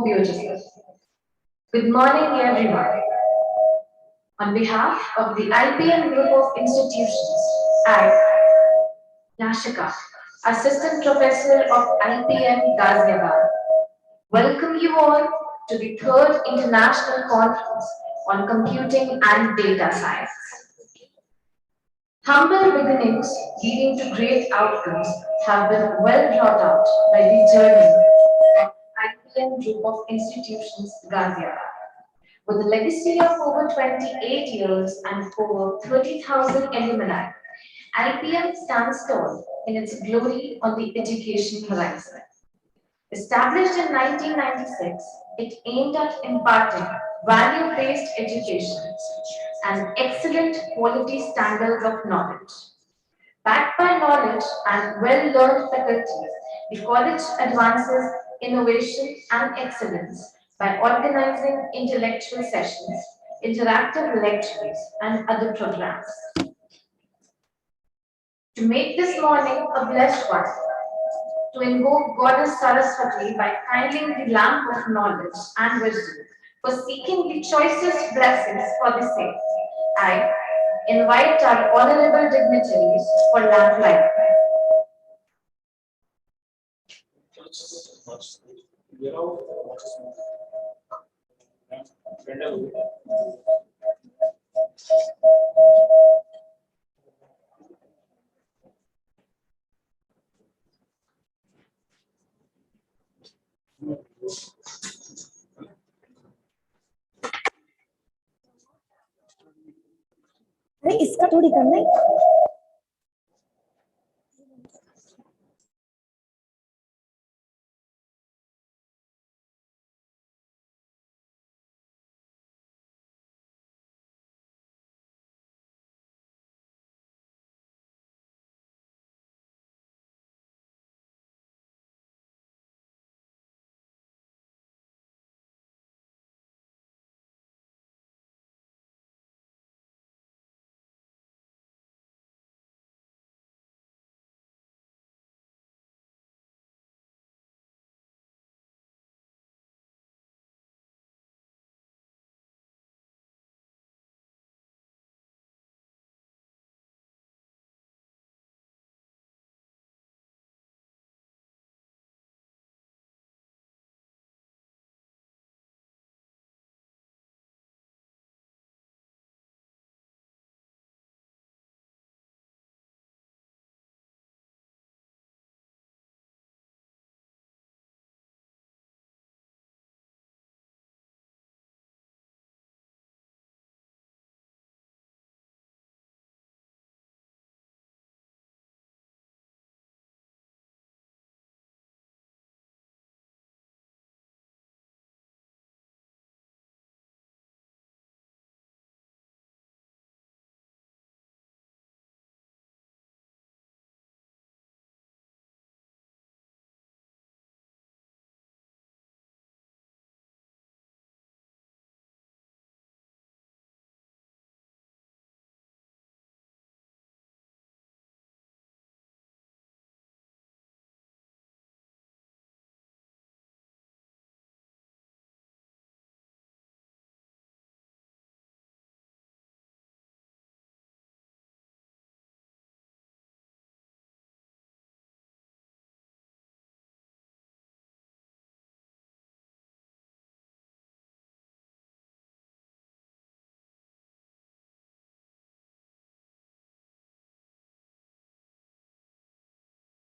Beautiful. Good morning, everyone. On behalf of the IPM Group of Institutions, I, Nashika, Assistant Professor of IPM Ghaziabad, welcome you all to the third International Conference on Computing and Data Science. Humble beginnings leading to great outcomes have been well brought out by the journey of IPM Group of Institutions Ghaziabad. With a legacy of over 28 years and over 30,000 alumni, IPM stands tall in its glory on the education horizon. Established in 1996, it aimed at imparting value-based education and excellent quality standards of knowledge. Backed by knowledge and well-learned faculty, the college advances innovation and excellence by organizing intellectual sessions, interactive lectures, and other programs. To make this morning a blessed one, to invoke Goddess Saraswati by kindling the lamp of knowledge and wisdom, for seeking the choicest blessings for the sake, I invite our honorable dignitaries for lamplight. अरे इसका थोड़ी करना है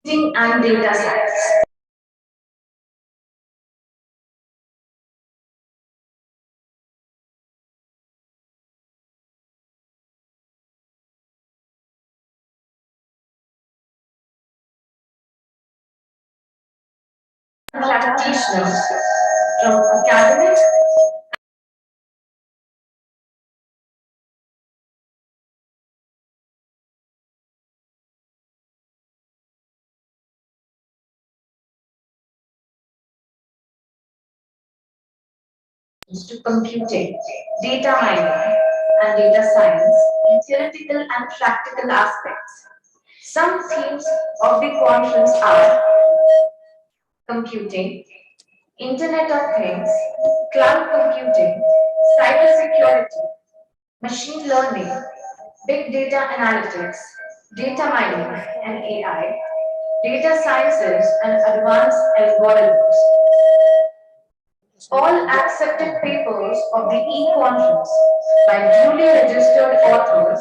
And data science. Practitioners from academic to computing, data mining, and data science in theoretical and practical aspects. Some themes of the conference are computing, Internet of Things, cloud computing, cybersecurity, machine learning, big data analytics, data mining and AI, data sciences and advanced algorithms. All accepted papers of the e-conference by duly registered authors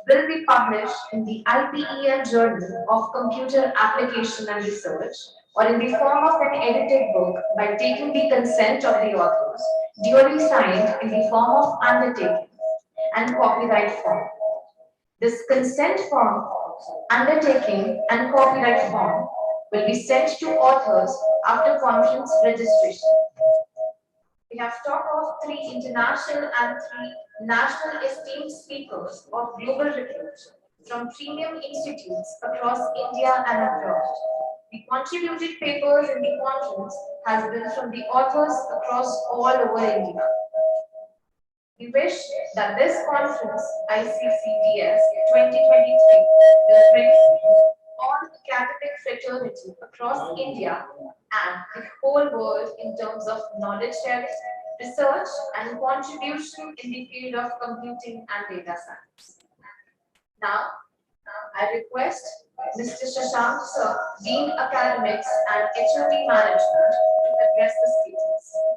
will be published in the IPEM Journal of Computer Application and Research or in the form of an edited book by taking the consent of the authors, duly signed in the form of undertaking and copyright form. This consent form, undertaking, and copyright form will be sent to authors after conference registration. We have talked of three international and three national esteemed speakers of global repute from premium institutes across India and abroad. The contributed papers in the conference has been from the authors across all over India. We wish that this conference, ICCDS 2023, will bring all academic fraternity across India and the whole world in terms of knowledge sharing, research, and contribution in the field of computing and data science. Now, I request Mr. Shashank Sir, Dean Academics and HOD Management, to address the speakers.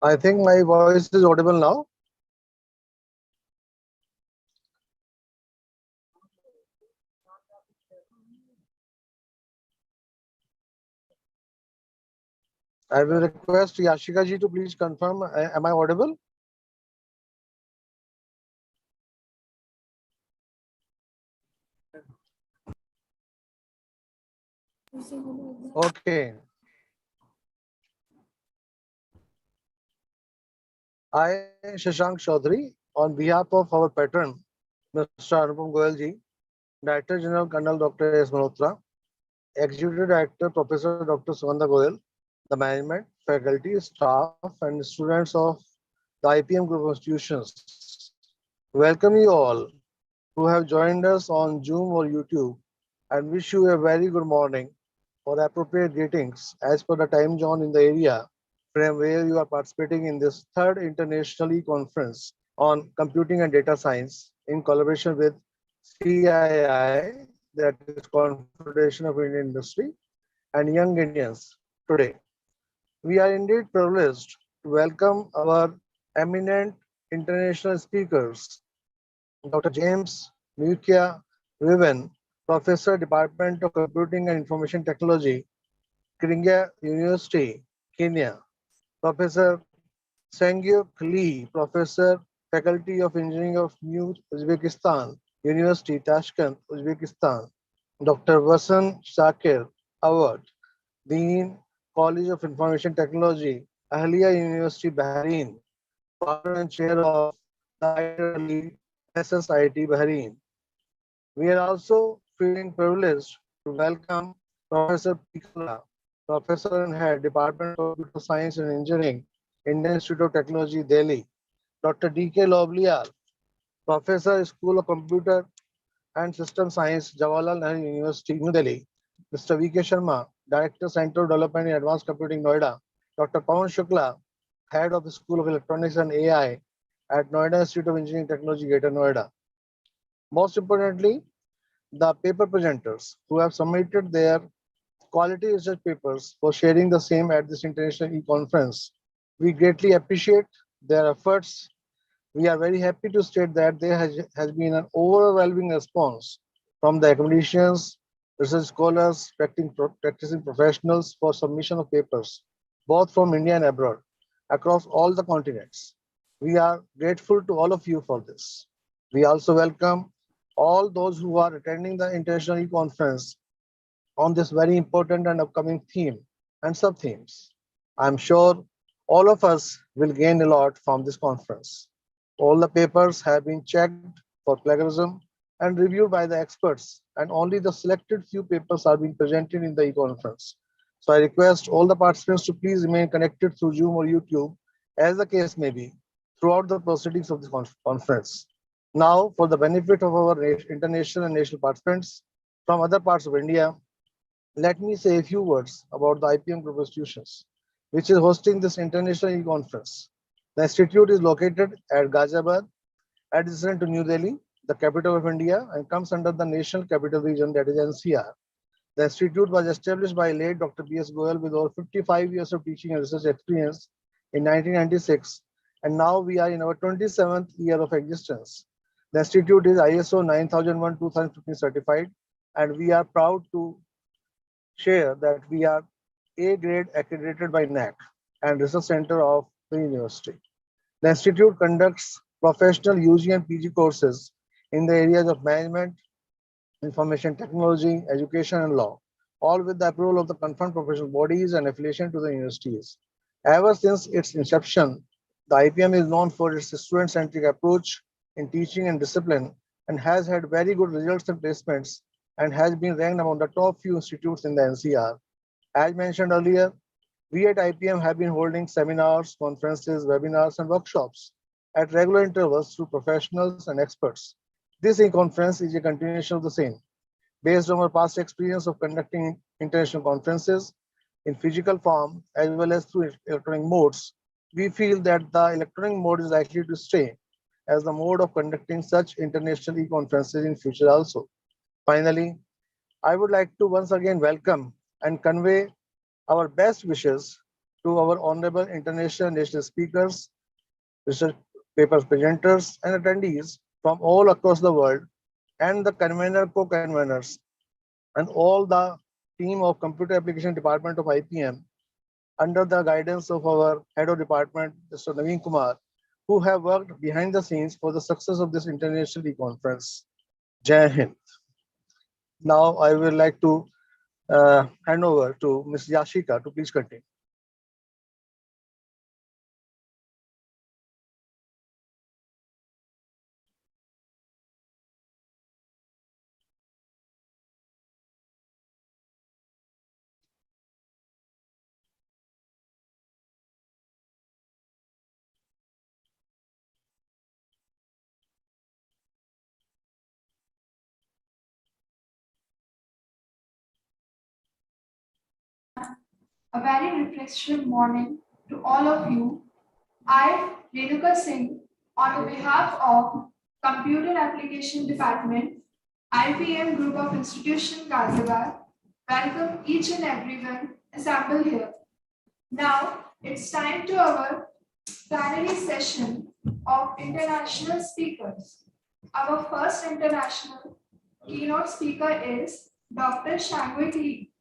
I think my voice is audible now. I will request Yashika ji to please confirm. Am I audible? Okay. I, Shashank Chaudhary, on behalf of our patron, Mr. Anupam Goyal ji, Director General Colonel Dr. S. Malhotra, Executive Director Professor Dr. Sugandha Goyal, the management, faculty, staff, and students of the IPM Group of Institutions. Welcome you all who have joined us on Zoom or YouTube and wish you a very good morning or appropriate greetings as per the time zone in the area from where you are participating in this third internationally conference on computing and data science in collaboration with CII, that is Confederation of Indian Industry, and Young Indians today. We are indeed privileged to welcome our eminent international speakers, Dr. James Mukia Riven, Professor, Department of Computing and Information Technology, Kiringa University, Kenya, Professor Sengyuk Lee, Professor, Faculty of Engineering of New Uzbekistan, University, Tashkent, Uzbekistan. Dr. Vasan Shakir, Awad, Dean, College of Information Technology, Ahliya University, Bahrain, founder and chair of the IEEE SSIT, Bahrain. We are also feeling privileged to welcome Professor P. Kala, Professor and Head, Department of Computer Science and Engineering, Indian Institute of Technology, Delhi. Dr. D.K. Lobliar, Professor, School of Computer and System Science, Jawaharlal Nehru University, New Delhi. Mr. V.K. Sharma, Director, Center of Development in Advanced Computing, Noida. Dr. Pawan Shukla, Head of the School of Electronics and AI at Noida Institute of Engineering and Technology, Greater Noida. Most importantly, the paper presenters who have submitted their quality research papers for sharing the same at this international e-conference. We greatly appreciate their efforts. We are very happy to state that there has been an overwhelming response from the academicians, research scholars, practicing professionals for submission of papers, both from India and abroad, across all the continents. We are grateful to all of you for this. We also welcome all those who are attending the international e-conference on this very important and upcoming theme and sub-themes. I'm sure all of us will gain a lot from this conference. All the papers have been checked for plagiarism and reviewed by the experts, and only the selected few papers are being presented in the e-conference. So I request all the participants to please remain connected through Zoom or YouTube, as the case may be, throughout the proceedings of this conference. Now, for the benefit of our international and national participants from other parts of India, let me say a few words about the IPM Group of Institutions, which is hosting this international e-conference. The institute is located at Ghaziabad, adjacent to New Delhi, the capital of India, and comes under the National Capital Region, that is NCR. The institute was established by late Dr. B.S. Goyal with over 55 years of teaching and research experience in 1996, and now we are in our 27th year of existence. The institute is ISO 9001:2015 certified, and we are proud to share that we are A grade accredited by NAC and Research Center of the university. The institute conducts professional UG and PG courses in the areas of management, information technology, education, and law, all with the approval of the confirmed professional bodies and affiliation to the universities. Ever since its inception, the IPM is known for its student-centric approach in teaching and discipline and has had very good results and placements and has been ranked among the top few institutes in the NCR. As mentioned earlier, we at IPM have been holding seminars, conferences, webinars, and workshops at regular intervals through professionals and experts. This e-conference is a continuation of the same. Based on our past experience of conducting international conferences in physical form as well as through electronic modes, we feel that the electronic mode is likely to stay as the mode of conducting such international e-conferences in future also. Finally, I would like to once again welcome and convey our best wishes to our honorable international and national speakers, research papers presenters, and attendees from all across the world, and the convener, co-conveners, and all the team of Computer Application Department of IPM under the guidance of our head of department, Mr. Naveen Kumar, who have worked behind the scenes for the success of this international e-conference. Jai Hind. Now I would like to hand over to Ms. Yashika to please continue. A very refreshing morning to all of you. I, Renuka Singh, on behalf of Computer Application Department, IPM Group of Institution Ghaziabad, welcome each and everyone assembled here. Now it's time to our plenary session of international speakers. Our first international keynote speaker is Dr. Shangwei Lee.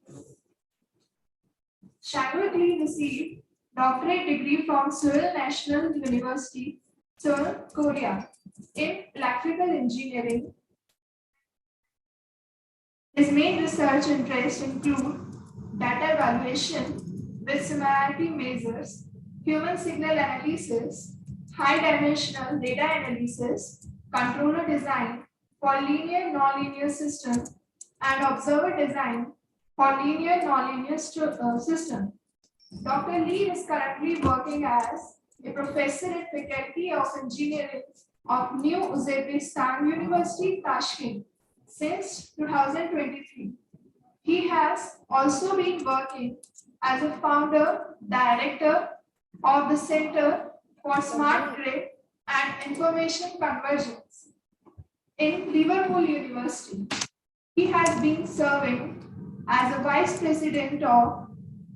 Shangwei Lee received doctorate degree from Seoul National University, Seoul, Korea, in electrical engineering. His main research interests include data evaluation with similarity measures, human signal analysis, high-dimensional data analysis, controller design for linear nonlinear system, and observer design for linear nonlinear system. Dr. Lee is currently working as a professor in Faculty of Engineering of New Uzbekistan University, Tashkent since 2023. He has also been working as a founder, director of the Center for Smart Grid and Information Convergence in Liverpool University. He has been serving as a vice president of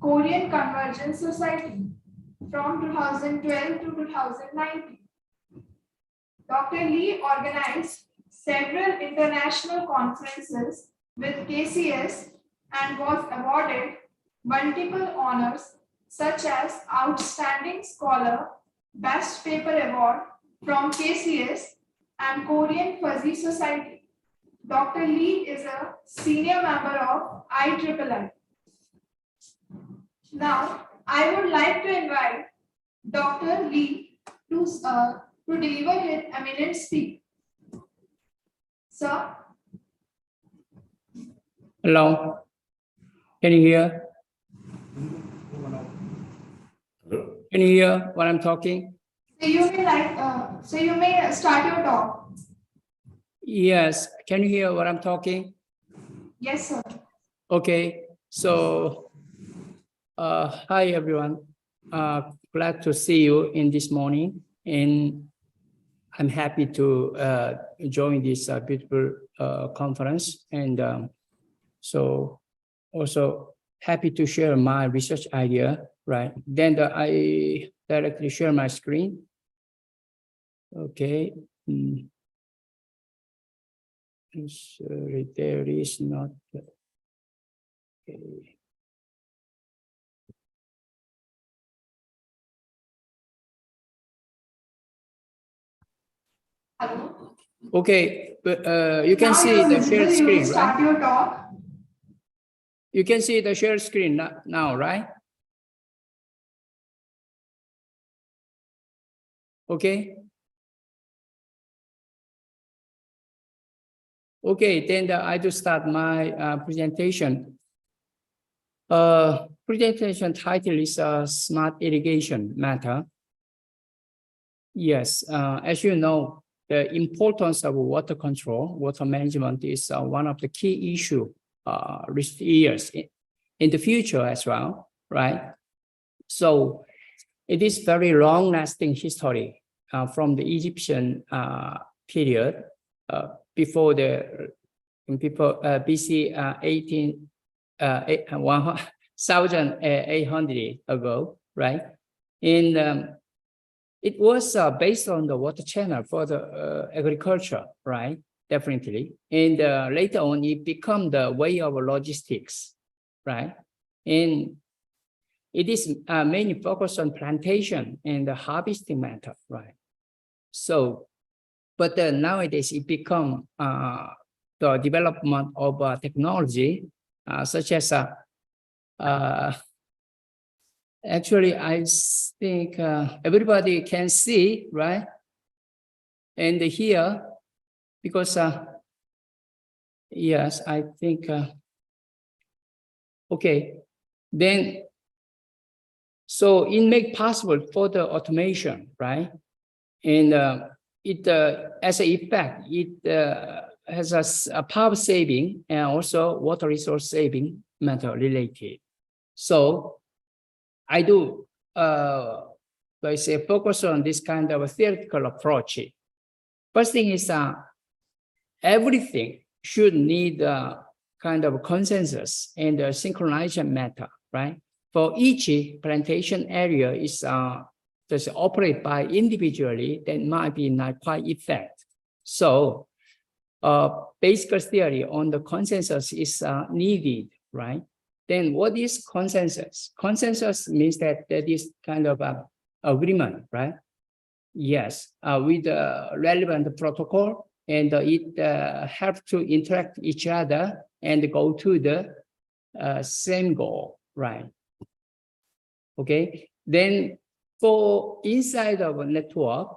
Korean Convergence Society from 2012 to 2019. Dr. Lee organized several international conferences with KCS and was awarded multiple honors such as Outstanding Scholar, Best Paper Award from KCS and Korean Fuzzy Society. Dr. Lee is a senior member of IEEE. Now, I would like to invite Dr. Lee to deliver his eminent speech. Sir? Hello, can you hear? Can you hear what I'm talking? So you may start your talk. Yes, can you hear what I'm talking? Yes, sir. Okay, so hi everyone. Glad to see you in this morning, and I'm happy to join this beautiful conference, and so also happy to share my research idea, right? Then I directly share my screen. Okay. Sorry, there is not. Okay. Hello. Okay, but you can Now see you're the visible, shared you screen, may start right? your talk. You can see the shared screen now, right? Okay. Okay, then I do start my presentation. Presentation title is Smart Irrigation Matter. Yes, as you know, the importance of water control, water management is one of the key issues recent years in the future as well, right? So it is very long-lasting history from the Egyptian period before the BC 1800 ago, right? And it was based on the water channel for the agriculture, right? Definitely. And later on, it became the way of logistics, right? And it is mainly focused on plantation and the harvesting method, right? So, but nowadays it become the development of technology, such as actually, I think everybody can see, right? And here, because yes, I think okay. Then, so it make possible for the automation, right? And it as an effect, it has a power saving and also water resource saving method related. So I do I say focus on this kind of a theoretical approach. First thing is everything should need a kind of consensus and a synchronization method, right? For each plantation area is just operate by individually, that might be not quite effective. So basic theory on the consensus is needed, right? Then what is consensus? Consensus means that that is kind of a agreement, right? Yes, with the relevant protocol, and it helps to interact each other and go to the same goal, right? Okay, then for inside of a network,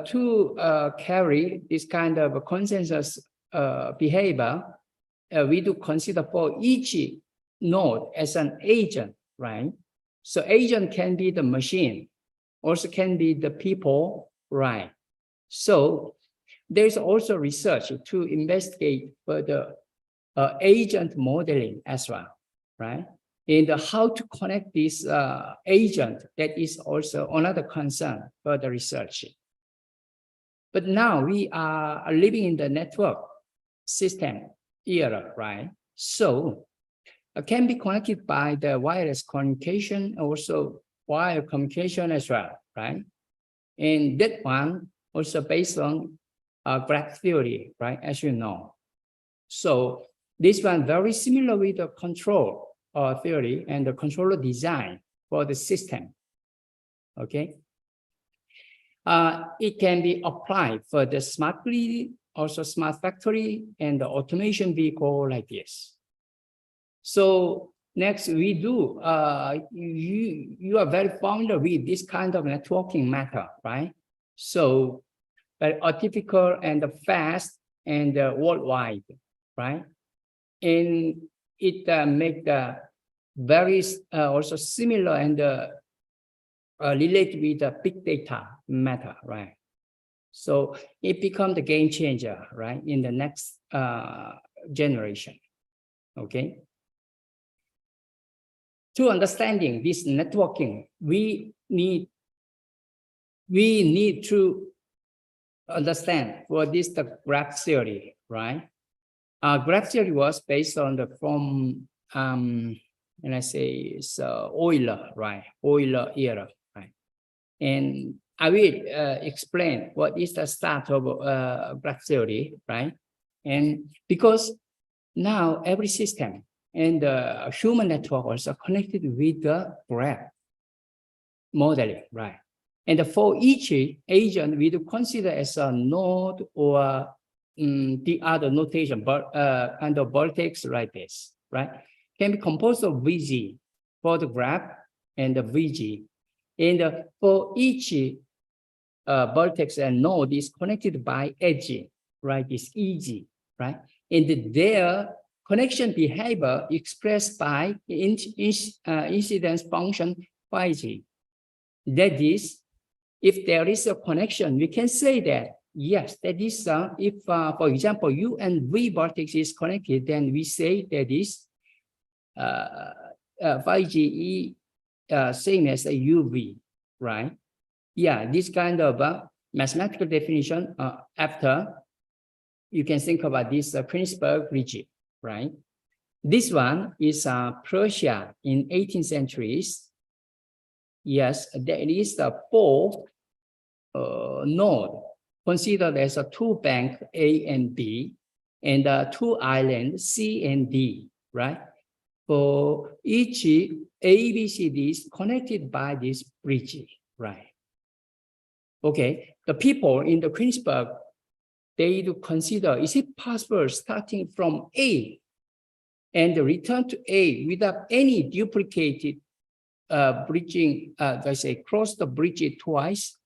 to carry this kind of consensus behavior, we do consider for each node as an agent, right? So agent can be the machine, also can be the people, right? So there's also research to investigate further agent modeling as well, right? And how to connect this agent, that is also another concern for the research. But now we are living in the network system era, right? So can be connected by the wireless communication, also wire communication as well, right? And that one also based on graph theory, right? As you know. So this one very similar with the control theory and the controller design for the system, okay? It can be applied for the smart grid, also smart factory, and the automation vehicle like this. So next we do, you are very familiar with this kind of networking method, right? So very atypical and fast and worldwide, right? And it make the very also similar and related with the big data method, right? So it becomes the game changer, right, in the next generation, okay? To understanding this networking, we need to understand what is the graph theory, right? Graph theory was based on the and I say it's Euler, right? Euler era, right? And I will explain what is the start of graph theory, right? And because now every system and the human network also connected with the graph modeling, right? And for each agent, we do consider as a node or the other notation, but kind of vertex like this, right? Can be composed of VG for the graph and the VG. And for each vertex and node is connected by edge, right? This EG, right? And their connection behavior expressed by incidence function YG. That is, if there is a connection, we can say that, yes, that is, if, for example, U and V vertex is connected, then we say that is 5GE same as a UV, right? Yeah, this kind of mathematical definition after, you can think about this Königsberg region, right? This one is Prussia in 18th centuries. Yes, there is a 4 node considered as a 2 bank A and B, and 2 islands C and D, right? For each ABCD is connected by this bridge, right? Okay, the people in the Königsberg, they do consider, is it possible starting from A and return to A without any duplicated bridging, they say cross the bridge twice?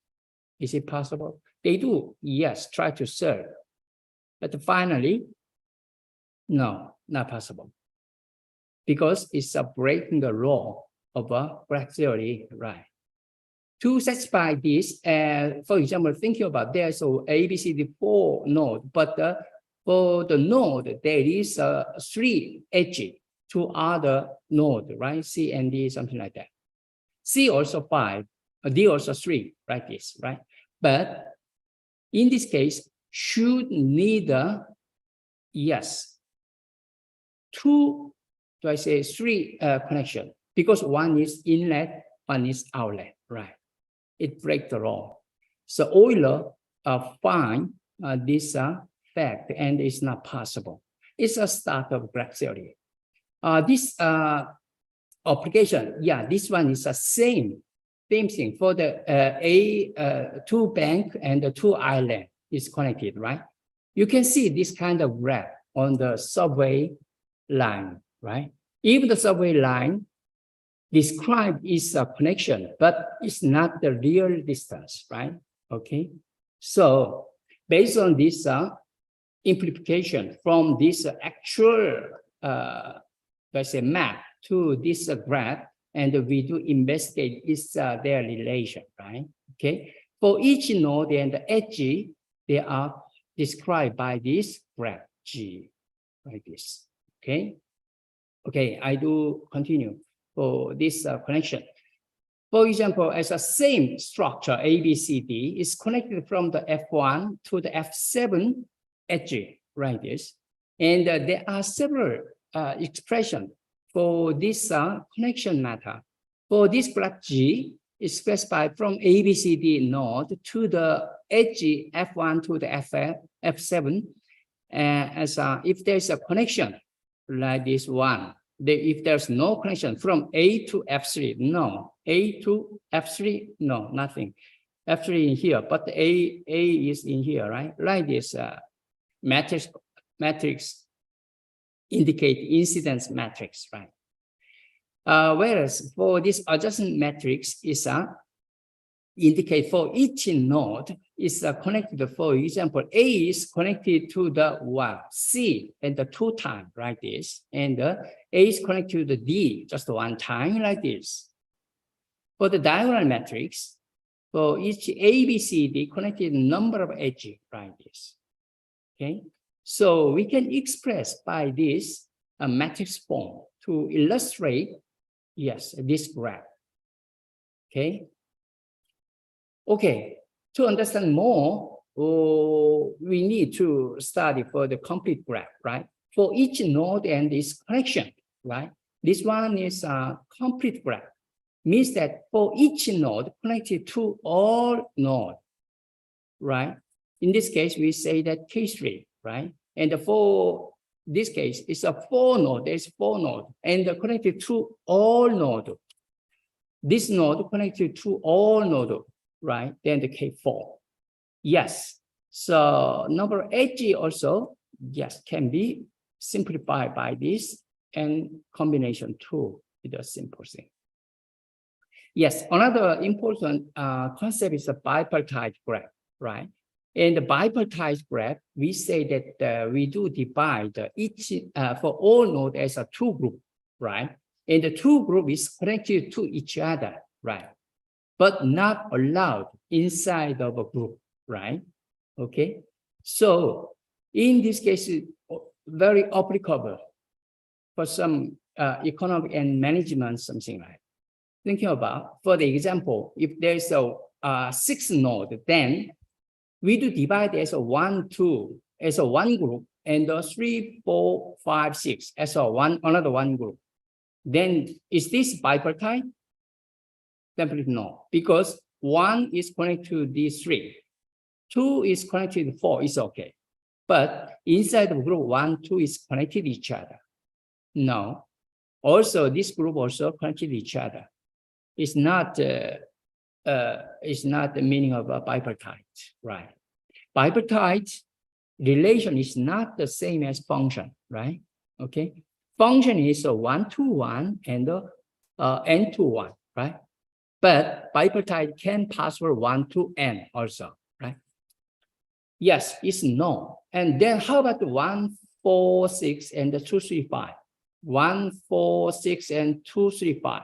Is it possible? They do, yes, try to serve. But finally, no, not possible. Because it's breaking the law of graph theory, right? To satisfy this, for example, thinking about there's ABCD4 node, but for the node, there is 3 edges to other node, right? C and D, something like that. C also 5, D also 3, like this, right? But in this case, should neither, yes, 2, do I say 3 connection? Because one is inlet, one is outlet, right? It breaks the law. So Euler find this fact, and it's not possible. It's a start of graph theory. This application, yeah, this one is the same thing for the two bank and the two island is connected, right? You can see this kind of graph on the subway line, right? If the subway line described is a connection, but it's not the real distance, right? Okay. So based on this implication from this actual, let's say, map to this graph, and we do investigate is their relation, right? Okay. For each node and the edge, they are described by this graph G, like this. Okay. Okay, I do continue for this connection. For example, as a same structure, ABCD is connected from the F1 to the F7 edge, like this. And there are several expressions for this connection matter. For this graph G, is specified from ABCD node to the edge F1 to the F7. As if there's a connection like this one, if there's no connection from A to F3, no. A to F3, no, nothing. F3 in here, but A is in here, right? Like this matrix indicate incidence matrix, right? Whereas for this adjacent matrix is indicate for each node is connected. For example, A is connected to the 1, C and the 2 times like this, and A is connected to the D just 1 time like this. For the diagonal matrix, for each A, B, C, D connected number of edges like this. Okay, so we can express by this a matrix form to illustrate, yes, this graph. Okay. Okay, to understand more, we need to study for the complete graph, right? For each node and its connection, right? This one is a complete graph. Means that for each node connected to all nodes, right? In this case, we say that K3, right? And for this case, it's a 4 node, there's 4 nodes, and connected to all nodes. This node connected to all nodes, right? Then the K4. Yes. So number edge also, yes, can be simplified by this and combination 2 with a simple thing. Yes, another important concept is a bipartite graph, right? In the bipartite graph, we say that we do divide each for all nodes as a 2 group, right? And the 2 group is connected to each other, right? But not allowed inside of a group, right? Okay. So in this case, very applicable for some economic and management, something like. Thinking about, for the example, if there's a 6 node, then we do divide as a 1, 2 as a 1 group, and 3, 4, 5, 6 as a another 1 group. Then is this bipartite? Definitely no, because 1 is connected to these 3, 2 is connected to 4, it's okay. But inside the group 1, 2 is connected to each other. No. Also, this group also connected to each other. It's not the meaning of a bipartite, right? Bipartite relation is not the same as function, right? Okay. Function is a 1 to 1 and n to 1, right? But bipartite can pass for 1 to n also, right? Yes, it's no. And then how about the 1, 4, 6, and the 2, 3, 5? 1, 4, 6, and 2, 3, 5.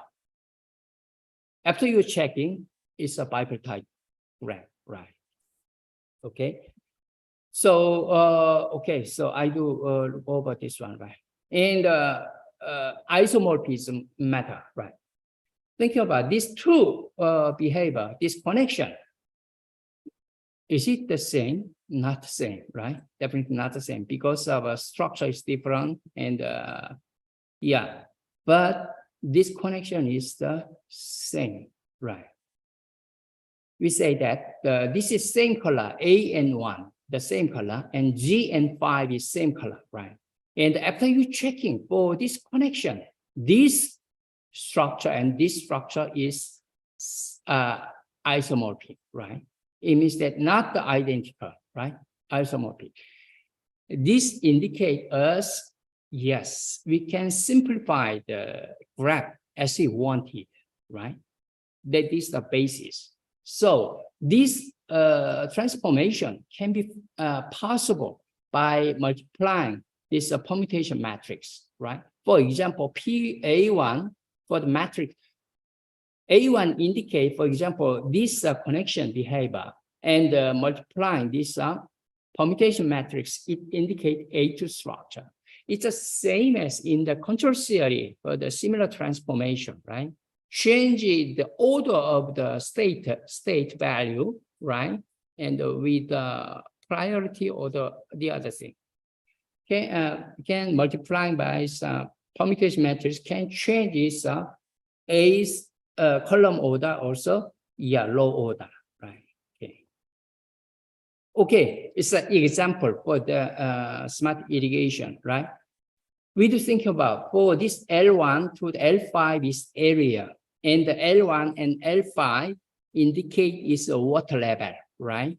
After you're checking, it's a bipartite graph, right? Okay. So, okay, so I do look over this one, right? And isomorphism matter, right? Thinking about these 2 behavior, this connection, is it the same? Not the same, right? Definitely not the same because our structure is different, and yeah, but this connection is the same, right? We say that this is same color, A and 1, the same color, and G and 5 is same color, right? And after you checking for this connection, this structure and this structure is isomorphic, right? It means that not the identical, right? Isomorphic. This indicates us, yes, we can simplify the graph as we wanted, right? That is the basis. So this transformation can be possible by multiplying this permutation matrix, right? For example, PA1 for the matrix, A1 indicate, for example, this connection behavior, and multiplying this permutation matrix, it indicates A2 structure. It's the same as in the control theory for the similar transformation, right? Change the order of the state value, right? And with the priority or the other thing. Okay, can multiplying by permutation matrix can change this A's column order also, yeah, row order, right? Okay. Okay, it's an example for the smart irrigation, right? We do think about for this L1 to the L5 is area, and the L1 and L5 indicate is a water level, right?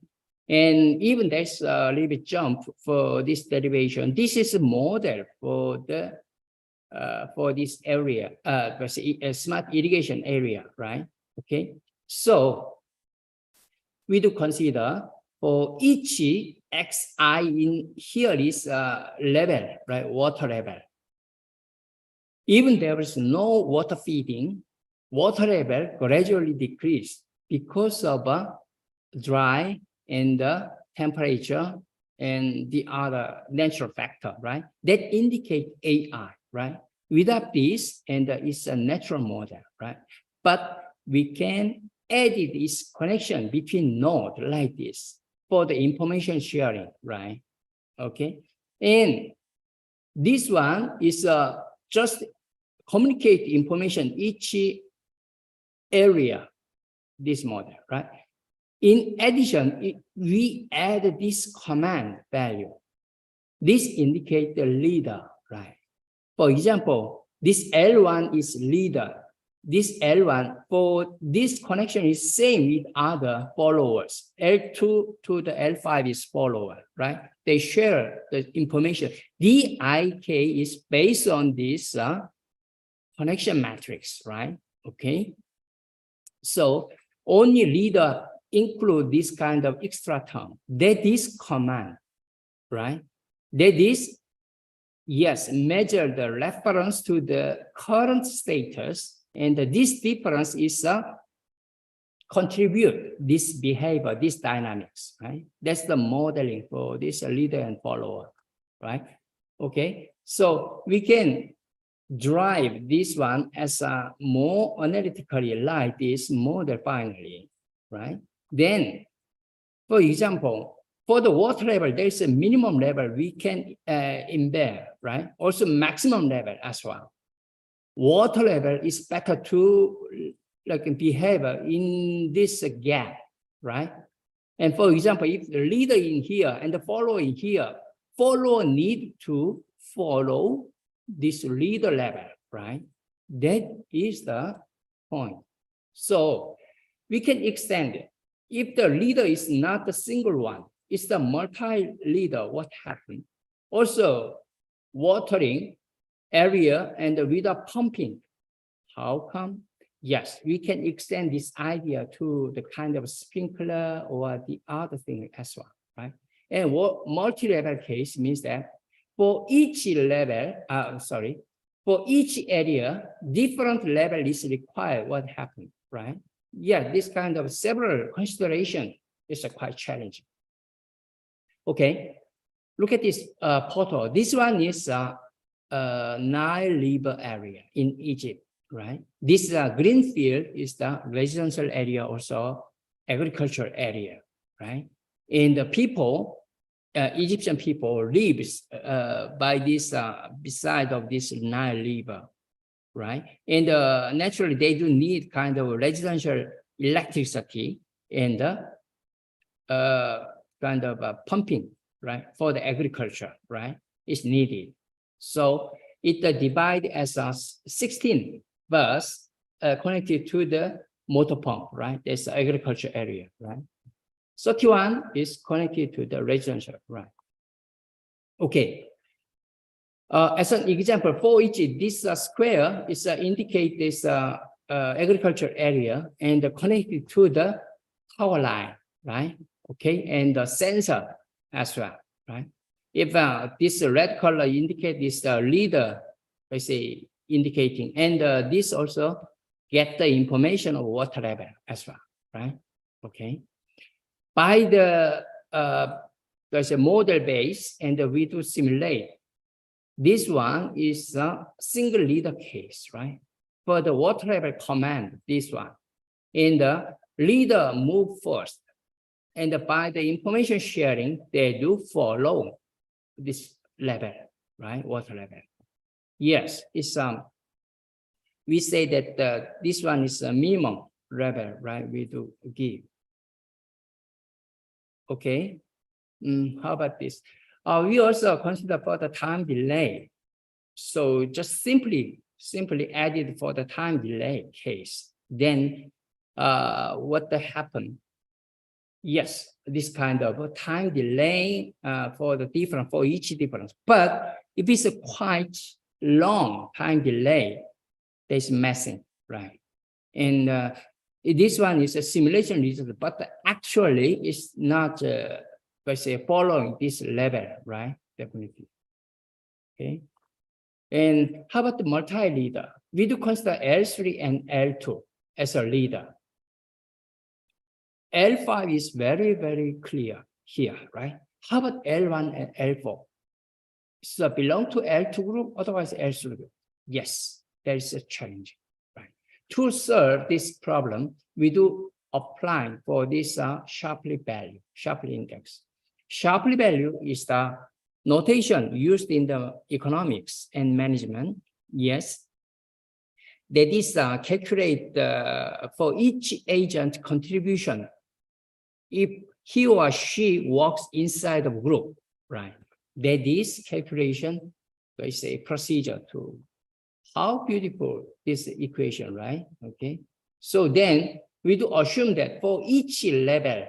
And even there's a little bit jump for this derivation. This is a model for the for this area, smart irrigation area, right? Okay, so we do consider for each xi in here is level, right? Water level. Even there is no water feeding, water level gradually decrease because of dry and temperature and the other natural factor, right? That indicate AI, right? Without this, and it's a natural model, right? But we can add this connection between nodes like this for the information sharing, right? Okay, and this one is just communicate information each area, this model, right? In addition, we add this command value. This indicates the leader, right? For example, this L1 is leader. This L1 for this connection is same with other followers. L2 to the L5 is follower, right? They share the information. DIK is based on this connection matrix, right? Okay. So only leader include this kind of extra term. That is command, right? That is, yes, measure the reference to the current status, and this difference is contribute this behavior, this dynamics, right? That's the modeling for this leader and follower, right? Okay, so we can drive this one as a more analytically like this model finally, right? Then, for example, for the water level, there's a minimum level we can embed, right? Also maximum level as well. Water level is better to like behavior in this gap, right? And for example, if the leader in here and the follower in here, follower need to follow this leader level, right? That is the point. So we can extend it. If the leader is not the single one, it's the multi-leader, what happened? Also, watering area and without pumping. How come? Yes, we can extend this idea to the kind of sprinkler or the other thing as well, right? And what multi-level case means that for each level, for each area, different level is required. What happened, right? Yeah, this kind of several consideration is quite challenging. Okay, look at this photo. This one is Nile River area in Egypt, right? This green field is the residential area, also agricultural area, right? And the people, Egyptian people lives by this beside of this Nile River, right? And naturally they do need kind of residential electricity and kind of pumping, right? For the agriculture, right? It's needed. So it divide as a 16 bus connected to the motor pump, right? There's the agriculture area, right? 31 is connected to the residential, right? Okay. As an example, for each this square is indicate this agriculture area and connected to the power line, right? Okay, and the sensor as well, right? If this red color indicate this leader, let's say indicating, and this also get the information of water level as well, right? Okay. By the there's a model base, and we do simulate. This one is a single leader case, right? For the water level command, this one, and the leader move first, and by the information sharing, they do follow this level, right? Water level. Yes, it's we say that this one is a minimum level, right? We do give. Okay. How about this? We also consider for the time delay. So just simply added for the time delay case. Then what happened? Yes, this kind of time delay for each difference. But if it's a quite long time delay, there's messing, right? And this one is a simulation result, but actually it's not, let's say, following this level, right? Definitely. Okay. And how about the multi-leader? We do consider L3 and L2 as a leader. L5 is very, very clear here, right? How about L1 and L4? So belong to L2 group, otherwise L3 group. Yes, there is a challenge, right? To solve this problem, we do apply for this Shapley value, Shapley index. Shapley value is the notation used in the economics and management. Yes, that is calculate for each agent contribution if he or she works inside of group, right? That is calculation, let's say, procedure to how beautiful this equation, right? Okay, so then we do assume that for each level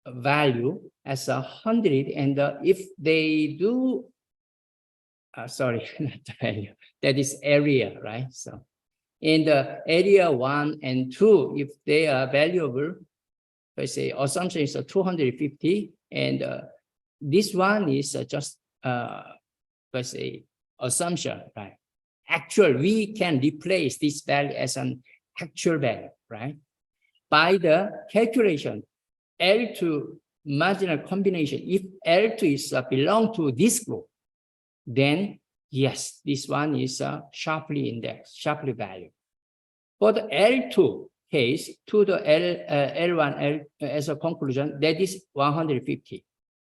value as 100, and if they do, sorry, not the value, that is area, right? So in the area 1 and 2, if they are valuable, let's say assumption is 250, and this one is just let's say assumption, right? Actual, we can replace this value as an actual value, right? By the calculation, L2 marginal combination, if L2 is belong to this group, then yes, this one is a Shapley index, Shapley value. For the L2 case, to the L1 as a conclusion, that is 150,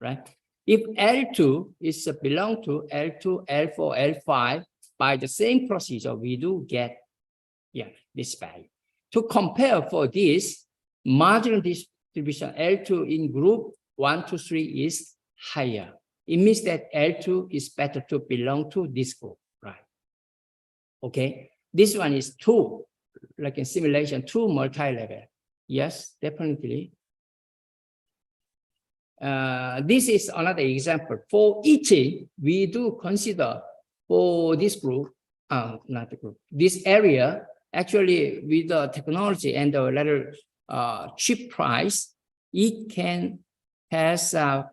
right? If L2 is belong to L2, L4, L5, by the same procedure, we do get, yeah, this value. To compare for this, marginal distribution L2 in group 1 to 3 is higher. It means that L2 is better to belong to this group, right? Okay, this one is 2, like in simulation, 2 multi-level. Yes, definitely. This is another example. For each, we do consider for this group, not the group, this area, actually with the technology and the rather cheap price, it can has a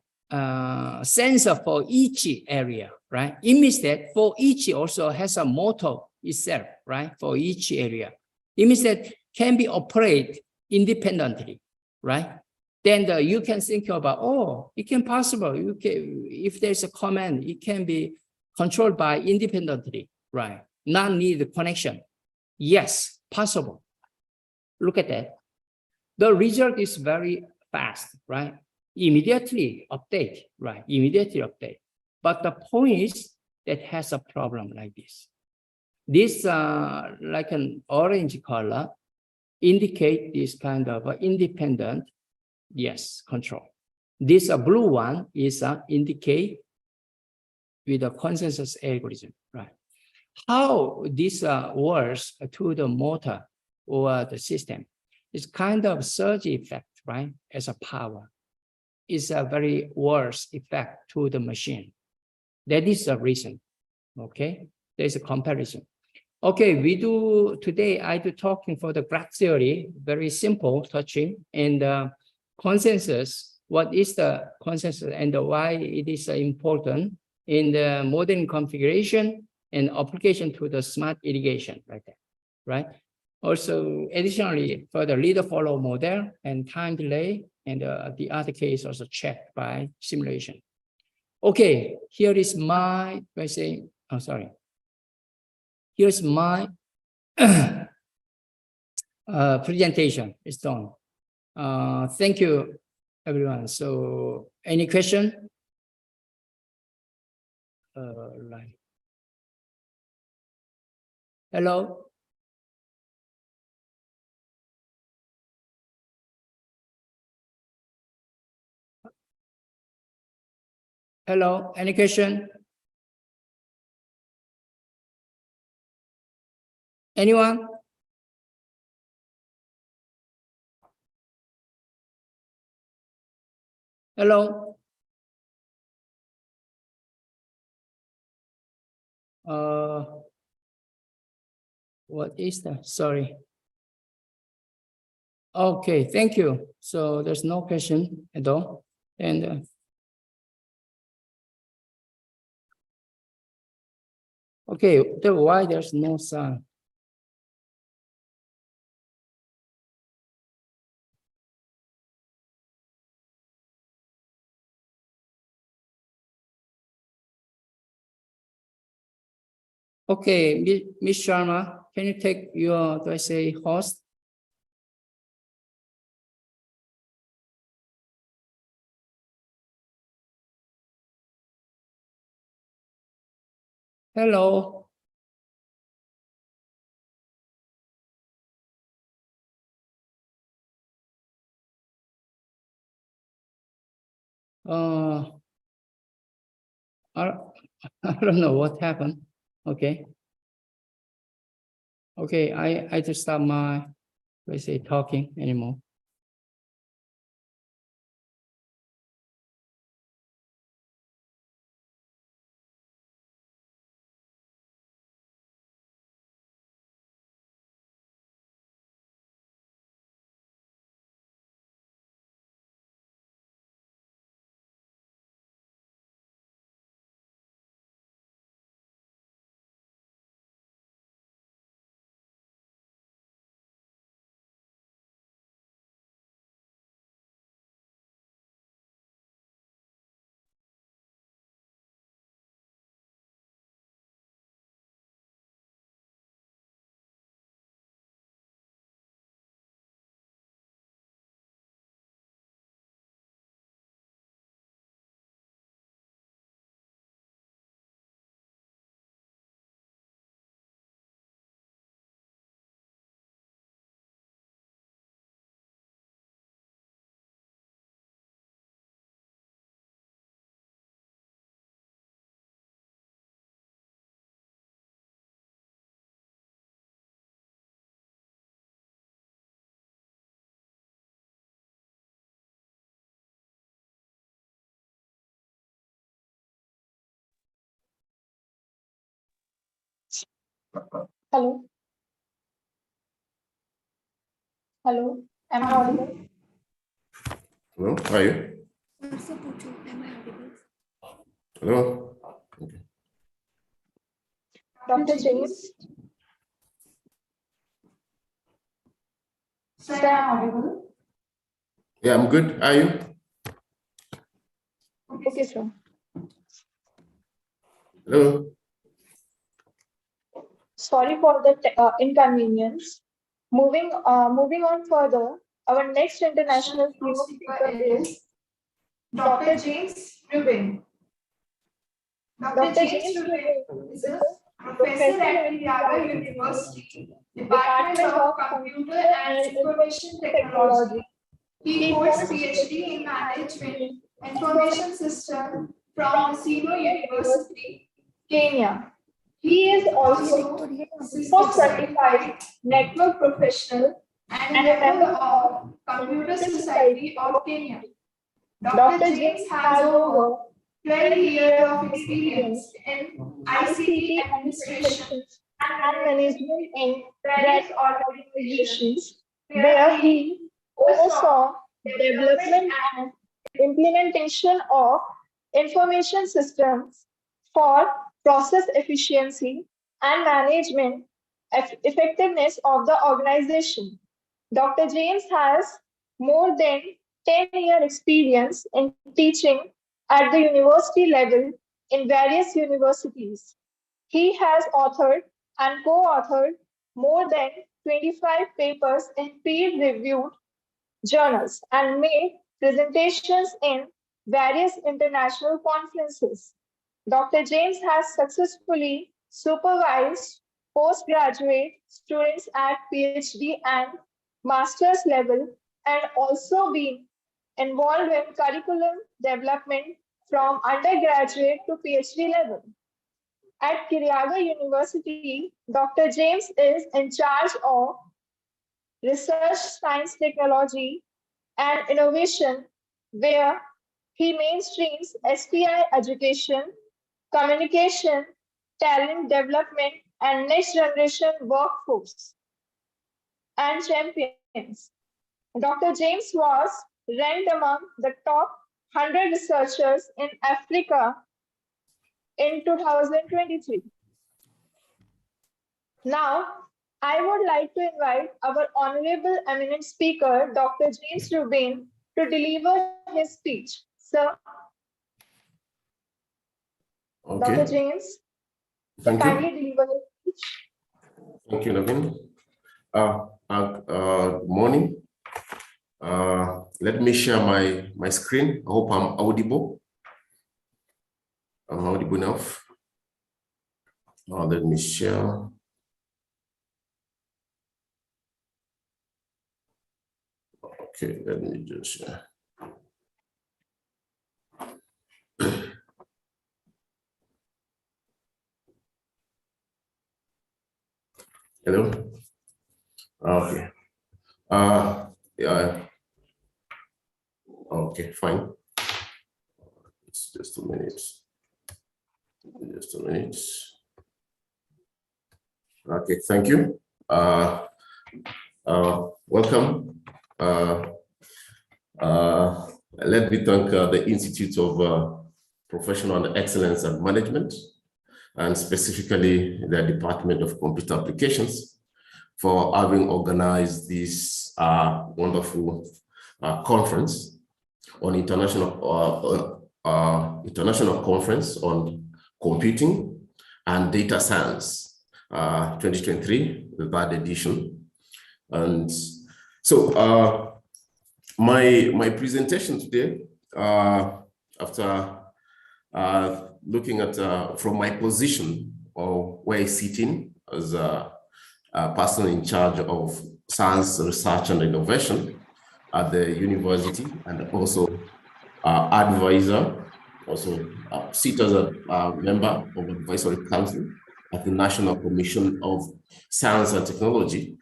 sensor for each area, right? It means that for each also has a motor itself, right? For each area. It means that can be operated independently, right? Then you can think about, oh, it can possible. You can, if there's a command, it can be controlled by independently, right? Not need connection. Yes, possible. Look at that. The result is very fast, right? Immediately update, right? Immediately update. But the point is that has a problem like this. This like an orange color indicate this kind of independent, yes, control. This blue one is indicate with a consensus algorithm, right? How this works to the motor or the system is kind of surge effect, right? As a power. It's a very worse effect to the machine. That is the reason, okay? There's a comparison. Okay, today I do talking for the graph theory, very simple touching, and consensus, what is the consensus and why it is important in the modern configuration and application to the smart irrigation, like that, right? Also, additionally, for the leader follow model and time delay, and the other case also checked by simulation. Okay, here is my, here's my presentation. It's done. Thank you, everyone. So, any question? Right. Hello. Hello. Any question? Anyone? Hello. What is that? Sorry. Okay, thank you. So there's no question at all. And okay, why there's no sound? Okay, Miss Sharma, can you take your, do I say, host? Hello. I, I don't know what happened. Okay. Okay, I just stop my, let's say, talking anymore. Hello. Hello. Am I audible? Hello, how are you? Hello? Okay. Dr. James? Sir, am I audible? Yeah, I'm good. How are you? Okay, sir. Hello? Sorry for the inconvenience. Moving on further, our next international keynote speaker is Dr. James Rubin. Dr. James Rubin is a professor at Yaga University, Department of Computer and Information Technology. He holds PhD in Management, Information System, from Sino University, Kenya. He is also Cisco certified network professional and a member of Computer Society of Kenya. Dr. James has over 12 years of experience in ICT administration and management in various organizations, where he oversaw development and implementation of information systems for process efficiency and management effectiveness of the organization. Dr. James has more than 10-year experience in teaching at the university level in various universities. He has authored and co-authored more than 25 papers in peer-reviewed journals and made presentations in various international conferences. Dr. James has successfully supervised postgraduate students at PhD and master's level and also been involved in curriculum development from undergraduate to PhD level. At Kiriaga University, Dr. James is in charge of research, science, technology, and innovation, where he mainstreams STI education, communication, talent development, and next generation workforce and champions. Dr. James was ranked among the top 100 researchers in Africa in 2023. Now, I would like to invite our honorable eminent speaker, Dr. James Rubin, to deliver his speech. Sir, Okay. Dr. James, Thank you. kindly deliver your speech. Thank you, Navin. Good morning. Let me share my screen. I hope I'm audible. I'm audible enough. Let me share. Okay, let me just share. Hello. Okay. Yeah. Okay, fine. It's just a minute. Just a minute. Okay, thank you. Welcome. Let me thank the Institute of Professional Excellence and Management, and specifically the Department of Computer Applications, for having organized this wonderful conference on international conference on computing and data science, 2023, the third edition. And so my presentation today, after looking at from my position or where I sit in as a person in charge of science, research, and innovation at the university, and also advisor, also sit as a member of the advisory council at the National Commission of Science and Technology.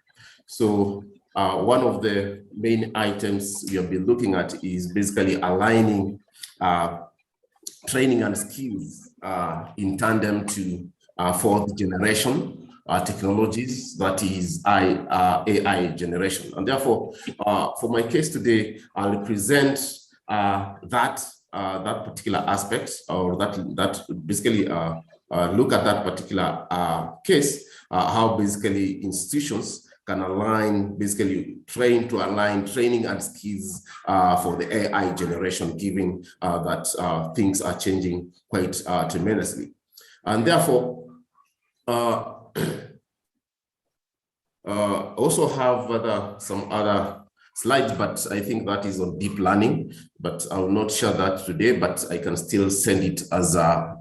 So one of the main items we have been looking at is basically aligning training and skills in tandem to fourth generation technologies, that is AI generation. And therefore, for my case today, I'll present that particular aspect, or that basically look at that particular case, how basically institutions can align, basically train to align training and skills for the AI generation, given that things are changing quite tremendously. And therefore, also have some other slides, but I think that is on deep learning, but I will not share that today, but I can still send it as a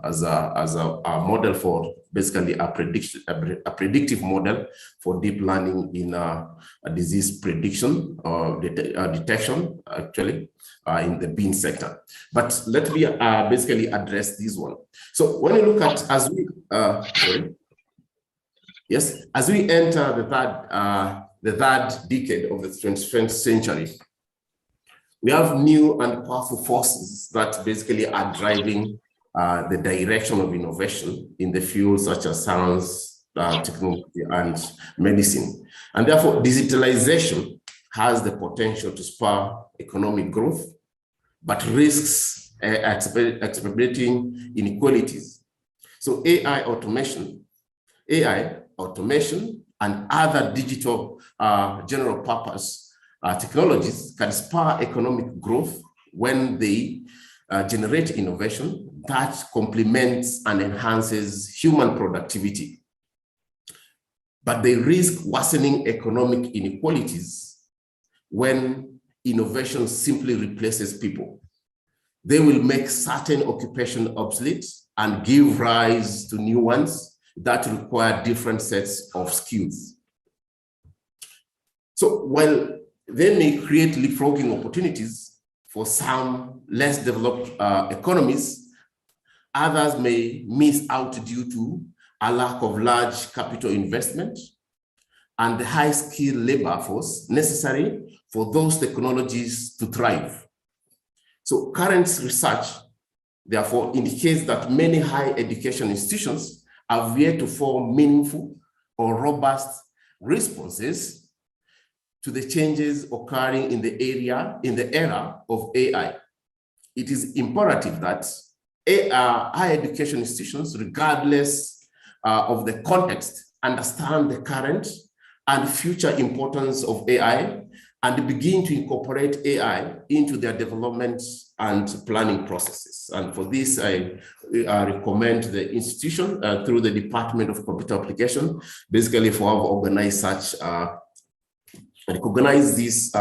model for basically a predictive model for deep learning in a disease prediction or detection, actually, in the bean sector. But let me basically address this one. So when you look at, as we, as we enter the third decade of the 21st century, we have new and powerful forces that basically are driving the direction of innovation in the fields such as science, technology, and medicine. And therefore, digitalization has the potential to spur economic growth, but risks exacerbating inequalities. So AI automation, and other digital general purpose technologies can spur economic growth when they generate innovation that complements and enhances human productivity. But they risk worsening economic inequalities when innovation simply replaces people. They will make certain occupations obsolete and give rise to new ones that require different sets of skills. So while they may create leapfrogging opportunities for some less developed economies, others may miss out due to a lack of large capital investment and the high-skilled labor force necessary for those technologies to thrive. So current research, therefore, indicates that many higher education institutions have yet to form meaningful or robust responses to the changes occurring in the era of AI. It is imperative that higher education institutions, regardless of the context, understand the current and future importance of AI and begin to incorporate AI into their development and planning processes. And for this, I recommend the institution through the Department of Computer Application, basically for our organized such, recognize this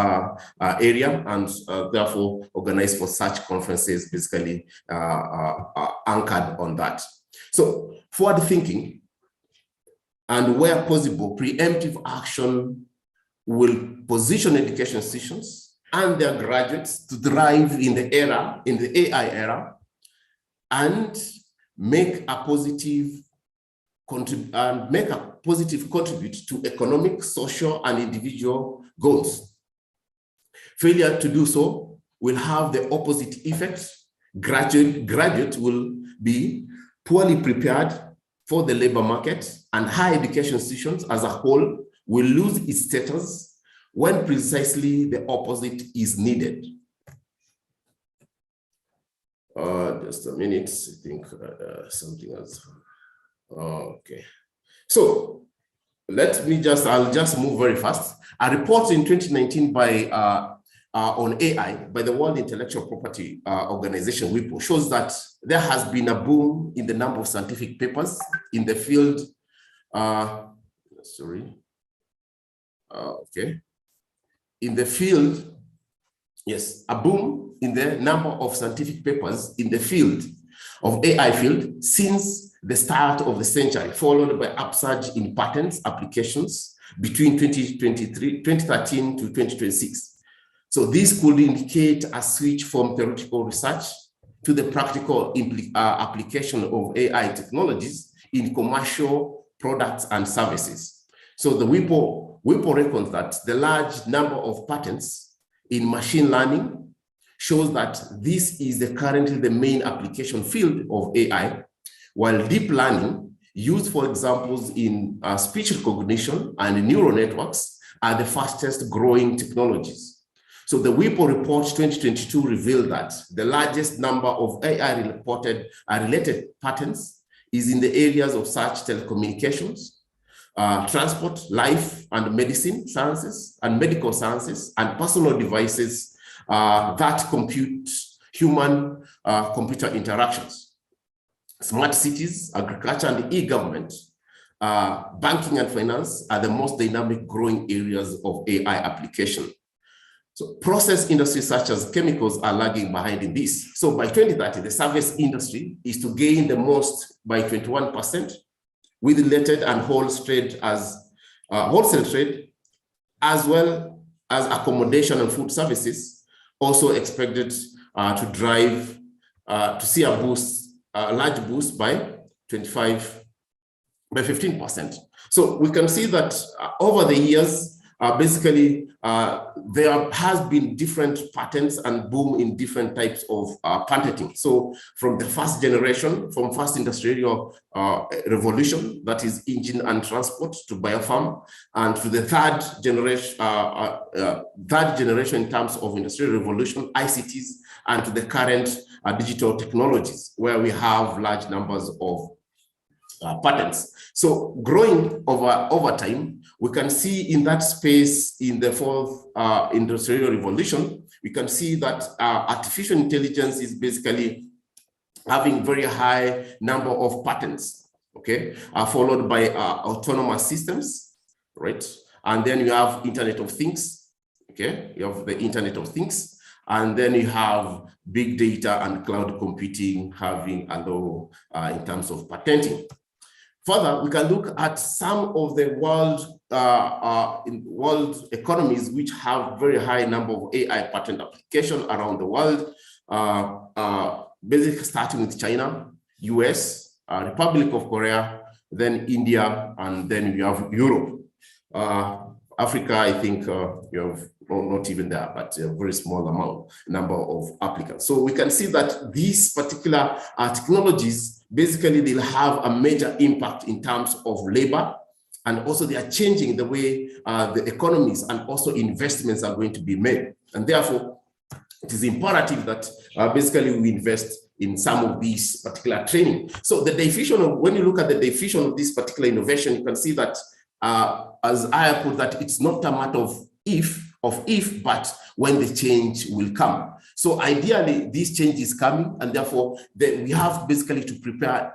area and therefore organize for such conferences, basically anchored on that. So forward thinking and where possible, preemptive action will position education institutions and their graduates to thrive in the AI era, and make a positive contribute to economic, social, and individual goals. Failure to do so will have the opposite effect. Graduate will be poorly prepared for the labor market, and higher education institutions as a whole will lose its status when precisely the opposite is needed. Just a minute, I think something else. Okay. So I'll just move very fast. A report in 2019 by on AI by the World Intellectual Property Organization, WIPO, shows that there has been a boom in the number of scientific papers in the field. In the field, yes, a boom in the number of scientific papers in the field of AI field since the start of the century, followed by upsurge in patents applications between 2013 to 2026. So this could indicate a switch from theoretical research to the practical application of AI technologies in commercial products and services. So the WIPO reckons that the large number of patents in machine learning shows that this is currently the main application field of AI, while deep learning, used for examples in speech recognition and neural networks, are the fastest growing technologies. So the WIPO report 2022 revealed that the largest number of AI-related patents is in the areas of such telecommunications, transport, life and medicine sciences, and medical sciences, and personal devices that compute human-computer interactions. Smart cities, agriculture, and e-government, banking and finance are the most dynamic growing areas of AI application. So process industries such as chemicals are lagging behind in this. So by 2030, the service industry is to gain the most by 21%, with related and wholesale trade as well as accommodation and food services, also expected to drive to see a large boost by 15%. So we can see that over the years, basically, there has been different patterns and boom in different types of patenting. So from the first generation, from first industrial revolution, that is engine and transport, to biofarm, and to the third generation in terms of industrial revolution, ICTs, and to the current digital technologies, where we have large numbers of patents. So growing over time, we can see in that space, in the fourth industrial revolution, we can see that artificial intelligence is basically having very high number of patents, okay, followed by autonomous systems, right? And then you have Internet of Things, okay? You have the Internet of Things, and then you have big data and cloud computing having a low in terms of patenting. Further, we can look at some of the world economies which have very high number of AI patent application around the world, basically starting with China, US, Republic of Korea, then India, and then you have Europe. Africa, I think you have not even there, but a very small number of applicants. So we can see that these particular technologies, basically they'll have a major impact in terms of labor, and also they are changing the way the economies and also investments are going to be made. And therefore, it is imperative that basically we invest in some of these particular training. So the definition of, when you look at the definition of this particular innovation, you can see that as I put that, it's not a matter of if, but when the change will come. So ideally, this change is coming, and therefore we have basically to prepare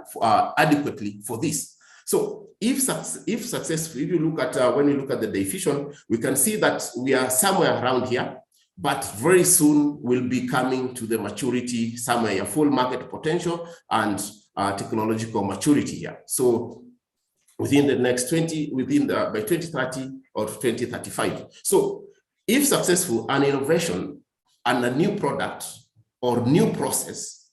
adequately for this. So if successful, if you look at when you look at the definition, we can see that we are somewhere around here, but very soon we'll be coming to the maturity, somewhere a full market potential and technological maturity here. So within the next by 2030 or 2035. So if successful, an innovation and a new product or new process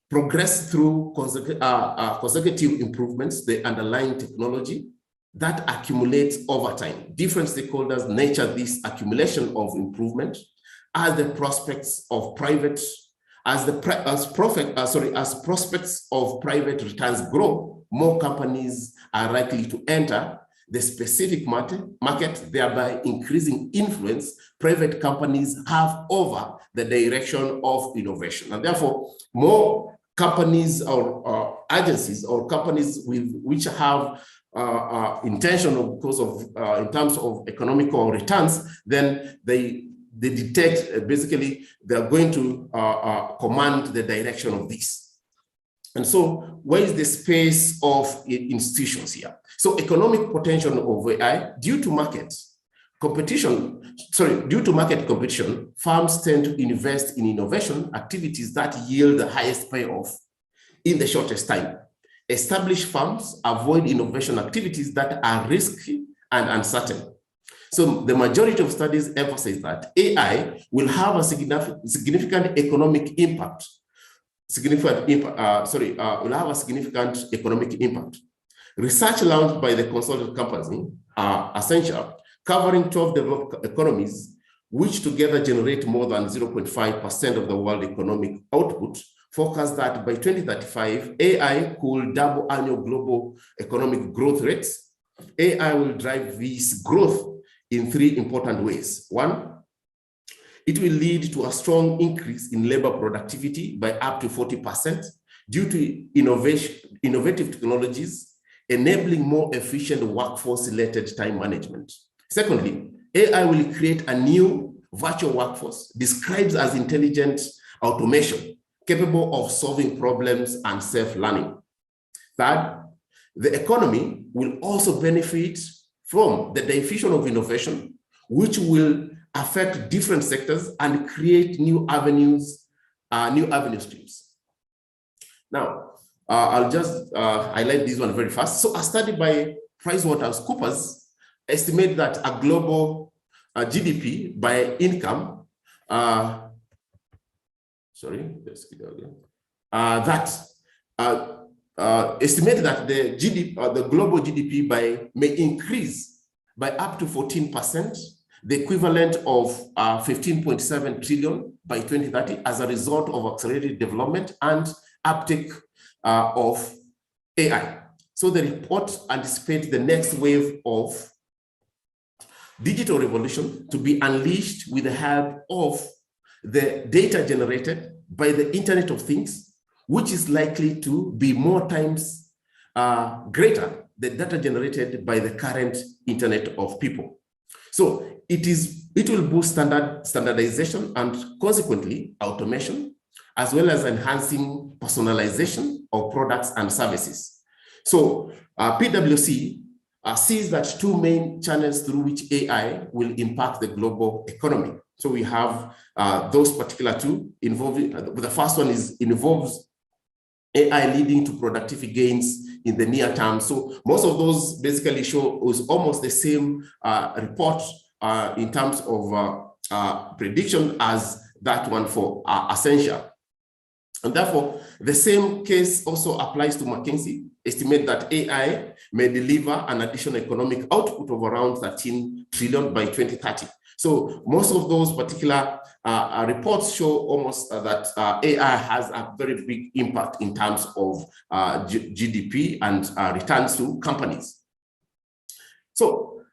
progress through consecutive improvements, the underlying technology that accumulates over time. Different stakeholders nurture this accumulation of improvement as the prospects of prospects of private returns grow. More companies are likely to enter the specific market, thereby increasing influence private companies have over the direction of innovation. And therefore, more companies or agencies or companies which have intention of, because of in terms of economical returns, then they detect basically they're going to command the direction of this. And so where is the space of institutions here? So economic potential of AI due to market competition, firms tend to invest in innovation activities that yield the highest payoff in the shortest time. Established firms avoid innovation activities that are risky and uncertain. So the majority of studies emphasize that AI will have a significant economic impact. Will have a significant economic impact. Research launched by the consulting company Essential, covering 12 developed economies, which together generate more than 0.5% of the world economic output, forecast that by 2035, AI could double annual global economic growth rates. AI will drive this growth in 3 important ways. 1, it will lead to a strong increase in labor productivity by up to 40% due to innovative technologies, enabling more efficient workforce-related time management. Secondly, AI will create a new virtual workforce described as intelligent automation, capable of solving problems and self-learning. Third, the economy will also benefit from the diffusion of innovation, which will affect different sectors and create new avenues, new avenue streams. Now, I'll just highlight this one very fast. So a study by PricewaterhouseCoopers estimates that a global GDP by income, estimated that the GDP, the global GDP may increase by up to 14%, the equivalent of 15.7 trillion by 2030 as a result of accelerated development and uptake of AI. So the report anticipates the next wave of digital revolution to be unleashed with the help of the data generated by the Internet of Things, which is likely to be more times greater than data generated by the current Internet of People. So it will boost standardization and consequently automation, as well as enhancing personalization of products and services. So PwC sees that two main channels through which AI will impact the global economy. So we have those particular two involving, the first one involves AI leading to productivity gains in the near term. So most of those basically show was almost the same report in terms of prediction as that one for Essential. And therefore, the same case also applies to McKinsey, estimate that AI may deliver an additional economic output of around 13 trillion by 2030. So most of those particular reports show almost that AI has a very big impact in terms of GDP and returns to companies. So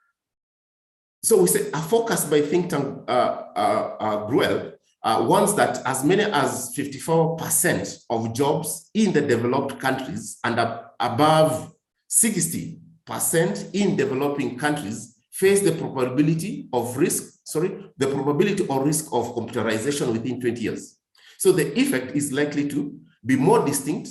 we say a focus by think tank Gruel warns that as many as 54% of jobs in the developed countries and above 60% in developing countries face the probability of risk of computerization within 20 years. So the effect is likely to be more distinct,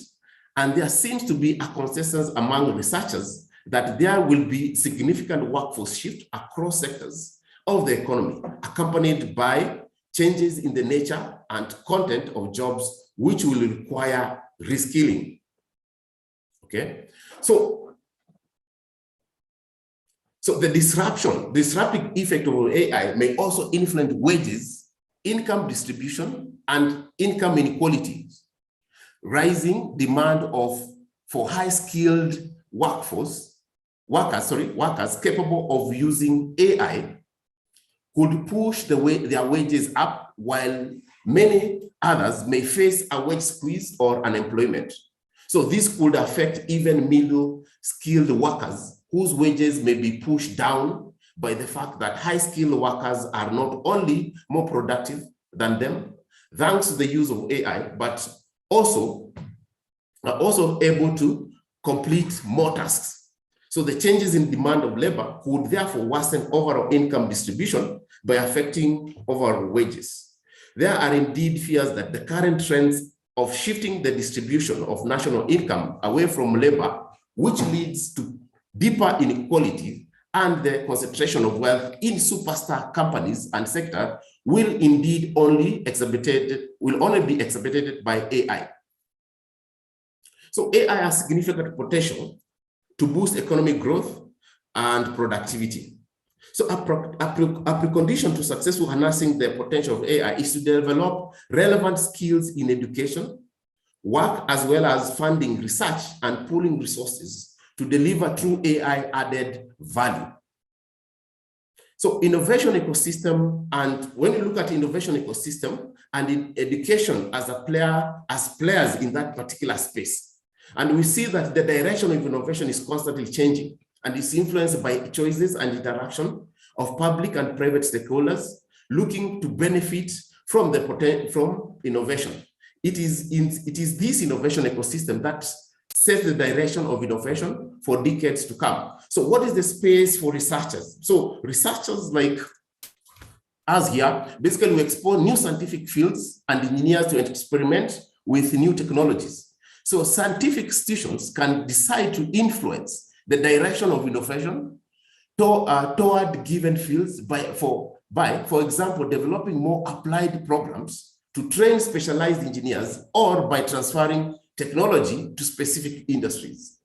and there seems to be a consensus among researchers that there will be significant workforce shift across sectors of the economy, accompanied by changes in the nature and content of jobs, which will require reskilling. Okay, so the disruptive effect of AI may also influence wages, income distribution, and income inequalities. Rising demand for high-skilled workers capable of using AI could push their wages up, while many others may face a wage squeeze or unemployment. So this could affect even middle-skilled workers whose wages may be pushed down by the fact that high-skilled workers are not only more productive than them, thanks to the use of AI, but also are also able to complete more tasks. So the changes in demand of labor could therefore worsen overall income distribution by affecting overall wages. There are indeed fears that the current trends of shifting the distribution of national income away from labor, which leads to deeper inequality and the concentration of wealth in superstar companies and sectors, will indeed only be exacerbated by AI. So AI has significant potential to boost economic growth and productivity. So a precondition to successful harnessing the potential of AI is to develop relevant skills in education, work, as well as funding research and pooling resources to deliver true AI added value. So innovation ecosystem, and when you look at innovation ecosystem and in education as players in that particular space, and we see that the direction of innovation is constantly changing and is influenced by choices and interaction of public and private stakeholders looking to benefit from innovation. It is this innovation ecosystem that sets the direction of innovation for decades to come. So what is the space for researchers? So researchers like us here, basically we explore new scientific fields and engineers to experiment with new technologies. So scientific institutions can decide to influence the direction of innovation toward given fields for by, for example, developing more applied programs to train specialized engineers, or by transferring technology to specific industries.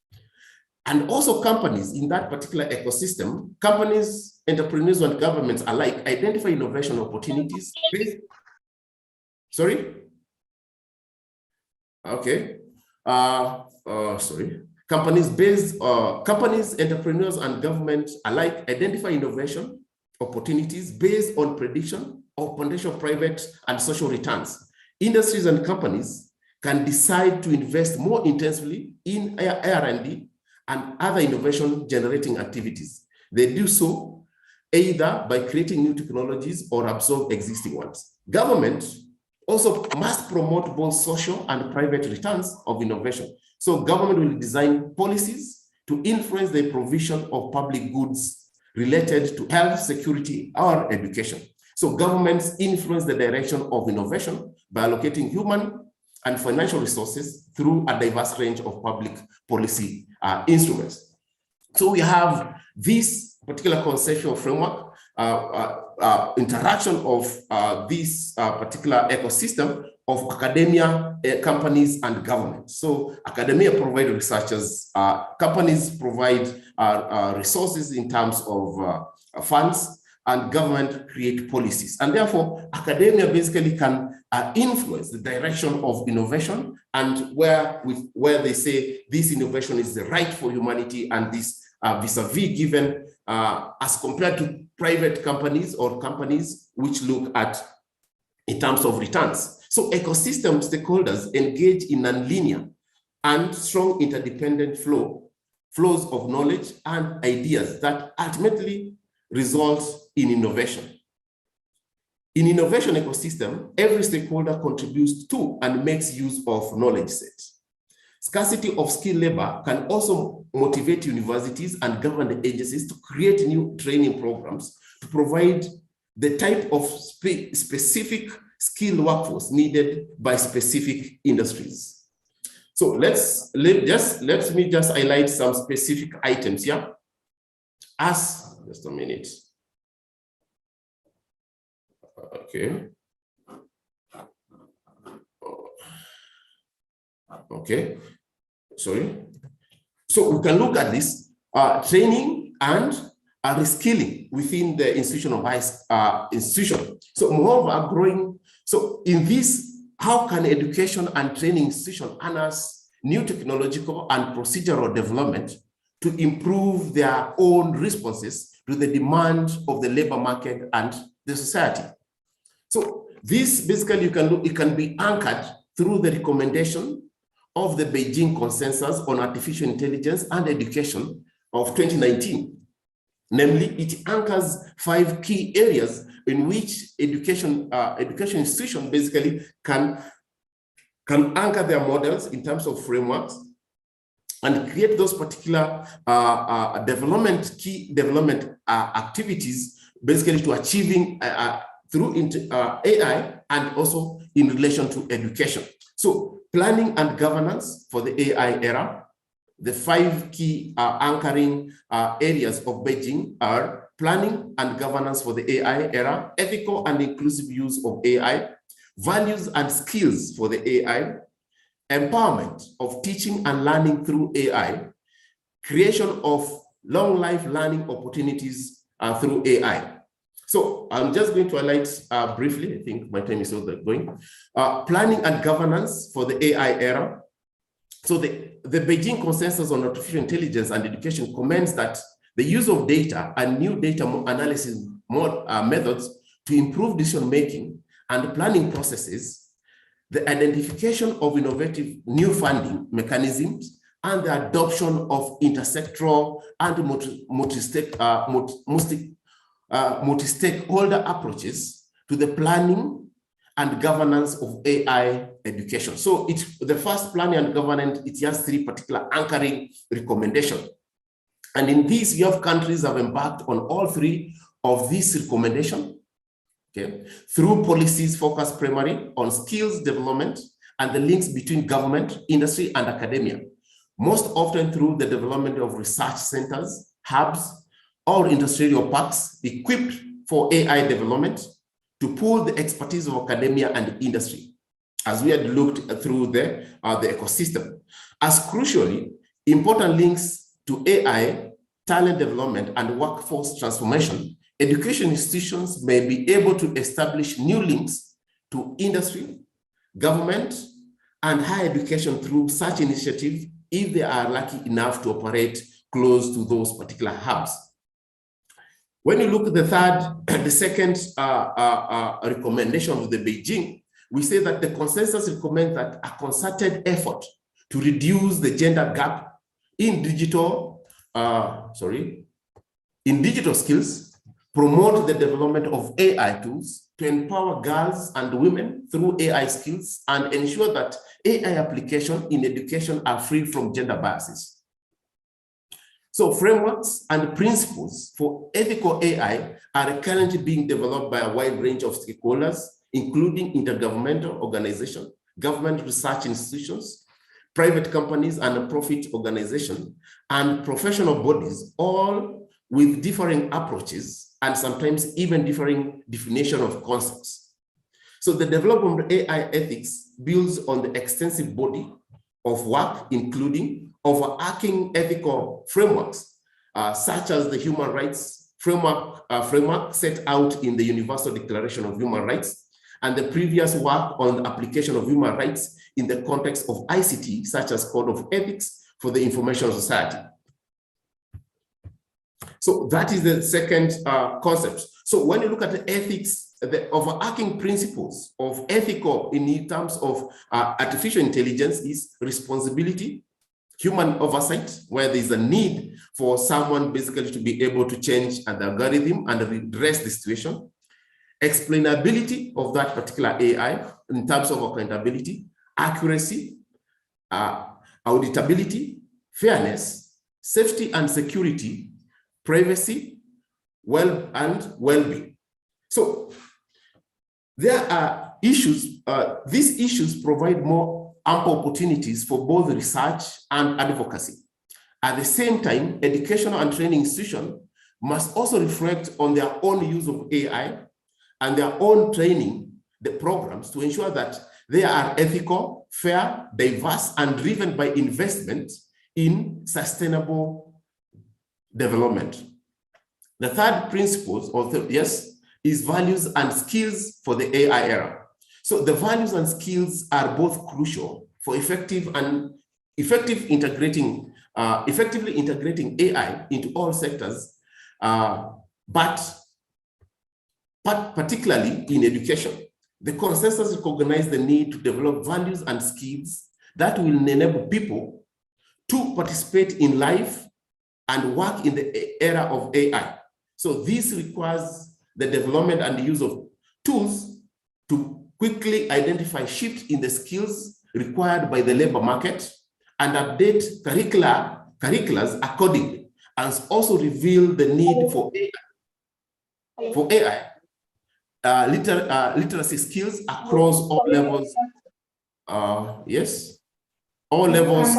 And also companies in that particular ecosystem, companies, entrepreneurs, and governments alike identify innovation opportunities. Sorry? Okay. Sorry. Companies, entrepreneurs, and governments alike identify innovation opportunities based on prediction of potential private and social returns. Industries and companies can decide to invest more intensively in R&D and other innovation generating activities. They do so either by creating new technologies or absorb existing ones. Government also must promote both social and private returns of innovation. So government will design policies to influence the provision of public goods related to health, security, or education. So governments influence the direction of innovation by allocating human and financial resources through a diverse range of public policy instruments. So we have this particular conceptual framework, interaction of this particular ecosystem of academia, companies, and government. So academia provide researchers, companies provide resources in terms of funds, and government create policies. And therefore, academia basically can influence the direction of innovation, and where they say this innovation is the right for humanity, and this vis-a-vis given as compared to private companies or companies which look at in terms of returns. So ecosystem stakeholders engage in nonlinear and strong interdependent flows of knowledge and ideas that ultimately result in innovation. In innovation ecosystem, every stakeholder contributes to and makes use of knowledge sets. Scarcity of skilled labor can also motivate universities and government agencies to create new training programs to provide the type of specific skilled workforce needed by specific industries. So let me just highlight some specific items here. Just a minute. Okay. Okay. Sorry. So we can look at this training and reskilling within the institution of high institution. So more of a growing. So in this, how can education and training institution harness new technological and procedural development to improve their own responses to the demand of the labor market and the society? So this basically it can be anchored through the recommendation of the Beijing Consensus on Artificial Intelligence and Education of 2019. Namely, it anchors 5 key areas in which education institutions basically can anchor their models in terms of frameworks and create those particular key development activities, basically to achieving through AI and also in relation to education. So planning and governance for the AI era. The 5 key anchoring areas of Beijing are planning and governance for the AI era, ethical and inclusive use of AI, values and skills for the AI, empowerment of teaching and learning through AI, creation of long life learning opportunities through AI. So I'm just going to highlight briefly, I think my time is also going, planning and governance for the AI era. So the Beijing Consensus on Artificial Intelligence and Education commends that the use of data and new data analysis methods to improve decision-making and planning processes, the identification of innovative new funding mechanisms, and the adoption of intersectoral and multi-stakeholder approaches to the planning and governance of AI education. So it's the first planning and governance, it has 3 particular anchoring recommendations. And in this, you have countries have embarked on all 3 of these recommendations, okay, through policies focused primarily on skills development and the links between government, industry, and academia, most often through the development of research centers, hubs, or industrial parks equipped for AI development to pool the expertise of academia and industry, as we had looked through the ecosystem. As crucially, important links to AI, talent development, and workforce transformation, education institutions may be able to establish new links to industry, government, and higher education through such initiative if they are lucky enough to operate close to those particular hubs. When you look at the second recommendation of the Beijing, we say that the consensus recommends that a concerted effort to reduce the gender gap in digital skills, promote the development of AI tools to empower girls and women through AI skills, and ensure that AI applications in education are free from gender biases. So frameworks and principles for ethical AI are currently being developed by a wide range of stakeholders, including intergovernmental organizations, government research institutions, private companies and profit organizations, and professional bodies, all with differing approaches and sometimes even differing definition of concepts. So the development of AI ethics builds on the extensive body of work, including overarching ethical frameworks, such as the human rights framework set out in the Universal Declaration of Human Rights, and the previous work on the application of human rights in the context of ICT, such as Code of Ethics for the Information Society. So that is the second concept. So when you look at the ethics, the overarching principles of ethical in terms of artificial intelligence is responsibility, human oversight, where there's a need for someone basically to be able to change an algorithm and redress the situation, explainability of that particular AI in terms of accountability, accuracy, auditability, fairness, safety and security, privacy, well-being. So there are issues, these issues provide more ample opportunities for both research and advocacy. At the same time, educational and training institutions must also reflect on their own use of AI and their own training, the programs, to ensure that they are ethical, fair, diverse, and driven by investment in sustainable development. The third principle, is values and skills for the AI era. So the values and skills are both crucial for effectively integrating AI into all sectors, but particularly in education. The consensus recognizes the need to develop values and skills that will enable people to participate in life and work in the era of AI. So this requires the development and the use of tools to quickly identify shifts in the skills required by the labor market and update curricula accordingly, and also reveal the need for AI literacy skills across all levels. Yes, all levels.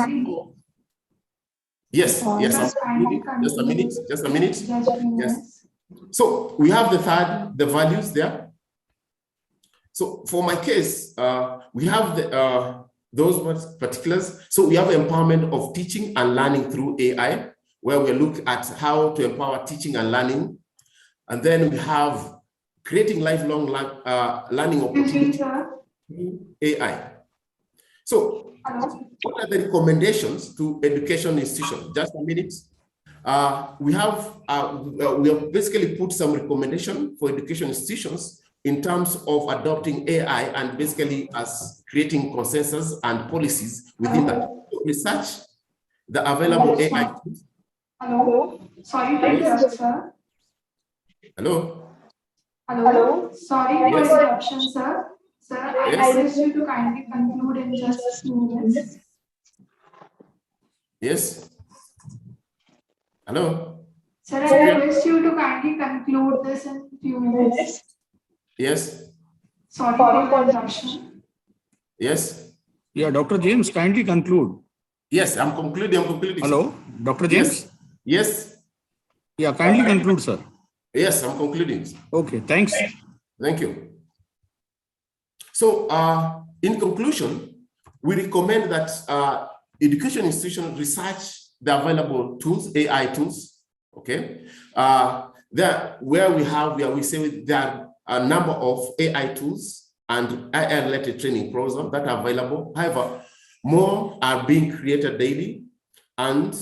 Yes, just a minute. Yes. So we have the values there. So for my case, we have those particulars. So we have empowerment of teaching and learning through AI, where we look at how to empower teaching and learning. And then we have creating lifelong learning opportunities through AI. So what are the recommendations to education institutions? Just a minute. We have basically put some recommendation for education institutions in terms of adopting AI and basically as creating consensus and policies within that. Research the available AI tools. Hello. Sorry to interrupt, sir. Hello. Hello. Sorry for Yes. interruption, sir. Sir, I Yes. request you to kindly conclude in just a few minutes. Yes. Hello. Sir, I request you to kindly conclude this in a few minutes. Yes. Sorry for the interruption. Yes. Yeah, Dr. James, kindly conclude. Yes, I'm concluding. Hello, Dr. James? Yes. Yes. Yeah, kindly conclude, sir. Yes, I'm concluding. Okay, thanks. Thank you. So, in conclusion, we recommend that education institutions research the available tools, AI tools, okay? Where we say there are a number of AI tools and AI-related training programs that are available. However, more are being created daily, and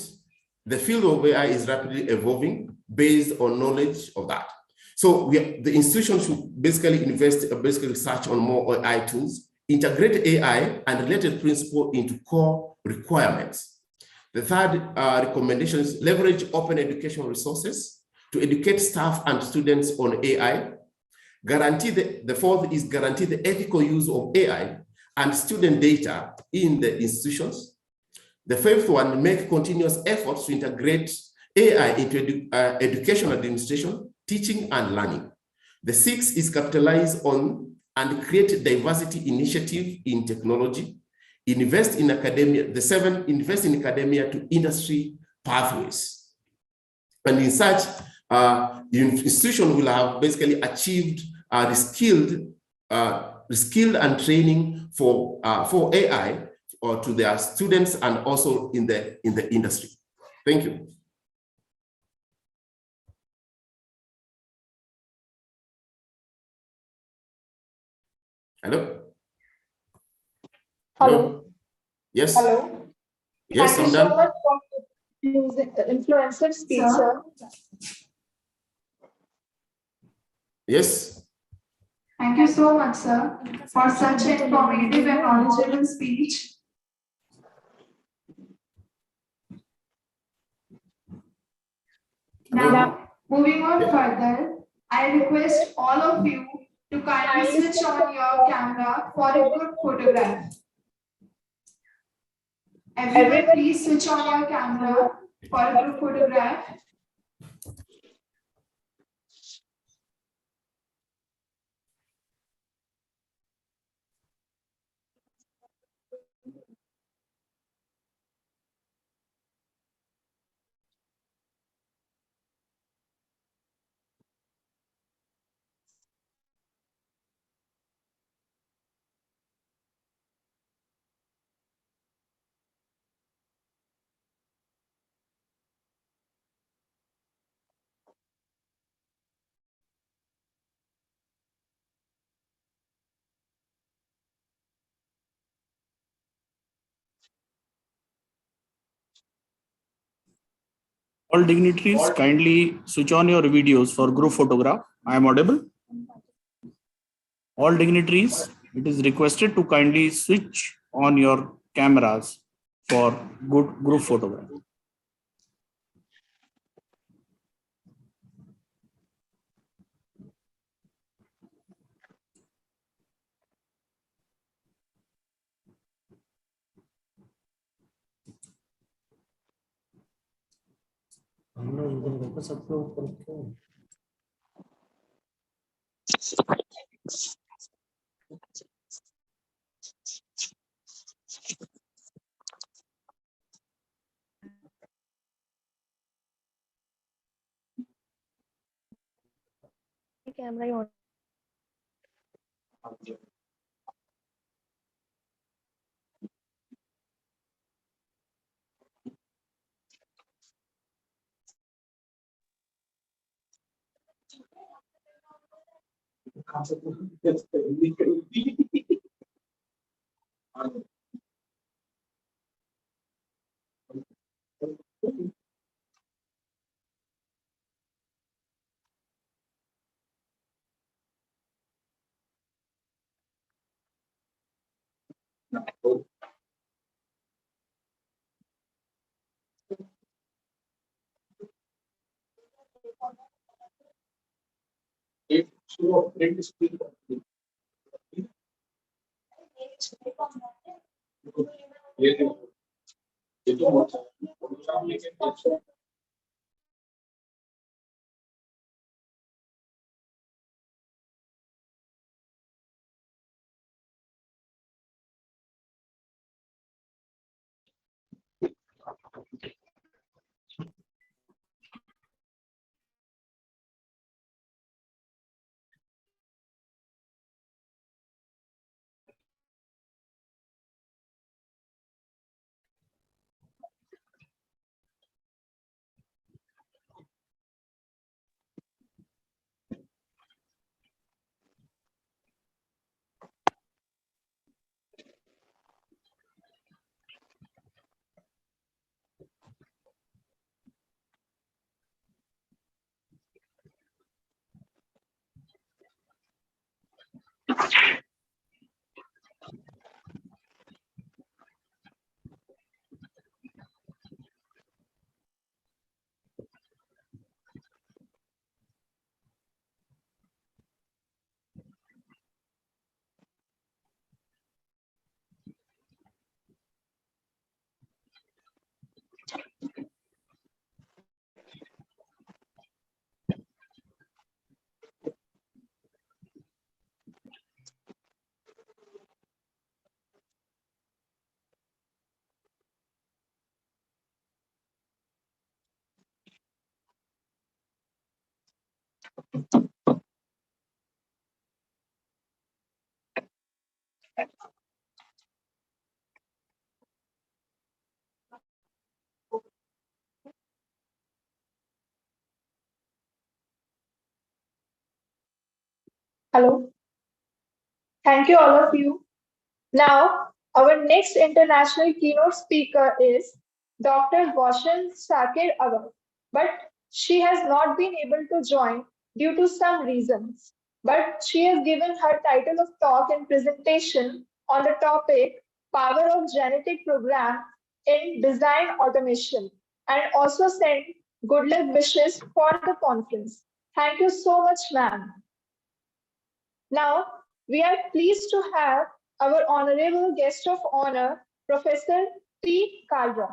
the field of AI is rapidly evolving based on knowledge of that. So the institution should basically research on more AI tools, integrate AI and related principles into core requirements. The third recommendation is leverage open educational resources to educate staff and students on AI. The fourth is guarantee the ethical use of AI and student data in the institutions. The fifth one, make continuous efforts to integrate AI into education administration, teaching and learning. The sixth is capitalize on and create diversity initiative in technology. Invest in academia. The seventh, invest in academia to industry pathways. And in such, institution will have basically achieved the skilled and training for AI or to their students and also in the industry. Thank you. Hello? Hello. Yes. Hello. Yes, Thank I'm you so done. much for using the influencer speech, Sir? sir. Yes. Thank you so much, sir, for such an informative and knowledgeable speech. Now, moving on further, I request all of you to kindly switch on your camera for a good photograph. Everyone, please switch on your camera for a good photograph. All dignitaries, kindly switch on your videos for group photograph. I am audible. All dignitaries, it is requested to kindly switch on your cameras for good group photograph. Camera on. Hello. Thank you, all of you. Now, our next international keynote speaker is Dr. Goshen Sakir Agar, but she has not been able to join due to some reasons. But she has given her title of talk and presentation on the topic Power of Genetic Program in Design Automation and also sent good luck wishes for the conference. Thank you so much, ma'am. Now, we are pleased to have our honorable guest of honor, Professor P. Kalra.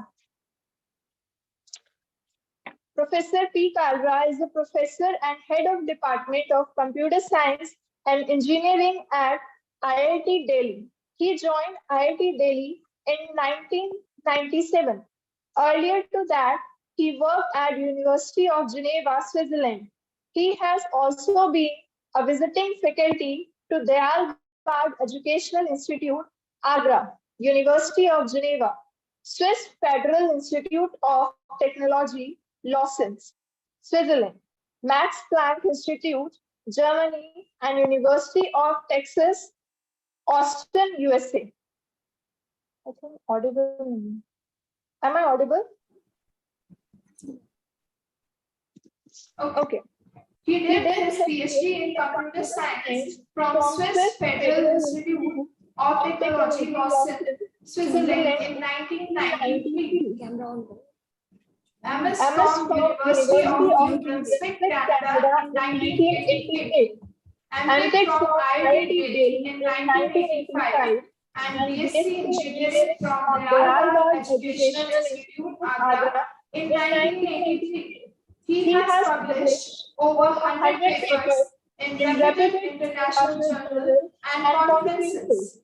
Professor P. Kalra is a professor and head of Department of Computer Science and Engineering at IIT Delhi. He joined IIT Delhi in 1997. Earlier to that, he worked at University of Geneva, Switzerland. He has also been a visiting faculty to Dayal Bagh Educational Institute, Agra, University of Geneva, Swiss Federal Institute of Technology, Lausanne, Switzerland, Max Planck Institute, Germany, and University of Texas, Austin, USA. I think audible. Am I audible? Okay. He did his PhD in computer science from Swiss Federal Institute of Technology, Lausanne, Switzerland in 1993. MS from University of New Brunswick, Canada in 1988. MTech from IIT Delhi in 1985 and BSc Engineering from Dayal Bagh Educational Institute, Agra in 1983. He has published over 100 papers in reputed international journals and conferences.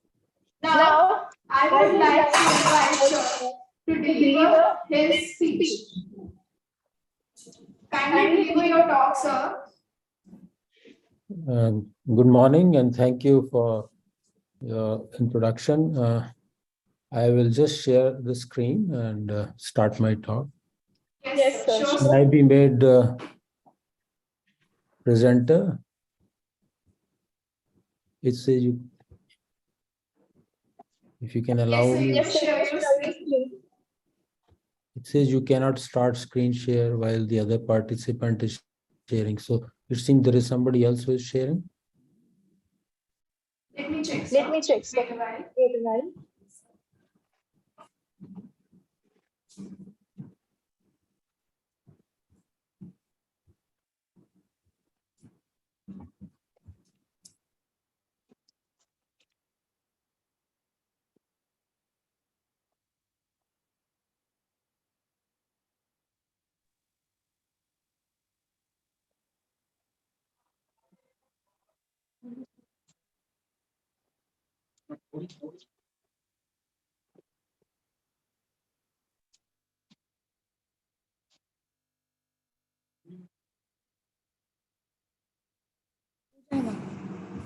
Now, I would like to invite her to deliver his speech. Kindly deliver your talk, sir. Good morning and thank you for your introduction. I will just share the screen and start my talk. Yes, sir. Sure, Can sir. I be made presenter? It says you, if you can allow Yes, sir, me. you can share your screen. It says you cannot start screen share while the other participant is sharing. So it seems there is somebody else who is sharing. Let me check. Let me check. Wait a while. Wait a while.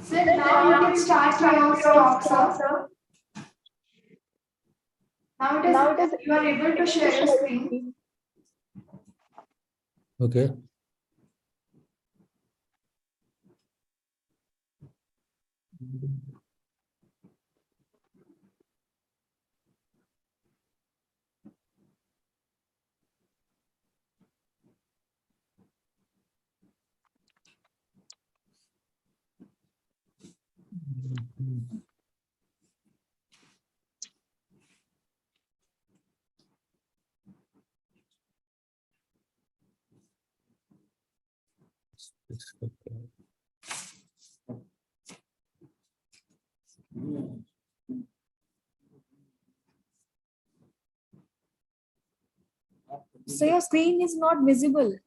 Sir, now you can start your talk, sir. Now it is you are able to share your screen. Okay. So your screen is not visible.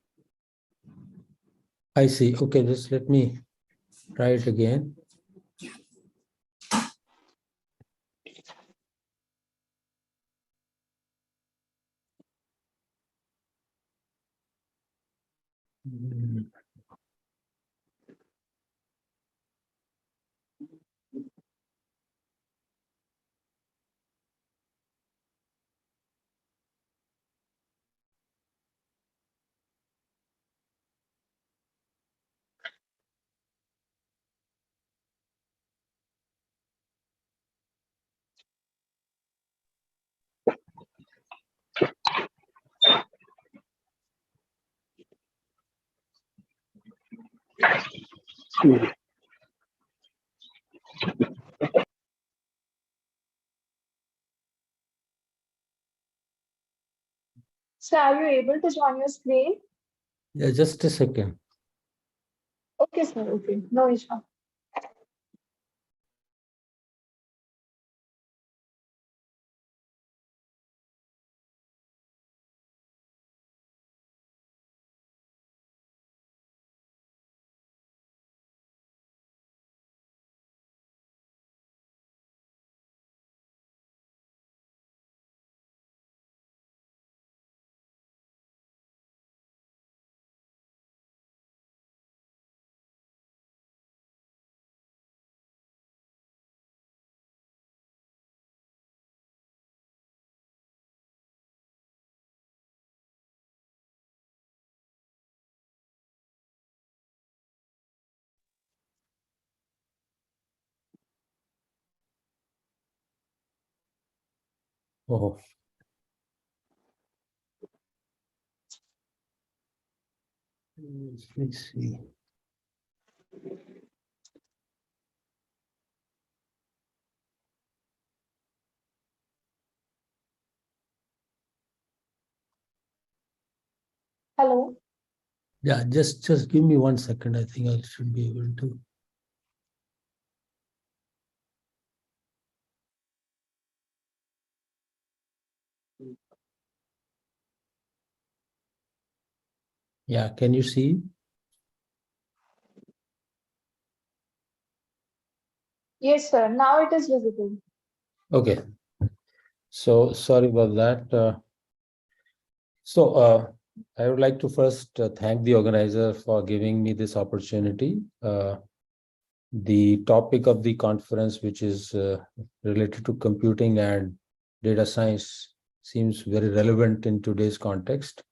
I see. Okay, just let me try it again. So are you able to join your screen? Yeah, just a second. Okay, sir. Okay, no issue. Oh, let's see. Hello. Yeah, just give me 1 second. I think I should be able to. Yeah, can you see? Yes, sir. Now it is visible. Okay. So sorry about that. I would like to first thank the organizer for giving me this opportunity. The topic of the conference, which is related to computing and data science, seems very relevant in today's context.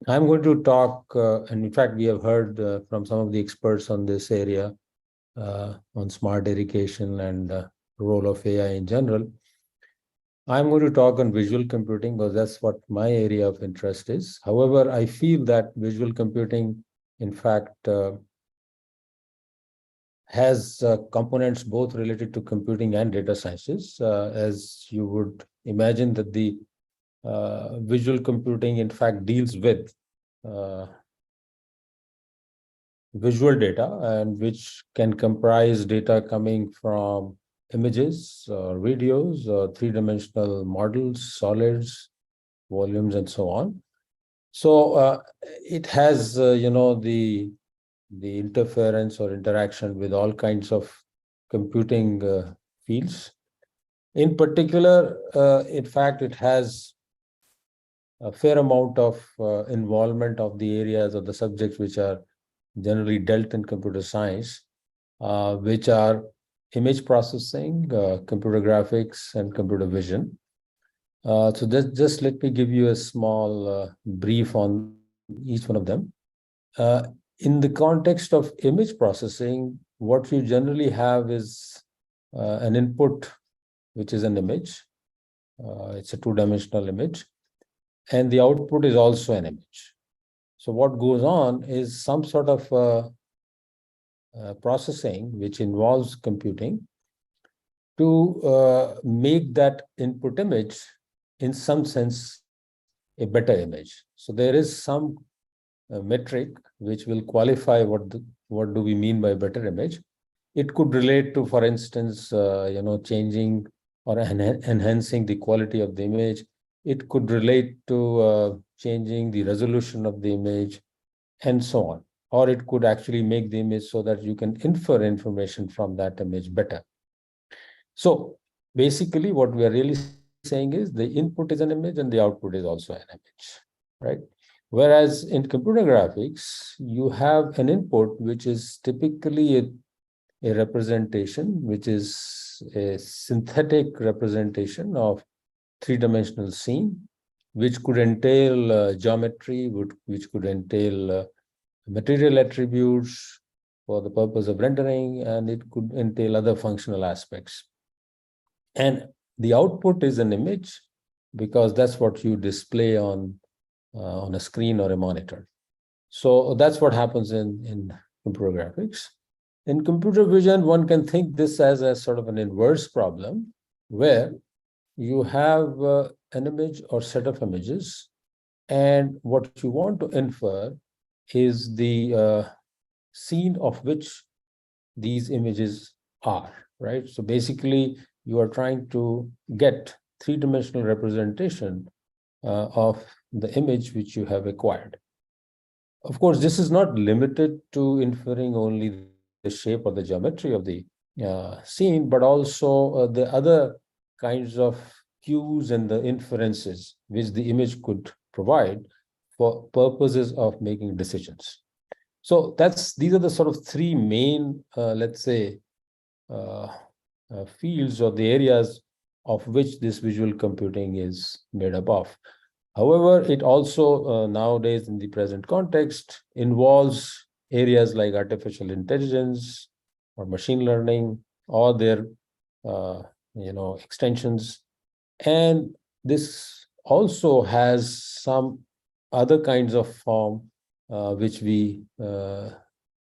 I'm going to talk, and in fact, we have heard from some of the experts on this area on smart education and role of AI in general. I'm going to talk on visual computing because that's what my area of interest is. However, I feel that visual computing, in fact, has components both related to computing and data sciences. As you would imagine that the visual computing, in fact, deals with visual data, and which can comprise data coming from images or videos or three-dimensional models, solids, volumes, and so on. So it has, the interference or interaction with all kinds of computing fields. In particular, in fact, it has a fair amount of involvement of the areas of the subjects which are generally dealt in computer science, which are image processing, computer graphics, and computer vision. So just let me give you a small brief on each one of them. In the context of image processing, what you generally have is an input, which is an image. It's a two-dimensional image. And the output is also an image. So what goes on is some sort of processing, which involves computing, to make that input image, in some sense, a better image. So there is some metric which will qualify what do we mean by better image. It could relate to, for instance, changing or enhancing the quality of the image. It could relate to changing the resolution of the image, and so on. Or it could actually make the image so that you can infer information from that image better. So basically, what we are really saying is the input is an image and the output is also an image, right? Whereas in computer graphics, you have an input which is typically a representation, which is a synthetic representation of three-dimensional scene, which could entail geometry, which could entail material attributes for the purpose of rendering, and it could entail other functional aspects. And the output is an image because that's what you display on a screen or a monitor. So that's what happens in computer graphics. In computer vision, one can think this as a sort of an inverse problem where you have an image or set of images, and what you want to infer is the scene of which these images are, right? So basically, you are trying to get three-dimensional representation of the image which you have acquired. Of course, this is not limited to inferring only the shape or the geometry of the scene, but also the other kinds of cues and the inferences which the image could provide for purposes of making decisions. So these are the sort of three main, let's say, fields or the areas of which this visual computing is made up of. However, it also nowadays in the present context involves areas like artificial intelligence or machine learning or their extensions. And this also has some other kinds of form which we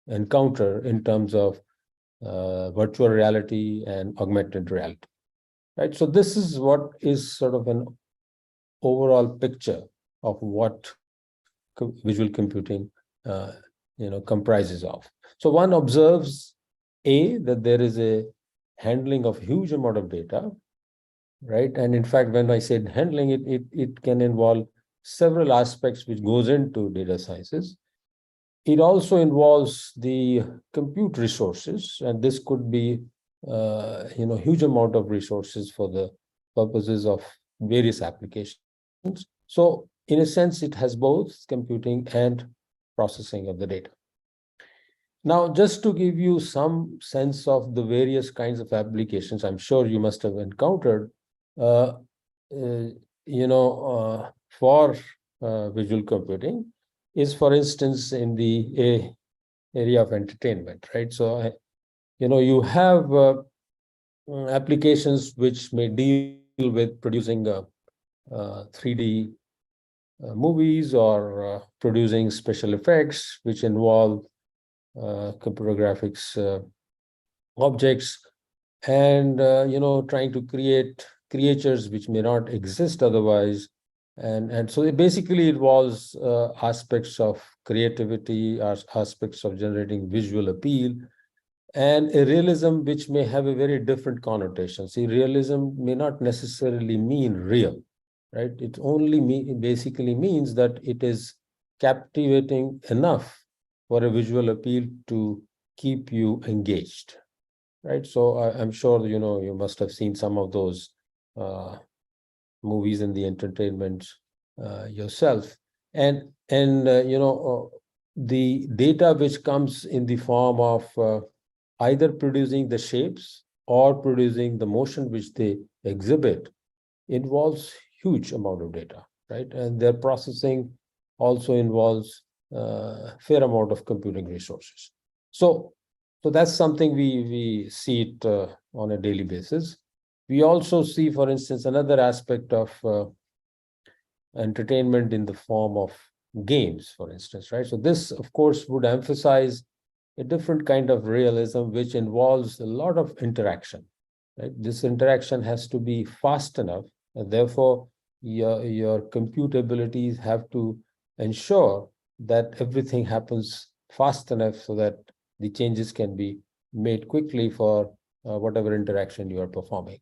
encounter in terms of virtual reality and augmented reality, right? So this is what is sort of an overall picture of what visual computing comprises of. So one observes that there is a handling of huge amount of data, right? And in fact, when I said handling, it can involve several aspects which goes into data sciences. It also involves the compute resources, and this could be huge amount of resources for the purposes of various applications. So in a sense, it has both computing and processing of the data. Now, just to give you some sense of the various kinds of applications I'm sure you must have encountered, for visual computing is, for instance, in the area of entertainment, right? So, you have applications which may deal with producing 3D movies or producing special effects which involve computer graphics objects, and trying to create creatures which may not exist otherwise. And so it basically involves aspects of creativity, aspects of generating visual appeal, and a realism which may have a very different connotation. See, realism may not necessarily mean real, right? It only basically means that it is captivating enough for a visual appeal to keep you engaged, right? So I'm sure you must have seen some of those movies in the entertainment yourself, and the data which comes in the form of either producing the shapes or producing the motion which they exhibit involves huge amount of data, right? And their processing also involves fair amount of computing resources. So that's something we see it on a daily basis. We also see, for instance, another aspect of entertainment in the form of games, for instance, right? So this, of course, would emphasize a different kind of realism, which involves a lot of interaction, right? This interaction has to be fast enough, and therefore your compute abilities have to ensure that everything happens fast enough so that the changes can be made quickly for whatever interaction you are performing.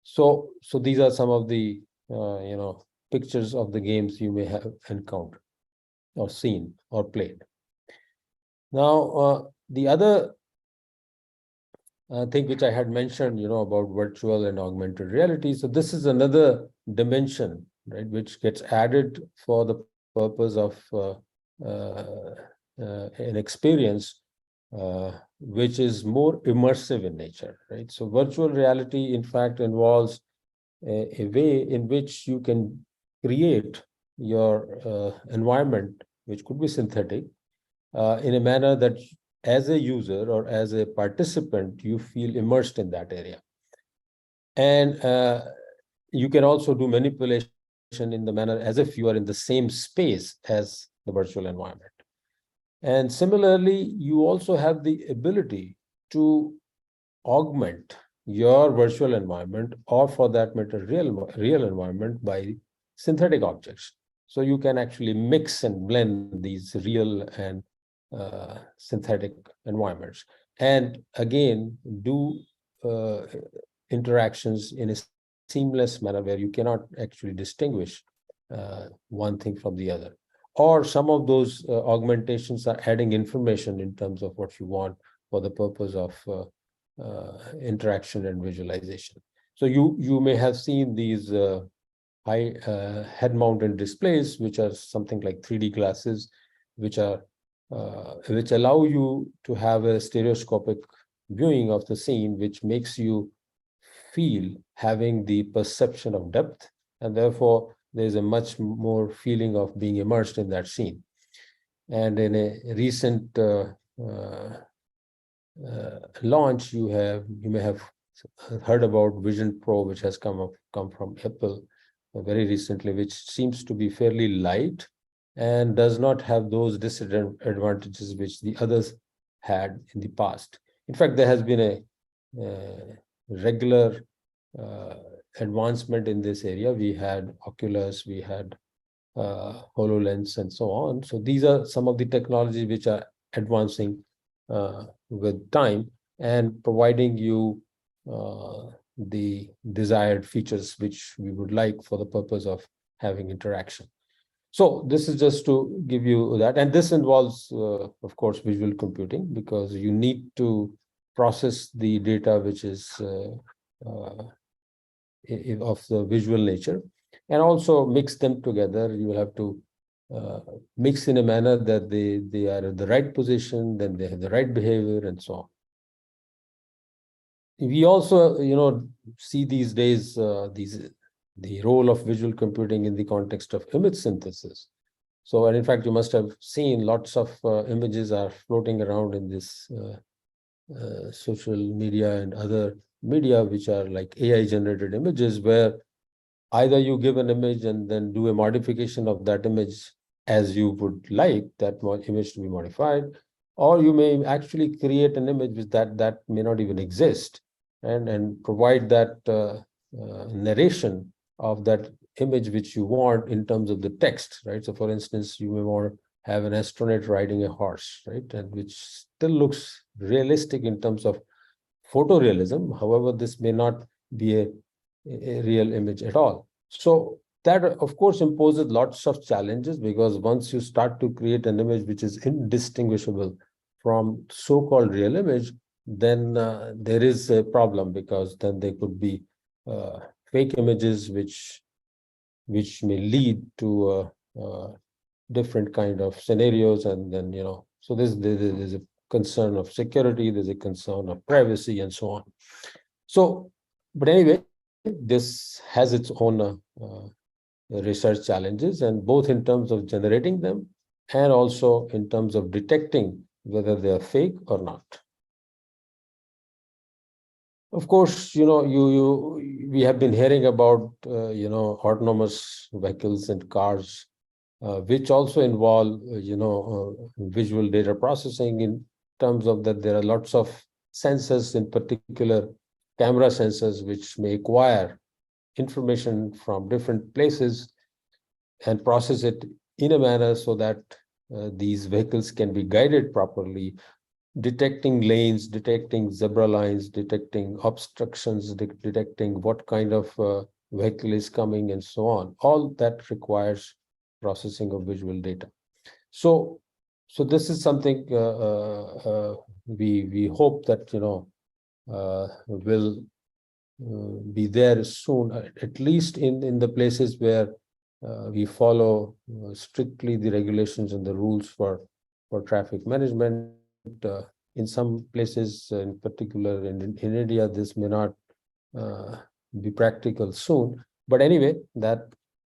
So these are some of the pictures of the games you may have encountered or seen or played. Now, the other thing which I had mentioned, about virtual and augmented reality. So this is another dimension, right, which gets added for the purpose of an experience which is more immersive in nature, right? So virtual reality, in fact, involves a way in which you can create your environment, which could be synthetic, in a manner that as a user or as a participant, you feel immersed in that area. And you can also do manipulation in the manner as if you are in the same space as the virtual environment. And similarly, you also have the ability to augment your virtual environment, or for that matter, real environment, by synthetic objects. So you can actually mix and blend these real and synthetic environments, and again do interactions in a seamless manner where you cannot actually distinguish one thing from the other. Or some of those augmentations are adding information in terms of what you want for the purpose of interaction and visualization. So you may have seen these high head-mounted displays, which are something like 3D glasses, which allow you to have a stereoscopic viewing of the scene, which makes you feel having the perception of depth, and therefore there's a much more feeling of being immersed in that scene. And in a recent launch, you may have heard about Vision Pro, which has come from Apple very recently, which seems to be fairly light and does not have those disadvantages which the others had in the past. In fact, there has been a regular advancement in this area. We had Oculus, we had HoloLens, and so on. So these are some of the technologies which are advancing with time and providing you the desired features which we would like for the purpose of having interaction. So this is just to give you that. And this involves, of course, visual computing, because you need to process the data which is of the visual nature, and also mix them together. You will have to mix in a manner that they are in the right position, then they have the right behavior, and so on. We also, see these days the role of visual computing in the context of image synthesis. So, and in fact, you must have seen lots of images are floating around in this social media and other media, which are like AI generated images, where either you give an image and then do a modification of that image as you would like that image to be modified, or you may actually create an image with that may not even exist, and provide that narration of that image which you want in terms of the text, right? So for instance, you may want to have an astronaut riding a horse, right? And which still looks realistic in terms of photorealism. However, this may not be a real image at all. So that, of course, imposes lots of challenges, because once you start to create an image which is indistinguishable from so-called real image, then there is a problem, because then there could be fake images which may lead to different kind of scenarios, and then so there's a concern of security, there's a concern of privacy, and so on. So, but anyway, this has its own research challenges, and both in terms of generating them and also in terms of detecting whether they are fake or not. Of course, we have been hearing about autonomous vehicles and cars, which also involve visual data processing, in terms of that there are lots of sensors, in particular camera sensors, which may acquire information from different places and process it in a manner so that these vehicles can be guided properly, detecting lanes, detecting zebra lines, detecting obstructions, detecting what kind of vehicle is coming, and so on. All that requires processing of visual data. So this is something we hope that will be there soon, at least in the places where we follow strictly the regulations and the rules for traffic management. In some places, in particular in India, this may not be practical soon. But anyway, that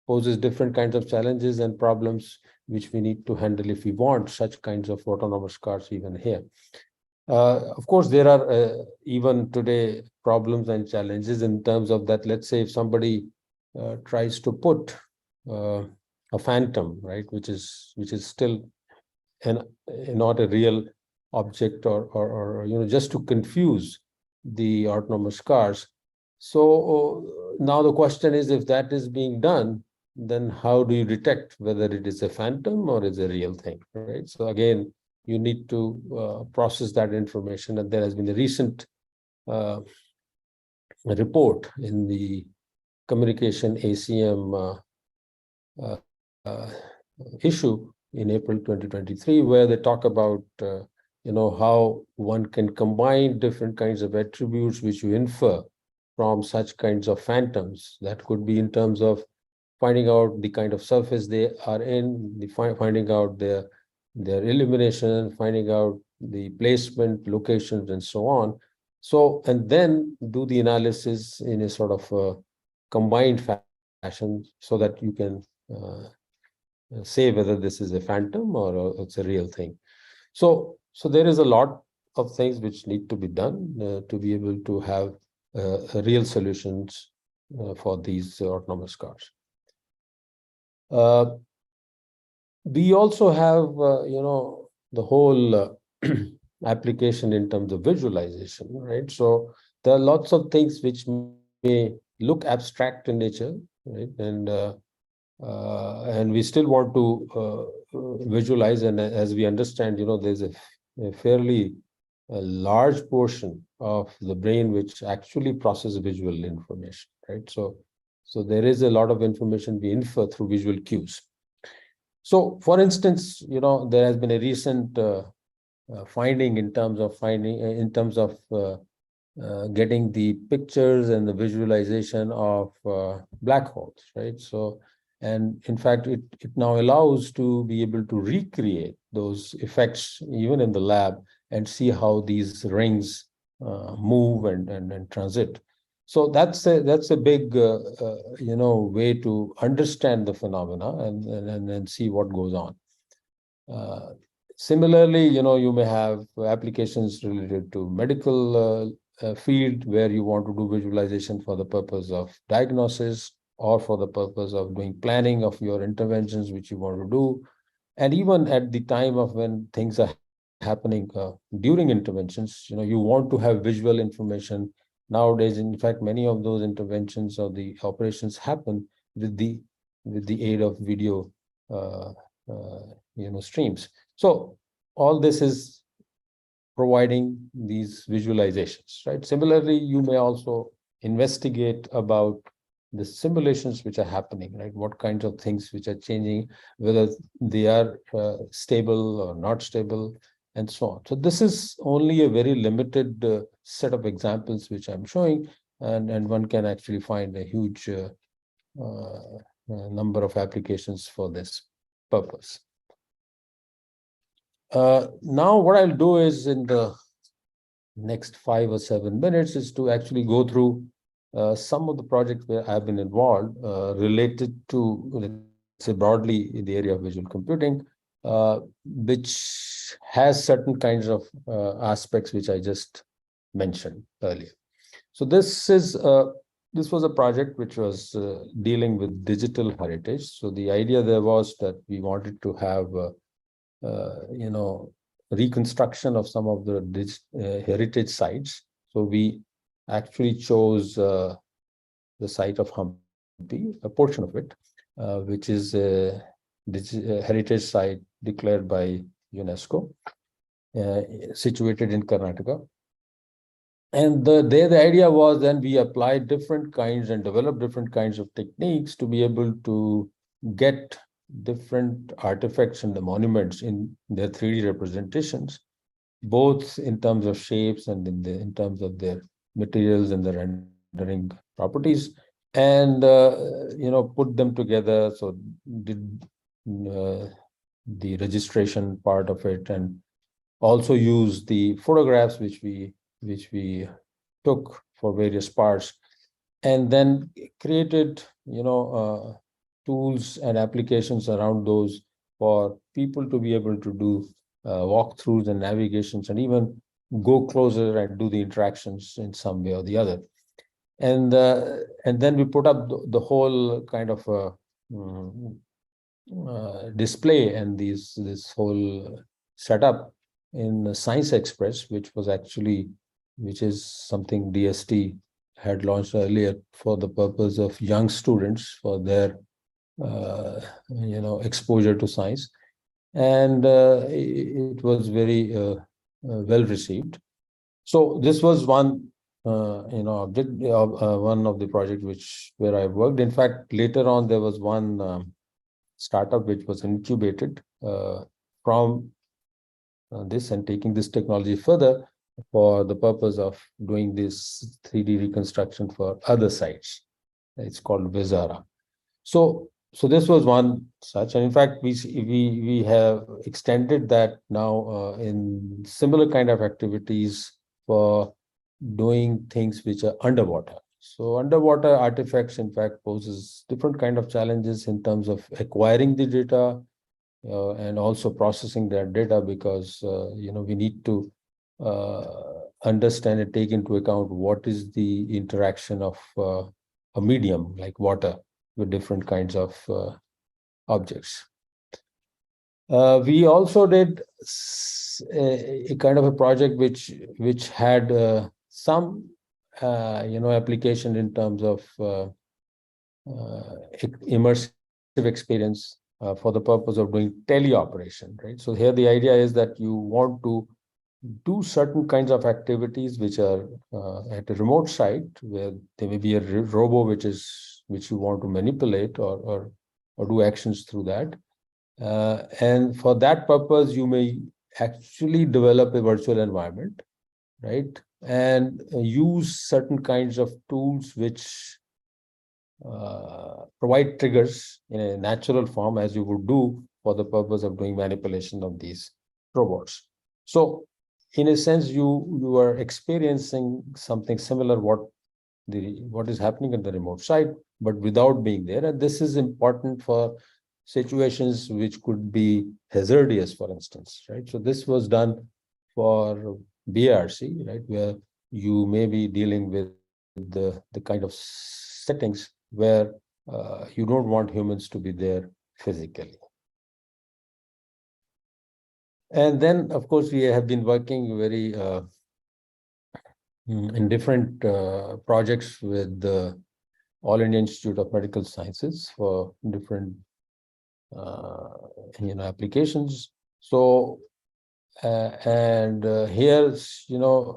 poses different kinds of challenges and problems which we need to handle if we want such kinds of autonomous cars even here. Of course, there are even today problems and challenges in terms of that. Let's say if somebody tries to put a phantom, right, which is still and not a real object, or just to confuse the autonomous cars. So now the question is, if that is being done, then how do you detect whether it is a phantom or is a real thing, right? So again, you need to process that information, and there has been a recent report in the communication ACM uh, uh, issue in April 2023, where they talk about how one can combine different kinds of attributes which you infer from such kinds of phantoms. That could be in terms of finding out the kind of surface they are in, finding out their illumination, finding out the placement, locations, and so on. So, and then do the analysis in a sort of combined fashion so that you can say whether this is a phantom or it's a real thing. So there is a lot of things which need to be done to be able to have real solutions for these autonomous cars. We also have, the whole application in terms of visualization, right? So there are lots of things which may look abstract in nature, right? And we still want to visualize, and as we understand, there's a fairly large portion of the brain which actually processes visual information, right? So there is a lot of information we infer through visual cues. So, for instance, there has been a recent finding in terms of getting the pictures and the visualization of black holes, right? So, and in fact, it now allows to be able to recreate those effects even in the lab and see how these rings move and transit. So that's a big way to understand the phenomena and see what goes on. Similarly, you may have applications related to medical field where you want to do visualization for the purpose of diagnosis or for the purpose of doing planning of your interventions which you want to do. And even at the time of when things are happening during interventions, you want to have visual information. Nowadays, in fact, many of those interventions or the operations happen with the aid of video streams. So all this is providing these visualizations, right? Similarly, you may also investigate about the simulations which are happening, right? What kinds of things which are changing, whether they are stable or not stable, and so on. So this is only a very limited set of examples which I'm showing, and one can actually find a huge number of applications for this purpose. Now what I'll do is in the next 5 or 7 minutes is to actually go through some of the projects where I've been involved related to, let's say, broadly in the area of visual computing, which has certain kinds of aspects which I just mentioned earlier. So this was a project which was dealing with digital heritage. So the idea there was that we wanted to have reconstruction of some of the heritage sites. So we actually chose the site of Hampi, a portion of it, which is a heritage site declared by UNESCO, situated in Karnataka. And the idea was then we applied different kinds and developed different kinds of techniques to be able to get different artifacts and the monuments in their 3D representations, both in terms of shapes and in terms of their materials and the rendering properties, and put them together. So did the registration part of it, and also use the photographs which we took for various parts, and then created tools and applications around those for people to be able to do walkthroughs and navigations, and even go closer and do the interactions in some way or the other. And then we put up the whole kind of display and this whole set up in the Science Express, which is something DST had launched earlier for the purpose of young students for their exposure to science, and it was very well received. So this was one object, one of the projects where I worked. In fact, later on there was one startup which was incubated from this and taking this technology further for the purpose of doing this 3D reconstruction for other sites. It's called Vizara. So this was one such, and in fact, we have extended that now in similar kind of activities for doing things which are underwater. So underwater artifacts, in fact, poses different kind of challenges in terms of acquiring the data and also processing that data, because we need to understand and take into account what is the interaction of a medium like water with different kinds of objects. We also did a kind of a project which had some application in terms of immersive experience for the purpose of doing teleoperation, right? So here the idea is that you want to do certain kinds of activities which are at a remote site where there may be a robo which you want to manipulate or do actions through that. And for that purpose, you may actually develop a virtual environment, right? And use certain kinds of tools which provide triggers in a natural form, as you would do for the purpose of doing manipulation of these robots. So in a sense, you are experiencing something similar what is happening at the remote site, but without being there. And this is important for situations which could be hazardous, for instance, right? So this was done for BRC, right, where you may be dealing with the kind of settings where you don't want humans to be there physically. And then, of course, we have been working very in different projects with the All India Institute of Medical Sciences for different applications. So here,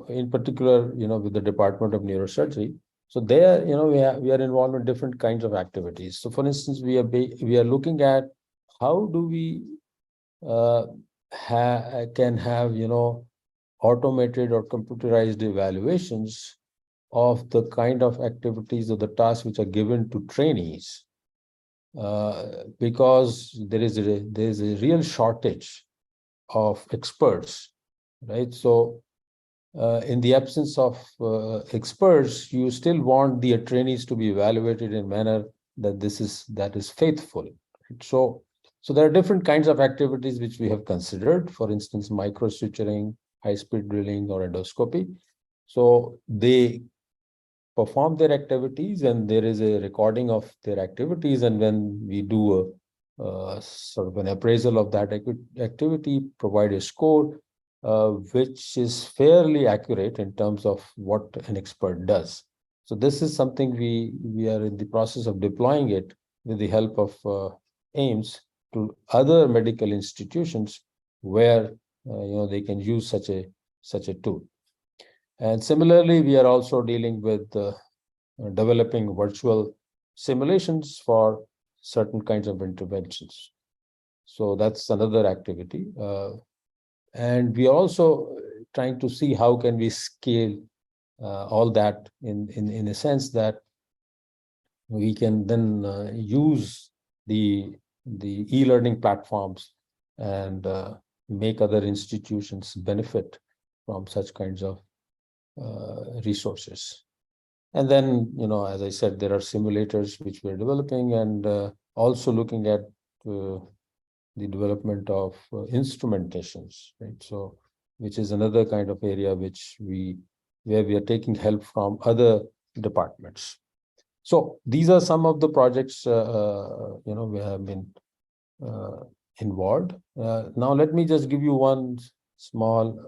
in particular, with the Department of Neurosurgery. So there, we are involved in different kinds of activities. So, for instance, we are looking at how do we can have automated or computerized evaluations of the kind of activities or the tasks which are given to trainees, because there is a real shortage of experts, right? So in the absence of experts, you still want the trainees to be evaluated in a manner that is faithful. Right? So there are different kinds of activities which we have considered, for instance, microsuturing, high-speed drilling, or endoscopy. So they perform their activities and there is a recording of their activities, and when we do a sort of an appraisal of that activity, provide a score which is fairly accurate in terms of what an expert does. So this is something we are in the process of deploying it with the help of AIMS to other medical institutions where they can use such a tool. And similarly, we are also dealing with developing virtual simulations for certain kinds of interventions. So that's another activity. And we are also trying to see how can we scale all that in a sense that we can then use the e-learning platforms and make other institutions benefit from such kinds of resources. And then, as I said, there are simulators which we're developing, and also looking at the development of instrumentations, right? So, which is another kind of area where we are taking help from other departments. So these are some of the projects, we have been involved. Now, let me just give you one small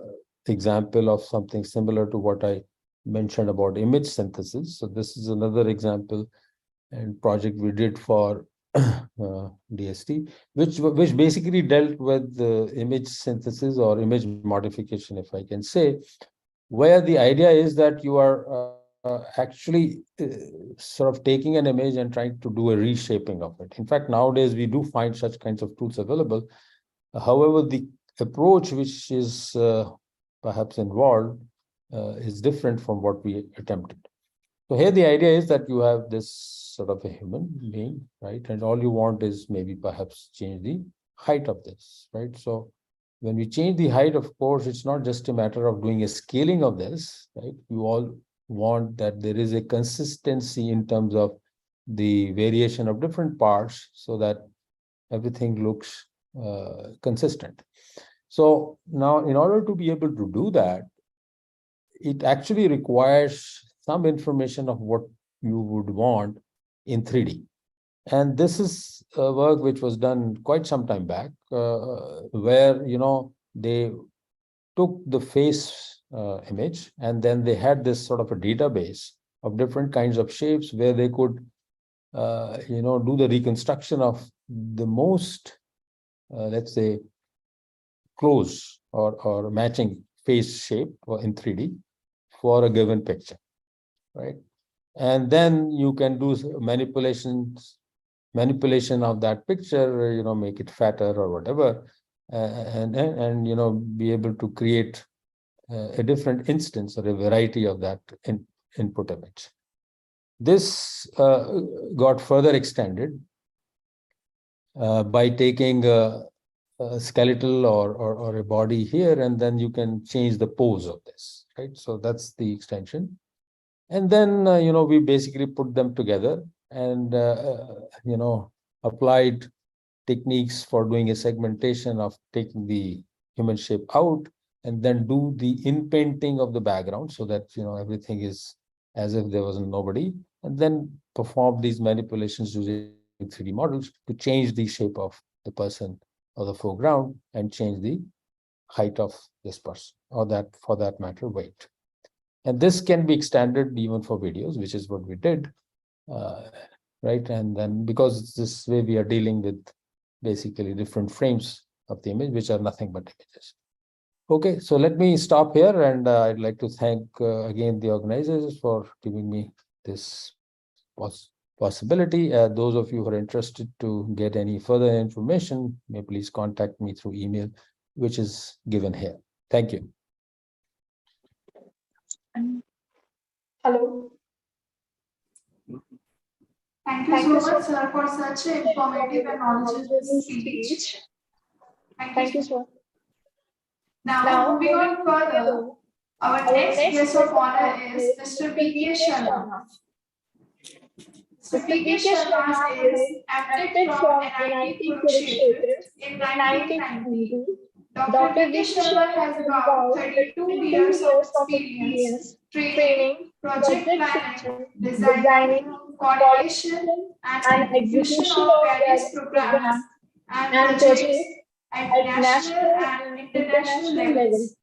example of something similar to what I mentioned about image synthesis. So this is another example and project we did for DST, which basically dealt with the image synthesis or image modification, if I can say, where the idea is that you are actually sort of taking an image and trying to do a reshaping of it. In fact, nowadays we do find such kinds of tools available. However, the approach which is perhaps involved is different from what we attempted. So here the idea is that you have this sort of a human being, right? And all you want is maybe perhaps change the height of this, right? So when we change the height, of course, it's not just a matter of doing a scaling of this, right? You all want that there is a consistency in terms of the variation of different parts so that everything looks consistent. So now, in order to be able to do that, it actually requires some information of what you would want in 3D. And this is a work which was done quite some time back, where, you know, they took the face image, and then they had this sort of a database of different kinds of shapes where they could, you know, do the reconstruction of the most, let's say, close or matching face shape in 3D for a given picture, right? And then you can do manipulation of that picture, you know, make it fatter or whatever, and you know, be able to create a different instance or a variety of that input image. This got further extended by taking a skeletal or a body here, and then you can change the pose of this, right? So that's the extension. And then, you know, we basically put them together and, you know, applied techniques for doing a segmentation of taking the human shape out and then do the in-painting of the background so that, you know, everything is as if there was nobody, and then perform these manipulations using 3D models to change the shape of the person or the foreground and change the height of this person, or that, for that matter, weight. And this can be extended even for videos, which is what we did, right? And then because this way we are dealing with basically different frames of the image, which are nothing but images. Okay, so let me stop here, and I'd like to thank again the organizers for giving me this possibility. Those of you who are interested to get any further information, may please contact me through email, which is given here. Thank you. Hello. Thank you so much, sir, for such an informative and knowledgeable speech. Thank you, sir. Now, moving on further, our next guest of honor is Mr. V.K. Sharma. Mr. V.K. Sharma is Dept from NIT Kurukshetra in 1990. Dr. V.K. Sharma has about 32 years of experience training, project planning, designing, coordination, and execution of various programs and projects at national and international levels.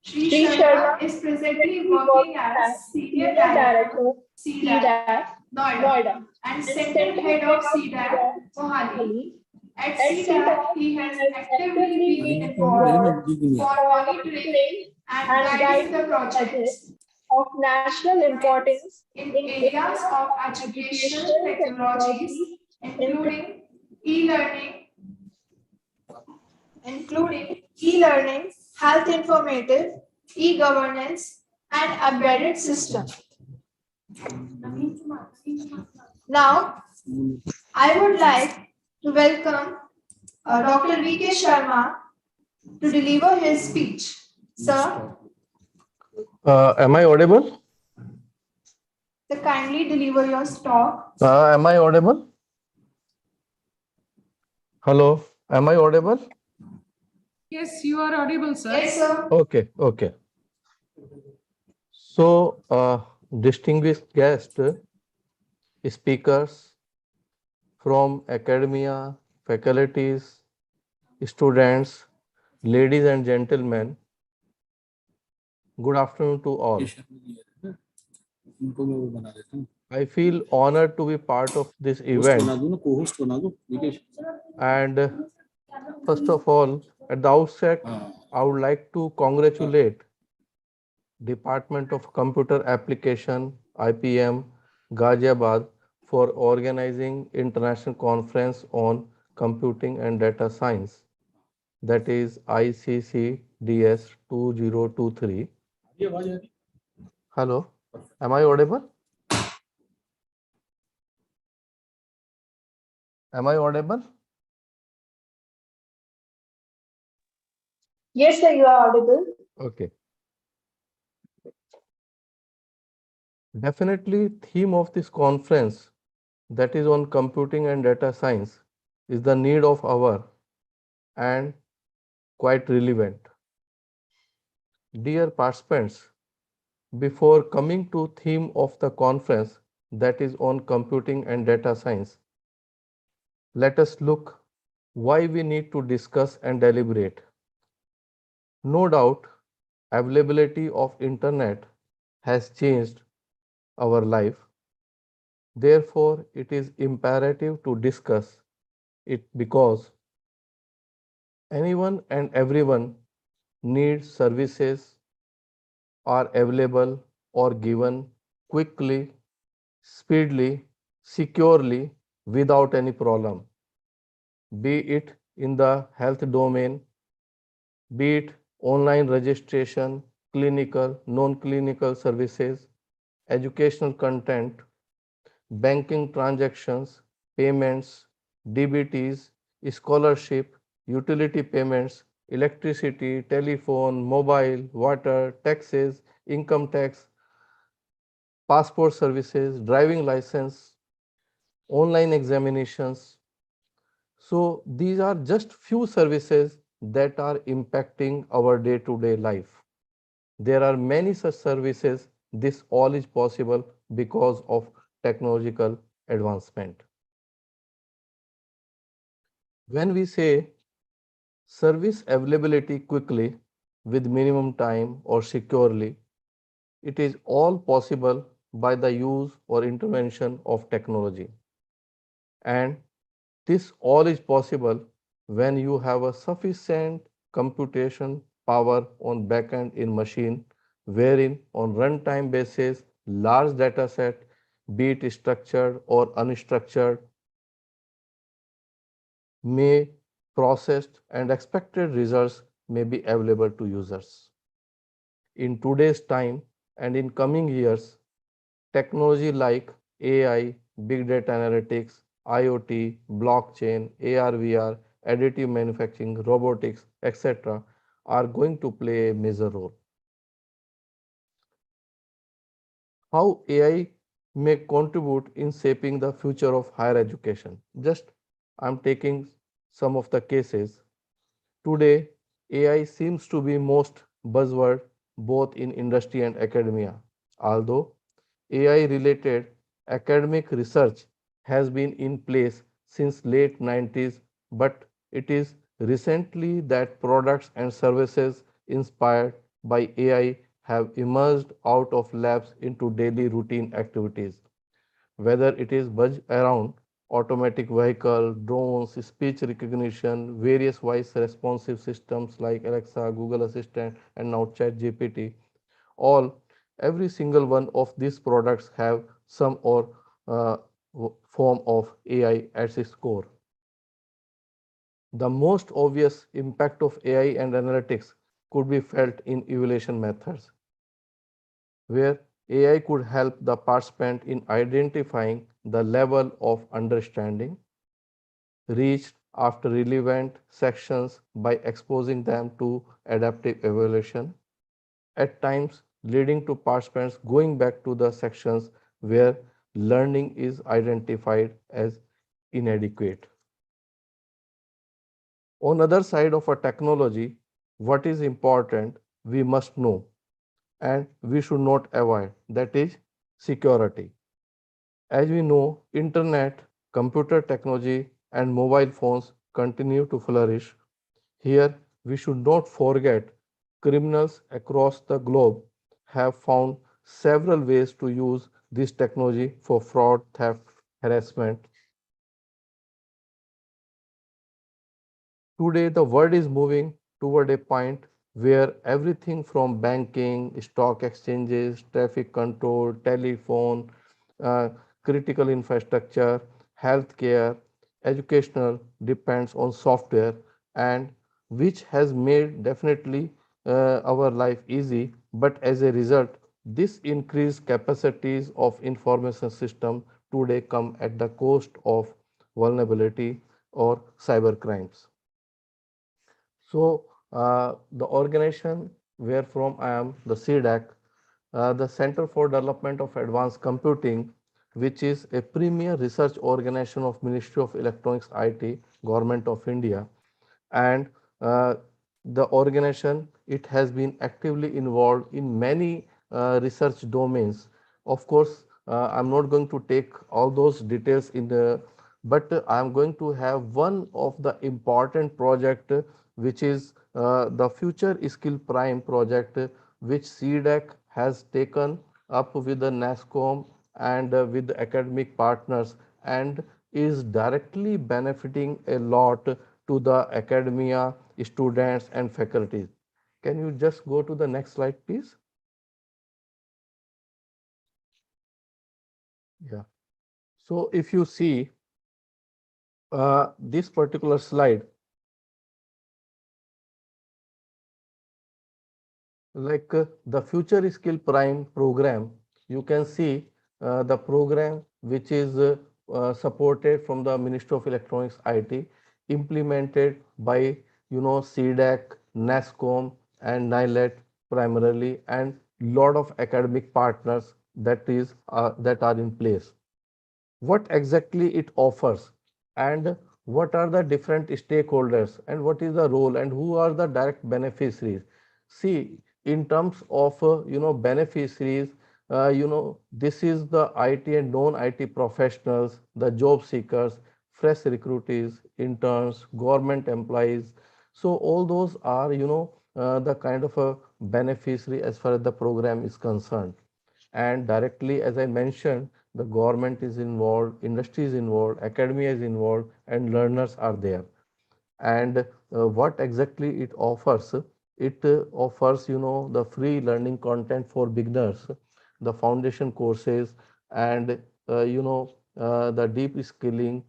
Sri Sharma is presently working as Senior Director, CDAT, Noida, and Center Head of CDAT, Mohali. At CDAT, he has actively been involved for monitoring and guiding the projects of national importance in areas of educational technologies, including e-learning, health informative, e-governance, and embedded system. Now, I would like to welcome Dr. V.K. Sharma to deliver his speech. Sir, Am I audible? to kindly deliver your talk. Am I audible? Hello, am I audible? Yes, you are audible, sir. Yes, sir. Okay, okay. So, distinguished guests, speakers from academia, faculties, students, ladies and gentlemen, good afternoon to all. I feel honored to be part of this event. And first of all, at the outset, I would like to congratulate Department of Computer Application, IPM, Ghaziabad, for organizing international conference on computing and data science, that is ICCDS 2023. Hello, am I audible? Am I audible? Yes, sir, you are audible. Okay. Definitely, theme of this conference, that is on computing and data science, is the need of hour and quite relevant. Dear participants, before coming to theme of the conference, that is on computing and data science, let us look why we need to discuss and deliberate. No doubt, availability of internet has changed our life. Therefore, it is imperative to discuss it because anyone and everyone needs services are available or given quickly, speedily, securely, without any problem, be it in the health domain, be it online registration, clinical, non-clinical services, educational content, banking transactions, payments, DBTs, scholarship, utility payments, electricity, telephone, mobile, water, taxes, income tax, passport services, driving license, online examinations. So these are just few services that are impacting our day-to-day life. There are many such services. This all is possible because of technological advancement. When we say service availability quickly with minimum time or securely, it is all possible by the use or intervention of technology. And this all is possible when you have a sufficient computation power on backend in machine, wherein on runtime basis, large data set, be it structured or unstructured, may processed and expected results may be available to users. In today's time and in coming years, technology like AI, big data analytics, IoT, blockchain, AR, VR, additive manufacturing, robotics, etc. are going to play a major role. How AI may contribute in shaping the future of higher education. Just I'm taking some of the cases. Today, AI seems to be most buzzword both in industry and academia. Although AI related academic research has been in place since late 90s, but it is recently that products and services inspired by AI have emerged out of labs into daily routine activities. Whether it is buzz around automatic vehicle, drones, speech recognition, various voice responsive systems like Alexa, Google Assistant, and now ChatGPT, all every single one of these products have some or form of AI at its core. The most obvious impact of AI and analytics could be felt in evaluation methods, where AI could help the participant in identifying the level of understanding reached after relevant sections by exposing them to adaptive evaluation, at times leading to participants going back to the sections where learning is identified as inadequate. On other side of a technology, what is important we must know and we should not avoid, that is security. As we know, internet, computer technology and mobile phones continue to flourish. Here, we should not forget criminals across the globe have found several ways to use this technology for fraud, theft, harassment. Today, the world is moving toward a point where everything from banking, stock exchanges, traffic control, telephone, uh, critical infrastructure, healthcare, educational depends on software, and which has made definitely our life easy. But as a result, this increased capacities of information system today come at the cost of vulnerability or cyber crimes. So the organization where from I am, the CDAC, the Center for Development of Advanced Computing, which is a premier research organization of Ministry of Electronics IT, Government of India, and uh, the organization it has been actively involved in many research domains. Of course, I'm not going to take all those details in the, but I'm going to have one of the important project which is the Future Skill Prime project, which CDAC has taken up with the NASCOM and with the academic partners, and is directly benefiting a lot to the academia, students and faculty. Can you just go to the next slide, please? Yeah. So if you see this particular slide, like the Future Skill Prime program, you can see the program which is supported from the Ministry of Electronics IT, implemented by CDAC, NASCOM and NILET primarily, and lot of academic partners that are in place. What exactly it offers, and what are the different stakeholders, and what is the role, and who are the direct beneficiaries. See, in terms of beneficiaries, this is the IT and non-IT professionals, the job seekers, fresh recruitees, interns, government employees. So all those are the kind of a beneficiary as far as the program is concerned. And directly, as I mentioned, the government is involved, industry is involved, academia is involved, and learners are there. And what exactly it offers? It offers the free learning content for beginners, the foundation courses, and the deep skilling,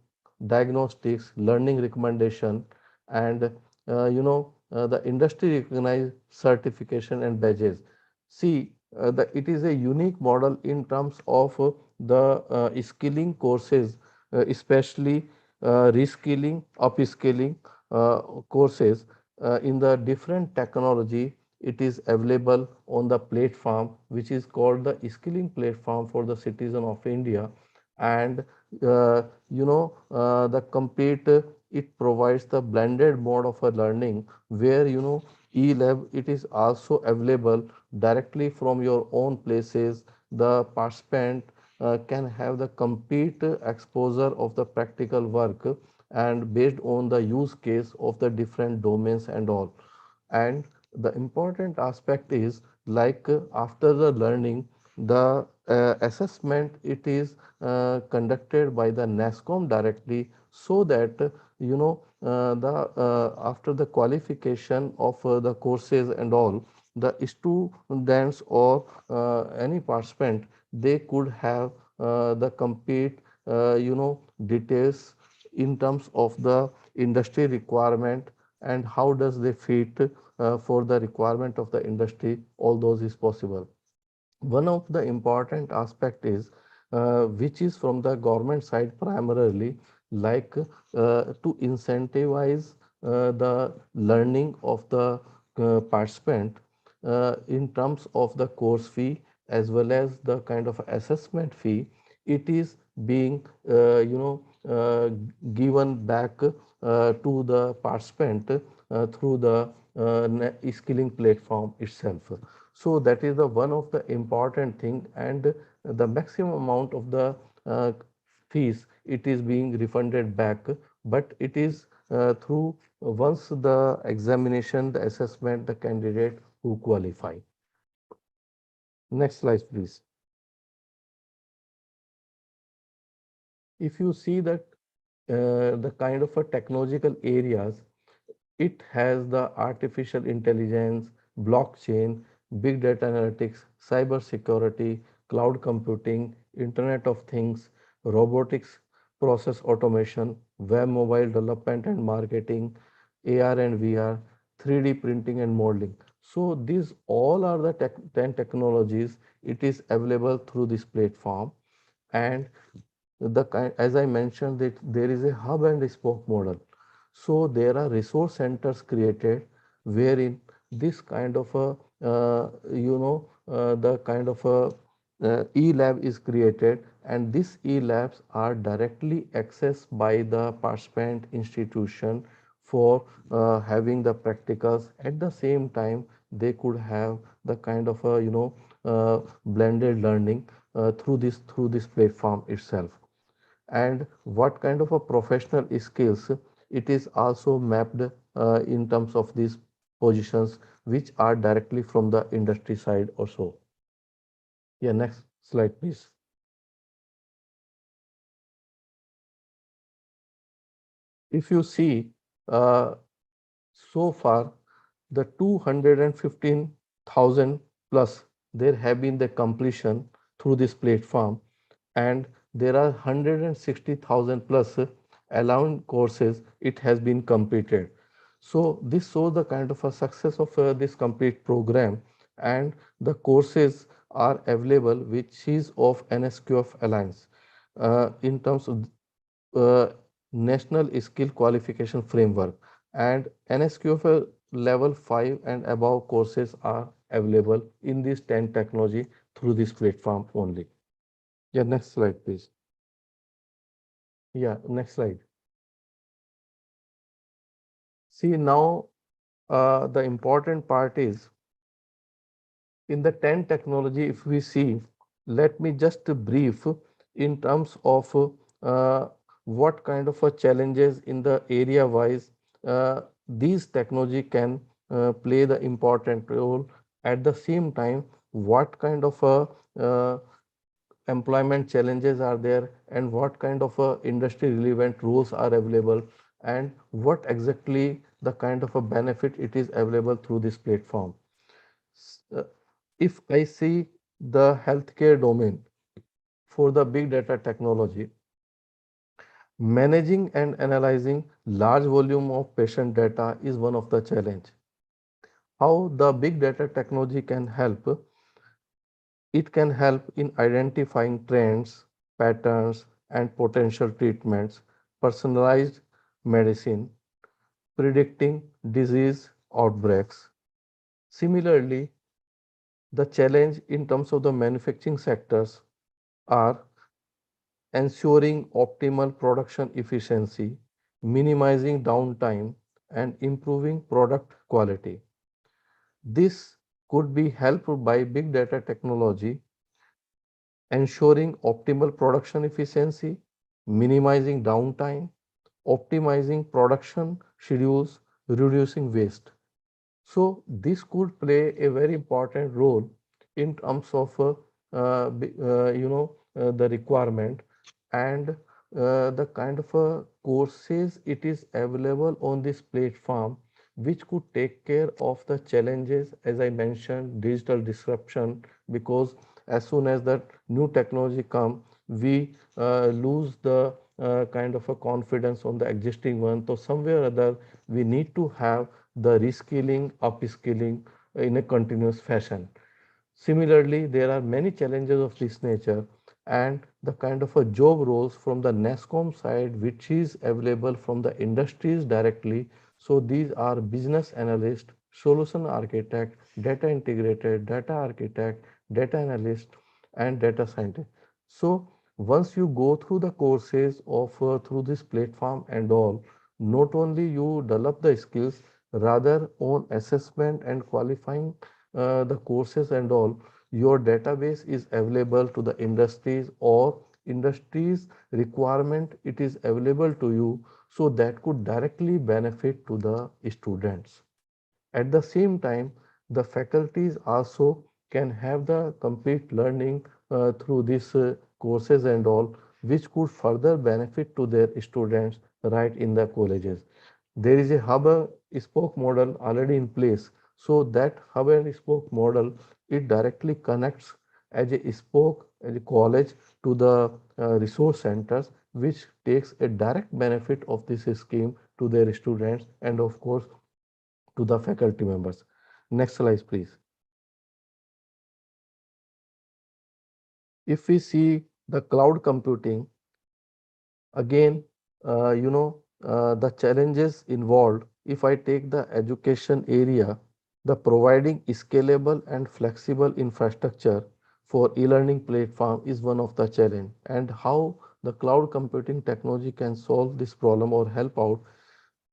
diagnostics, learning recommendation, and the industry recognized certification and badges. See, it is a unique model in terms of the skilling courses, especially reskilling, upskilling courses in the different technology. It is available on the platform which is called the skilling platform for the citizen of India. And the complete it provides the blended mode of a learning where e-lab it is also available directly from your own places. The participant can have the complete exposure of the practical work, and based on the use case of the different domains and all. And the important aspect is like after the learning, the assessment it is conducted by the NASCOM directly, so that the after the qualification of the courses and all, the students or any participant, they could have the complete details in terms of the industry requirement, and how does they fit for the requirement of the industry. All those is possible. One of the important aspect is which is from the government side primarily, like to incentivize the learning of the participant in terms of the course fee as well as the kind of assessment fee. It is being given back to the participant through the skilling platform itself. So that is the one of the important thing, and the maximum amount of the fees it is being refunded back, but it is through once the examination, the assessment, the candidate who qualify. Next slide, please. If you see that the kind of a technological areas, it has the artificial intelligence, blockchain, big data analytics, cyber security, cloud computing, Internet of Things, robotics, process automation, web mobile development and marketing, AR and VR, 3D printing and modeling. So these all are the 10 technologies. It is available through this platform. And the kind, as I mentioned, that there is a hub and spoke model. So there are resource centers created wherein this kind of a the kind of a e-lab is created, and these e-labs are directly accessed by the participant institution for having the practicals. At the same time, they could have the kind of a blended learning through this platform itself. And what kind of a professional skills, it is also mapped in terms of these positions which are directly from the industry side also. Yeah, next slide, please. If you see, so far the 215,000 plus there have been the completion through this platform, and there are 160,000 plus allowed courses it has been completed. So this shows the kind of a success of this complete program, and the courses are available which is of NSQF Alliance in terms of uh, National Skill Qualification Framework, and NSQF level 5 and above courses are available in this 10 technology through this platform only. Yeah, next slide, please. Yeah, next slide. See now, the important part is in the 10 technology, if we see, let me just brief in terms of what kind of challenges in the area wise these technology can play the important role. At the same time, what kind of uh, employment challenges are there, and what kind of industry relevant rules are available, and what exactly the kind of a benefit it is available through this platform. Uh, if I see the healthcare domain for the big data technology, managing and analyzing large volume of patient data is one of the challenge. How the big data technology can help? It can help in identifying trends, patterns, and potential treatments, personalized medicine, predicting disease outbreaks. Similarly, the challenge in terms of the manufacturing sectors are ensuring optimal production efficiency, minimizing downtime, and improving product quality. This could be helped by big data technology, ensuring optimal production efficiency, minimizing downtime, optimizing production schedules, reducing waste. So this could play a very important role in terms of the requirement, and the kind of courses it is available on this platform which could take care of the challenges as I mentioned, digital disruption, because as soon as that new technology come, we lose the kind of a confidence on the existing one. So somewhere or other we need to have the reskilling, upskilling in a continuous fashion. Similarly, there are many challenges of this nature, and the kind of a job roles from the NESCOM side which is available from the industries directly. So these are business analyst, solution architect, data integrated, data architect, data analyst, and data scientist. So once you go through the courses of through this platform and all, not only you develop the skills, rather on assessment and qualifying the courses and all, your database is available to the industries or industry's requirement it is available to you, so that could directly benefit to the students. At the same time, the faculties also can have the complete learning through these courses and all, which could further benefit to their students right in the colleges. There is a hub and spoke model already in place. So that hub and spoke model, it directly connects as a spoke as a college to the resource centers, which takes a direct benefit of this scheme to their students and of course to the faculty members. Next slide, please. If we see the cloud computing, again, the challenges involved, if I take the education area, the providing scalable and flexible infrastructure for e-learning platform is one of the challenge. And how the cloud computing technology can solve this problem or help out,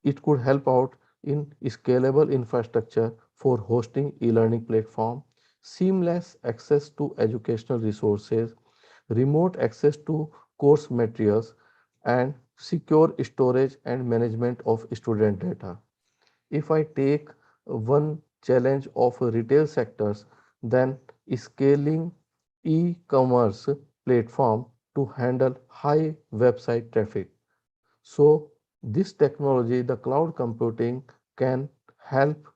it could help out in scalable infrastructure for hosting e-learning platform, seamless access to educational resources, remote access to course materials, and secure storage and management of student data. If I take one challenge of retail sectors, then scaling e-commerce platform to handle high website traffic. So this technology, the cloud computing, can help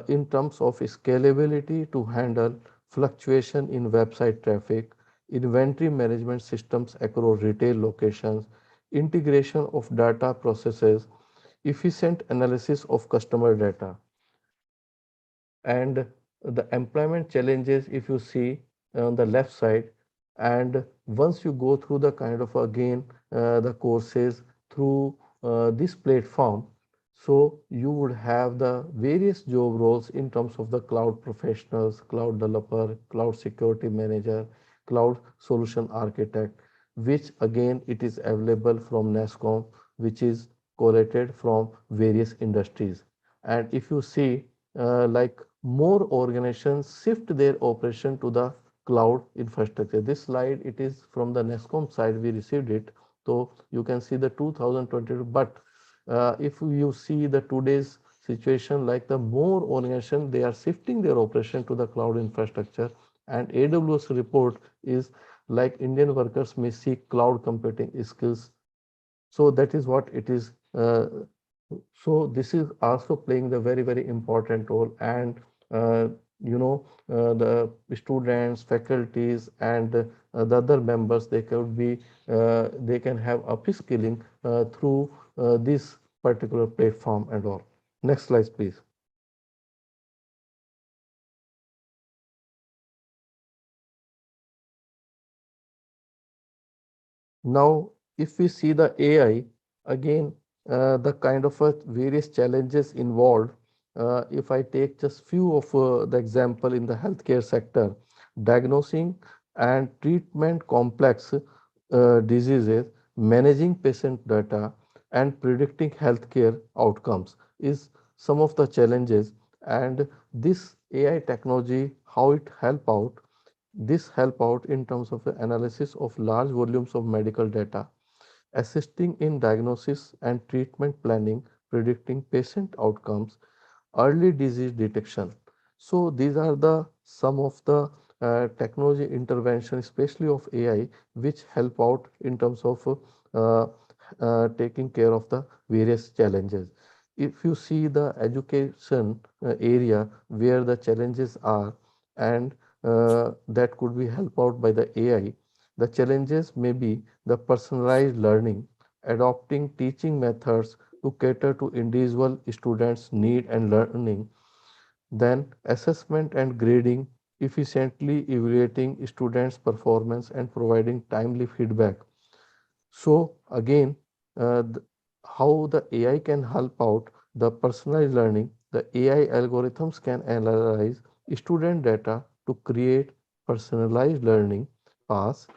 in terms of scalability to handle fluctuation in website traffic, inventory management systems across retail locations, integration of data processes, efficient analysis of customer data. And the employment challenges, if you see on the left side, and once you go through the kind of again the courses through this platform, so you would have the various job roles in terms of the cloud professionals, cloud developer, cloud security manager, cloud solution architect, which again it is available from NASCOM, which is collated from various industries. And if you see like more organizations shift their operation to the cloud infrastructure. This slide, it is from the NESCOM side, we received it. So you can see the 2022, but if you see the today's situation, like the more organization, they are shifting their operation to the cloud infrastructure. And AWS report is like Indian workers may seek cloud computing skills. So that is what it is. So this is also playing the very, very important role. And the students, faculties, and the other members, they could be, they can have upskilling through this particular platform and all. Next slide, please. Now, if we see the AI, again, the kind of various challenges involved, if I take just few of the example in the healthcare sector, diagnosing and treatment complex diseases, managing patient data, and predicting healthcare outcomes is some of the challenges. And this AI technology, how it help out, this help out in terms of the analysis of large volumes of medical data, assisting in diagnosis and treatment planning, predicting patient outcomes, early disease detection. So these are the some of the technology intervention, especially of AI, which help out in terms of taking care of the various challenges. If you see the education area where the challenges are, and that could be helped out by the AI, the challenges may be the personalized learning, adopting teaching methods to cater to individual students' need and learning, then assessment and grading, efficiently evaluating students' performance and providing timely feedback. So again, how the AI can help out the personalized learning, the AI algorithms can analyze student data to create personalized learning paths,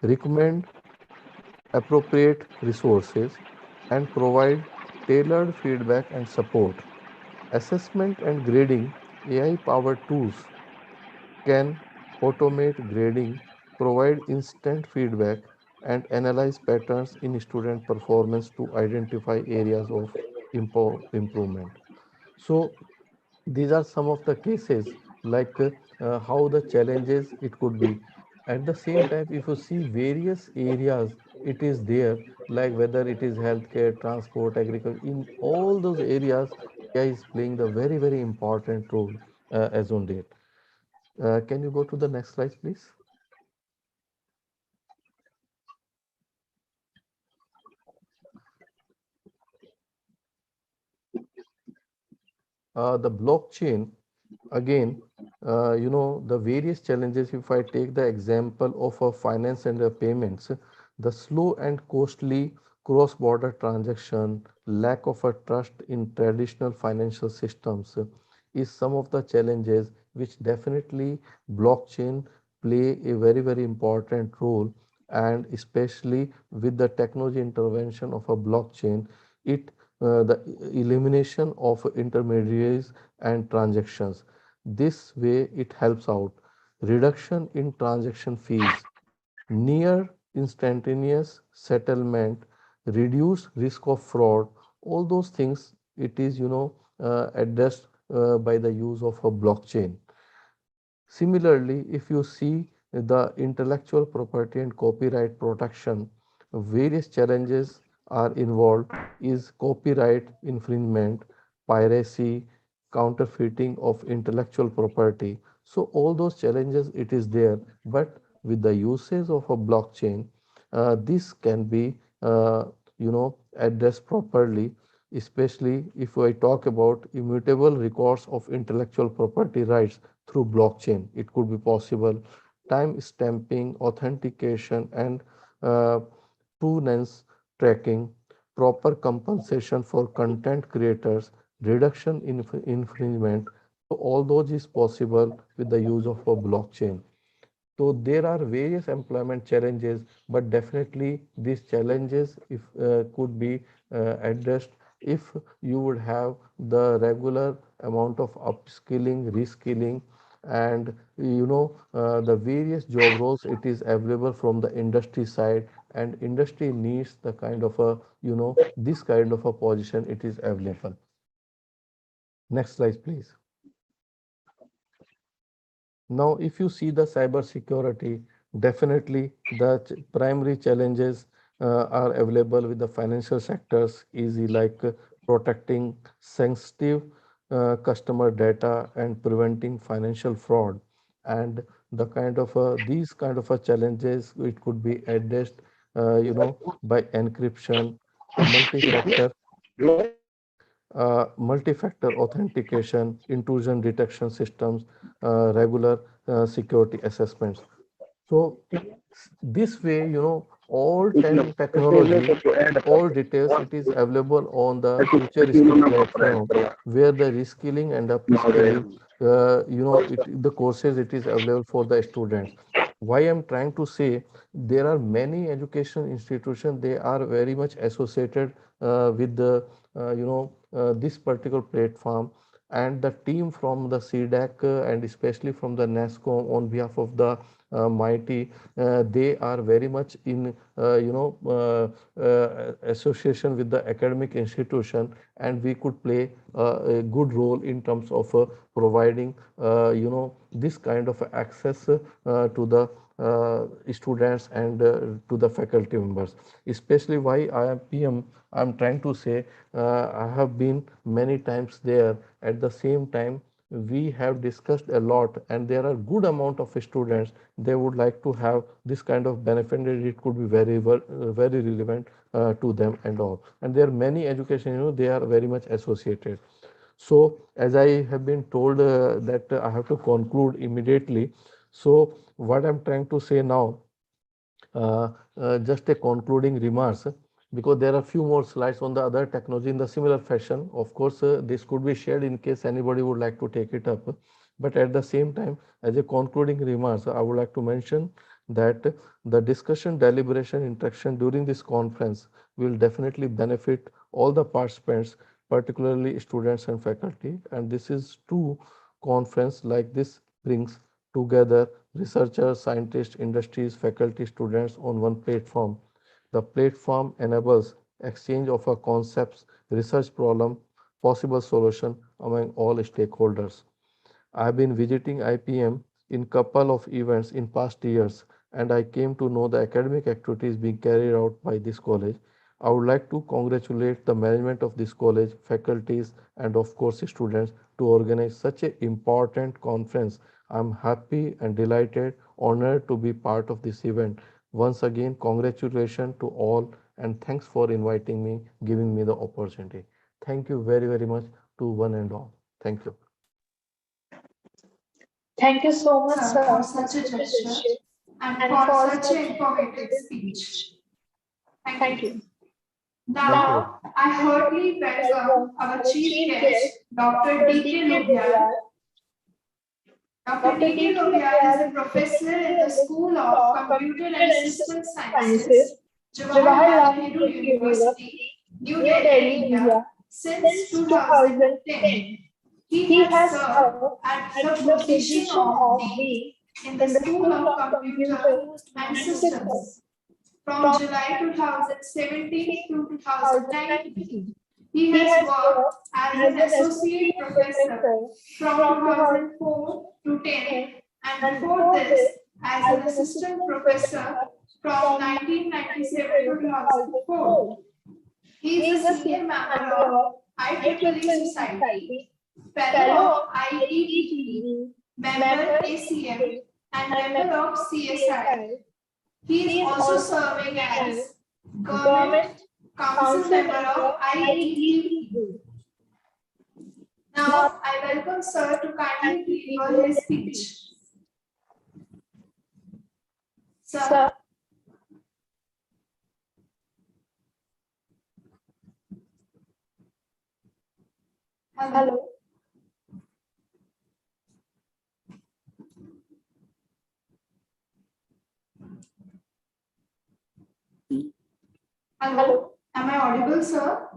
recommend appropriate resources, and provide tailored feedback and support. Assessment and grading, AI-powered tools can automate grading provide instant feedback, and analyze patterns in student performance to identify areas of improvement. So these are some of the cases like how the challenges it could be. At the same time, if you see various areas, it is there, like whether it is healthcare, transport, agriculture, in all those areas, AI is playing the very, very important role as on date. Can you go to the next slide, please? The blockchain, again, the various challenges, if I take the example of a finance and payments, the slow and costly cross-border transaction, lack of a trust in traditional financial systems is some of the challenges which definitely blockchain play a very, very important role. And especially with the technology intervention of a blockchain, it the elimination of intermediaries and transactions. This way it helps out. Reduction in transaction fees, near instantaneous settlement, reduce risk of fraud, all those things it is addressed by the use of a blockchain. Similarly, if you see the intellectual property and copyright protection, various challenges are involved is copyright infringement, piracy, counterfeiting of intellectual property. So all those challenges it is there, but with the usage of a blockchain, this can be addressed properly, especially if I talk about immutable records of intellectual property rights through blockchain. It could be possible. Time stamping, authentication, and uh, provenance tracking, proper compensation for content creators, reduction in infringement. So all those is possible with the use of a blockchain. So there are various employment challenges, but definitely these challenges if could be addressed if you would have the regular amount of upskilling, reskilling, and the various job roles it is available from the industry side, and industry needs the kind of a this kind of a position it is available. Next slide, please. Now, if you see the cyber security, definitely the primary challenges are available with the financial sectors, easy like protecting sensitive customer data and preventing financial fraud. And the kind of these kind of challenges it could be addressed, by encryption, multi-factor multi-factor authentication, intrusion detection systems, regular security assessments. So this way, all technology, all details, it is available on the future skill platform where the reskilling and upskilling, the courses it is available for the students. Why I'm trying to say there are many education institutions, they are very much associated with the, this particular platform, and the team from the CDAC and especially from the NASCOM on behalf of the mighty, they are very much in association with the academic institution, and we could play a good role in terms of providing this kind of access to the students and to the faculty members. Especially why IPM I'm trying to say, I have been many times there. At the same time, we have discussed a lot, and there are good amount of students, they would like to have this kind of benefit, and it could be very relevant to them and all. And there are many education, they are very much associated. So as I have been told that I have to conclude immediately. So what I'm trying to say now, uh, just a concluding remarks, because there are few more slides on the other technology in the similar fashion. Of course, this could be shared in case anybody would like to take it up. But at the same time, as a concluding remarks, I would like to mention that the discussion, deliberation, interaction during this conference will definitely benefit all the participants, particularly students and faculty. And this is true conference like this brings together researchers, scientists, industries, faculty, students on one platform. The platform enables exchange of our concepts, research problem, possible solution among all stakeholders. I have been visiting IPM in couple of events in past years, and I came to know the academic activities being carried out by this college. I would like to congratulate the management of this college, faculties, and of course students to organize such an important conference. I'm happy and delighted, honored to be part of this event. Once again, congratulations to all and thanks for inviting me, giving me the opportunity. Thank you very, very much to one and all. Thank you. Thank you so much, Sir, sir, for for such a such a gesture gesture and and for for such such an an informative informative speech. speech. Thank Thank you. you. Thank you. Now, I heartily welcome our our chief chief guest, guest, Dr. Dr. D.K. D.K. Lobiar. Lobiar. Dr. Dr. D.K. D.K. Lobiar is Lobiar a is a professor professor in the in the School School of of Computer Computer and and System System Sciences, Sciences, Jawaharlal Jawaharlal Nehru Nehru University, University, New New Delhi, Delhi, India, India, since since 2010. 2010. He He has has served served at at the the position position of of Dean Dean in the in the School School of of Computer Computer and and Systems Systems. From from July 2017 to 2019, 2019. he He has has worked worked as as an an associate associate professor professor from from 2004 to 10, 2010, and and before before this, this, as an as an assistant assistant professor professor from from 1997 to 1997 to 2004. 2004. He He is a is a senior senior member member of of IEEE IPEM Society, Society, fellow fellow of of IEEE, IEEE, member member ACM, ACM, and and member member of CSI. CSI. He is He is also also serving serving as as Government Government Council Council member member of of IEEE. IEEE. Now, Now, I welcome Sir to kindly kindly deliver deliver his his speech. speech. Sir, Sir, hello. hello. Hello. Hello. Am I audible, sir?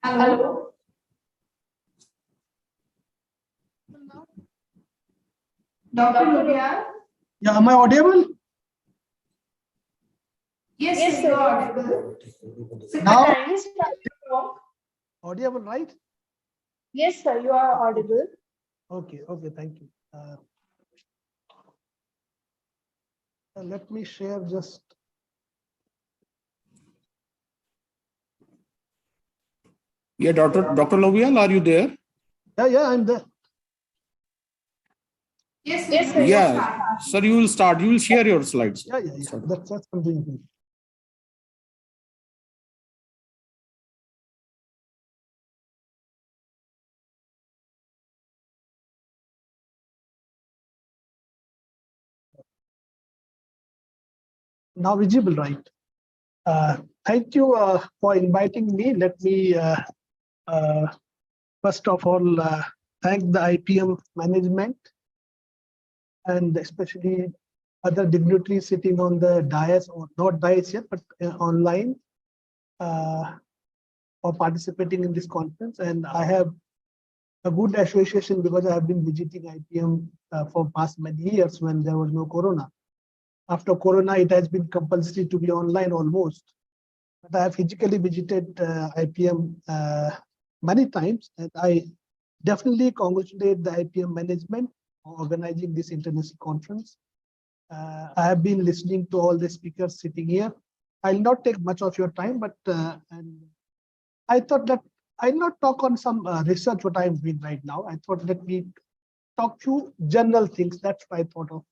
Hello. Hello. Dr. Lobiar? Yeah, am I audible? Yes, Yes, sir, sir, you you are are audible. audible. Sir, Now Kindly start your talk. audible, right? Yes, sir, you are audible. Okay, thank you. Let me share just. Yeah, Dr. Lovial, are you there? Yeah, I'm there. yes, sir, Yes, you sir, may you Yeah, start. sir, you will start. You will share your slides. Yeah. That's something good. Now visible, right? Thank you for inviting me. Let me uh, first of all thank the IPM management and especially other dignitaries sitting on the dais, or not dais yet, but online, for participating in this conference. And I have a good association because I have been visiting IPM for past many years when there was no corona. After corona, it has been compulsory to be online almost. But I have physically visited IPM many times, and I definitely congratulate the IPM management for organizing this international conference. I have been listening to all the speakers sitting here. I'll not take much of your time, but and I thought that I'll not talk on some research what I'm doing right now. I thought let me talk few general things. That's what I thought of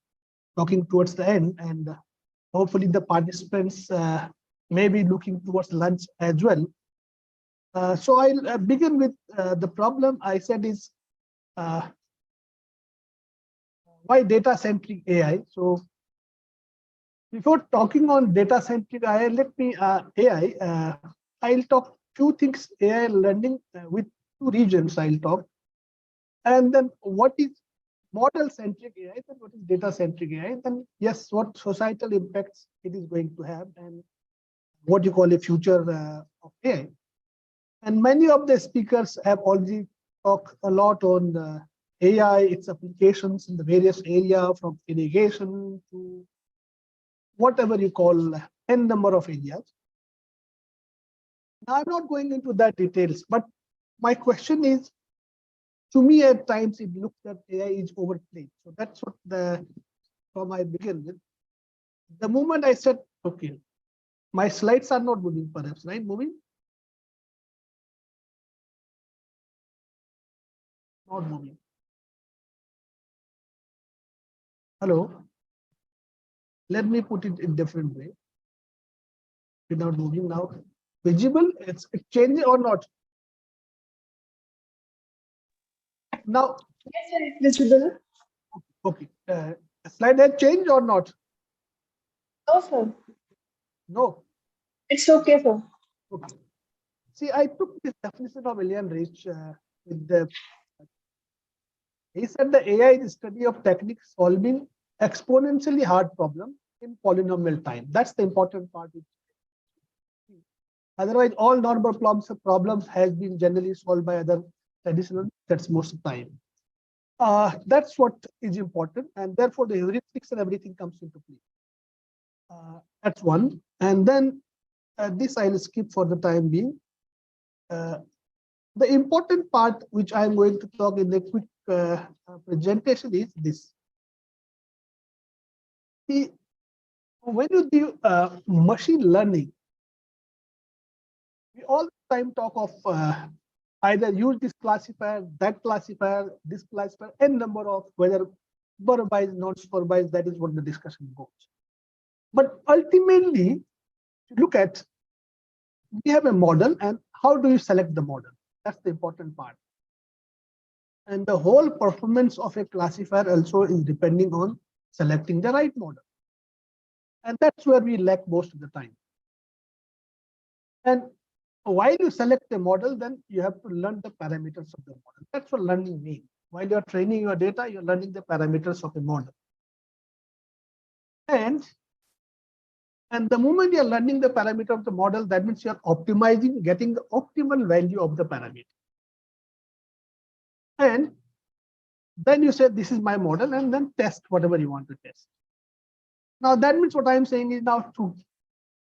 talking towards the end, and hopefully the participants may be looking towards lunch as well. So I'll begin with the problem I said is why data-centric AI. So before talking on data-centric AI, let me AI. I'll talk few things AI learning with two regions. I'll talk, and then what is model-centric AI, then what is data-centric AI, then yes, what societal impacts it is going to have, and what you call a future of AI. And many of the speakers have already talked a lot on AI, its applications in the various area from irrigation to whatever you call n number of areas. Now, I'm not going into that details, but my question is, to me, at times it looks that AI is overplayed. So that's what from I begin with. The moment I said, okay, my slides are not moving, perhaps, right? Moving? Not moving. Hello? Let me put it in different way. Without moving now. Visible? It's changing or not? Now. Yes, sir, it's visible. Okay. Slide has changed or not? No, sir. No. It's okay, sir. Okay. See, I took this definition of William Rich with the. He said the AI is the study of techniques solving exponentially hard problems in polynomial time. That's the important part. Otherwise, all normal problems has been generally solved by other traditional. That's most of the time. That's what is important, and therefore the heuristics and everything comes into play. That's one, and then this I'll skip for the time being. The important part which I'm going to talk in the quick presentation is this. See, when you do machine learning, we all the time talk of either use this classifier, this classifier, n number of whether supervised, not supervised, that is what the discussion goes. But ultimately, look at, we have a model and how do you select the model? That's the important part. And the whole performance of a classifier also is depending on selecting the right model. And that's where we lack most of the time. And while you select a model, then you have to learn the parameters of the model. That's what learning means. While you're training your data, you're learning the parameters of a model. And the moment you're learning the parameter of the model, that means you're optimizing, getting the optimal value of the parameter. And then you say, this is my model, and then test whatever you want to test. Now, that means what I'm saying is now to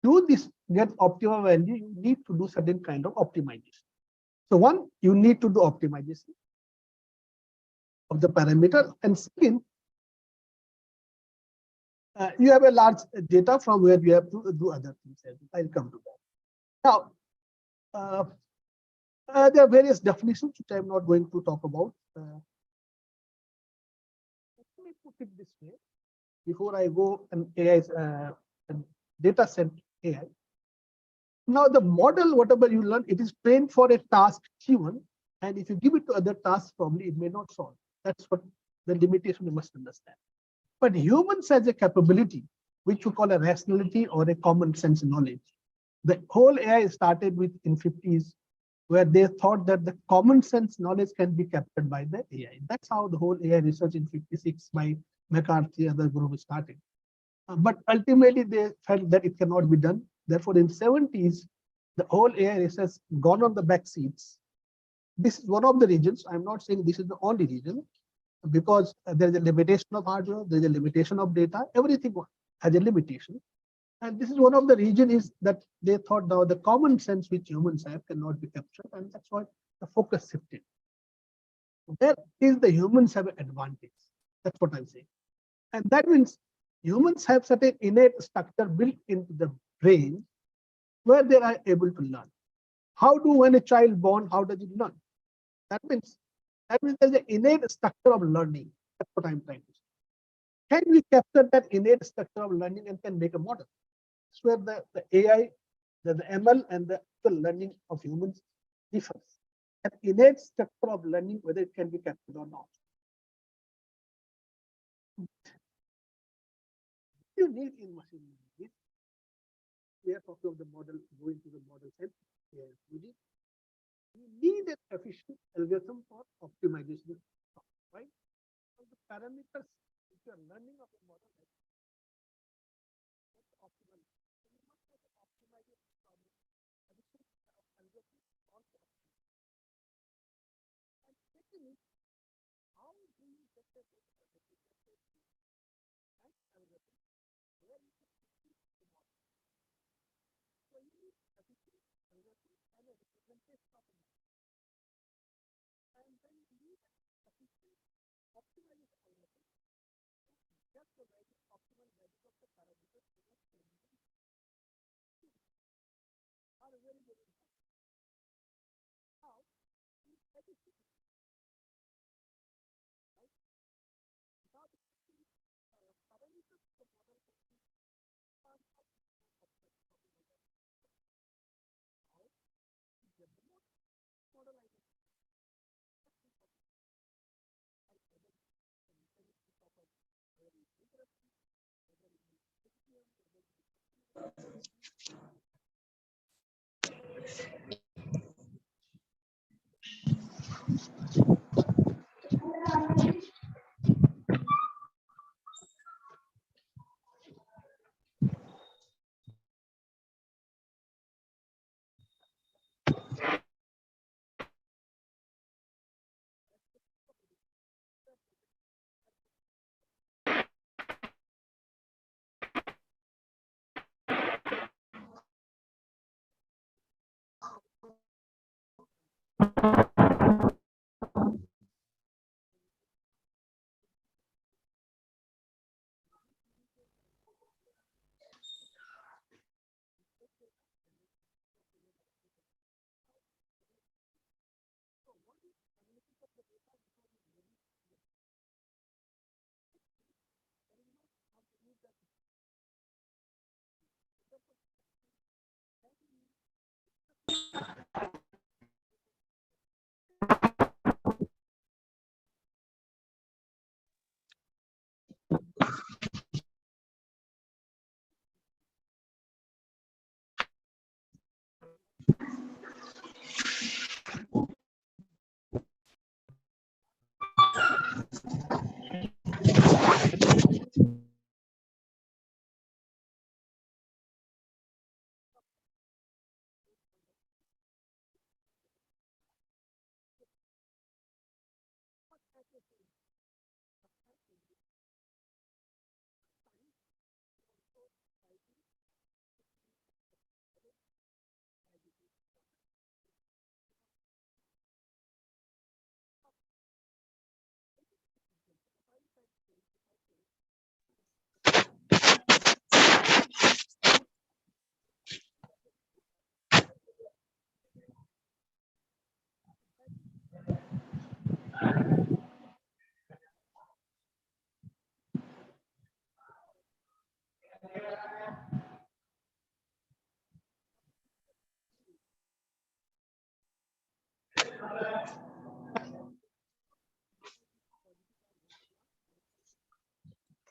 do this, get optimal value, you need to do certain kind of optimization. So one, you need to do optimization of the parameter, and second, you have a large data from where you have to do other things. I'll come to that. Now, there are various definitions which I'm not going to talk about. Let me put it this way before I go and AI's data set AI. Now the model, whatever you learn, it is trained for a task Q1, and if you give it to other tasks, probably it may not solve. That's what the limitation you must understand. But humans has a capability, which we call a rationality or a common sense knowledge. The whole AI started with in 50s, where they thought that the common sense knowledge can be captured by the AI. That's how the whole AI research in 56 by McCarthy, other group started. But ultimately they felt that it cannot be done. Therefore, in 70s, the whole AI research gone on the back seats. This is one of the reasons. I'm not saying this is the only reason, because there is a limitation of hardware, there is a limitation of data, everything has a limitation. And this is one of the reasons is that they thought now the common sense which humans have cannot be captured, and that's why the focus shifted. There is the humans have an advantage. That's what I'm saying. And that means humans have certain innate structure built into the brain where they are able to learn. How do when a child born, how does it learn? That means there's an innate structure of learning. That's what I'm trying to say. Can we capture that innate structure of learning and can make a model? That's where the AI, the ML and the learning of humans differs. An innate structure of learning, whether it can be captured or not. You need in machine learning. We are talking of the model, going to the model set. You need an efficient algorithm for optimization, right? So the parameters, if you are learning of a model, optimal.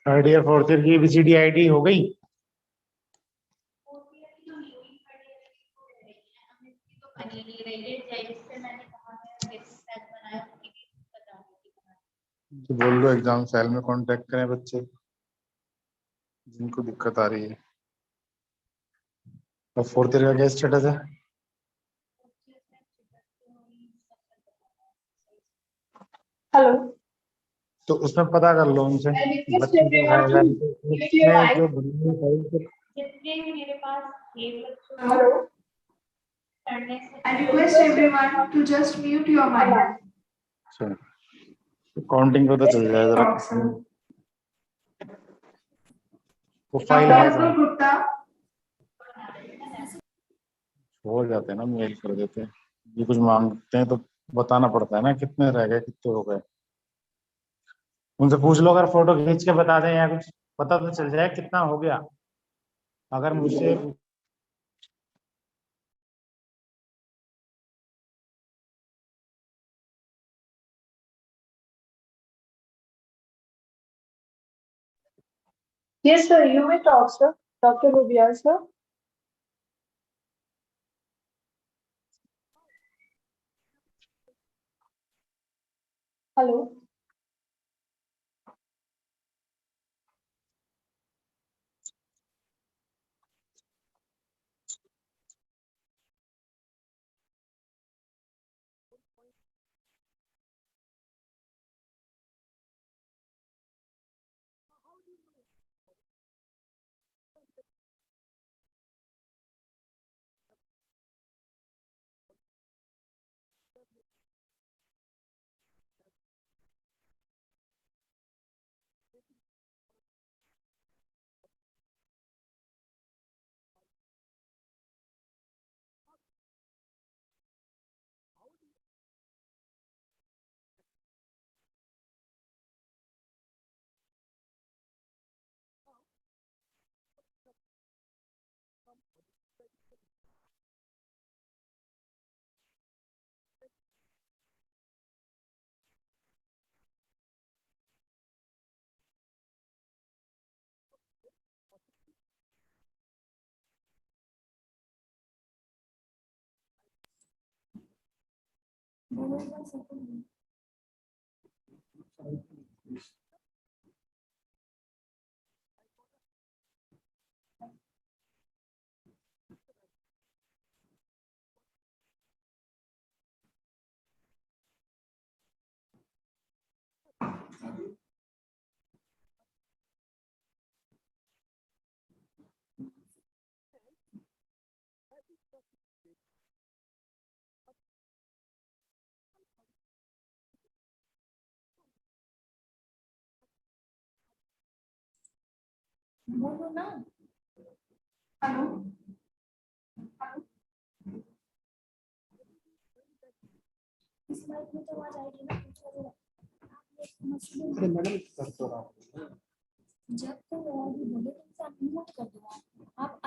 Third year fourth year की ABCD ID हो गई। तो बोल दो exam cell में contact करें बच्चे जिनको दिक्कत आ रही है। और फोर्थ ईयर का क्या स्टेटस है? Hello. तो उसमें पता कर लो उनसे I request बच्चे को everyone to mute your उसमें mic. जो बनने चाहिए Hello. I request everyone to just mute your mic. Counting पता चल जाए जरा वो फाइल है Dr. Gupta, हो जाते हैं ना मेल कर देते हैं ये कुछ मांगते हैं तो बताना पड़ता है ना कितने रह गए कितने हो गए उनसे पूछ लो अगर फोटो खींच के बता दें या कुछ पता तो चल जाए कितना हो गया अगर मुझसे Yes, sir. You may talk, sir. Dr. Rubial, sir. Hello. बोलो ना। हेलो। इस माइक में तो आवाज आएगी ना। जब तो और भी बोले तो आप म्यूट कर दो। आप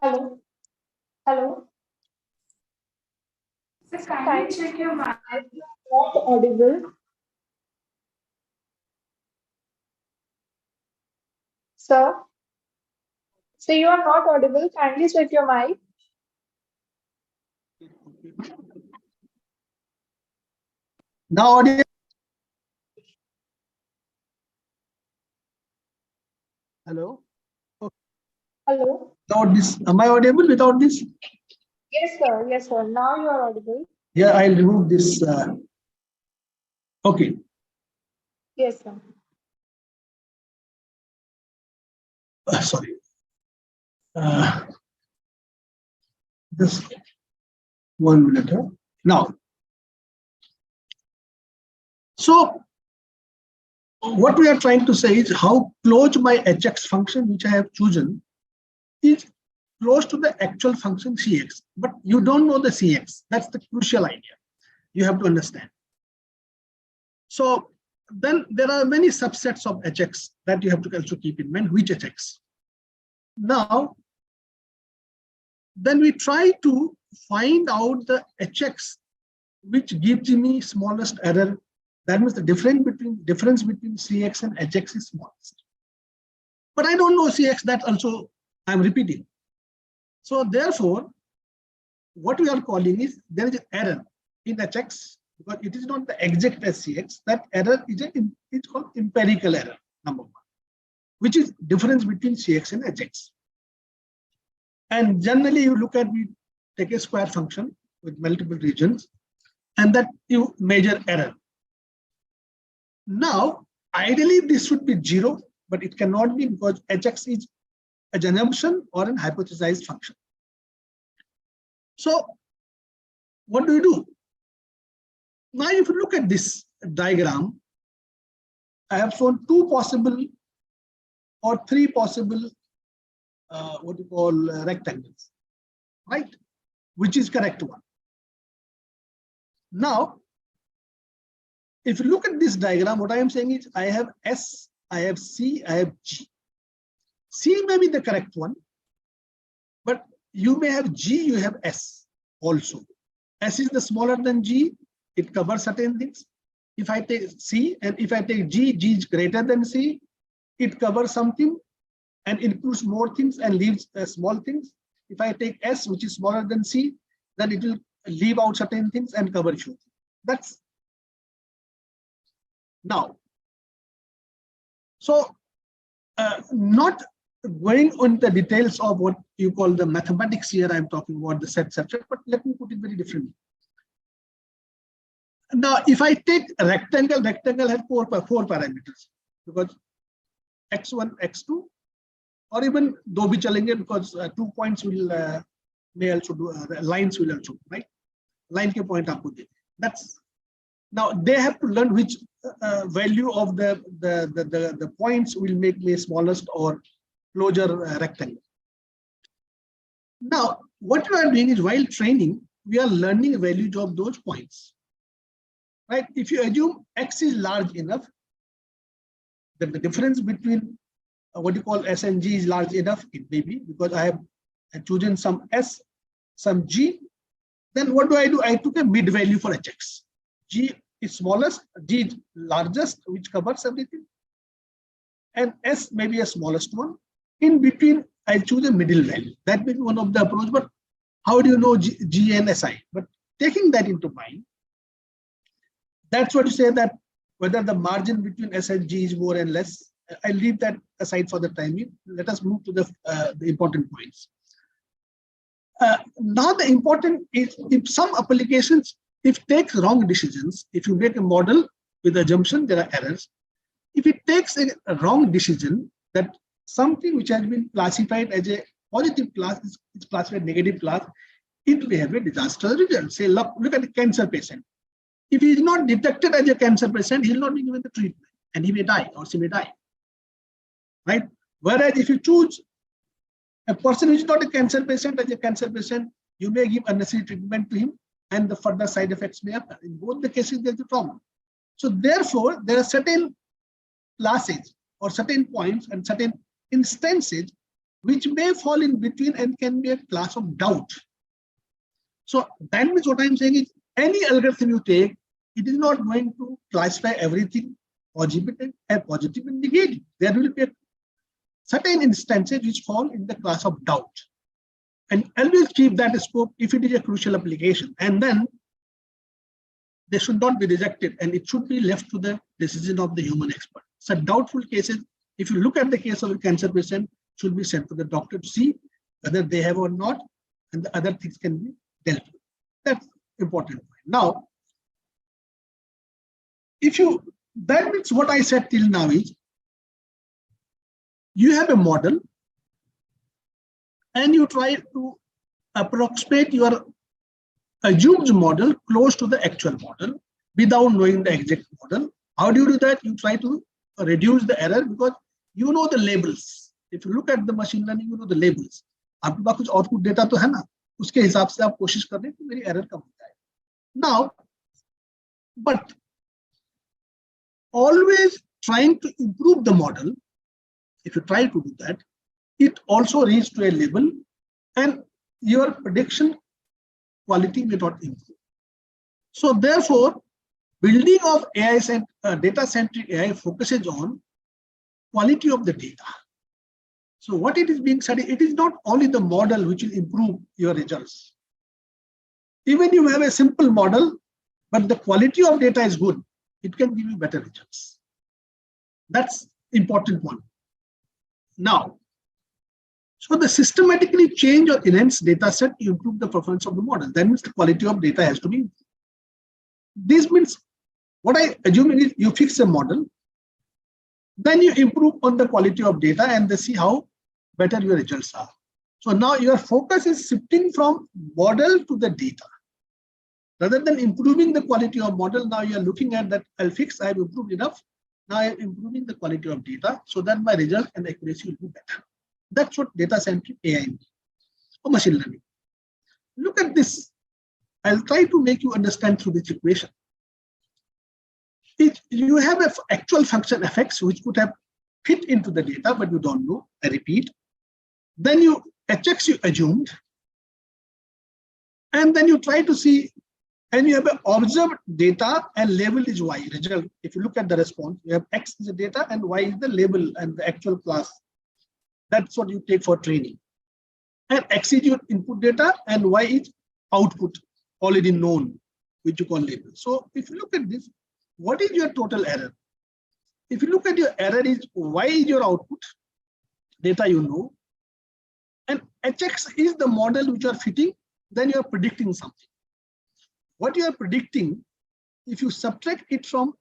Hello. Hello. Sir, kindly check your mic. Not audible. Sir. So you are not audible. Kindly check your mic. Now audio. Hello. Hello. Without this, am I audible without this? Yes, sir. Yes, sir. Now you are audible. Yeah, I'll remove this. Okay. Yes, sir. Sorry. Just 1 minute. Now, so what we are trying to say is how close my hx function, which I have chosen, is close to the actual function cx, but you don't know the cx. That's the crucial idea. You have to understand. So then there are many subsets of hx that you have to also keep in mind, which hx. Now, then we try to find out the hx which gives me smallest error. That means the difference between cx and hx is smallest. But I don't know cx, that also I'm repeating. So therefore, what we are calling is there is an error in hx because it is not the exact as cx. That error is it's called empirical error, number one, which is difference between cx and hx. And generally you look at, we take a square function with multiple regions and that you measure error. Now, ideally this should be 0, but it cannot be because hx is an assumption or an hypothesized function. So what do we do? Now, if you look at this diagram, I have shown 2 possible or 3 possible what you call rectangles, right? Which is correct one. Now, if you look at this diagram, what I am saying is I have S, I have C, I have G. C may be the correct one, but you may have G, you have S also. S is the smaller than G, it covers certain things. If I take C and if I take G, G is greater than C, it covers something and includes more things and leaves small things. If I take S, which is smaller than C, then it will leave out certain things and cover few. That's now. So not going on the details of what you call the mathematics here, I'm talking about the set subset, but let me put it very differently. Now, if I take a rectangle has four parameters, because x1, x2, or even though we chalenge because 2 points will may also do lines will also, right? Line ke point aapko de. That's now they have to learn which value of the points will make me smallest or closure rectangle. Now, what we are doing is while training, we are learning values of those points. Right? If you assume x is large enough, then the difference between what you call S and G is large enough, it may be, because I have chosen some S, some G. Then what do? I took a mid value for hx. G is smallest, G is largest, which covers everything. And S may be a smallest one. In between, I choose a middle value. That may be one of the approach, but how do you know G and SI? But taking that into mind, that's what you say that whether the margin between S and G is more and less, I leave that aside for the time being. Let us move to the important points. Now the important is if some applications, if takes wrong decisions, if you make a model with assumption, there are errors. If it takes a wrong decision that something which has been classified as a positive class is classified negative class, it may have a disastrous result. Say, look at the cancer patient. If he is not detected as a cancer patient, he will not be given the treatment and he may die or she may die. Right? Whereas if you choose a person who is not a cancer patient as a cancer patient, you may give unnecessary treatment to him and the further side effects may occur. In both the cases, there's a problem. So therefore, there are certain classes or certain points and certain instances which may fall in between and can be a class of doubt. So that means what I'm saying is any algorithm you take, it is not going to classify everything positive and negative. There will be certain instances which fall in the class of doubt. And always keep that scope if it is a crucial application. And then they should not be rejected and it should be left to the decision of the human expert. So doubtful cases, if you look at the case of a cancer patient, should be sent to the doctor to see whether they have or not, and the other things can be dealt with. That's important. Now, that means what I said till now is, you have a model and you try to approximate your assumed model close to the actual model without knowing the exact model. How do you do that? You try to reduce the error because you know the labels. If you look at the machine learning, you know the labels. आपके पास कुछ output data तो है ना, उसके हिसाब से आप कोशिश कर रहे हैं कि मेरी error कम हो जाए. Now, but always trying to improve the model, if you try to do that, it also reaches to a level and your prediction quality may not improve. So therefore, building of data-centric AI focuses on quality of the data. So what it is being studied, it is not only the model which will improve your results. Even you have a simple model, but the quality of data is good, it can give you better results. That's important one. Now, so the systematically change or enhance data set to improve the performance of the model. That means the quality of data has to be improved. This means what I assume is you fix a model, then you improve on the quality of data and they see how better your results are. So now your focus is shifting from model to the data. Rather than improving the quality of model, now you are looking at that I'll fix, I have improved enough. Now I am improving the quality of data so that my result and accuracy will be better. That's what data-centric AI means, or machine learning. Look at this. I'll try to make you understand through this equation. You have an actual function fx which could have fit into the data, but you don't know. I repeat. Then hx you assumed, and then you try to see, and you have an observed data and label is y result. If you look at the response, you have x is the data and y is the label and the actual class. That's what you take for training. And x is your input data and y is output already known, which you call label. So if you look at this, what is your total error? If you look at your error is y is your output data you know, and HX is the model which you are fitting, then you are predicting something. What you are predicting, if you subtract it from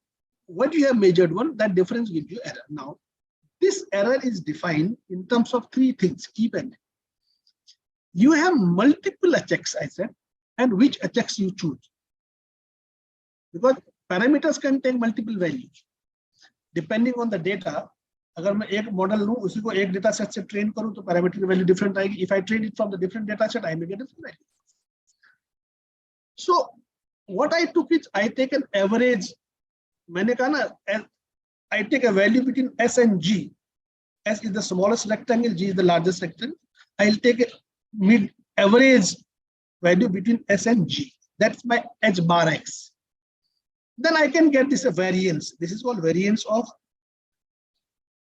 what you have measured one, that difference gives you error. Now, this error is defined in terms of three things. Keep in mind. You have multiple HX, I said, and which HX you choose. Because parameters can take multiple values. Depending on the data, अगर मैं एक model लूं उसी को एक data set से train करूं तो पैरामीटर की वैल्यू डिफरेंट आएगी. If I train it from the different data set, I may get different value. So what I took is I take an average. मैंने कहा ना, I take a value between S and G. S is the smallest rectangle, G is the largest rectangle. I'll take a mid average value between S and G. That's my H bar X. Then I can get this a variance. This is called variance of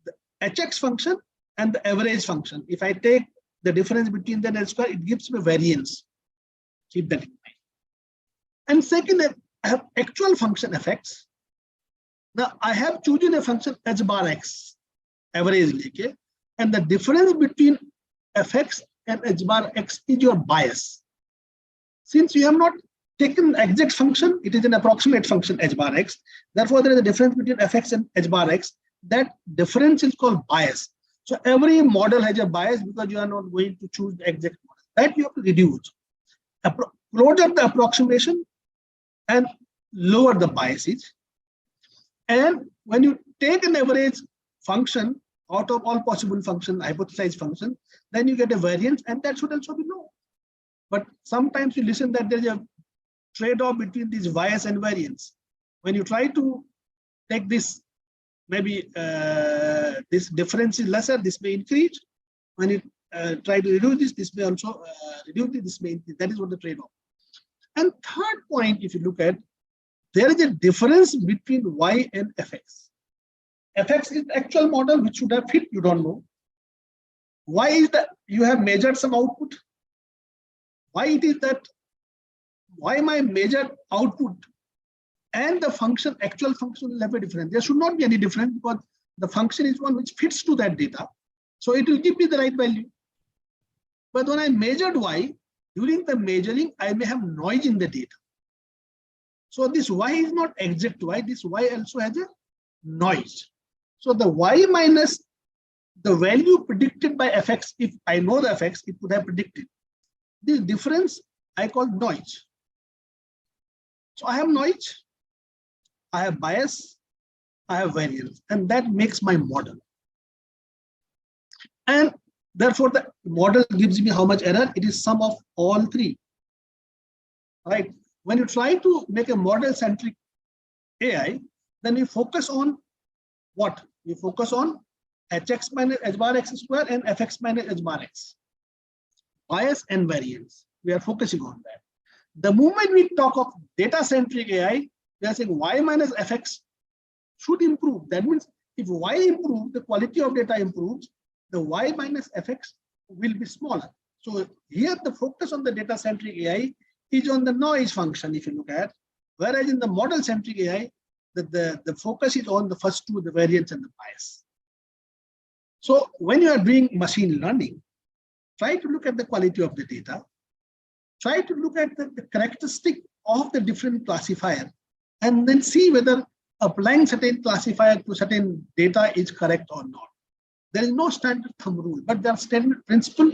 the HX function and the average function. If I take the difference between the H square, it gives me variance. Keep that in mind. And second, I have actual function effects. Now I have chosen a function H bar X, average, and the difference between fx and H bar X is your bias. Since you have not taken exact function, it is an approximate function H bar X. Therefore, there is a difference between fx and H bar X. That difference is called bias. So every model has a bias because you are not going to choose the exact model. That you have to reduce. Close the approximation and lower the biases. And when you take an average function out of all possible functions, hypothesized function, then you get a variance, and that should also be low. But sometimes you listen that there is a trade-off between this bias and variance. When you try to take this, maybe this difference is lesser, this may increase. When you try to reduce this, this may also reduce it, this may increase. That is what the trade-off. And third point, if you look at, there is a difference between Y and fx. Fx is the actual model which should have fit, you don't know. Y is that you have measured some output. Why it is that, why my measured output and the function, actual function will have a difference. There should not be any difference because the function is one which fits to that data. So it will give me the right value. But when I measured Y, during the measuring, I may have noise in the data. So this Y is not exact Y, this Y also has a noise. So the Y minus the value predicted by fx, if I know the fx, it would have predicted. This difference I call noise. So I have noise, I have bias, I have variance, and that makes my model. And therefore the model gives me how much error? It is sum of all three. Right? When you try to make a model-centric AI, then we focus on what? We focus on hx minus h bar x square and fx minus h bar x. Bias and variance. We are focusing on that. The moment we talk of data-centric AI, we are saying y minus fx should improve. That means if y improves, the quality of data improves, the y minus fx will be smaller. So here the focus on the data-centric AI is on the noise function, if you look at, whereas in the model-centric AI, the focus is on the first two, the variance and the bias. So when you are doing machine learning, try to look at the quality of the data, try to look at the characteristic of the different classifier, and then see whether applying certain classifier to certain data is correct or not. There is no standard thumb rule, but there are standard principle,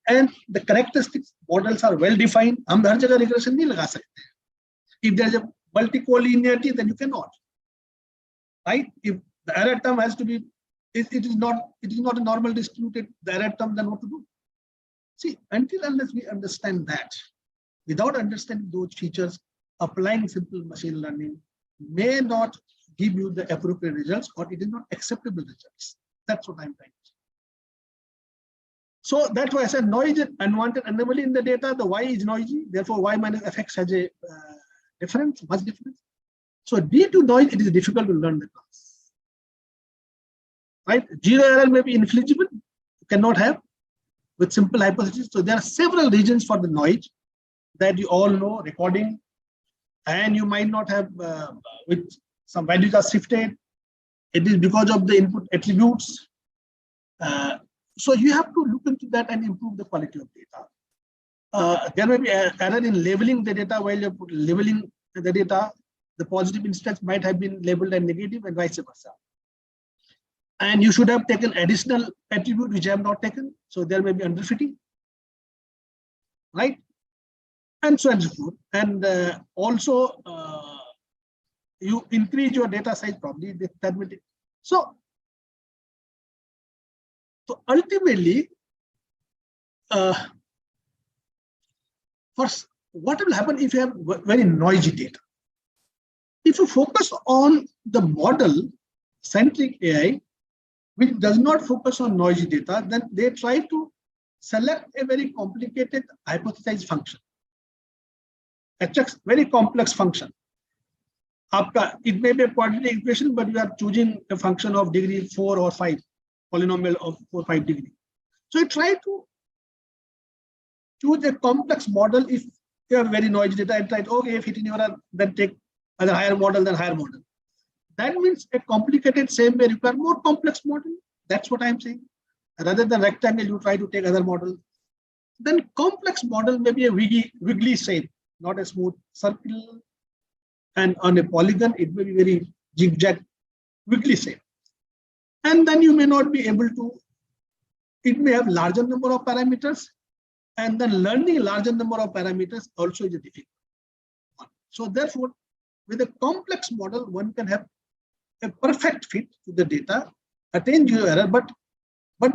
and the characteristics models are well defined. हम हर जगह regression नहीं लगा सकते. If there is a multi-collinearity, then you cannot. Right? If the error term has to be, it is not a normal distributed, the error term, then what to do? See, until unless we understand that, without understanding those features, applying simple machine learning may not give you the appropriate results, or it is not acceptable results. That's what I'm trying to say. So that's why I said noise is unwanted anomaly in the data. The Y is noisy, therefore Y minus fx has a difference, much difference. So due to noise, it is difficult to learn the class. Right? Zero error may be inflexible, you cannot have with simple hypothesis. So there are several reasons for the noise that you all know, recording, and you might not have with some values are shifted. It is because of the input attributes. so you have to look into that and improve the quality of data. There may be an error in labeling the data. While you're labeling the data, the positive instance might have been labeled as negative and vice versa. And you should have taken additional attribute which I have not taken. So there may be underfitting, right? And so on and so forth. And also, you increase your data size probably. That will take. So ultimately, first, what will happen if you have very noisy data? If you focus on the model-centric AI, which does not focus on noisy data, then they try to select a very complicated hypothesized function. A very complex function. It may be a quadratic equation, but you are choosing a function of degree 4 or 5, polynomial of 4 or 5 degree. So you try to choose a complex model. If you have very noisy data, and try to, okay, if it in your, then take a higher model than higher model. That means a complicated same may require more complex model. That's what I'm saying. Rather than rectangle, you try to take other model. Then complex model may be a wiggly shape, not a smooth circle. And on a polygon, it may be very zigzag, wiggly shape. And then you may not be able to, it may have larger number of parameters. And then learning larger number of parameters also is a difficult one. So therefore, with a complex model, one can have a perfect fit to the data, attain zero error. But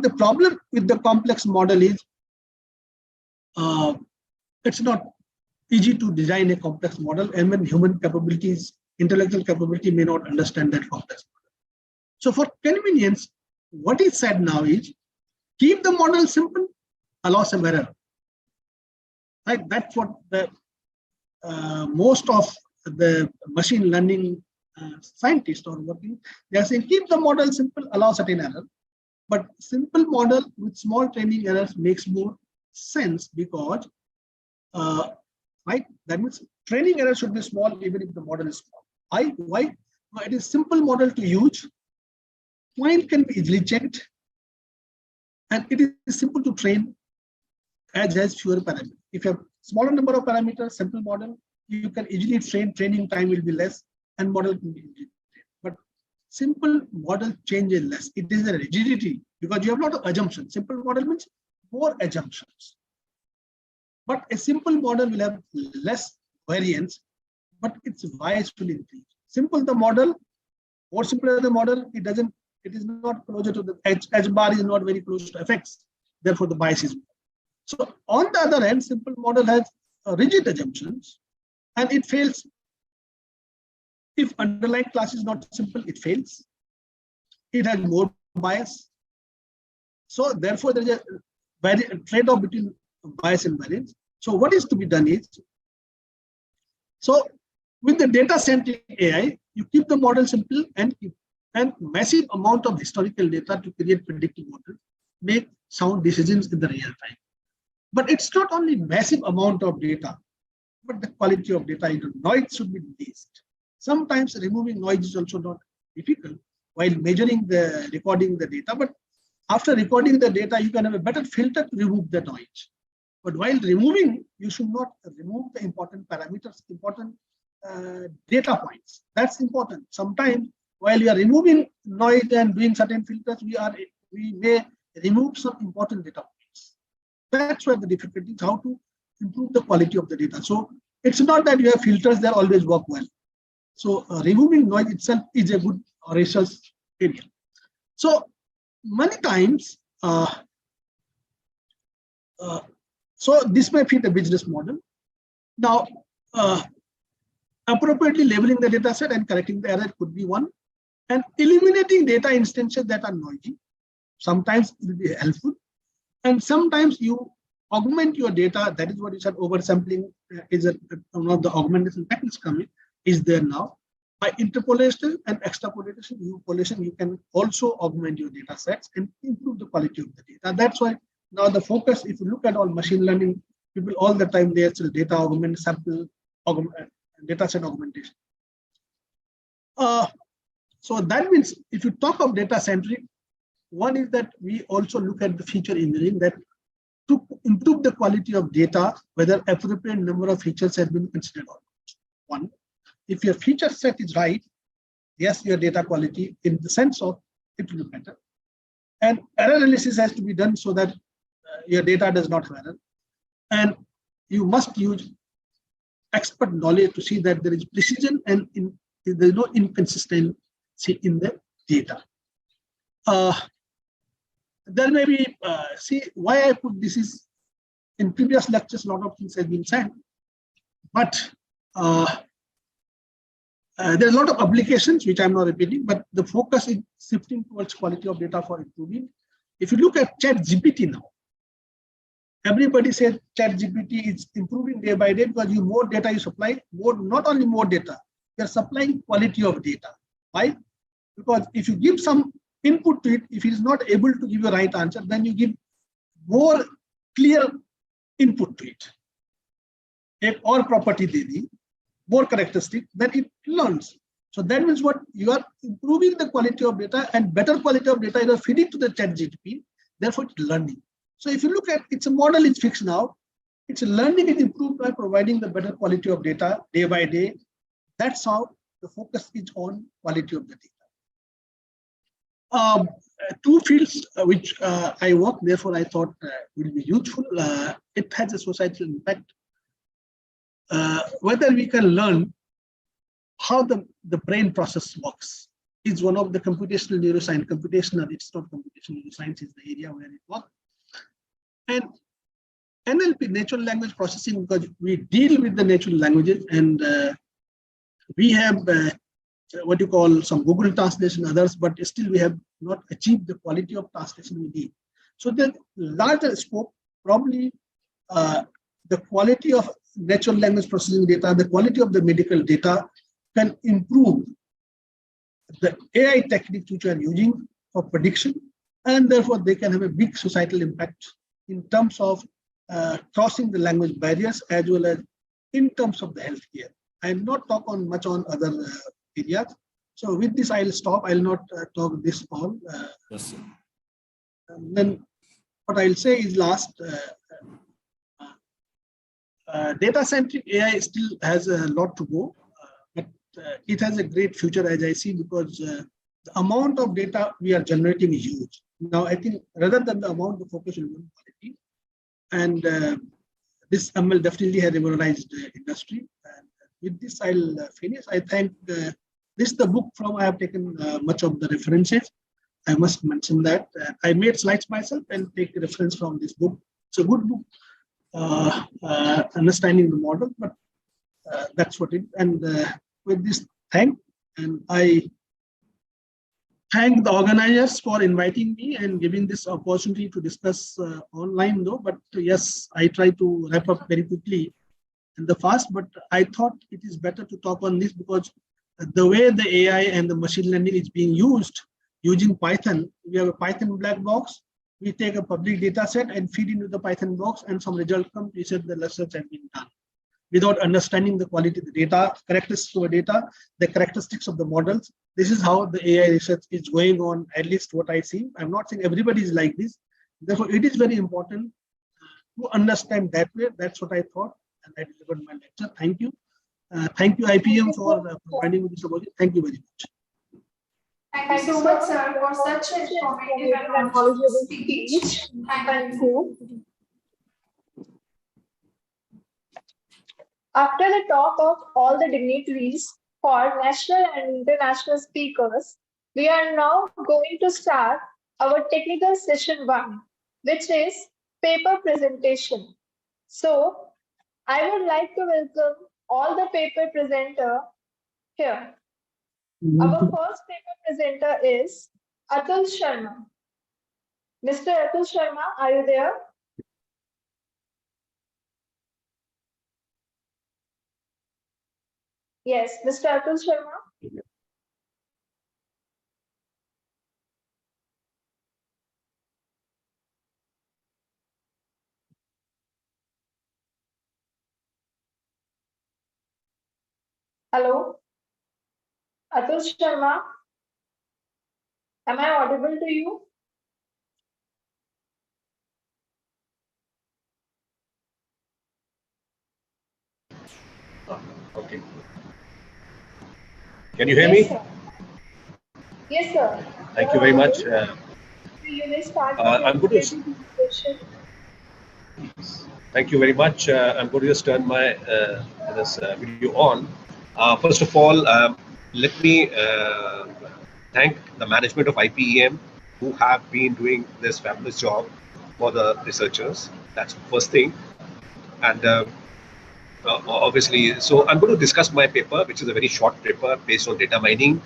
the problem with the complex model is it's not easy to design a complex model, and when human capabilities, intellectual capability may not understand that complex model. So for convenience, what is said now is keep the model simple, allow some error. Right? That's what the most of the machine learning scientists are working. They are saying keep the model simple, allow certain error. But simple model with small training errors makes more sense because, right? That means training error should be small even if the model is small. Why? It is simple model to use. Point can be easily checked, and it is simple to train as has fewer parameters. If you have smaller number of parameters, simple model, you can easily train. Training time will be less, and model can be easily trained. But simple model changes less. It is a rigidity because you have a lot of assumptions. Simple model means more assumptions. But a simple model will have less variance, but its bias will increase. Simple the model, more simpler the model, it is not closer to the edge bar is not very close to fx. Therefore, the bias is more. So on the other hand, simple model has rigid assumptions and it fails. If underlying class is not simple, it fails. It has more bias. So therefore, there is a trade-off between bias and variance. So what is to be done is, so with the data-centric AI, you keep the model simple and massive amount of historical data to create predictive models, make sound decisions in the real time. But it's not only massive amount of data, but the quality of data. Noise should be least. Sometimes removing noise is also not difficult while measuring the recording the data. But after recording the data, you can have a better filter to remove the noise. But while removing, you should not remove the important parameters, important data points. That's important. Sometimes while you are removing noise and doing certain filters, we may remove some important data points. That's where the difficulty is, how to improve the quality of the data. So it's not that you have filters that always work well. So removing noise itself is a good research area. So many times, so this may fit a business model. Now, appropriately labeling the data set and correcting the error could be one. And eliminating data instances that are noisy. Sometimes it will be helpful. And sometimes you augment your data. That is what you said, oversampling is one of the augmentation techniques coming, is there now. By interpolation and extrapolation, you can also augment your data sets and improve the quality of the data. That's why now the focus, if you look at all machine learning, people all the time, they are still data augment, sample, data set augmentation. So that means if you talk of data centric, One is that we also look at the feature engineering, that to improve the quality of data, whether appropriate number of features has been considered or not. One, if your feature set is right, yes, your data quality in the sense of it will be better. And error analysis has to be done so that your data does not have error. And you must use expert knowledge to see that there is precision and there is no inconsistency in the data. There may be, see why I put this is, in previous lectures, a lot of things have been said, but there are a lot of applications which I'm not repeating, but the focus is shifting towards quality of data for improving. If you look at ChatGPT now, everybody says ChatGPT is improving day by day because you more data you supply, not only more data, you're supplying quality of data. Why? Because if you give some input to it, if it is not able to give you a right answer, then you give more clear input to it. एक और property they the, more characteristic, then it learns. So that means what you are improving the quality of data, and better quality of data you are feeding to the ChatGPT, therefore it's learning. So if you look at it's a model is fixed now, it's learning is improved by providing the better quality of data day by day. That's how the focus is on quality of the data. Two fields which I work, therefore I thought will be useful. It has a societal impact. Whether we can learn how the brain process works is one of the computational neuroscience. Computational, it's not computational neuroscience, is the area where it works. And NLP, natural language processing, because we deal with the natural languages, and we have what you call some Google translation, others, but still we have not achieved the quality of translation we need. So the larger scope, probably the quality of natural language processing data, the quality of the medical data can improve the AI techniques which we are using for prediction, and therefore they can have a big societal impact in terms of crossing the language barriers as well as in terms of the healthcare. I will not talk on much on other areas. So with this, I'll stop. I'll not talk this all. Yes, sir. Then what I'll say is last, data-centric AI still has a lot to go, but it has a great future as I see, because the amount of data we are generating is huge. Now, I think rather than the amount, the focus will be on quality. And this ML definitely has revolutionized the industry. And with this, I'll finish. I thank this is the book from I have taken much of the references. I must mention that. I made slides myself and take reference from this book. It's a good book, understanding the model, but that's what it. And with this, and I thank the organizers for inviting me and giving this opportunity to discuss online though. But yes, I try to wrap up very quickly and the fast, but I thought it is better to talk on this because the way the AI and the machine learning is being used using Python, we have a Python black box. We take a public data set and feed into the Python box, and some result comes. We said the research has been done without understanding the quality of the data, characteristics of the data, the characteristics of the models. This is how the AI research is going on, at least what I see. I'm not saying everybody is like this. Therefore, it is very important to understand that way. That's what I thought, and I delivered my lecture. Thank you. Thank you, IPEM, for providing me this opportunity. Thank you very much. Thank you so much, sir, for such an informative and knowledgeable speech. Thank you. After the talk of all the dignitaries for national and international speakers, we are now going to start our technical session 1, which is paper presentation. So I would like to welcome all the paper presenter here. Our first paper presenter is Atul Sharma. Mr. Atul Sharma, are you there? Yes, Mr. Atul Sharma. Hello, Atul Sharma. Am I audible to you? Okay. Can you hear me? Yes, sir. Yes, sir. Thank You you are very much. audible. You may start with your I'm going to. presentation. Thank you very much. I'm going to just turn my this video on. First of all, let me thank the management of IPEM who have been doing this fabulous job for the researchers. That's the first thing. And obviously, so I'm going to discuss my paper, which is a very short paper based on data mining.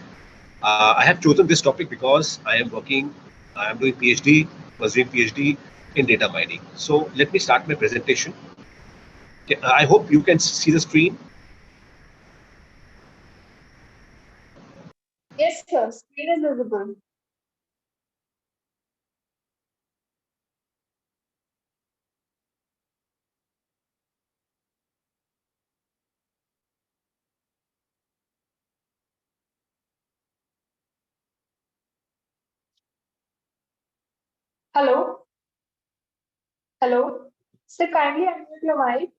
I have chosen this topic because I am doing PhD, pursuing PhD in data mining. So let me start my presentation. I hope you can see the screen. Yes, sir. Screen is visible. Hello? Hello? Sir, kindly unmute your mic.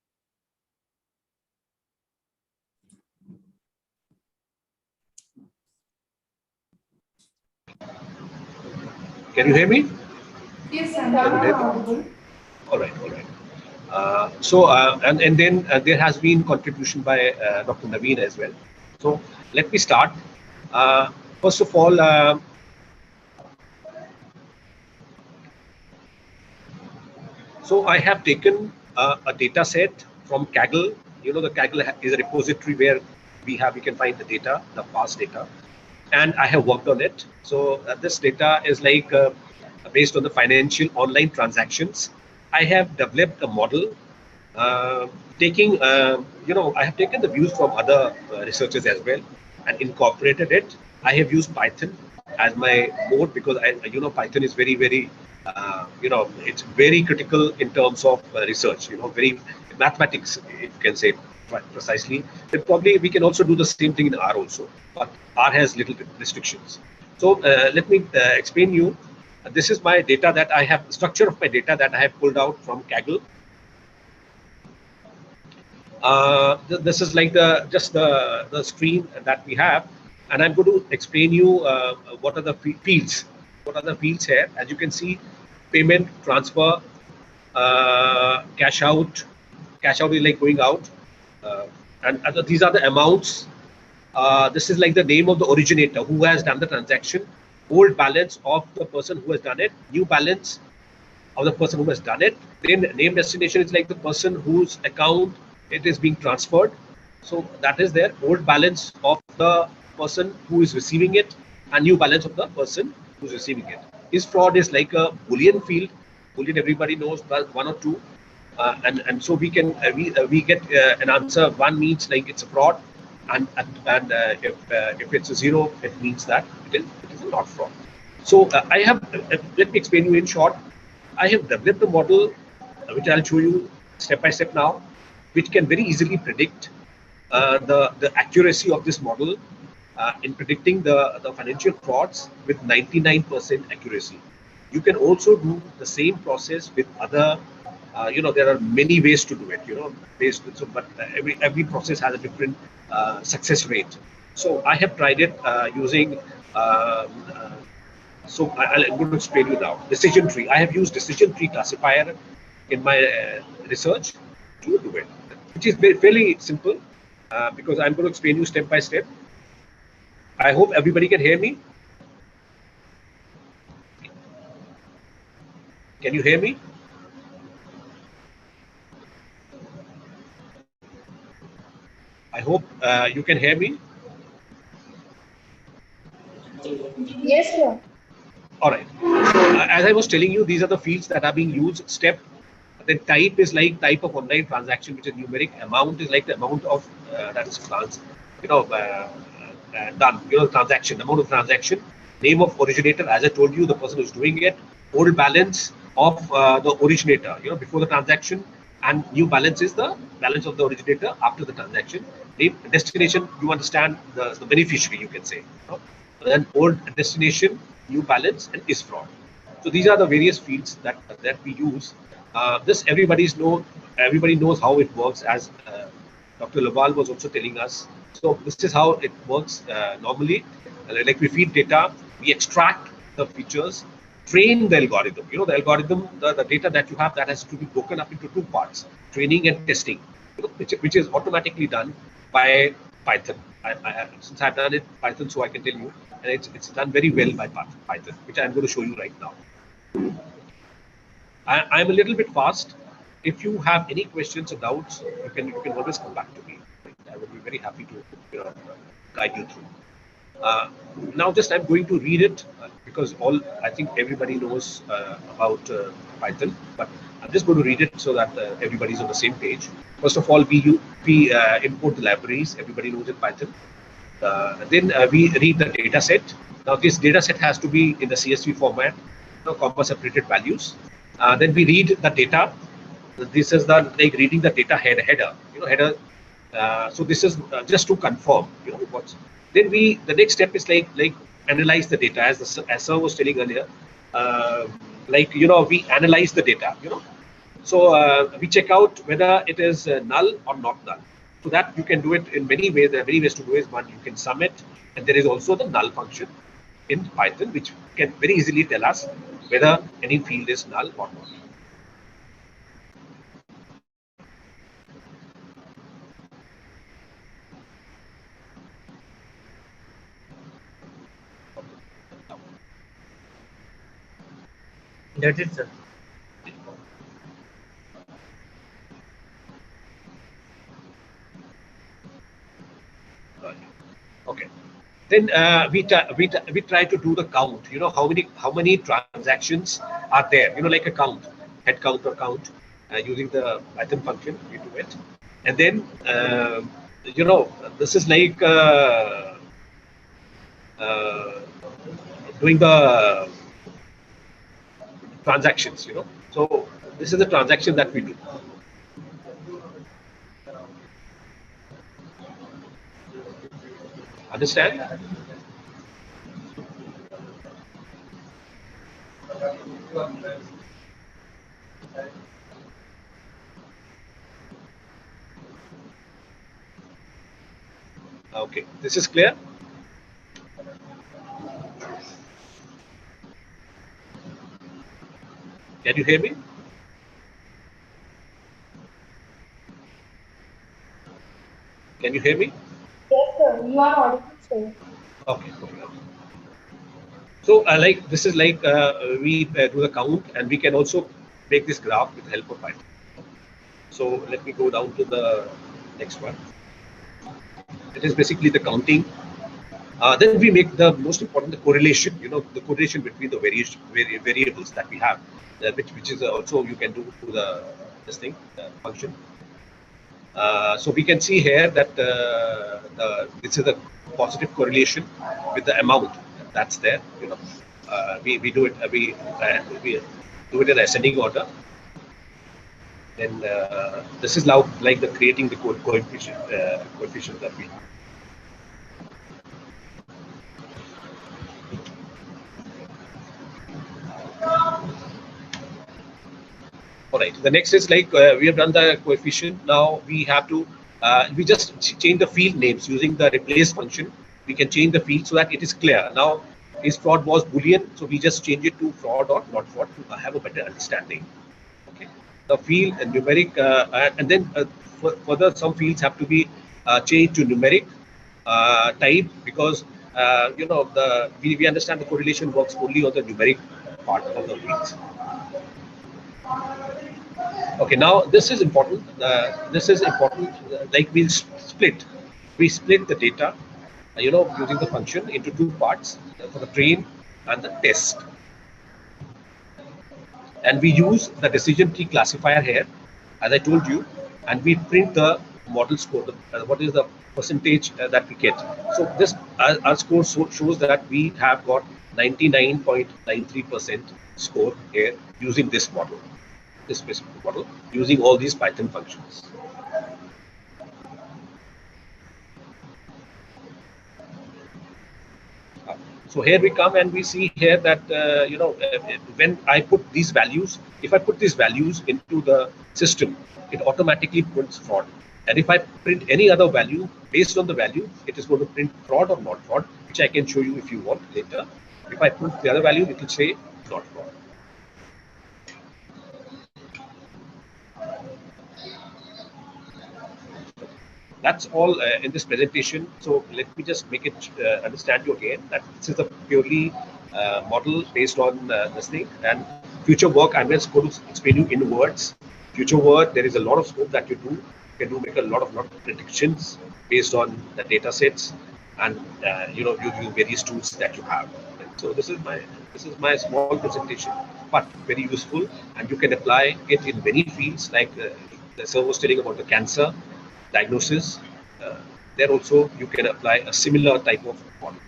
Can you hear me? Yes, sir. Yes, Now sir. you Now are you're audible. audible. All right, all right. And then there has been contribution by Dr. Naveen as well. So let me start. First of all, so I have taken a data set from Kaggle. You know, the Kaggle is a repository where we can find the data, the past data, and I have worked on it. So this data is like based on the financial online transactions. I have developed a model uh, taking, I have taken the views from other researchers as well and incorporated it. I have used Python as my mode because Python is very, very, it's very critical in terms of research. Very mathematics, if you can say precisely. Then probably we can also do the same thing in R also, but R has little restrictions. So let me explain you. This is my data that I have, structure of my data that I have pulled out from Kaggle. This is like the screen that we have, and I'm going to explain you what are the fields. What are the fields here? As you can see, payment, transfer, cash out. Cash out is like going out, and these are the amounts. This is like the name of the originator who has done the transaction, old balance of the person who has done it, new balance of the person who has done it. Then name destination is like the person whose account it is being transferred. So that is their old balance of the person who is receiving it and new balance of the person who's receiving it. Is fraud is like a Boolean field. Boolean everybody knows, but one or two. And so we can we get an answer. One means like it's a fraud, and if it's a zero, it means that it is not fraud. So I have let me explain you in short. I have developed a model which I'll show you step by step now, which can very easily predict the accuracy of this model in predicting the financial frauds with 99% accuracy. You can also do the same process with other, there are many ways to do it, but every process has a different success rate. So I have tried it using I'm going to explain you now. Decision tree. I have used decision tree classifier in my research to do it, which is fairly simple because I'm going to explain you step by step. I hope everybody can hear me. Can you hear me? I hope you can hear me. Yes, sir. All right. So as I was telling you, these are the fields that are being used. Step. Then type is like type of online transaction, which is numeric. Amount is like the amount of that is done. Transaction, amount of transaction. Name of originator, as I told you, the person who's doing it. Old balance of the originator, before the transaction, and new balance is the balance of the originator after the transaction. Name, destination, you understand the beneficiary, you can say. Then old destination, new balance, and is fraud. So these are the various fields that we use. Everybody knows how it works as Dr. Lawal was also telling us. So this is how it works normally. Like we feed data, we extract the features, train the algorithm. You know, the algorithm, the data that you have, that has to be broken up into two parts: training and testing, you know, which is automatically done by Python. Since I've done it Python, so I can tell you, and it's done very well by Python, which I'm going to show you right now. I'm a little bit fast. If you have any questions or doubts, you can always come back to me. I would be very happy to guide you through. Now, just I'm going to read it because I think everybody knows about Python, but I'm just going to read it so that everybody's on the same page. First of all, we import the libraries. Everybody knows in Python. Then we read the data set. Now, this data set has to be in the CSV format, comma separated values. Then we read the data. This is the like reading the data header. Header. So this is just to confirm. What's. Then the next step is like analyze the data, as sir was telling earlier. We analyze the data. So we check out whether it is null or not null. So that you can do it in many ways. There are many ways to do it. One, you can sum it, and there is also the null function in Python, which can very easily tell us whether any field is null or not. That's it, sir. Okay. Then we try to do the count. How many transactions are there? Like a count, head count or count, using the Python function. We do it, and then this is like doing the transactions. So this is the transaction that we do. Understand? Okay, this is clear. Can you hear me? Can you hear me? Yes, sir. You are audible, sir. Okay. So like this is like we do the count, and we can also make this graph with the help of Python. So let me go down to the next one. It is basically the counting. Then we make the most important, the correlation. The correlation between the variables that we have, which is also you can do through this thing function. So we can see here that this is a positive correlation with the amount that's there. We do it. We do it in ascending order. Then this is now like the creating the coefficient that we have. All right. The next is like we have done the coefficient. Now we have to we just change the field names using the replace function. We can change the field so that it is clear. Now, is fraud was Boolean, so we just change it to fraud or not fraud to have a better understanding. Okay. The field and numeric, and then further some fields have to be changed to numeric type because we understand the correlation works only on the numeric part of the fields. Okay, now this is important. Like we split the data, using the function into two parts for the train and the test. And we use the decision tree classifier here, as I told you, and we print the model score. What is the percentage that we get? So this our score shows that we have got 99.93% score here using this model. This specific model using all these Python functions. So here we come and we see here that when I put these values, if I put these values into the system, it automatically prints fraud. And if I print any other value, based on the value, it is going to print fraud or not fraud, which I can show you if you want later. If I put the other value, it will say not fraud. That's all in this presentation. So let me just make it understand you again that this is a purely model based on this thing. And future work, I'm just going to explain you in words. Future work, there is a lot of scope that you do. You can make a lot of predictions based on the data sets, and you use various tools that you have. And so this is my small presentation, but very useful, and you can apply it in many fields. Like the sir was telling about the cancer diagnosis, there also you can apply a similar type of model.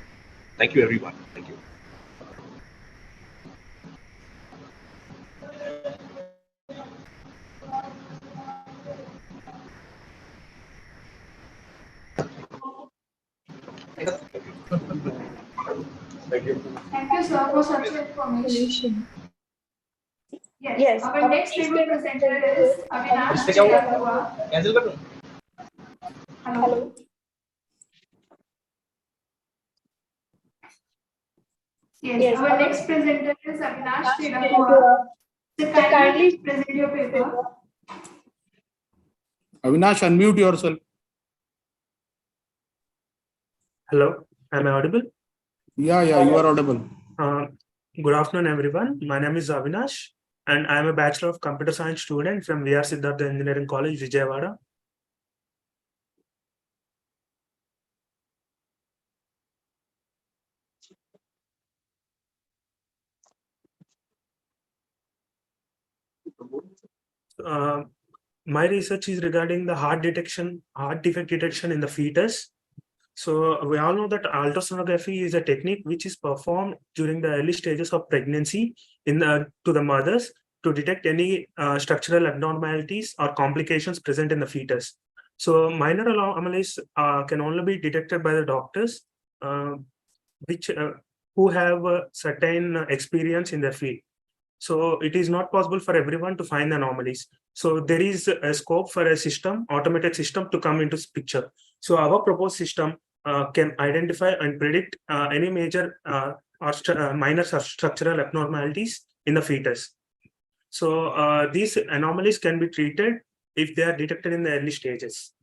Thank you, everyone. Thank you. Thank you. Thank you, sir, for such information. Yes, Yes, our next table presenter is Avinash Chedapua. Hello. Yes, our next presenter is Avinash Chedapua. So kindly present your paper. Avinash, unmute yourself. Hello, am I audible? Yeah, you are audible. Good afternoon, everyone. My name is Avinash, and I am a Bachelor of Computer Science student from VR Siddhartha Engineering College, Ghaziabad. My research is regarding the heart defect detection in the fetus. So we all know that ultrasonography is a technique which is performed during the early stages of pregnancy to the mothers to detect any structural abnormalities or complications present in the fetus. So minor anomalies can only be detected by the doctors who have a certain experience in their field. So it is not possible for everyone to find the anomalies. So there is a scope for a automated system to come into this picture. So our proposed system can identify and predict any major or minor structural abnormalities in the fetus. So these anomalies can be treated if they are detected in the early stages.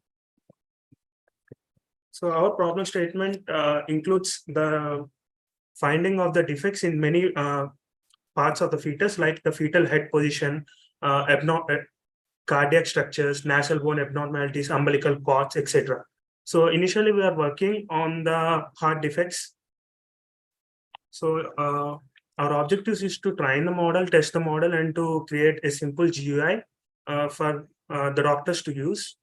So our problem statement includes the finding of the defects in many parts of the fetus, like the fetal head position, cardiac structures, nasal bone abnormalities, umbilical cords, etc. So initially we are working on the heart defects. So our objective is to train the model, test the model, and to create a simple GUI for the doctors to use.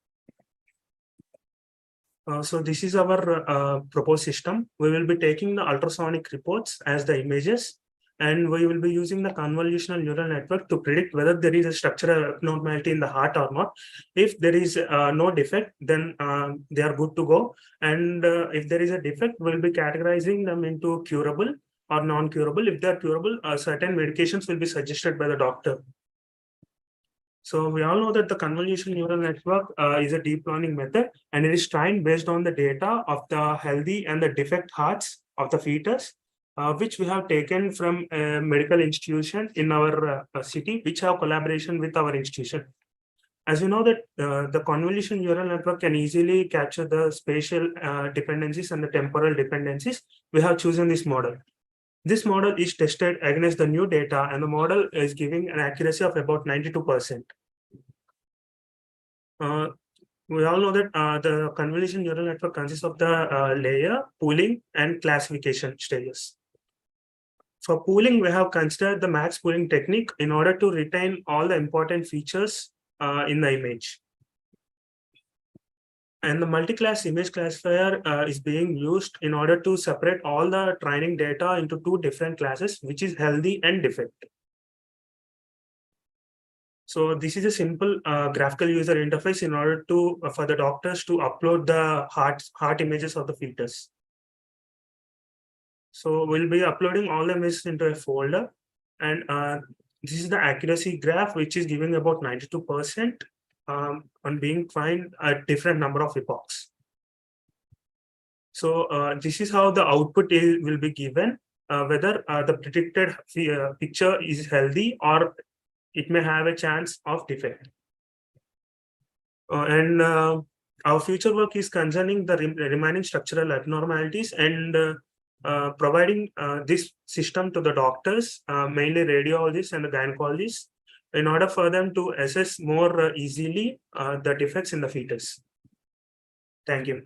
So this is our proposed system. We will be taking the ultrasonic reports as the images, and we will be using the convolutional neural network to predict whether there is a structural abnormality in the heart or not. If there is no defect, then they are good to go. And if there is a defect, we'll be categorizing them into curable or non-curable. If they are curable, certain medications will be suggested by the doctor. So we all know that the convolutional neural network is a deep learning method, and it is trained based on the data of the healthy and the defect hearts of the fetus, which we have taken from a medical institution in our city, which have collaboration with our institution. As you know that the convolutional neural network can easily capture the spatial dependencies and the temporal dependencies, we have chosen this model. This model is tested against the new data, and the model is giving an accuracy of about 92%. We all know that the convolutional neural network consists of the layer, pooling, and classification stages. For pooling, we have considered the max pooling technique in order to retain all the important features in the image. And the multi-class image classifier is being used in order to separate all the training data into two different classes, which is healthy and defect. So this is a simple graphical user interface in order to for the doctors to upload the heart images of the fetus. So we'll be uploading all the images into a folder, and this is the accuracy graph, which is giving about 92%. on being find a different number of epochs. So this is how the output will be given, whether the predicted picture is healthy or it may have a chance of defect. And our future work is concerning the remaining structural abnormalities and providing this system to the doctors, mainly radiologists and the gynecologists, in order for them to assess more easily the defects in the fetus. Thank you.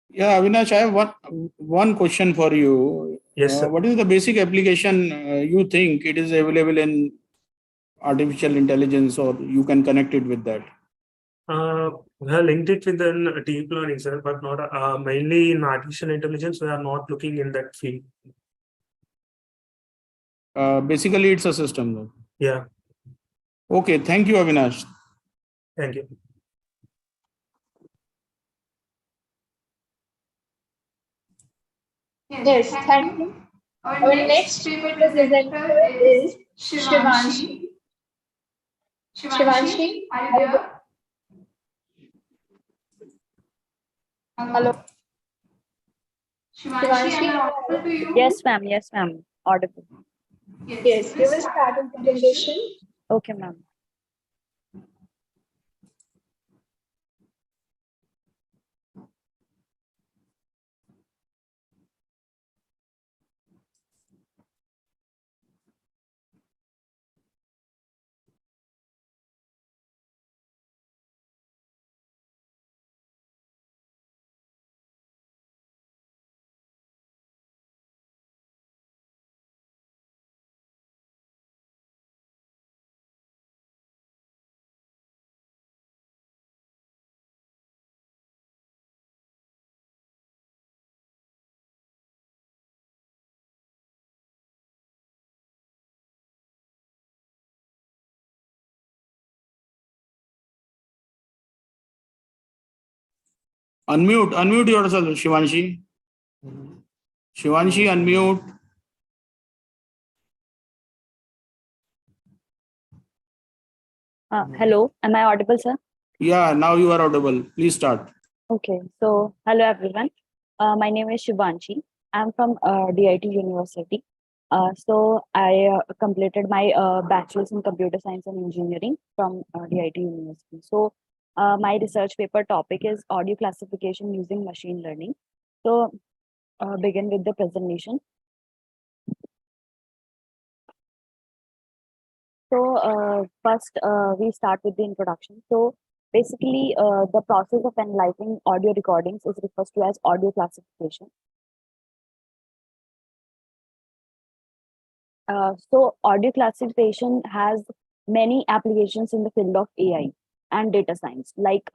Yeah, Avinash, I have one question for you. Yes, sir. What is the basic application you think it is available in artificial intelligence, or you can connect it with that? We have linked it with the deep learning, sir, but not mainly in artificial intelligence. We are not looking in that field. Basically, it's a system, though. Yeah. Okay, thank you, Avinash. Thank you. Yes, thank you. Our next paper presenter is Shivanshi. Shivanshi, are you there? Hello. Shivanshi, am I audible to you? Yes, ma'am. Yes, ma'am. Audible. Yes, we will start the presentation. Okay, ma'am. Unmute yourself, Shivanshi. Shivanshi, unmute. Hello, am I audible, sir? Yeah, now you are audible. Please start. Okay, so hello everyone. My name is Shivanshi. I'm from DIT University. So I completed my bachelor's in computer science and engineering from DIT University. So my research paper topic is audio classification using machine learning. So begin with the presentation. So first we start with the introduction. So basically the process of analyzing audio recordings is referred to as audio classification. So audio classification has many applications in the field of AI and data science, like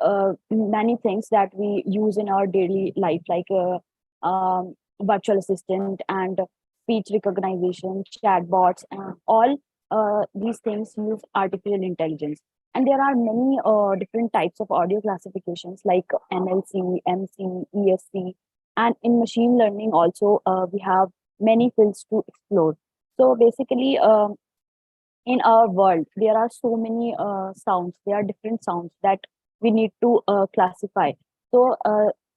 many things that we use in our daily life, like virtual assistant and speech recognition, chatbots, all these things use artificial intelligence. And there are many different types of audio classifications like NLC, MC, ESC, and in machine learning also we have many fields to explore. So basically, in our world, there are so many sounds. There are different sounds that we need to classify. So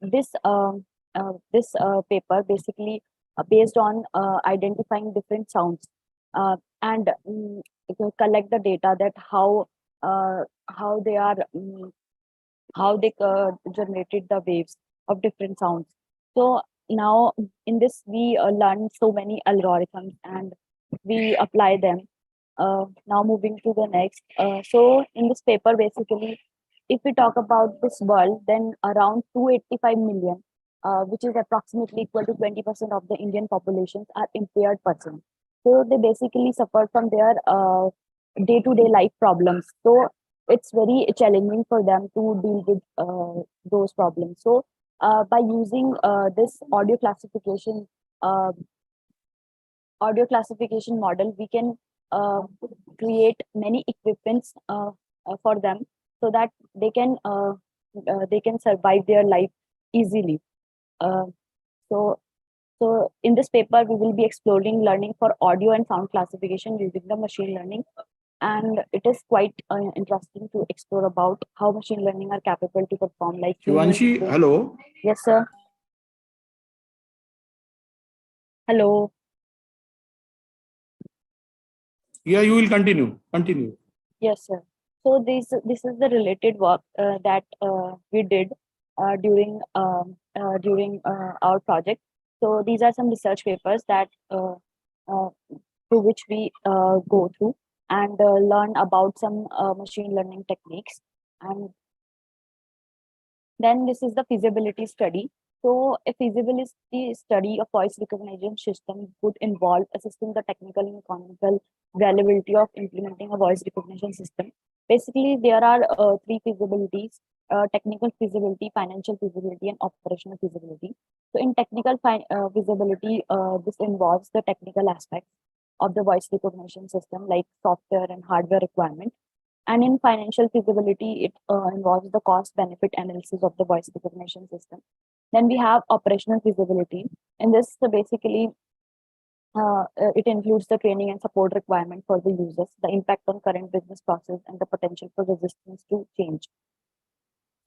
this paper basically based on identifying different sounds and collect the data that how they are how they generated the waves of different sounds. So now in this we learn so many algorithms and we apply them. Now moving to the next. So in this paper, basically, if we talk about this world, then around 285 million, which is approximately equal to 20% of the Indian populations, are impaired persons. So they basically suffer from their day-to-day life problems. So it's very challenging for them to deal with those problems. So by using this uh, audio classification model, we can create many equipments for them so that they can survive their life easily. Uh, so in this paper, we will be exploring learning for audio and sound classification using the machine learning and it is quite interesting to explore about how machine learning are capable to perform like humans. Shivanshi, hello. Yes, sir. Hello. Yeah, you will continue. Continue. Yes, sir. So this is the related work that we did during our project. So these are some research papers that through which we go through and learn about some machine learning techniques. And then this is the feasibility study. So a feasibility study of voice recognition system would involve assessing the technical and economical viability of implementing a voice recognition system. Basically, there are three feasibilities: technical feasibility, financial feasibility, and operational feasibility. So in technical feasibility, this involves the technical aspects of the voice recognition system like software and hardware requirement. And in financial feasibility, it involves the cost benefit analysis of the voice recognition system. Then we have operational feasibility. And this basically, it includes the training and support requirement for the users, the impact on current business process, and the potential for resistance to change.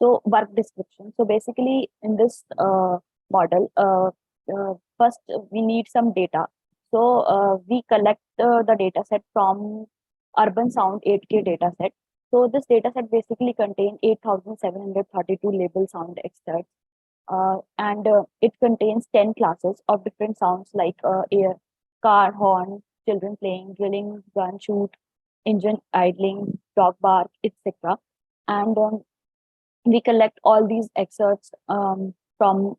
So work description. So basically in this model, first we need some data. So we collect the data set from Urban Sound 8K data set. So this data set basically contains 8,732 label sound excerpts. And it contains 10 classes of different sounds like air, car, horn, children playing, drilling, gun shoot, engine idling, dog bark, etc. And we collect all these excerpts from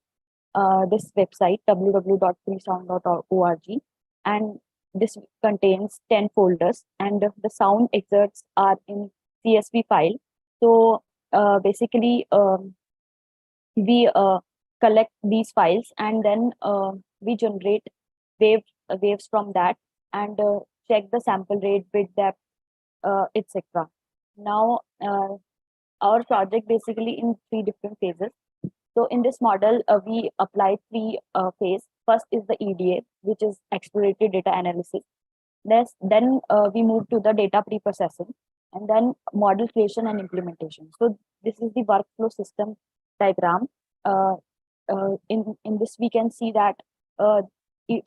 this website www.freesound.org, and this contains 10 folders, and the sound excerpts are in CSV file. So basically we collect these files, and then we generate waves from that, and check the sample rate, bit depth, etc. Now our project basically in three different phases. So in this model, we apply three phases. First is the EDA, which is exploratory data analysis. Then we move to the data pre-processing, and then model creation and implementation. So this is the workflow system diagram. In this, we can see that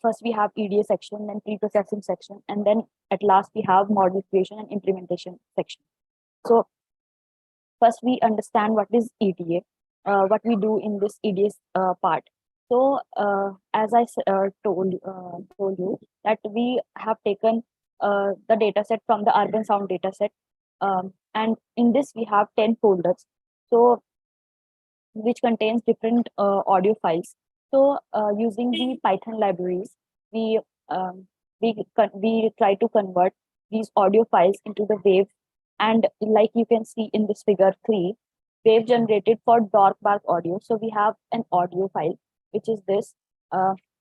first we have EDA section, then pre-processing section, and then at last we have model creation and implementation section. So first we understand what is EDA, what we do in this EDA part. So as I told you that we have taken the data set from the Urban Sound data set, and in this we have 10 folders, so which contains different audio files. So using the Python libraries, we try to convert these audio files into the wave. And like you can see in this figure 3, wave generated for dog bark audio. So we have an audio file, which is this,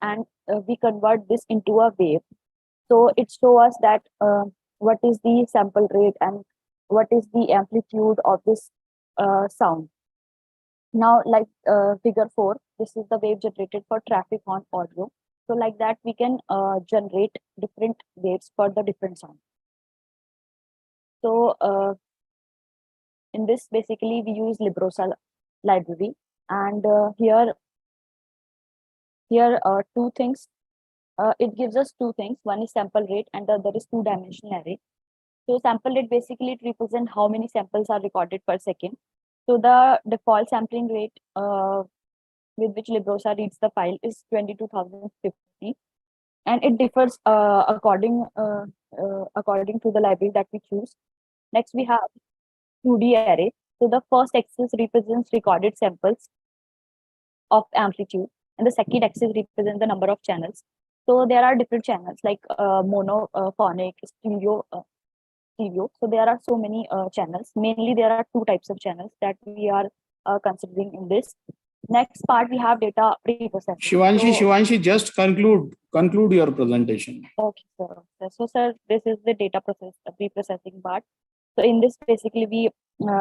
and we convert this into a wave. So it shows us that what is the sample rate and what is the amplitude of this sound. Now, like figure 4, this is the wave generated for traffic horn audio. So like that, we can generate different waves for the different sound. So in this, basically, we use Librosa library, and here are two things. It gives us two things. One is sample rate, and the other is two-dimensional array. So sample rate basically it represents how many samples are recorded per second. So the default sampling rate with which Librosa reads the file is 22,050, and it differs according to the library that we choose. Next, we have 2D array. So the first axis represents recorded samples of amplitude, and the second axis represents the number of channels. So there are different channels like monophonic, stereo. So there are so many channels. Mainly, there are two types of channels that we are considering in this. Next part, we have data pre-processing. Shivanshi, just conclude your presentation. Okay, sir. So, sir, this is the data pre-processing part. So in this, basically, we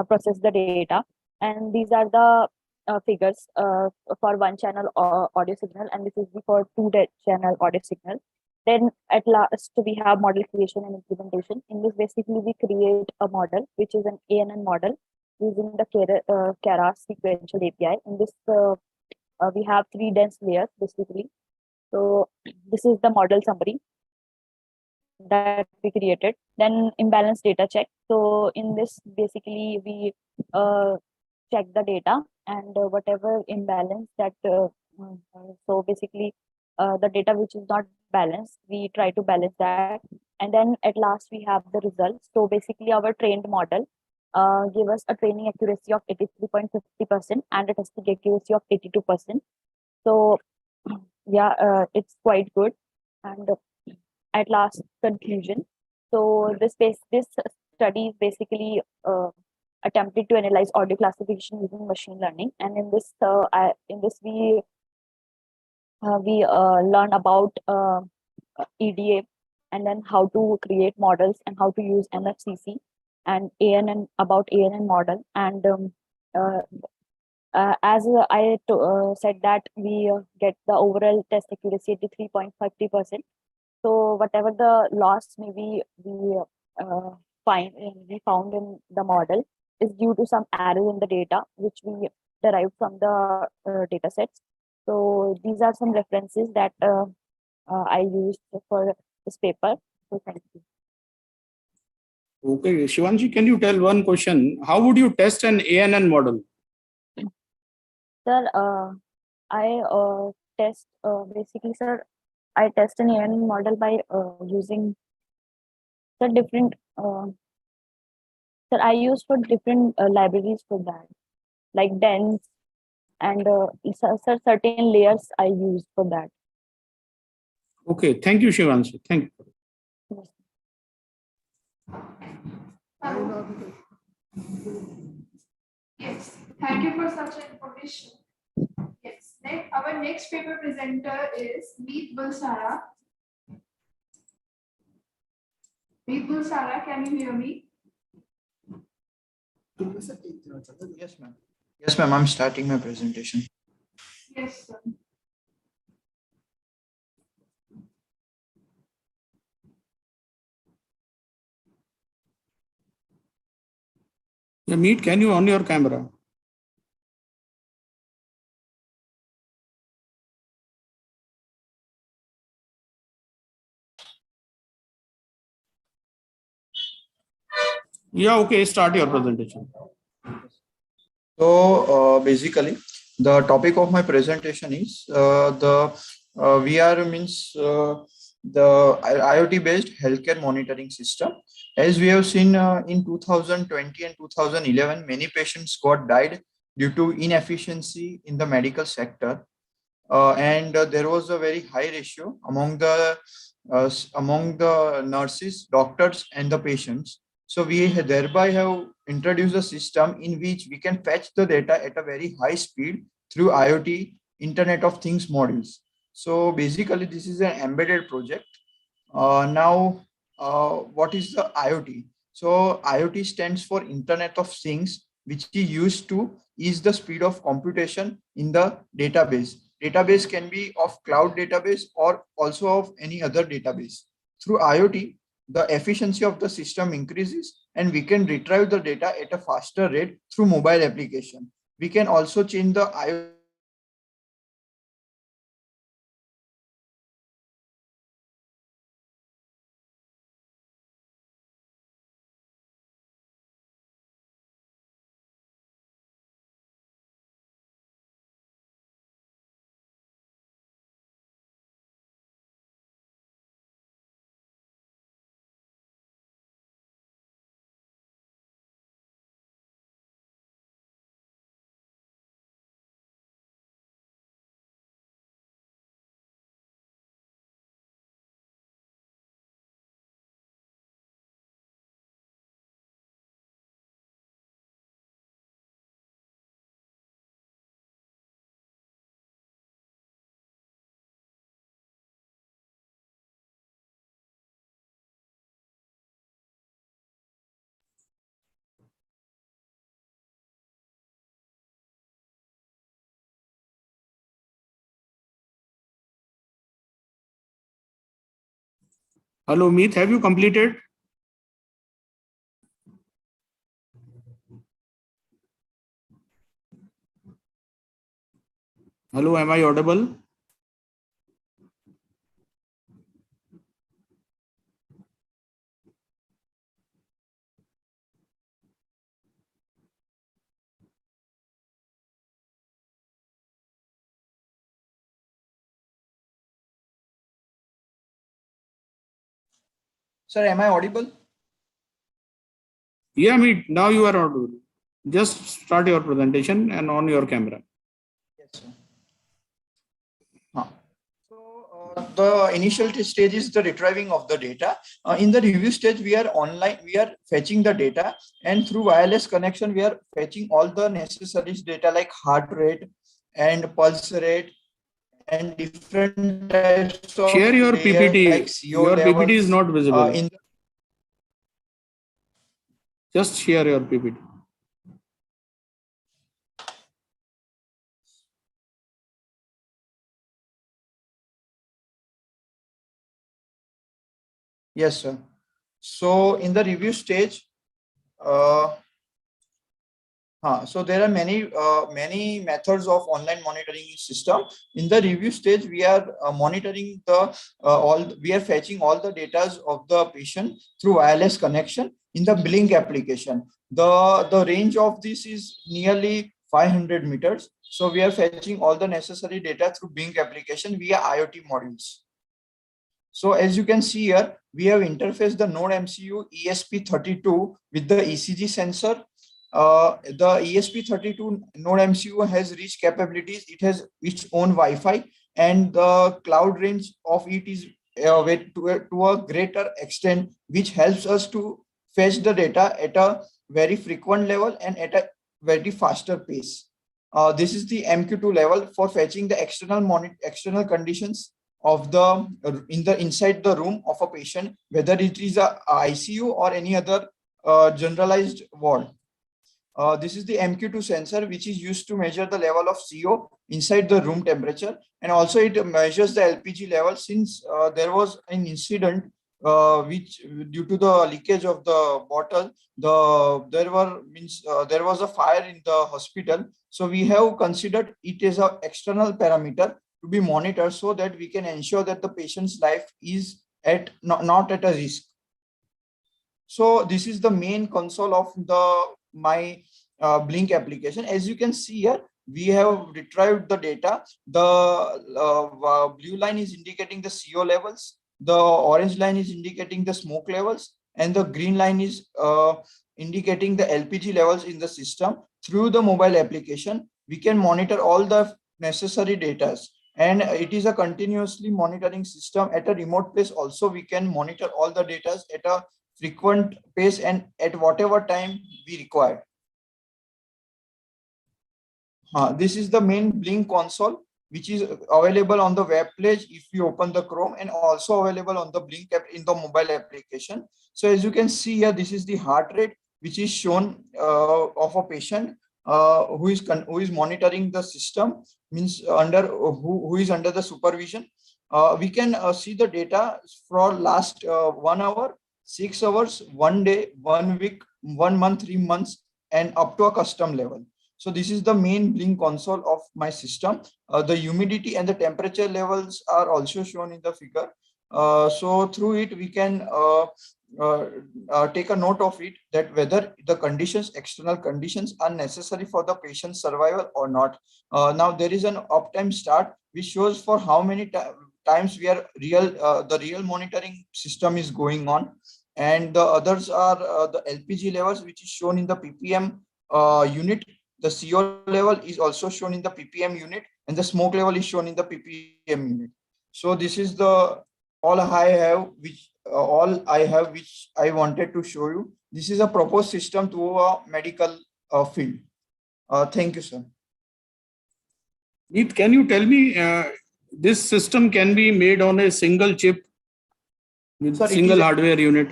process the data, and these are the figures for one channel audio signal, and this is for two channel audio signal. Then at last we have model creation and implementation. In this, basically we create a model which is an ANN model using the Keras sequential API. In this, we have 3 dense layers basically. So this is the model summary that we created. Then imbalance data check. So in this, basically we check the data and whatever imbalance that so basically the data which is not balanced, we try to balance that. And then at last we have the results. So basically our trained model give us a training accuracy of 83.50% and a testing accuracy of 82%. So yeah, it's quite good. And at last, conclusion. So this study is basically attempted to analyze audio classification using machine learning, and in this we learn about EDA, and then how to create models and how to use MFCC and ANN, about ANN model. And uh, as I said that we get the overall test accuracy at 3.50%. So whatever the loss maybe uh, we found in the model is due to some error in the data which we derived from the data sets. So these are some references that I used for this paper. So thank you. Okay, Shivanji, can you tell one question? How would you test an ANN model? Sir, I test basically, sir, I test an ANN model by using the different sir, I use for different libraries for that, like dense and certain layers I use for that. Okay, thank you, Shivanji. Thank you. Yes, thank you for such information. Yes, our next paper presenter is Meet Bulsara. Meet Bulsara, can you hear me? Yes, ma'am. Yes, ma'am. I'm starting my presentation. Yes, sir. Yeah, Meet, can you on your camera? Yeah, okay, start your presentation. So basically, the topic of my presentation is the VR means the IoT-based healthcare monitoring system. As we have seen in 2020 and 2011, many patients got died due to inefficiency in the medical sector. And there was a very high ratio among the nurses, doctors, and the patients. So we thereby have introduced a system in which we can fetch the data at a very high speed through IoT, Internet of Things modules. So basically, this is an embedded project. What is the IoT? So IoT stands for Internet of Things, which is used to ease the speed of computation in the database. Database can be of cloud database or also of any other database. Through IoT, the efficiency of the system increases and we can retrieve the data at a faster rate through mobile application. We can also change the IoT Hello, Meet, have you completed? Hello, am I audible? Sir, am I audible? Yeah, Meet, now you are audible. Just start your presentation and on your camera. Yes, sir. The initial stage is the retrieving of the data. In the review stage, we are online, we are fetching the data, and through wireless connection, we are fetching all the necessary data like heart rate and pulse rate and different types of Share your layer PPT. like CO Your levels. PPT is not visible. In Just share your PPT. Yes, sir. So in the review stage, so there are many methods of online monitoring system. In the review stage, we are monitoring the we are fetching all the data of the patient through wireless connection in the Blink application. The range of this is nearly 500 meters. So we are fetching all the necessary data through Blink application via IoT modules. So as you can see here, we have interfaced the Node MCU ESP32 with the ECG sensor. The ESP32 Node MCU has rich capabilities. It has its own Wi-Fi, and the cloud range of it is to a greater extent, which helps us to fetch the data at a very frequent level and at a very faster pace. This is the MQ2 level for fetching the external conditions of the inside the room of a patient, whether it is a ICU or any other generalized ward. This is the MQ2 sensor, which is used to measure the level of CO inside the room temperature, and also it measures the LPG level. Since there was an incident which due to the leakage of the bottle, there was a fire in the hospital. So we have considered it as an external parameter to be monitored so that we can ensure that the patient's life is at not at a risk. So this is the main console of my Blink application. As you can see here, we have retrieved the data. The blue line is indicating the CO levels, the orange line is indicating the smoke levels, and the green line is indicating the LPG levels in the system. Through the mobile application, we can monitor all the necessary data, and it is a continuously monitoring system. At a remote place also, we can monitor all the data at a frequent pace and at whatever time we require. This is the main Blink console, which is available on the web page if you open the Chrome, and also available on the Blink app in the mobile application. So as you can see here, this is the heart rate, which is shown of a patient who is monitoring the system, means who is under the supervision. We can see the data for last 1 hour, 6 hours, 1 day, 1 week, 1 month, 3 months, and up to a custom level. So this is the main Blink console of my system. The humidity and the temperature levels are also shown in the figure. So through it, we can take a note of it, that whether the conditions, external conditions, are necessary for the patient's survival or not. Now there is an uptime start, which shows for how many times we are the real monitoring system is going on. And the others are the LPG levels, which is shown in the ppm unit. The CO level is also shown in the ppm unit, and the smoke level is shown in the ppm unit. So this is the all I have, which I wanted to show you. This is a proposed system to a medical field. Thank you, sir. Neet, can you tell me this system can be made on a single chip with single hardware unit?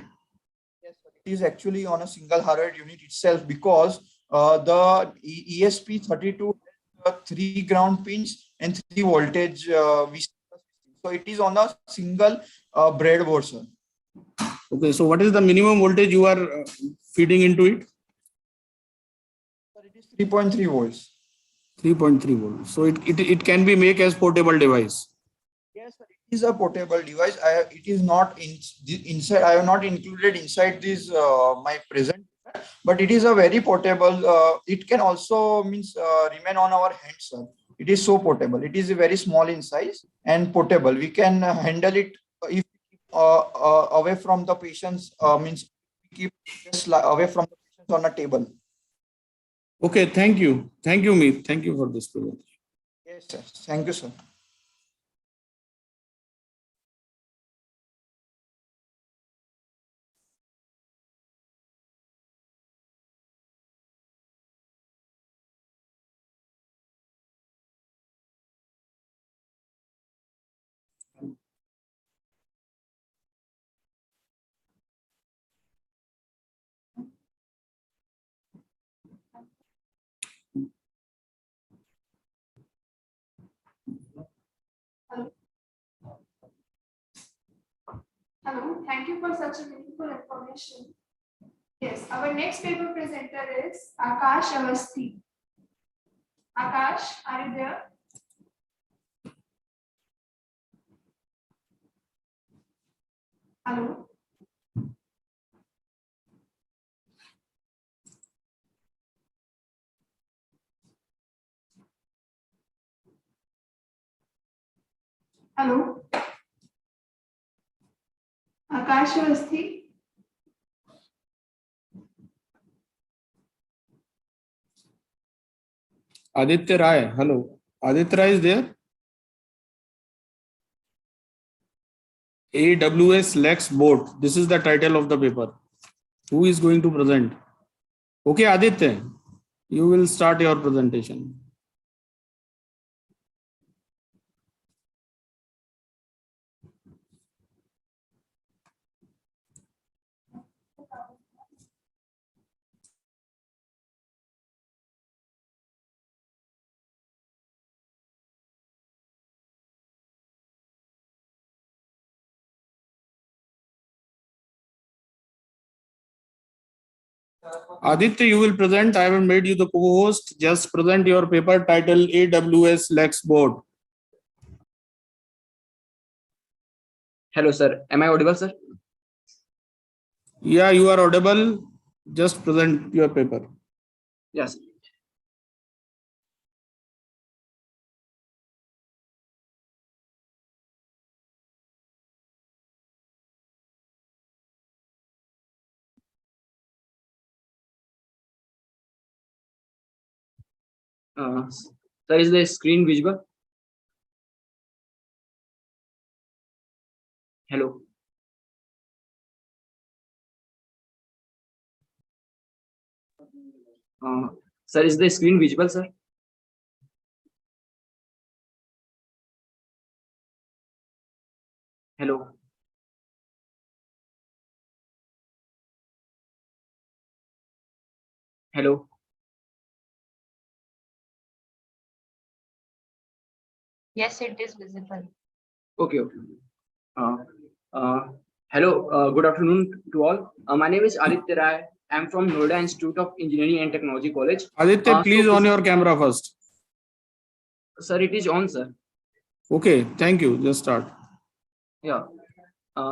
Yes, it is actually on a single hardware unit itself, because the ESP32 has 3 ground pins and 3 voltage. So it is on a single breadboard, sir. Okay, so what is the minimum voltage you are feeding into it? 3.3 volts. 3.3 volts. So it can be made as portable device. Yes, sir, it is a portable device. It is not inside. I have not included inside this my present, but it is a very portable. It can also remain on our hands, sir. It is so portable. It is very small in size and portable. We can handle it if away from the patients. Means keep just away from the patients on a table. Okay, thank you, Meet. Thank you for this presentation. Yes, sir. Thank you, sir. Hello. Hello, thank you for such a meaningful information. Yes, our next paper presenter is Akash Avasthi. Akash, are you there? Hello. Hello. Akash Avasthi. Aditya Rai, hello. Aditya Rai is there? AWS Lex Board. This is the title of the paper. Who is going to present? Okay, Aditya, you will start your presentation. Aditya, you will present. I haven't made you the co-host. Just present your paper title AWS Lex Board. Hello, sir. Am I audible, sir? Yeah, you are audible. Just present your paper. Yes. Sir, is the screen visible? Hello. Sir, is the screen visible, sir? Hello. Hello. Yes, it is visible. Okay. Hello. Good afternoon to all. My name is Aditya Rai. I'm from Noida Institute of Engineering and Technology College. Aditya, please on your camera first. Sir, it is on, sir. Okay, thank you. Just start. Yeah.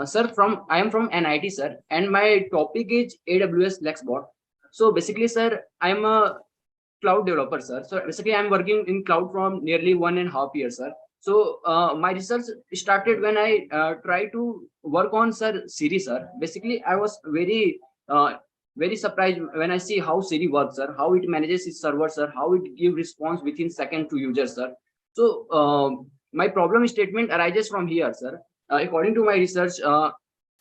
Sir, I am from NIT, sir, and my topic is AWS Lexbot. So basically, sir, I'm a cloud developer, sir. So basically, I'm working in cloud from nearly 1.5 years, sir. So my research started when I tried to work on Siri, sir. Basically, I was very surprised when I see how Siri works, sir, how it manages its server, sir, how it gives response within second to users, sir. So my problem statement arises from here, sir. According to my research,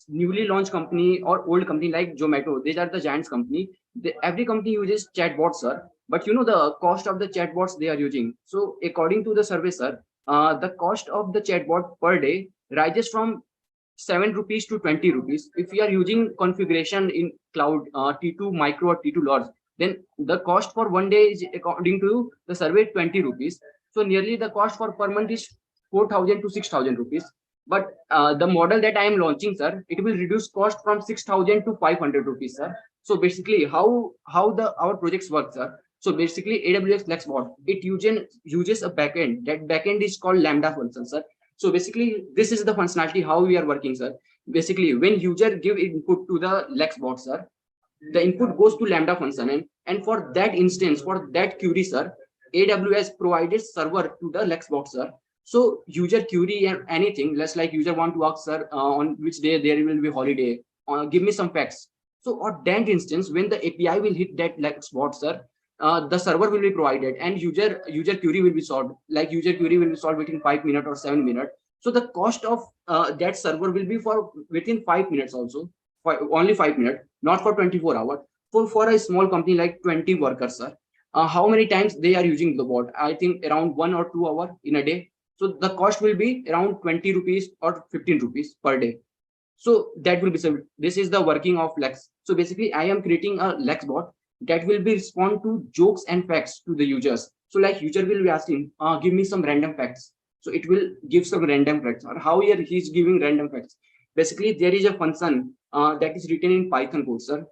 newly launched company or old company like Zomato, these are the giants company. Every company uses chatbots, sir. But you know the cost of the chatbots they are using. So according to the survey, sir, the cost of the chatbot per day rises from 7 rupees to 20 rupees. If we are using configuration in cloud T2 micro or T2 large, then the cost for one day is according to the survey 20 rupees. So nearly the cost for per month is 4,000 to 6,000 rupees. But the model that I am launching, sir, it will reduce cost from 6,000 to 500 rupees, sir. So basically, how the our projects work, sir. So basically, AWS Flexbot, it uses a backend. That backend is called Lambda function, sir. So basically, this is the functionality how we are working, sir. Basically, when user give input to the Flexbot, sir, the input goes to Lambda function, and for that instance, for that query, sir, AWS provided server to the Flexbot, sir. So user query and anything, less like user want to ask, sir, on which day there will be holiday, give me some facts. So on that instance, when the API will hit that Flexbot, sir, the server will be provided and user query will be solved. Like user query will be solved within 5 minutes or 7 minutes. So the cost of that server will be for within 5 minutes also, for only 5 minutes, not for 24 hours. For a small company like 20 workers, sir, how many times they are using the bot? I think around 1 or 2 hours in a day. So the cost will be around 20 rupees or 15 rupees per day. So that will be, so this is the working of Lex. So basically I am creating a Lex bot that will be respond to jokes and facts to the users. So like user will be asking, give me some random facts. So it will give some random facts, or how here he's giving random facts. Basically there is a function that is written in Python code, sir.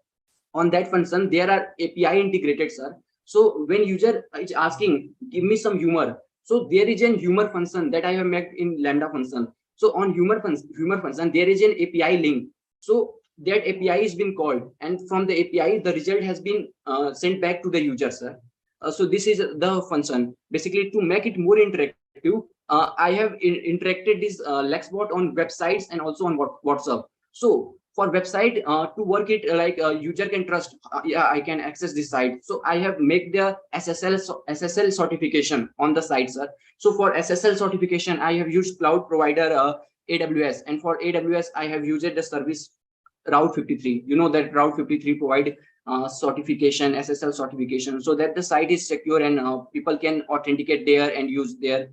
On that function there are API integrated, sir. So when user is asking, give me some humor, so there is an humor function that I have made in Lambda function. So on humor function there is an API link. So that API is been called, and from the API the result has been sent back to the user, sir. So this is the function. Basically to make it more interactive, I have interacted this Lexbot on websites and also on WhatsApp. So for website, to work it like a user can trust, yeah, I can access this site. So I have make the SSL certification on the site, sir. So for SSL certification I have used cloud provider AWS, and for AWS I have used the service Route 53. You know that Route 53 provide certification, SSL certification, so that the site is secure and people can authenticate there and use their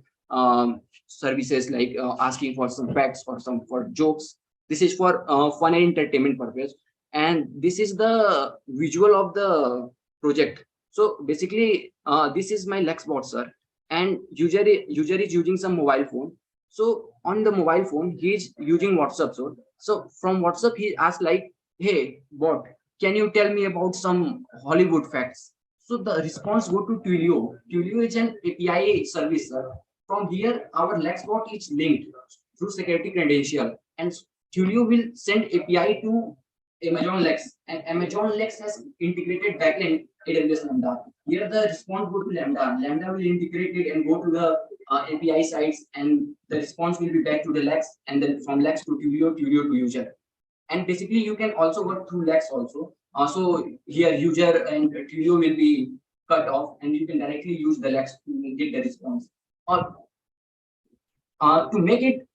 services, like asking for some facts or some for jokes. This is for fun and entertainment purpose, and this is the visual of the project. So basically this is my Lexbot, sir, and user is using some mobile phone. So on the mobile phone he is using WhatsApp. So from WhatsApp he asked like, hey bot, can you tell me about some Hollywood facts? So the response go to Twilio. Twilio is an API service, sir. From here our Lexbot is linked through security credential, and Twilio will send API to Amazon Lex, and Amazon Lex has integrated backend AWS Lambda. Here the response go to Lambda. Lambda will integrate it and go to the API sites, and the response will be back to the Lex, and then from Lex to Twilio, Twilio to user. And basically you can also work through Lex also. So here user and Twilio will be cut off, and you can directly use the Lex to get the response. Or to make it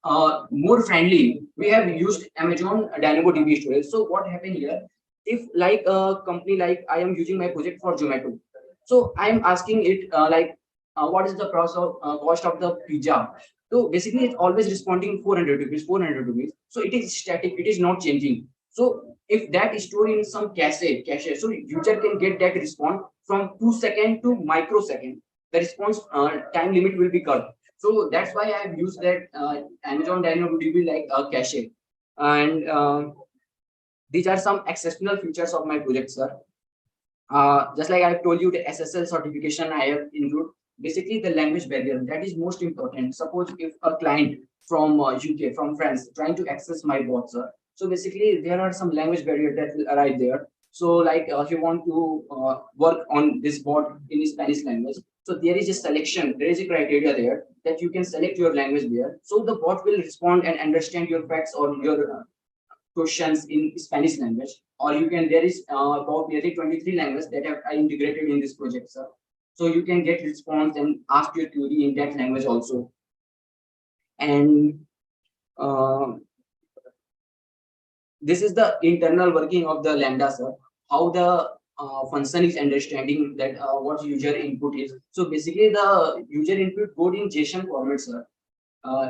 more friendly, we have used Amazon DynamoDB storage. So what happened here? If like a company like I am using my project for Zomato, so I am asking it what is the cost of the pizza? So basically it's always responding 400 rupees, 400 rupees. So it is static, it is not changing. So if that is stored in some cache, so user can get that response from 2 seconds to microsecond. The response time limit will be cut. So that's why I've used that Amazon DynamoDB like a cache. And these are some exceptional features of my project, sir. Just like I've told you, the SSL certification I have included. Basically, the language barrier, that is most important. Suppose if a client from UK, from France, trying to access my bot, sir. So basically, there are some language barrier that will arrive there. So like if you want to work on this bot in Spanish language, so there is a selection, there is a criteria there that you can select your language there. So the bot will respond and understand your facts or your questions in Spanish language. Or you can, there is about nearly 23 languages that have I integrated in this project, sir. So you can get response and ask your query in that language also. And this is the internal working of the Lambda, sir. How the function is understanding that what user input is. So basically the user input code in JSON format, sir.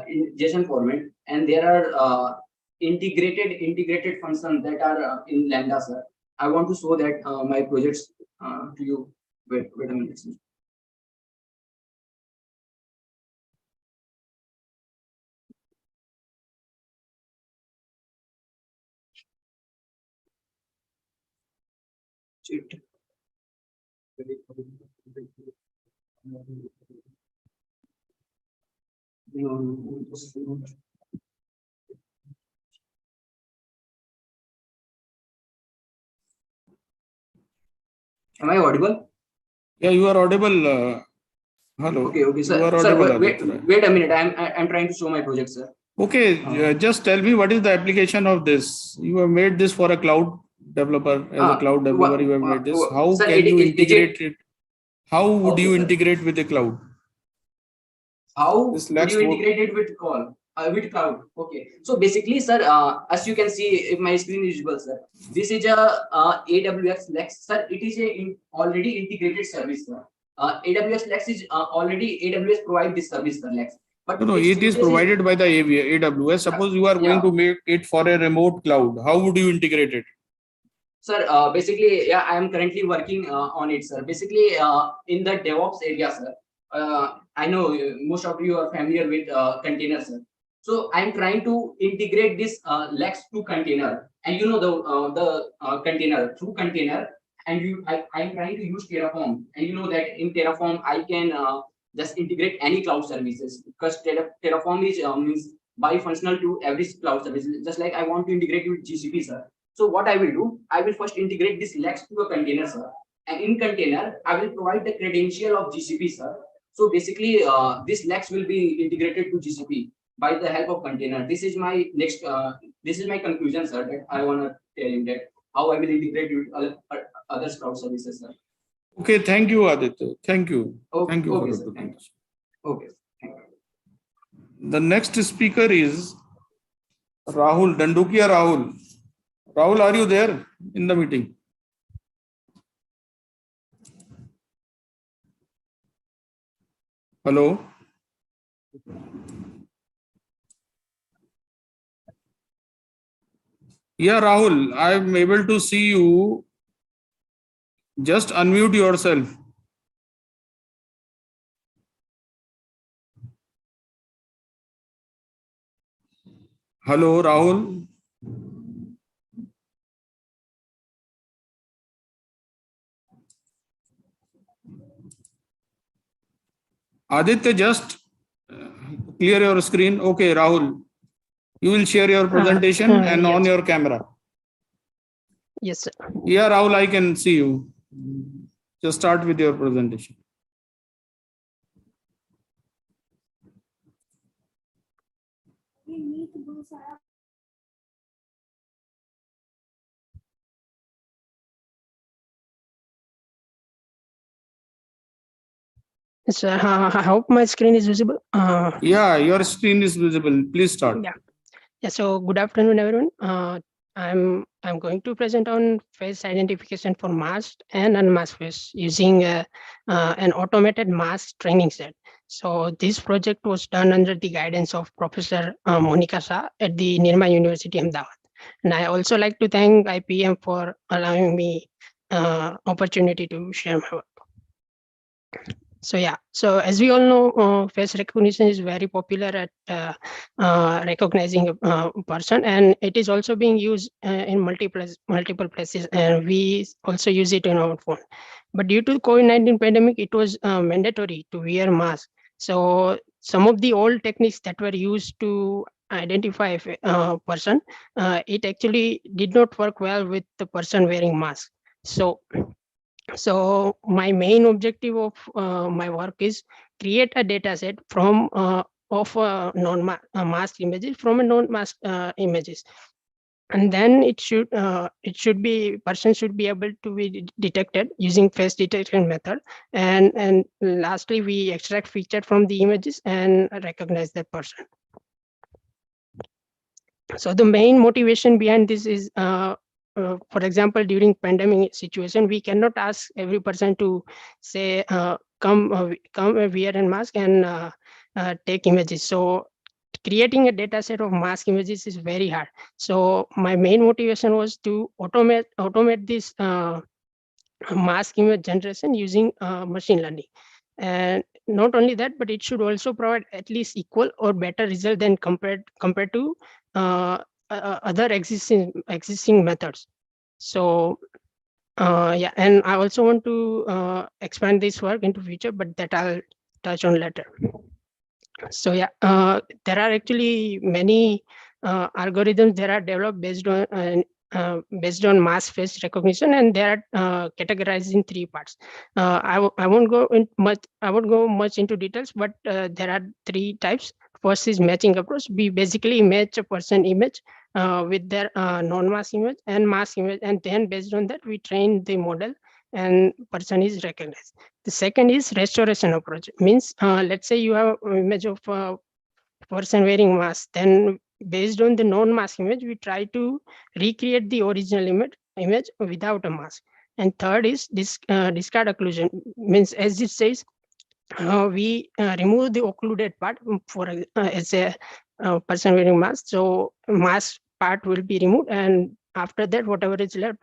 In JSON format, and there are integrated functions that are in Lambda, sir. I want to show that my projects to you. Wait a minute. Cheat. Am I audible? Yeah, you are audible. Hello. Okay, You sir. are Sir, audible, wait, Aditya. wait a minute. I'm trying to show my project, sir. Okay, just tell me what is the application of this? You have made this for a cloud developer. As a cloud developer, you have made this. How Sir, can you integrate it? How would Okay, you sir. integrate with the cloud? How This would lacks you more. integrate it with with cloud? Okay. So basically, sir, as you can see, if my screen is visible, sir, this is a AWS Lex, sir. It is a already integrated service, sir. AWS Lex is already AWS provide this service, sir, Lex. But No, its it is features provided by the AWS. Suppose you are going to make it for a remote cloud. How would you integrate it? Sir, basically, yeah, I am currently working on it, sir. Basically, in the DevOps area, sir. I know most of you are familiar with containers, sir. So I'm trying to integrate this Lex to container, and you know the container through container, and I'm trying to use Terraform, and you know that in Terraform I can just integrate any cloud services because Terraform is means bi-functional to every cloud service. Just like I want to integrate with GCP, sir. So what I will do, I will first integrate this Lex to a container, sir. And in container, I will provide the credential of GCP, sir. So basically, this Lex will be integrated to GCP by the help of container. This is my next, this is my conclusion, sir, that I want to tell you that how I will integrate with other cloud services, sir. Okay, thank you, Aditya. Thank you. Okay, Thank you okay, for sir. your presentation. Okay. Thank you. The next speaker is Rahul, Dandukia Rahul. Rahul, are you there in the meeting? Hello? Yeah, Rahul, I am able to see you. Just unmute yourself. Hello, Rahul. Aditya, just clear your screen. Okay, Rahul. You will share your presentation and on yes. your camera. Yes, sir. Yeah, Rahul, I can see you. Just start with your presentation. Yes, sir. I hope my screen is visible. Yeah, your screen is visible. Please start. Yeah. Yeah. So good afternoon, everyone. I'm going to present on face identification for masked and unmasked face using an automated mask training set. So this project was done under the guidance of Professor Monica Shah at the Nirma University, Ahmedabad. And I also like to thank IPEM for allowing me opportunity to share my work. So yeah, so as we all know, face recognition is very popular at recognizing a person, and it is also being used in multiple places, and we also use it in our phone. But due to COVID-19 pandemic, it was mandatory to wear mask. So some of the old techniques that were used to identify a person, it actually did not work well with the person wearing mask. So my main objective of my work is create a data set from of non-masked images from a non-masked images, and then it should be person should be able to be detected using face detection method, and lastly we extract feature from the images and recognize that person. So the main motivation behind this is for example, during pandemic situation, we cannot ask every person to say come wear a mask and take images. So creating a data set of mask images is very hard. So my main motivation was to automate this mask image generation using machine learning. And not only that, but it should also provide at least equal or better result than compared to other existing methods. So Yeah, and I also want to expand this work into future, but that I'll touch on later. So yeah, there are actually many algorithms that are developed based on mask face recognition, and they are categorized in 3 parts. I won't go in much. I won't go much into details, but there are 3 types. First is matching approach. We basically match a person image with their non-mask image and mask image, and then based on that we train the model, and person is recognized. The second is restoration approach. Means let's say you have an image of a person wearing mask. Then based on the non-mask image, we try to recreate the original image without a mask. And third is discard occlusion. Means as it says, we remove the occluded part for as a person wearing mask. So mask part will be removed, and after that, whatever is left,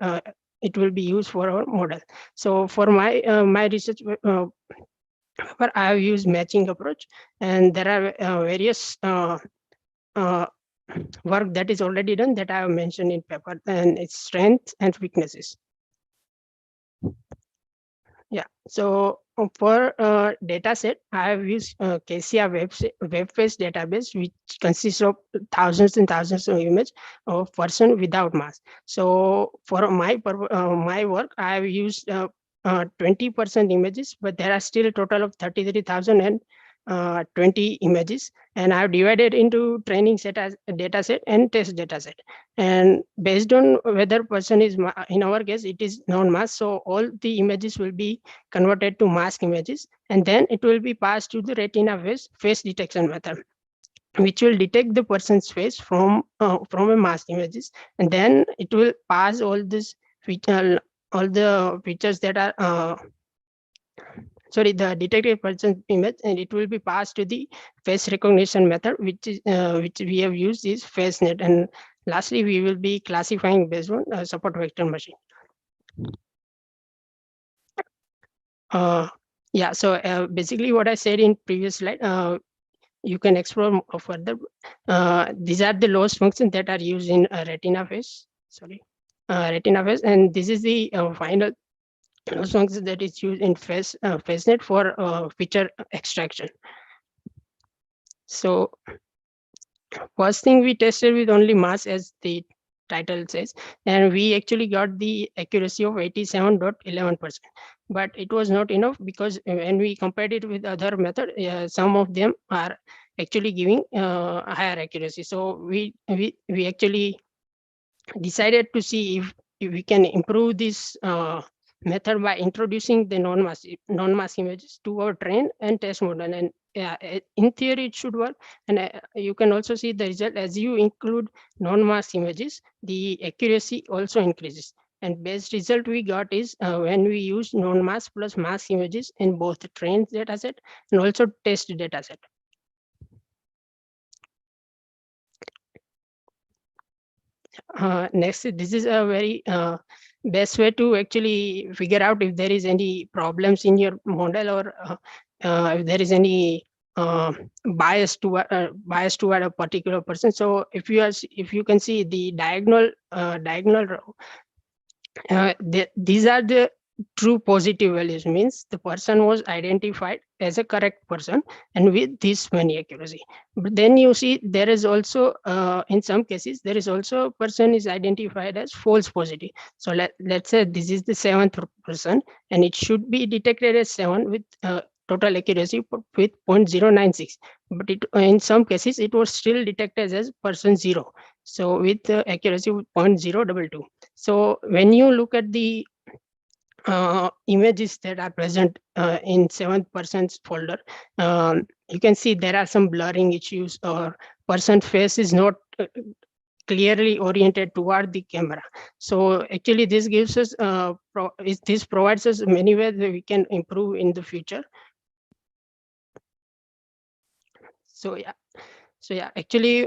it will be used for our model. So for my research, but I have used matching approach, and there are various work that is already done that I have mentioned in paper, and its strengths and weaknesses. Yeah, so for data set, I have used Cassia web-based database, which consists of thousands and thousands of images of person without mask. So for my work, I have used 20% images, but there are still a total of 33,000 and 20 images, and I've divided into training set as a data set and test data set. And based on whether person is, in our case, it is non-mask, so all the images will be converted to mask images, and then it will be passed to the retina face detection method, which will detect the person's face from a mask images, and then it will pass all this all the features that are the detected person image, and it will be passed to the face recognition method, which we have used is FaceNet. And lastly, we will be classifying based on support vector machine. Yeah, so basically what I said in previous slide, you can explore further. These are the loss functions that are used in retina face. Retina face, and this is the final loss function that is used in FaceNet for feature extraction. So first thing, we tested with only mask, as the title says, and we actually got the accuracy of 87.11%. But it was not enough, because when we compared it with other method, some of them are actually giving higher accuracy. So we actually decided to see if we can improve this method by introducing the non-mask images to our train and test model. And in theory it should work, and you can also see the result. As you include non-mask images, the accuracy also increases. And best result we got is when we use non-mask plus mask images in both the trained dataset and also test dataset. Next, this is a very best way to actually figure out if there is any problems in your model, or if there is any bias toward a particular person. So if you can see the diagonal row, these are the true positive values, means the person was identified as a correct person and with this many accuracy. But then you see there is also in some cases there is also a person is identified as false positive. So let's say this is the 7th person, and it should be detected as 7 with total accuracy with 0.096, but in some cases it was still detected as person 0, so with accuracy of 0.022. So when you look at the images that are present in 7% folder, you can see there are some blurring issues, or person face is not clearly oriented toward the camera. So actually this gives us this provides us many ways that we can improve in the future. So yeah, actually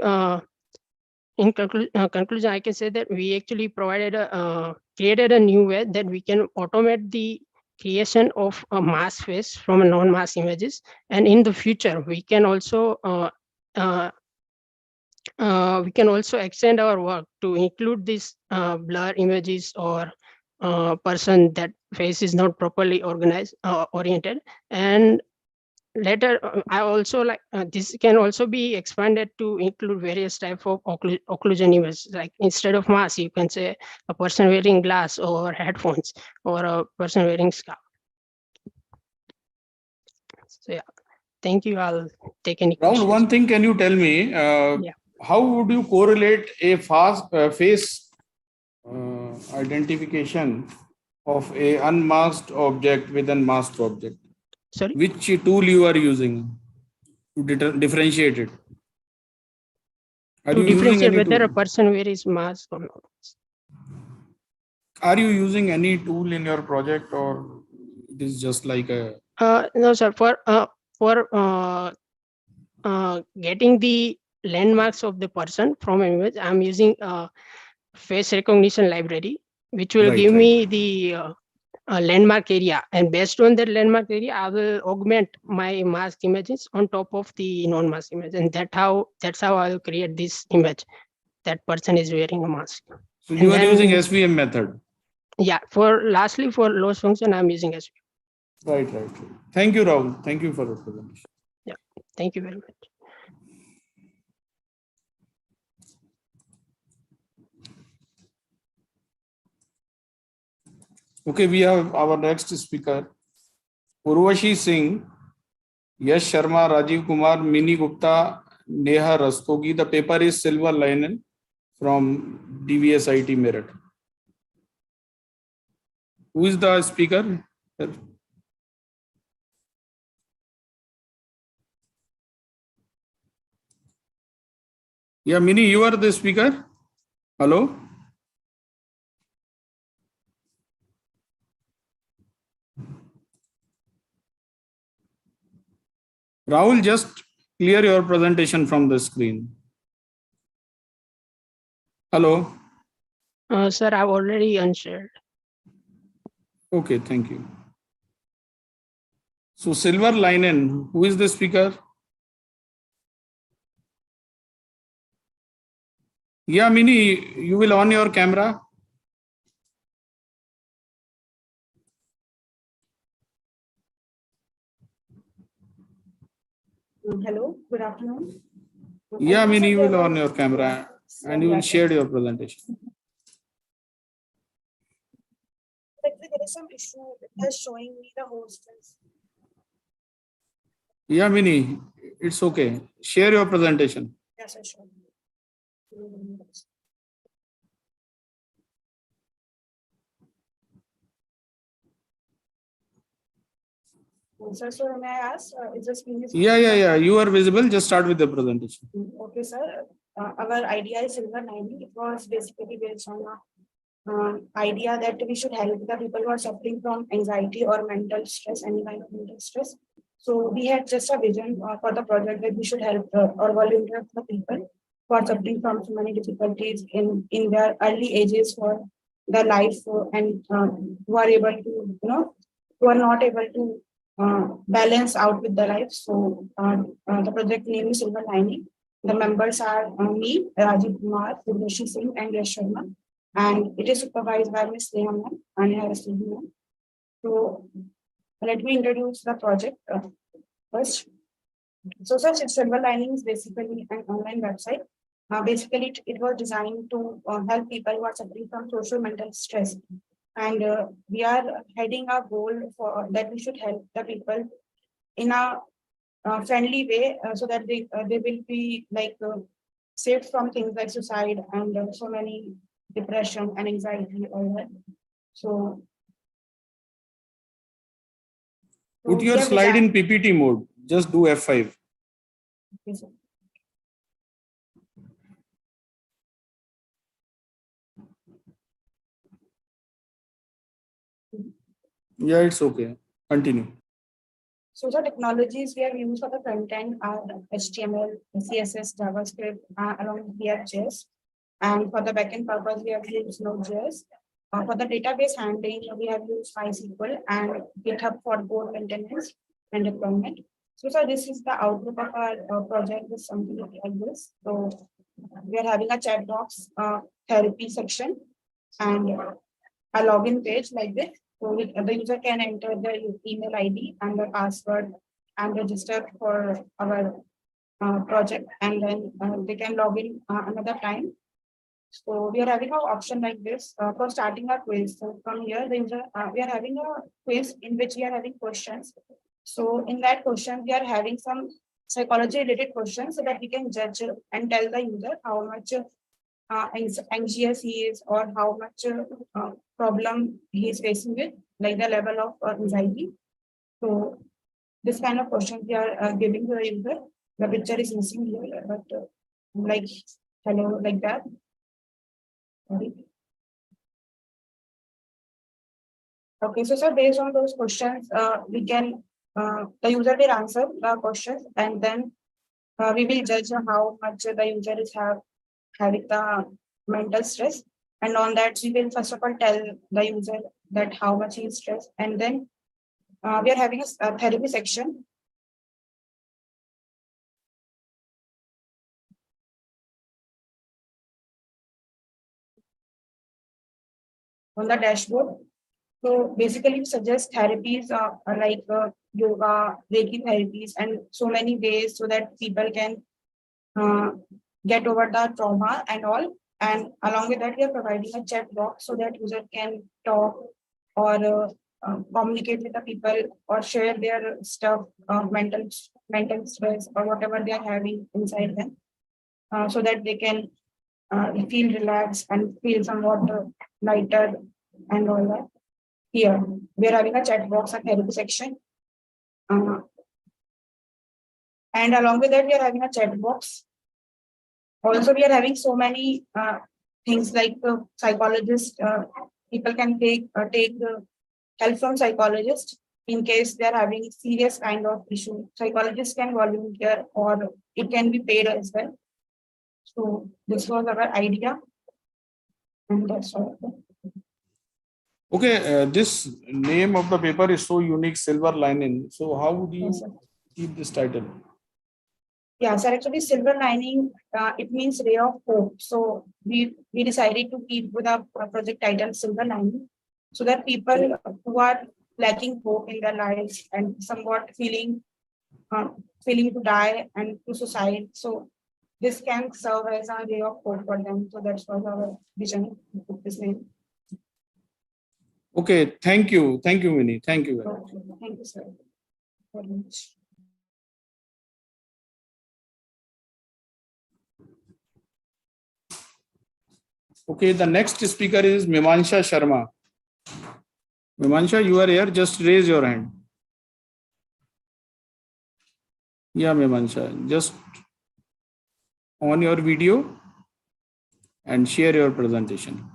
in conclusion, I can say that we actually created a new way that we can automate the creation of a mask face from a non-mask images, and in the future we can also extend our work to include these blur images or person that face is not properly organized oriented. And later I also like this can also be expanded to include various type of occlusion images, like instead of mask you can say a person wearing glass or headphones or a person wearing scarf. So yeah, thank you. I'll take any Rahul, questions. one thing, can you tell me, how would you correlate a face identification of a unmasked object with a masked object? Sorry? Which tool you are using to differentiate it? Are To you using differentiate any whether tool? a person wears mask or not. Are you using any tool in your project, or it is just like a? No, sir. For getting the landmarks of the person from an image, I'm using face recognition library, which will give me the landmark area, and based on that landmark area, I will augment my mask images on top of the non-mask image, and that's how I will create this image that person is wearing a mask. So And you are then, using SVM method. Yeah. Lastly, for loss function, I'm using SVM. Right. Thank you, Rahul. Thank you for the presentation. Yeah. Thank you very much. Okay, we have our next speaker, Urvashi Singh, Yash Sharma, Rajiv Kumar, Mini Gupta, Neha Rastogi. The paper is Silver Linen from DVSIT Merit. Who is the speaker? Yeah, Mini, you are the speaker. Hello? Rahul, just clear your presentation from the screen. Hello? Sir, I've already unshared. Okay, thank you. So Silver Linen, who is the speaker? Yeah, Mini, you will on your camera. Hello, good afternoon. Yeah, Mini, you will on your camera and you will share your presentation. There is some issue with us showing me the hostess. Yeah, Mini, it's okay. Share your presentation. Yes, sure. Sir, so may I ask, is the screen is Yeah. You are visible. Just start with the presentation. okay, sir. Our idea is Silver Lining. It was basically based on a idea that we should help the people who are suffering from anxiety or mental stress, any kind of mental stress. So we had just a vision for the project that we should help or volunteer the people who are suffering from so many difficulties in their early ages for their life and who are able to, who are not able to balance out with their life. So the project name is Silver Lining. The members are me, Rajiv Kumar, Urvashi Singh, and Yash Sharma. And it is supervised by Ms. Neha ma'am and Harris ma'am. So let me introduce the project first. So Silver Lining is basically an online website. Basically, it was designed to help people who are suffering from social mental stress. And we are heading our goal for that we should help the people in a friendly way so that they will be like saved from things like suicide and so many depression and anxiety, all that. So Put your slide in PPT mode. Just do F5. Okay, sir. Yeah, it's okay. Continue. So the technologies we have used for the front end are HTML, CSS, JavaScript, along with React.js. And for the backend purpose, we have used Node.js. For the database handling, we have used MySQL and GitHub for both maintenance and deployment. So this is the outlook of our project with something like this. So we are having a chat box therapy section, and a login page like this. So the user can enter their email ID and the password and register for our project, and then they can log in another time. So we are having an option like this for starting a quiz. So from here, the user, we are having a quiz in which we are having questions. So in that question, we are having some psychology related questions so that we can judge and tell the user how much anxious he is, or how much problem he is facing with, like the level of anxiety. So this kind of questions we are giving to the user. The picture is missing here, but like hello, like that. Sorry. Okay, so sir, based on those questions, we can the user will answer the questions, and then we will judge how much the user is having the mental stress, and on that we will first of all tell the user that how much he is stressed, and then we are having a therapy section. On the dashboard. So basically we suggest therapies like yoga, Reiki therapies, and so many ways so that people can get over the trauma and all. And along with that, we are providing a chat box so that user can talk or communicate with the people or share their stuff, mental stress or whatever they are having inside them, so that they can feel relaxed and feel somewhat lighter and all that. Here, we are having a chat box and therapy section. And along with that, we are having a chat box. Also, we are having so many things like psychologists. People can take help from psychologists in case they are having serious kind of issue. Psychologists can volunteer, or it can be paid as well. So this was our idea, and that's all. Okay, this name of the paper is so unique, silver lining. So how would you keep this title? Yeah, so actually silver lining, it means ray of hope. So we decided to keep with our project title silver lining, so that people who are lacking hope in their lives and somewhat feeling to die and to suicide. So this can serve as a ray of hope for them. So that's what our vision of this name. Okay, thank you, Minnie. Thank you very much. Thank you, sir, very much. Okay, the next speaker is Memansha Sharma. Memansha, you are here, just raise your hand. Yeah, Memansha, just on your video and share your presentation.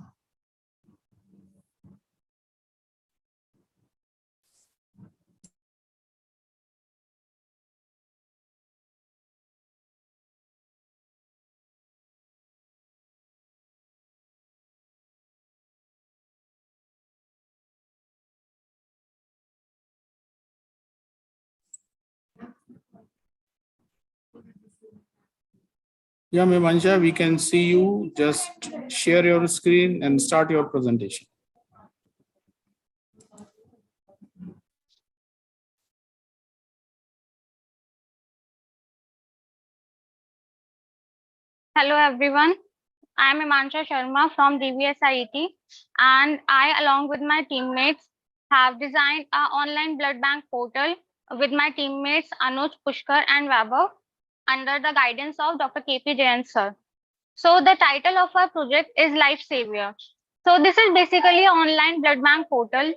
Yeah, Memansha, we can see you. Just share your screen and start your presentation. Hello everyone, I am Imansha Sharma from DVSIET, and I along with my teammates have designed an online blood bank portal with my teammates Anuj, Pushkar and Vaibhav under the guidance of Dr. KP Jayan sir. So the title of our project is Life Savior. So this is basically an online blood bank portal.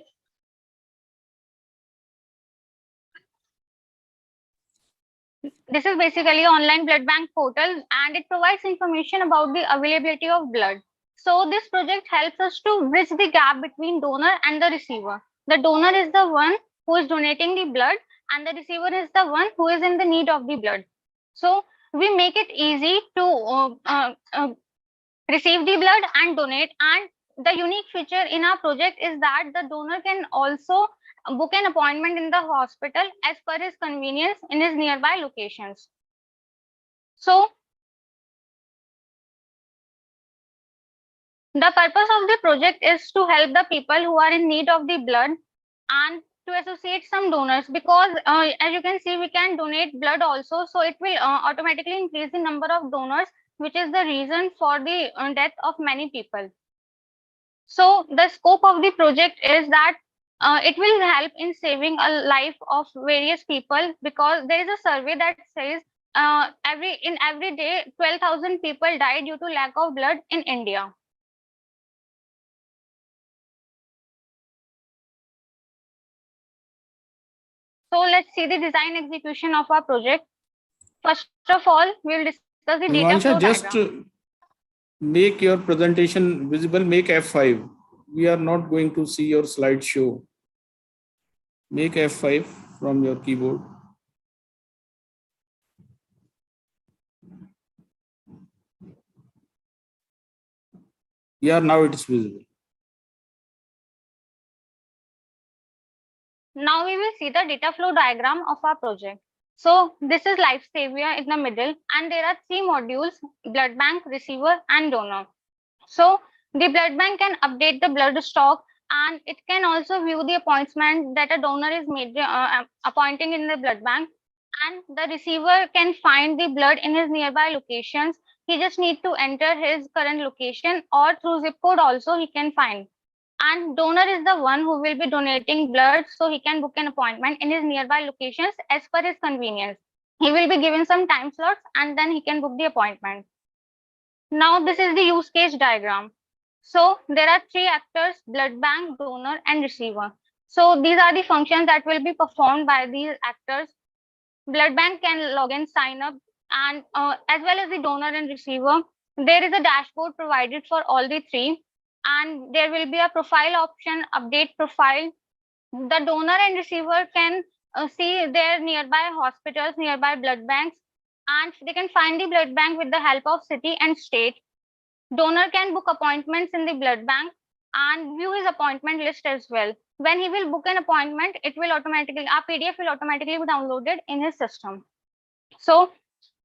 This is basically an online blood bank portal, and it provides information about the availability of blood. So this project helps us to bridge the gap between donor and the receiver. The donor is the one who is donating the blood, and the receiver is the one who is in the need of the blood. So we make it easy to receive the blood and donate. And the unique feature in our project is that the donor can also book an appointment in the hospital as per his convenience in his nearby locations. So The purpose of the project is to help the people who are in need of the blood and to associate some donors, because as you can see, we can donate blood also, so it will automatically increase the number of donors, which is the reason for the death of many people. So the scope of the project is that it will help in saving a life of various people, because there is a survey that says every day 12,000 people die due to lack of blood in India. So let's see the design execution of our project. First of all, we will discuss the data flow Himansha, just diagram. make your presentation visible, make F5. We are not going to see your slideshow. Make F5 from your keyboard. Yeah, now it is visible. Now we will see the data flow diagram of our project. So this is life savior in the middle, and there are three modules: blood bank, receiver, and donor. So the blood bank can update the blood stock, and it can also view the appointment that a donor is made appointing in the blood bank. And the receiver can find the blood in his nearby locations. He just need to enter his current location, or through zip code also he can find. And donor is the one who will be donating blood, so he can book an appointment in his nearby locations as per his convenience. He will be given some time slots, and then he can book the appointment. Now this is the use case diagram. So there are three actors: blood bank, donor, and receiver. So these are the functions that will be performed by these actors. Blood bank can log in, sign up, and as well as the donor and receiver. There is a dashboard provided for all the three, and there will be a profile option, update profile. The donor and receiver can see their nearby hospitals, nearby blood banks, and they can find the blood bank with the help of city and state. Donor can book appointments in the blood bank and view his appointment list as well. When he will book an appointment, it will automatically, a PDF will automatically be downloaded in his system. So,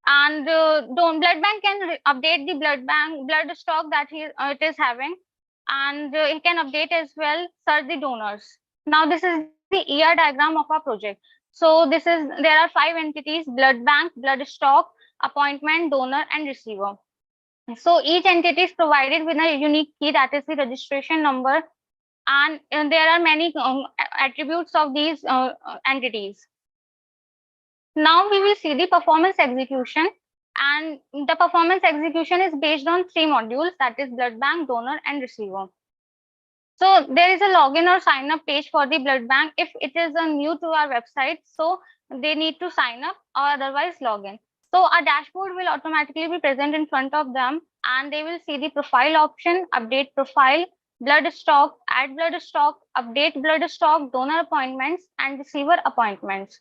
and blood bank can update the blood stock that it is having, and he can update as well, search the donors. Now this is the ER diagram of our project. So there are 5 entities: blood bank, blood stock, appointment, donor, and receiver. So each entity is provided with a unique key, that is the registration number, and there are many attributes of these entities. Now we will see the performance execution, and the performance execution is based on 3 modules, that is blood bank, donor, and receiver. So there is a login or sign up page for the blood bank. If it is new to our website, so they need to sign up or otherwise log in. So a dashboard will automatically be present in front of them, and they will see the profile option, update profile, blood stock, add blood stock, update blood stock, donor appointments, and receiver appointments.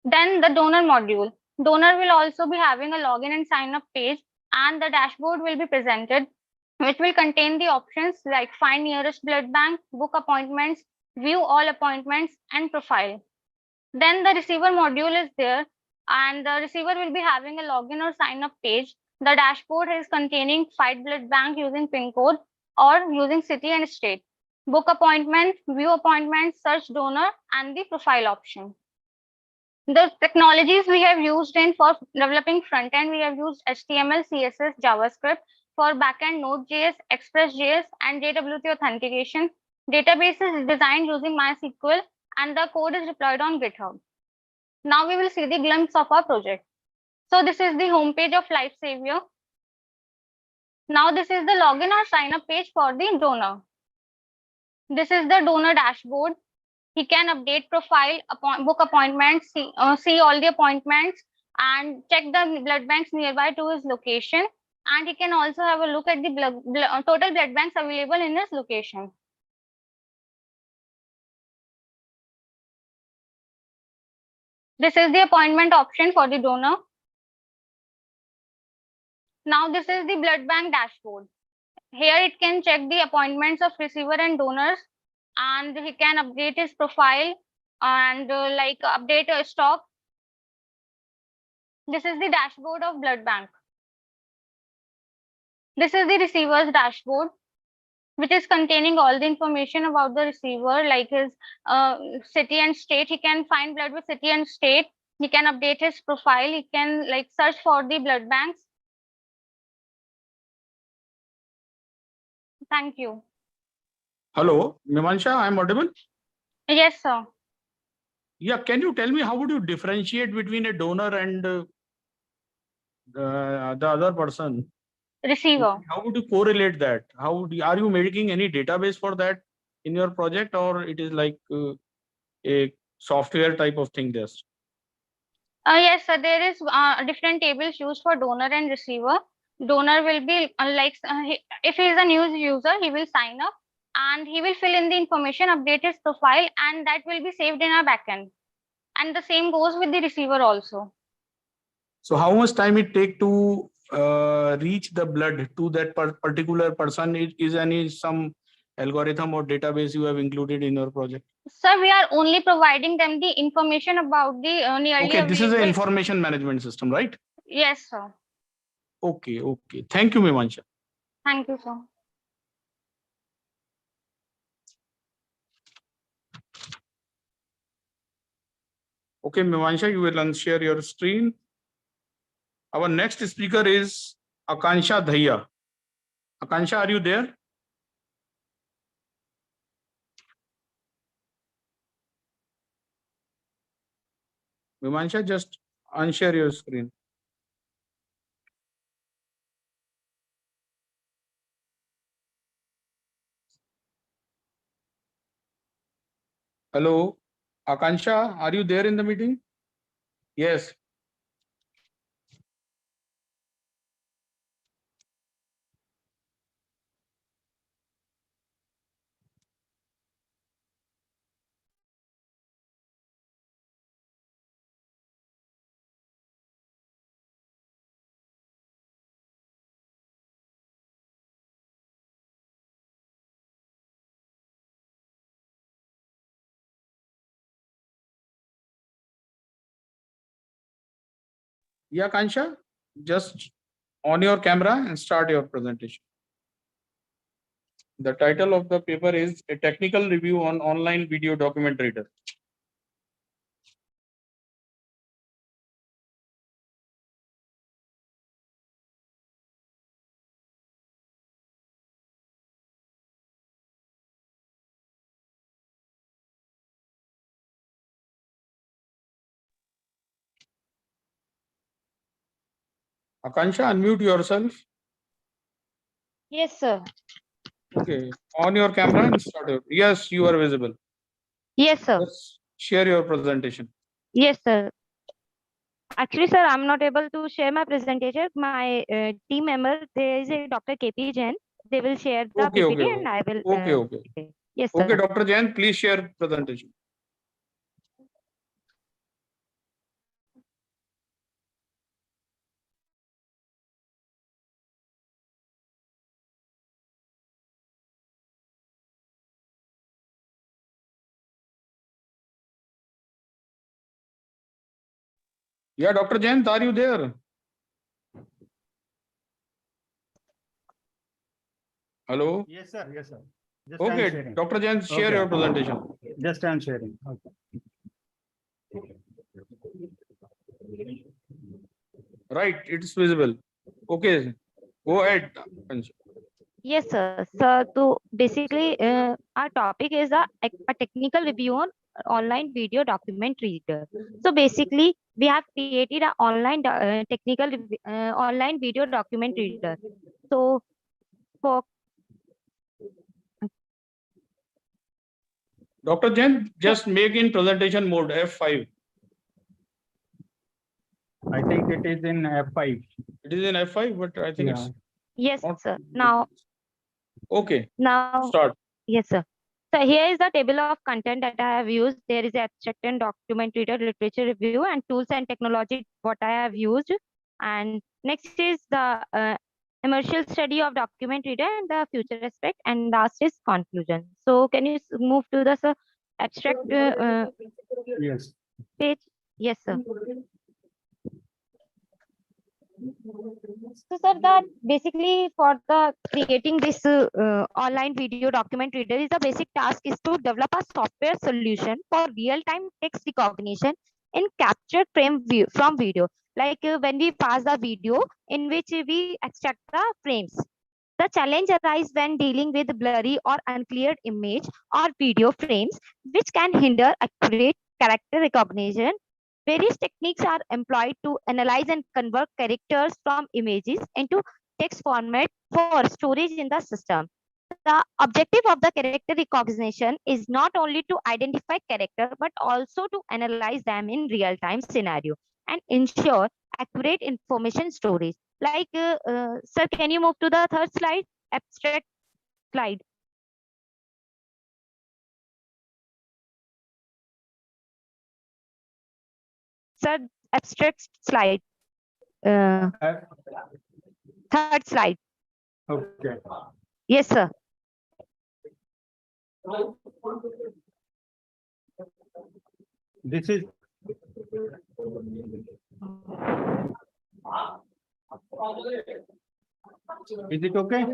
Then the donor module. Donor will also be having a login and sign up page, and the dashboard will be presented, which will contain the options like find nearest blood bank, book appointments, view all appointments, and profile. Then the receiver module is there, and the receiver will be having a login or sign up page. The dashboard is containing find blood bank using PIN code or using city and state, book appointment, view appointment, search donor, and the profile option. The technologies we have used for developing front end, we have used HTML, CSS, JavaScript. For backend, Node.js, Express.js, and JWT authentication. Database is designed using MySQL, and the code is deployed on GitHub. Now we will see the glimpse of our project. So this is the homepage of LifeSavior. Now this is the login or sign up page for the donor. This is the donor dashboard. He can update profile, book appointments, see all the appointments, and check the blood banks nearby to his location. And he can also have a look at the total blood banks available in his location. This is the appointment option for the donor. Now this is the blood bank dashboard. Here it can check the appointments of receiver and donors, and he can update his profile and update a stock. This is the dashboard of blood bank. This is the receiver's dashboard, which is containing all the information about the receiver, like his city and state. He can find blood with city and state. He can update his profile. He can like search for the blood banks. Thank you. Hello, Mimansha, I'm audible? Yes, sir. Yeah, can you tell me how would you differentiate between a donor and the other person? Receiver. How would you correlate that? Are you making any database for that in your project, or it is like a software type of thing just? Yes, sir. There is different tables used for donor and receiver. Donor will be if he is a new user, he will sign up and he will fill in the information, update his profile, and that will be saved in our backend. And the same goes with the receiver also. So how much time it take to reach the blood to that particular person? Is any some algorithm or database you have included in your project? Sir, we are only providing them the information about the nearly Okay, this is an available. information management system, right? Yes, sir. Okay, okay. Thank you, Mimansha. Thank you, sir. Okay, Mimansha, you will unshare your screen. Our next speaker is Akansha Dhaya. Akansha, are you there? Mimansha, just unshare your screen. Hello, Akansha, are you there in the meeting? Yes. Yeah, Akansha, just on your camera and start your presentation. The title of the paper is A Technical Review on Online Video Document Reader. Akansha, unmute yourself. Yes, sir. Okay, on your camera and start your. Yes, you are visible. Yes, sir. Just share your presentation. Yes, sir. Actually, sir, I'm not able to share my presentation. My team member, there is a Dr. KP Jain. They will share the Okay, PPT okay, and I will. okay, okay. Yes, sir. Okay, Dr. Jain, please share presentation. Yeah, Dr. Jain, are you there? Hello? Yes, sir. Yes, sir. Just I'm Okay, sharing. Dr. Jain, share Okay. your presentation. Just I'm sharing. Okay. Right, it's visible. Okay, go ahead. Akansha. Yes, sir. So, basically, our topic is a technical review on online video document reader. So, basically, we have created an online online video document reader. So, for Dr. Jain, just make in presentation mode F5. I think it is in F5. It is in F5, but I think it's yes, not. sir. Now, Okay, now, start. yes, sir. So here is the table of content that I have used. There is abstract and document reader, literature review, and tools and technology what I have used. And next is the immersive study of document reader and the future aspect. And last is conclusion. So can you move to the abstract Yes. page? Yes, sir. So, sir, that basically for the creating this online video document reader is the basic task is to develop a software solution for real-time text recognition in captured frame view from video. Like when we pass the video in which we extract the frames. The challenge arises when dealing with blurry or unclear image or video frames, which can hinder accurate character recognition. Various techniques are employed to analyze and convert characters from images into text format for storage in the system. The objective of the character recognition is not only to identify character but also to analyze them in real-time scenario and ensure accurate information storage. Like, sir, can you move to the third slide? Abstract slide. Sir, abstract slide. Third slide. Okay. Yes, sir. This is. Is it okay?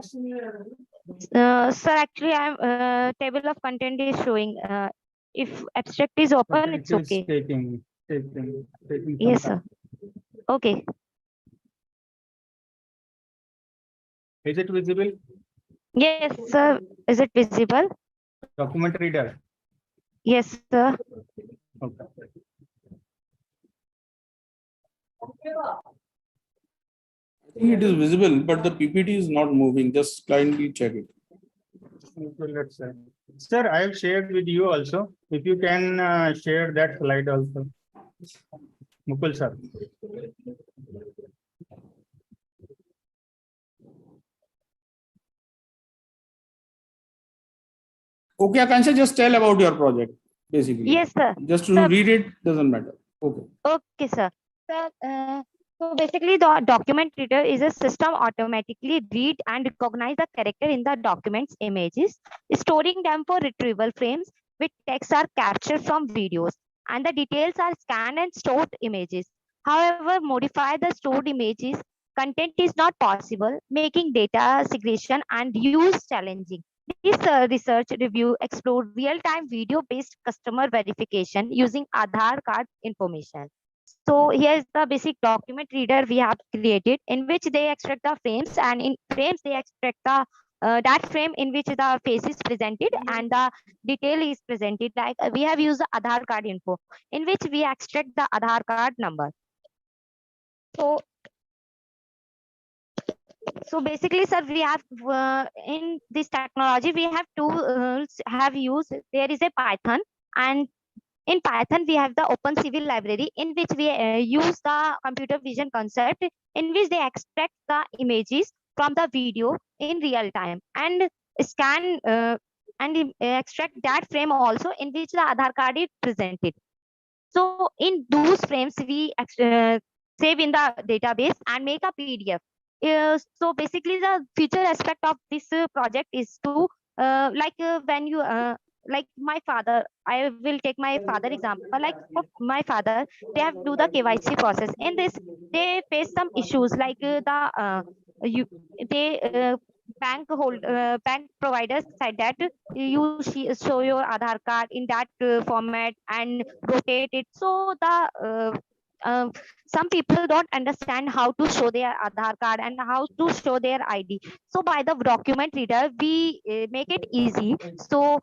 Sir, actually, I'm table of content is showing. If abstract is open, it's okay. Taking Yes, sir. Okay. Is it visible? Yes, sir. Is it visible? Document reader. Yes, sir. Okay. I think it is visible, but the PPT is not moving. Just kindly check it. Let's say. Sir, I have shared with you also. If you can share that slide also. Mukul sir. Okay, Akansha, just tell about your project, basically. Yes, sir. Just to Sir. read it doesn't matter. Okay. Okay, sir. Sir, so basically, the document reader is a system automatically read and recognize the character in the document's images, storing them for retrieval frames with text are captured from videos, and the details are scanned and stored images. However, modify the stored images content is not possible, making data segregation and use challenging. This research review explored real-time video-based customer verification using Aadhaar card information. So here is the basic document reader we have created in which they extract the frames, and in frames they extract the that frame in which the face is presented and the detail is presented. Like we have used the Aadhaar card info in which we extract the Aadhaar card number. So basically, sir, we have in this technology we have tools have used. There is a Python, and in Python, we have the Open Civil library in which we use the computer vision concept in which they extract the images from the video in real time and scan and extract that frame also in which the Aadhaar card is presented. So in those frames, we save in the database and make a PDF. So basically, the future aspect of this project is to when you like my father, I will take my father example. Like for my father, they have do the KYC process. In this, they face some issues like you they bank providers said that you show your Aadhaar card in that format and rotate it. So the uh, some people don't understand how to show their Aadhaar card and how to show their ID. So by the document reader, we make it easy. So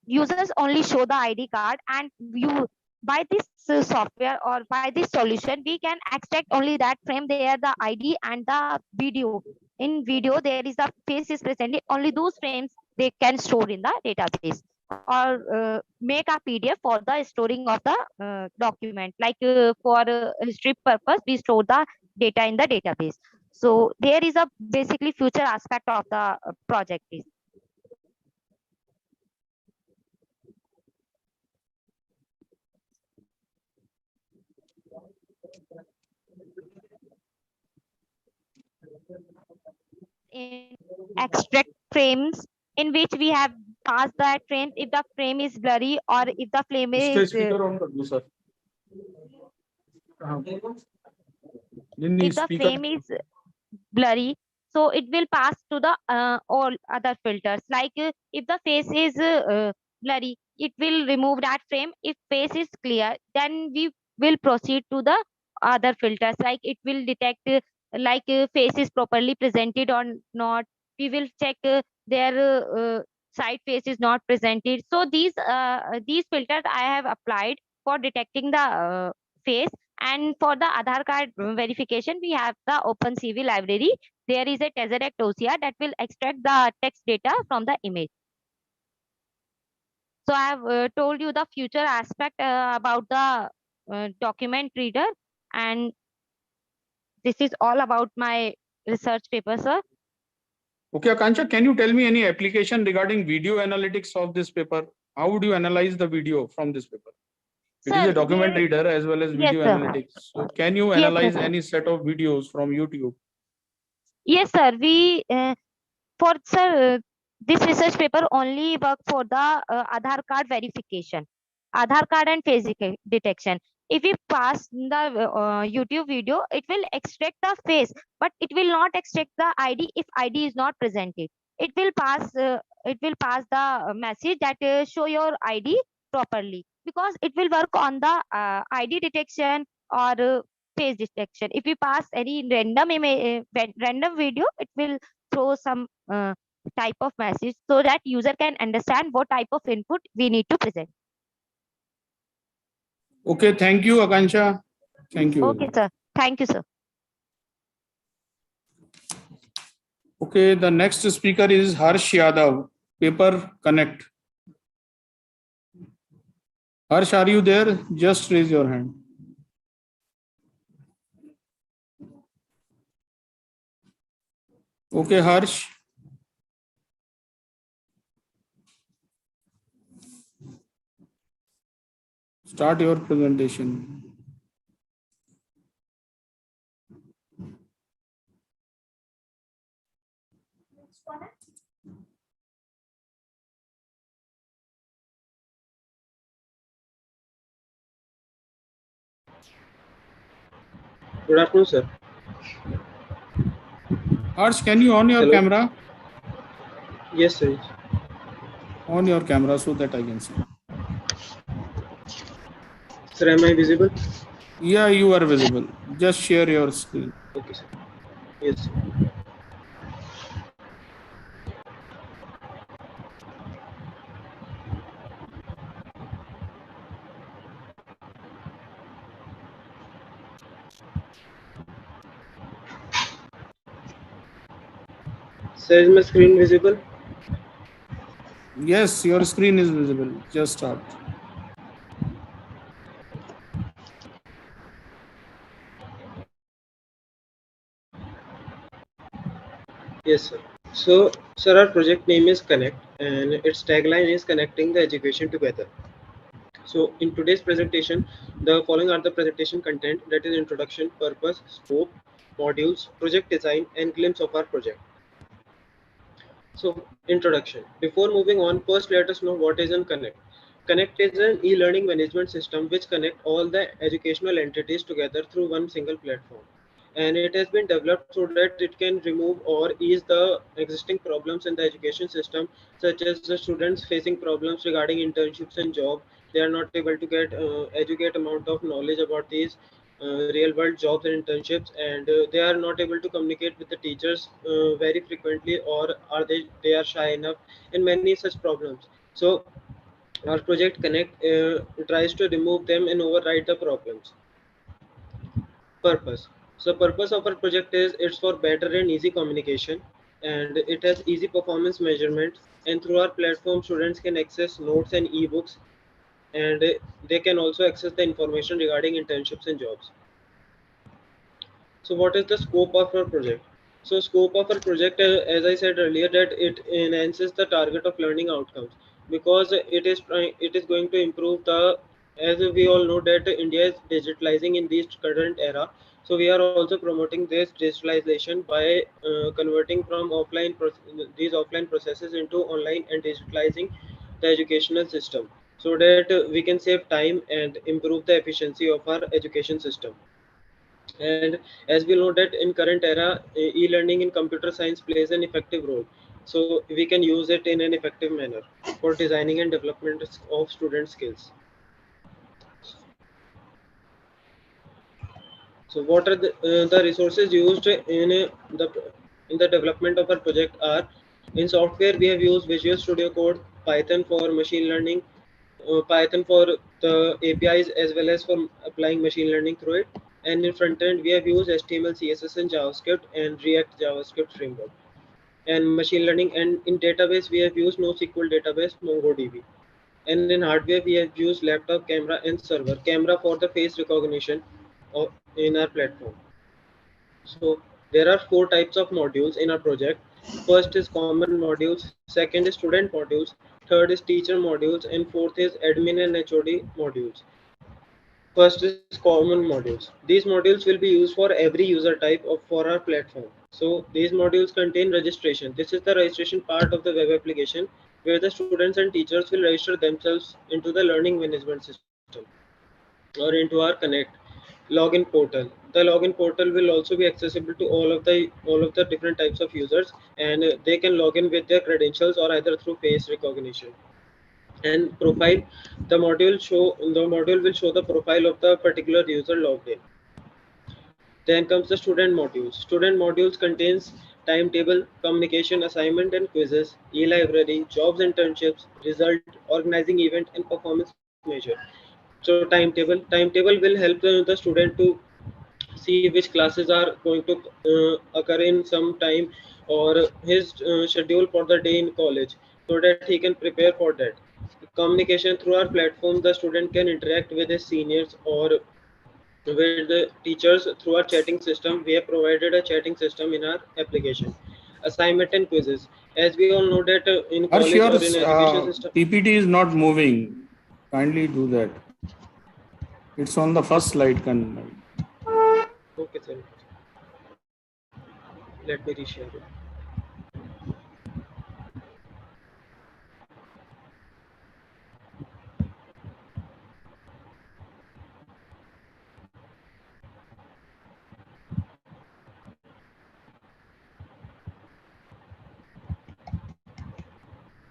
users only show the ID card, and you by this software or by this solution, we can extract only that frame there, the ID and the video. In video, there is the face is presented. Only those frames they can store in the database or make a PDF for the storing of the document. Like for history purpose, we store the data in the database. So there is a basically future aspect of the project is. In extract frames in which we have passed that frame if the frame is blurry or if the frame इसका is speaker on कर दो sir. If the frame is blurry, so it will pass to the all other filters. Like if the face is blurry, it will remove that frame. If face is clear, then we will proceed to the other filters. Like it will detect face is properly presented or not. We will check their side face is not presented. So these filters I have applied for detecting the face. And for the Aadhaar card verification, we have the OpenCV library. There is a Tesseract OCR that will extract the text data from the image. So I have told you the future aspect about the document reader, and this is all about my research paper, sir. Okay, Akansha, can you tell me any application regarding video analytics of this paper? How would you analyze the video from this paper? It is Sir, a document here, reader as well as yes, video sir. analytics. So can you Yes, sir. analyze any set of videos from YouTube? Yes, sir. We for sir this research paper only work for the Aadhaar card verification, Aadhaar card and face detection. If we pass the YouTube video, it will extract the face, but it will not extract the ID if ID is not presented. It will pass the message that show your ID properly, because it will work on the ID detection or face detection. If we pass any random image, random video, it will throw some type of message so that user can understand what type of input we need to present. Okay, thank you, Akansha. Thank you. Okay, sir. Thank you, sir. Okay, the next speaker is Harsh Yadav, Paper Connect. Harsh, are you there? Just raise your hand. Okay, Harsh. Start your presentation. Good afternoon, sir. Harsh, can you on your Hello? camera? Yes, sir. On your camera so that I can see. Sir, am I visible? Yeah, you are visible. Just share your screen. Okay, sir. Yes, sir. Sir, is my screen visible? Yes, your screen is visible. Just start. Yes, sir. So, sir, our project name is Connect, and its tagline is Connecting the Education Together. So, in today's presentation, the following are the presentation content, that is introduction, purpose, scope, modules, project design, and glimpse of our project. So, introduction. Before moving on, first let us know what is an Connect. Connect is an e-learning management system which connect all the educational entities together through one single platform. And it has been developed so that it can remove or ease the existing problems in the education system, such as the students facing problems regarding internships and job. They are not able to get educate amount of knowledge about these real world jobs and internships, and they are not able to communicate with the teachers very frequently, or are they are shy enough, and many such problems. So our project Connect tries to remove them and override the problems. Purpose. So purpose of our project is it's for better and easy communication, and it has easy performance measurement, and through our platform students can access notes and ebooks, and they can also access the information regarding internships and jobs. So what is the scope of our project? So scope of our project, as I said earlier, that it enhances the target of learning outcomes, because it is going to improve the, as we all know that India is digitalizing in this current era. So we are also promoting this digitalization by converting from these offline processes into online and digitalizing the educational system, so that we can save time and improve the efficiency of our education system. And as we know that in current era, e-learning in computer science plays an effective role. So we can use it in an effective manner for designing and development of student skills. So what are the resources used in the development of our project are in software we have used Visual Studio Code, Python for machine learning, Python for the APIs as well as for applying machine learning through it. And in front end we have used HTML, CSS and JavaScript and React JavaScript framework. And machine learning, and in database we have used NoSQL database MongoDB. And in hardware we have used laptop camera and server camera for the face recognition in our platform. So there are 4 types of modules in our project. First is common modules, second is student modules, third is teacher modules, and fourth is admin and HOD modules. First is common modules. These modules will be used for every user type for our platform. So these modules contain registration. This is the registration part of the web application where the students and teachers will register themselves into the learning management system or into our Connect login portal. The login portal will also be accessible to all of the different types of users, and they can log in with their credentials or either through face recognition. And profile, the module will show the profile of the particular user logged in. Then comes the student modules. Student modules contains timetable, communication, assignment and quizzes, e-library, jobs, internships, result, organizing event, and performance measure. So timetable will help the student to see which classes are going to occur in some time, or his schedule for the day in college, so that he can prepare for that. Communication, through our platform the student can interact with his seniors or with the teachers through our chatting system. We have provided a chatting system in our application. Assignment and quizzes, as we all know that in Harsh, college your or in education system. PPT is not moving. Kindly do that. It's on the first slide. Okay, sir. Let me reshare it.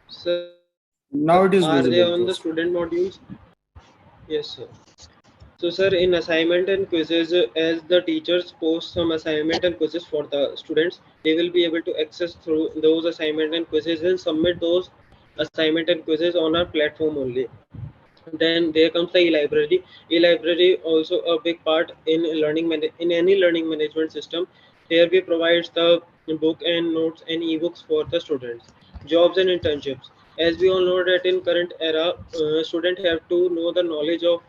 Sir, Now it is are they visible. on the student modules? Yes, sir. So, sir, in assignment and quizzes, as the teachers post some assignment and quizzes for the students, they will be able to access through those assignment and quizzes and submit those assignment and quizzes on our platform only. Then there comes the e-library. E-library also a big part in in any learning management system. Here we provides the book and notes and ebooks for the students. Jobs and internships. As we all know that in current era, student have to know the knowledge of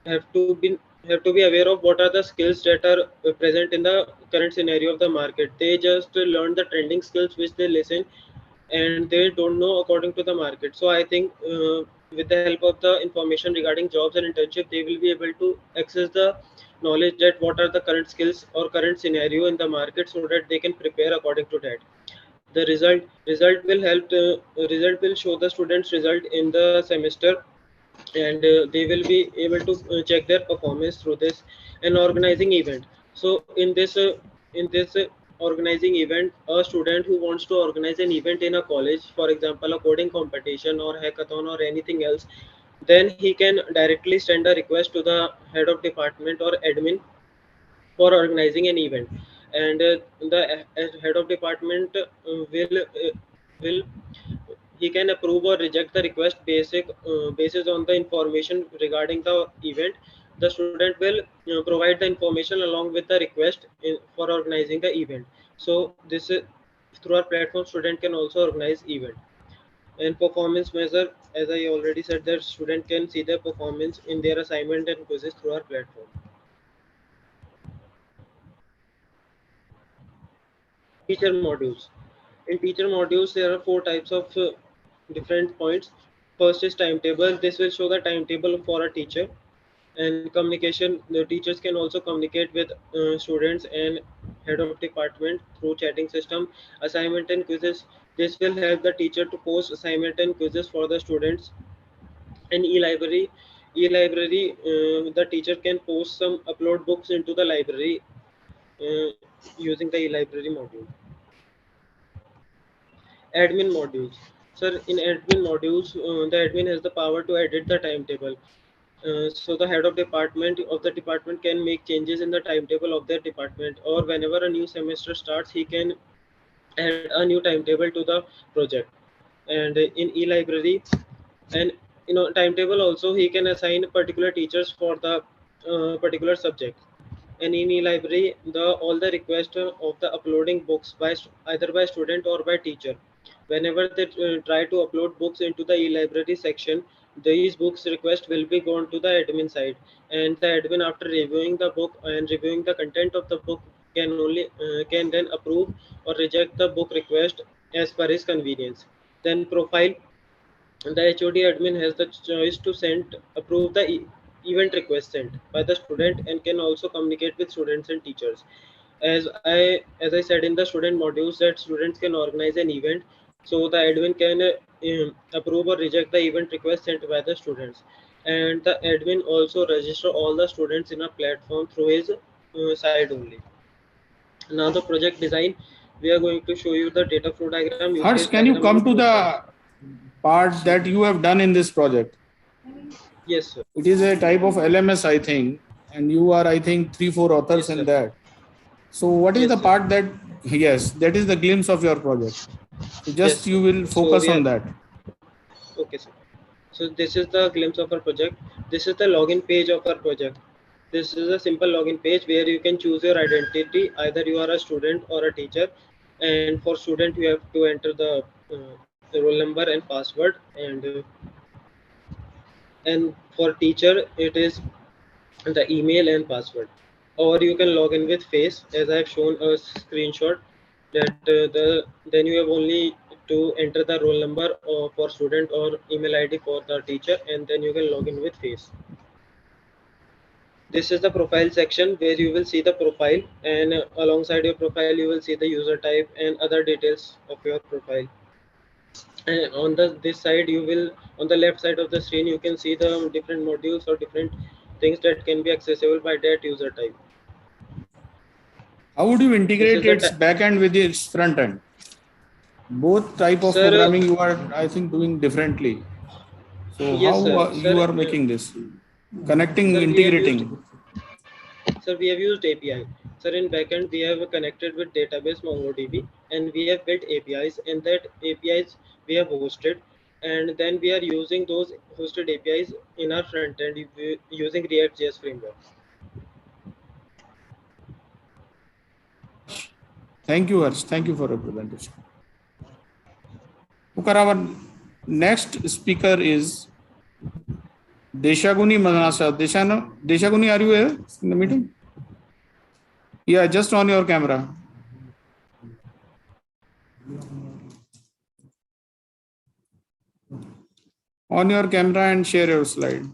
have to be have to be aware of what are the skills that are present in the current scenario of the market. They just learn the trending skills which they listen, and they don't know according to the market. So I think with the help of the information regarding jobs and internship, they will be able to access the knowledge that what are the current skills or current scenario in the market, so that they can prepare according to that. The result will show the students result in the semester, and they will be able to check their performance through this. An organizing event. So in this organizing event, a student who wants to organize an event in a college, for example a coding competition or hackathon or anything else, then he can directly send a request to the head of department or admin for organizing an event. And the head of department will he can approve or reject the request basis on the information regarding the event. The student will provide the information along with the request for organizing the event. So this is through our platform, student can also organize event. And performance measure, as I already said, that student can see their performance in their assignment and quizzes through our platform. Teacher modules. In teacher modules, there are 4 types of different points. First is timetable. This will show the timetable for a teacher. And communication, the teachers can also communicate with students and head of department through chatting system. Assignment and quizzes. This will help the teacher to post assignment and quizzes for the students. And e-library, e-library, the teacher can post some upload books into the library using the e-library module. Admin modules. Sir, in admin modules, the admin has the power to edit the timetable. So the head of the department can make changes in the timetable of their department, or whenever a new semester starts, he can add a new timetable to the project. And in e-library, and timetable also, he can assign particular teachers for the particular subject. And in e-library, all the request of the uploading books by either by student or by teacher, whenever they try to upload books into the e-library section, these books request will be gone to the admin side, and the admin, after reviewing the book and reviewing the content of the book, can then approve or reject the book request as per his convenience. Then profile, the HOD admin has the choice to approve the event request sent by the student, and can also communicate with students and teachers. As I said in the student modules, that students can organize an event, so the admin can approve or reject the event request sent by the students. And the admin also register all the students in a platform through his side only. Now the project design, we are going to show you the data flow diagram, use case Harsh, can you diagram, come and to profiles. the part that you have done in this project? Yes, sir. It is a type of LMS, I think, and you are, I think, 3-4 authors Yes, in sir. that. So what is Yes, the sir. part that, yes, that is the glimpse of your project. So Yes, just sir. you will So focus we are on that. okay, sir. So this is the glimpse of our project. This is the login page of our project. This is a simple login page where you can choose your identity. Either you are a student or a teacher. And for student, you have to enter the roll number and password. And for teacher, it is the email and password. Or you can log in with face, as I have shown a screenshot. That then you have only to enter the roll number for student or email ID for the teacher, and then you can log in with face. This is the profile section where you will see the profile, and alongside your profile you will see the user type and other details of your profile. And on this side, you will, on the left side of the screen, you can see the different modules or different things that can be accessible by that user type. How would you This integrate is the its back end with its front end? Both type of Sir, programming you are, I think, doing differently. So yes, how sir. you are making this? Connecting, Sir, integrating. we have used API. Sir, in backend, we have connected with database MongoDB, and we have built APIs, and that APIs we have hosted, and then we are using those hosted APIs in our front end using React.js framework. Thank you, Harsh. Thank you for your presentation. Okay, our next speaker is Deshaguni Manasa. Deshaguni, are you here in the meeting? Yeah, just on your camera. On your camera and share your slide.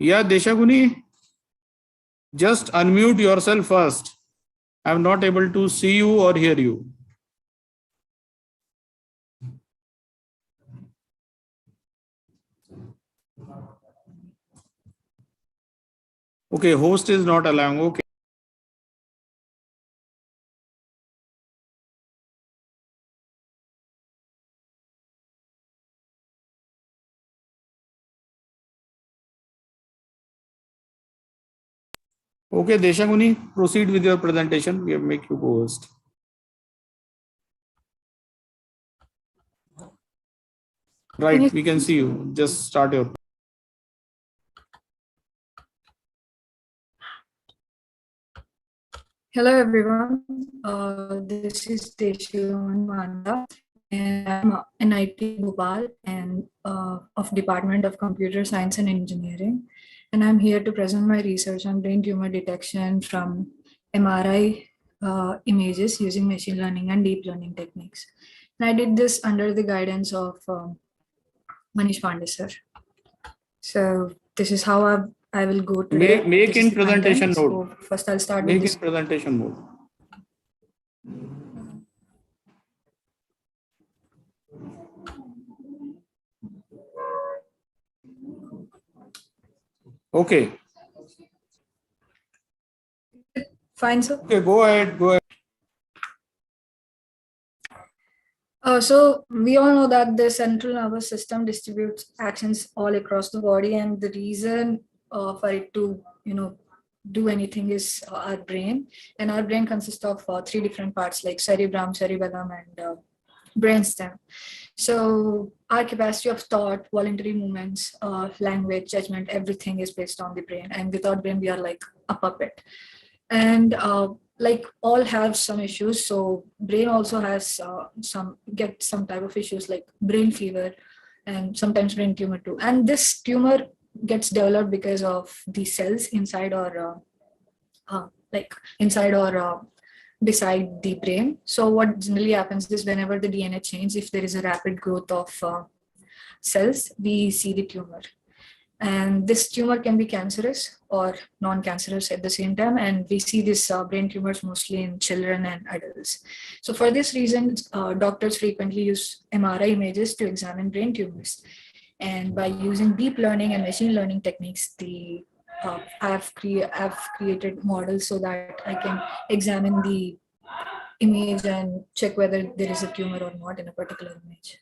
Yeah, Deshaguni, just unmute yourself first. I'm not able to see you or hear you. Okay, host is not allowing. Okay. Okay, Deshaguni, proceed with your presentation. We make you co-host. Right, we can see you. Just start your. Hello everyone, this is Deshivan Manda and I'm NIT Bhopal and of Department of Computer Science and Engineering. and I'm here to present my research on brain tumor detection from MRI images using machine learning and deep learning techniques. And I did this under the guidance of Manish Pandey sir. So this is how I will go today. Make This is in the presentation content. mode. So first I'll start Make with this. in presentation mode. Okay. Fine, sir. Okay, go ahead. Go ahead. So we all know that the central nervous system distributes actions all across the body, and the reason for it to, do anything is our brain. And our brain consists of three different parts like cerebrum, cerebellum, and brainstem. So our capacity of thought, voluntary movements, language, judgment, everything is based on the brain. And without brain, we are like a puppet. And like all have some issues. So brain also has some type of issues like brain fever and sometimes brain tumor too. And this tumor gets developed because of the cells inside or beside the brain. So what generally happens is whenever the DNA changes, if there is a rapid growth of cells, we see the tumor. And this tumor can be cancerous or non-cancerous at the same time. And we see these brain tumors mostly in children and adults. So for this reason, doctors frequently use MRI images to examine brain tumors. And by using deep learning and machine learning techniques, I've created models so that I can examine the image and check whether there is a tumor or not in a particular image.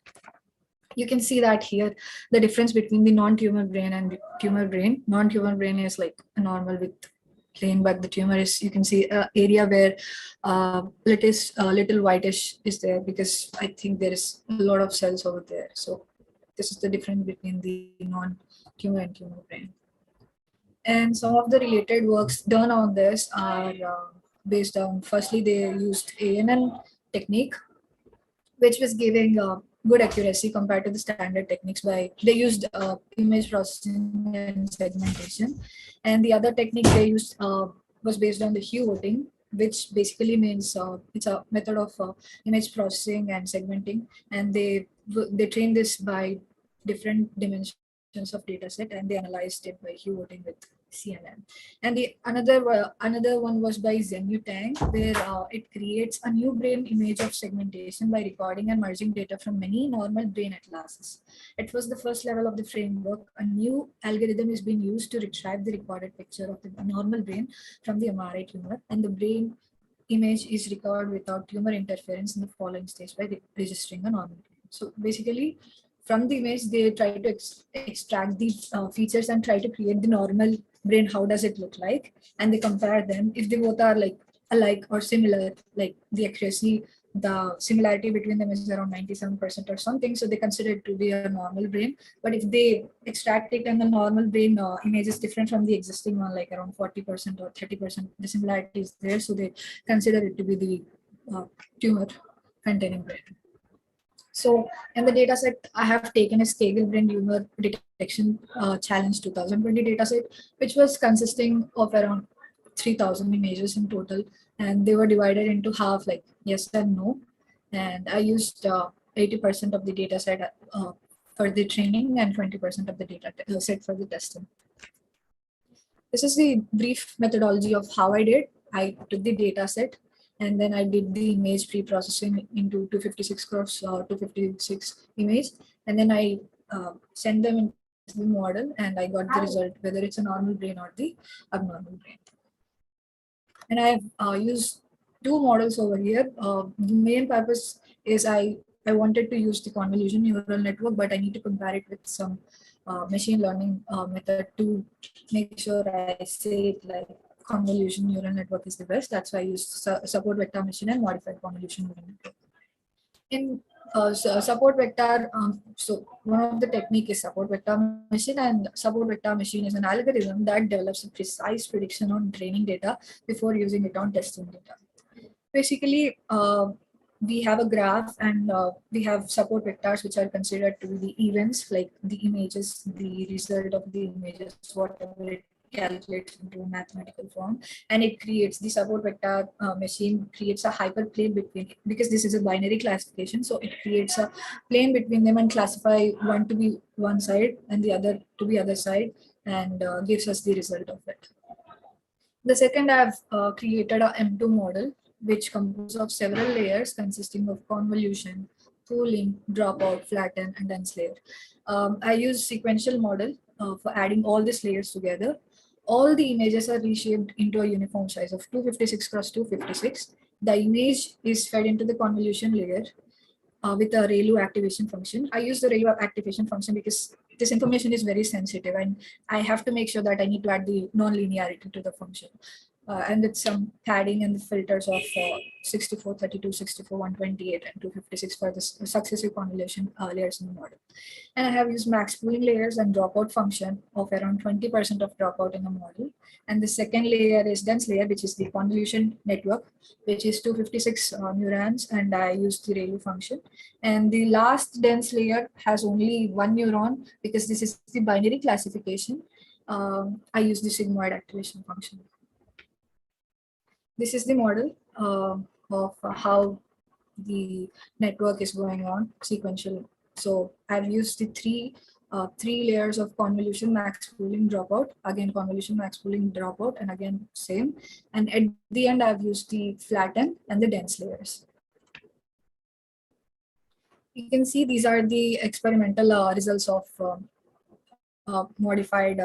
You can see that here, the difference between the non-tumor brain and the tumor brain. Non-tumor brain is like a normal with brain, but the tumor is, you can see area where little whitish is there because I think there is a lot of cells over there. So this is the difference between the non-tumor and tumor brain. And some of the related works done on this are based on, firstly, they used ANN technique, which was giving good accuracy compared to the standard techniques. They used image processing and segmentation. And the other technique they used was based on the hue voting, which basically means it's a method of image processing and segmenting. And they trained this by different dimensions of data set, and they analyzed it by hue voting with CNN. And the another one was by Zhenyu Tang, where it creates a new brain image of segmentation by recording and merging data from many normal brain atlases. It was the first level of the framework. A new algorithm is being used to retrieve the recorded picture of the normal brain from the MRI tumor, and the brain image is recovered without tumor interference in the following stage by registering a normal brain. So basically, from the image, they try to extract the features and try to create the normal brain. How does it look like? And they compare them. If they both are like alike or similar, like the accuracy, the similarity between them is around 97% or something. So they consider it to be a normal brain. But if they extract it and the normal brain image is different from the existing one, like around 40% or 30%, the similarity is there. So they consider it to be the tumor containing brain. So in the dataset, I have taken a Skagel brain tumor detection challenge 2020 dataset, which was consisting of around 3,000 images in total, and they were divided into half, like yes and no. And I used 80% of the dataset for the training and 20% of the data set for the testing. This is the brief methodology of how I did. I took the dataset, and then I did the image pre-processing into 256 cross 256 image, and then I sent them into the model, and I got the result, whether it's a normal brain or the abnormal brain. And I have used two models over here. The main purpose is I wanted to use the convolution neural network, but I need to compare it with some machine learning method to make sure I say it like convolution neural network is the best. That's why I used support vector machine and modified convolution neural network. In support vector, so one of the technique is support vector machine, and support vector machine is an algorithm that develops a precise prediction on training data before using it on testing data. Basically, we have a graph and we have support vectors which are considered to be the events, like the images, the result of the images, whatever it calculates into a mathematical form, and it creates the support vector machine creates a hyperplane between it, because this is a binary classification, so it creates a plane between them and classify one to be one side and the other to be other side, and gives us the result of it. The second, I've created a M2 model, which composes of several layers consisting of convolution, pooling, dropout, flatten, and dense layer. I use sequential model for adding all these layers together. All the images are reshaped into a uniform size of 256 cross 256. The image is fed into the convolution layer with the ReLU activation function. I use the ReLU activation function because this information is very sensitive and I have to make sure that I need to add the non-linearity to the function. And with some padding and the filters of 64, 32, 64, 128, and 256 for the successive convolution layers in the model. And I have used max pooling layers and dropout function of around 20% of dropout in the model. And the second layer is dense layer, which is the convolution network, which is 256 neurons, and I use the ReLU function. And the last dense layer has only one neuron because this is the binary classification. I use the sigmoid activation function. This is the model of how the network is going on sequential. So I've used the three layers of convolution, max pooling, dropout, again convolution, max pooling, dropout, and again same. And at the end, I've used the flatten and the dense layers. You can see these are the experimental results of modified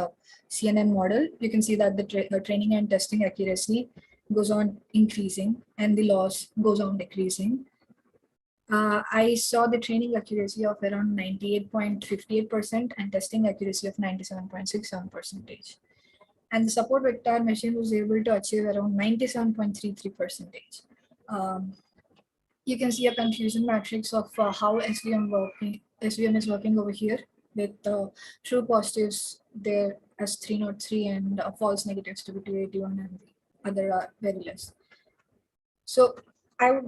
CNN model. You can see that the training and testing accuracy goes on increasing and the loss goes on decreasing. I saw the training accuracy of around 98.58% and testing accuracy of 97.67%. And the support vector machine was able to achieve around 97.33%. You can see a confusion matrix of how SVM is working over here, with true positives there as 303 and false negatives to be 281, and the other are very less. So I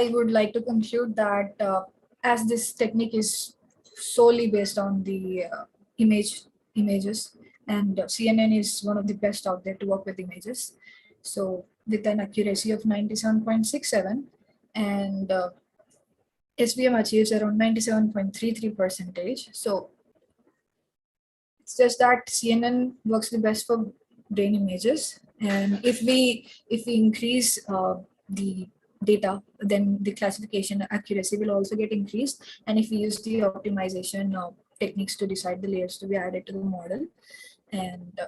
would like to conclude that as this technique is solely based on the images, and CNN is one of the best out there to work with images. So with an accuracy of 97.67, and SVM achieves around 97.33%. So it's just that CNN works the best for brain images, and if we increase the data, then the classification accuracy will also get increased. And if we use the optimization techniques to decide the layers to be added to the model, and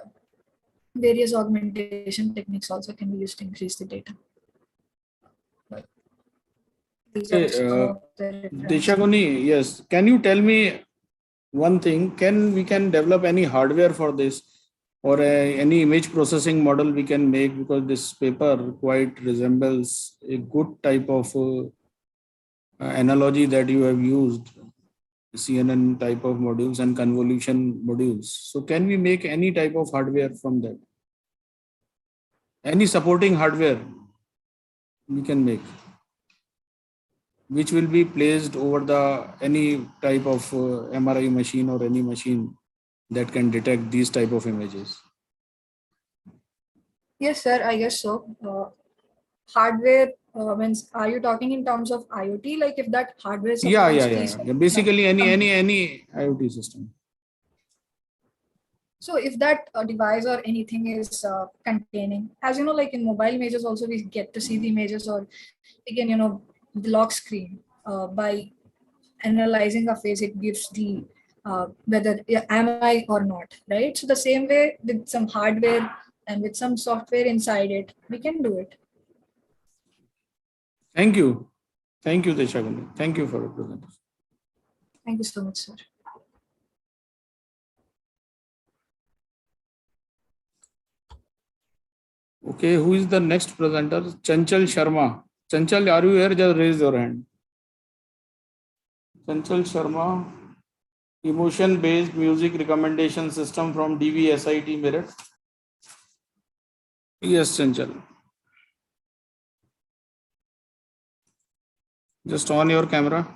various augmentation techniques also can be used to increase the data. Deshaguni, yes. Can you tell me one thing? We can develop any hardware for this, or any image processing model we can make, because this paper quite resembles a good type of analogy that you have used, CNN type of modules and convolution modules. So can we make any type of hardware from that? Any supporting hardware we can make, which will be placed over any type of MRI machine or any machine that can detect these type of images. Yes, sir, I guess so. Hardware, are you talking in terms of IoT? Like if that hardware supports Yeah. Basically any IoT system. So if that device or anything is containing, as you know, like in mobile images also we get to see the images, or again, the lock screen by analyzing a face, it gives the whether am I or not, right? So the same way with some hardware and with some software inside it, we can do it. Thank you, Deshaguni. Thank you for your presentation. Thank you so much, sir. Okay, who is the next presenter? Chanchal Sharma. Chanchal, are you here? Just raise your hand. Chanchal Sharma, emotion-based music recommendation system from DVSIT Merit. Yes, Chanchal. Just on your camera.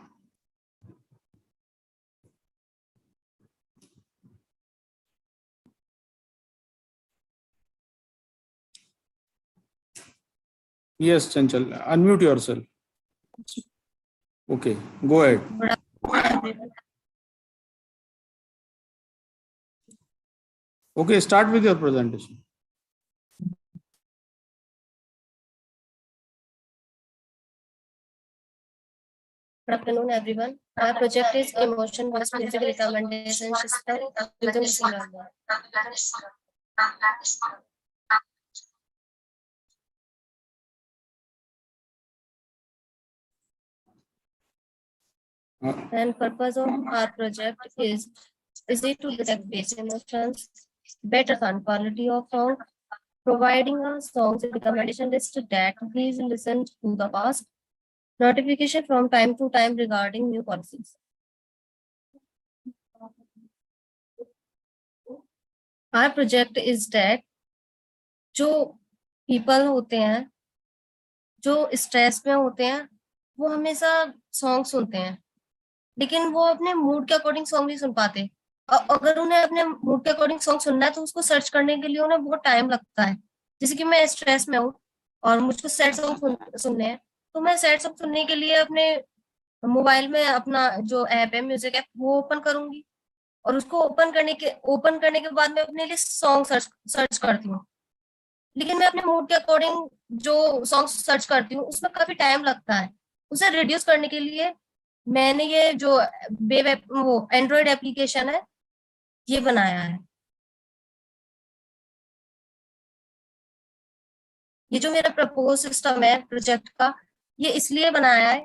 Yes, Chanchal, unmute yourself. Okay, go ahead. Okay, start with your presentation. Good afternoon, everyone. My project is emotion-based music recommendation system using machine learning. And purpose of our project is easy to detect basic emotions, better sound quality of song, providing a song's recommendation list that please listen to the past, notification from time to time regarding new policies. Our project is that जो people होते हैं, जो stress में होते हैं, वो हमेशा song सुनते हैं, लेकिन वो अपने मूड के अकॉर्डिंग सॉन्ग नहीं सुन पाते। अगर उन्हें अपने मूड के अकॉर्डिंग सॉन्ग सुनना है तो उसको सर्च करने के लिए उन्हें बहुत टाइम लगता है। जैसे कि मैं स्ट्रेस में हूँ और मुझको सैड सॉन्ग सुनने हैं, तो मैं सैड सॉन्ग सुनने के लिए अपने मोबाइल में अपना जो ऐप है, म्यूजिक ऐप, वो ओपन करूंगी और उसको ओपन करने के बाद मैं अपने लिए सॉन्ग सर्च करती हूँ। लेकिन मैं अपने मूड के अकॉर्डिंग जो सॉन्ग सर्च करती हूँ उसमें काफी टाइम लगता है। उसे रिड्यूस करने के लिए मैंने ये जो वो एंड्रॉइड एप्लीकेशन है ये बनाया है। ये जो मेरा प्रपोज सिस्टम है प्रोजेक्ट का, ये इसलिए बनाया है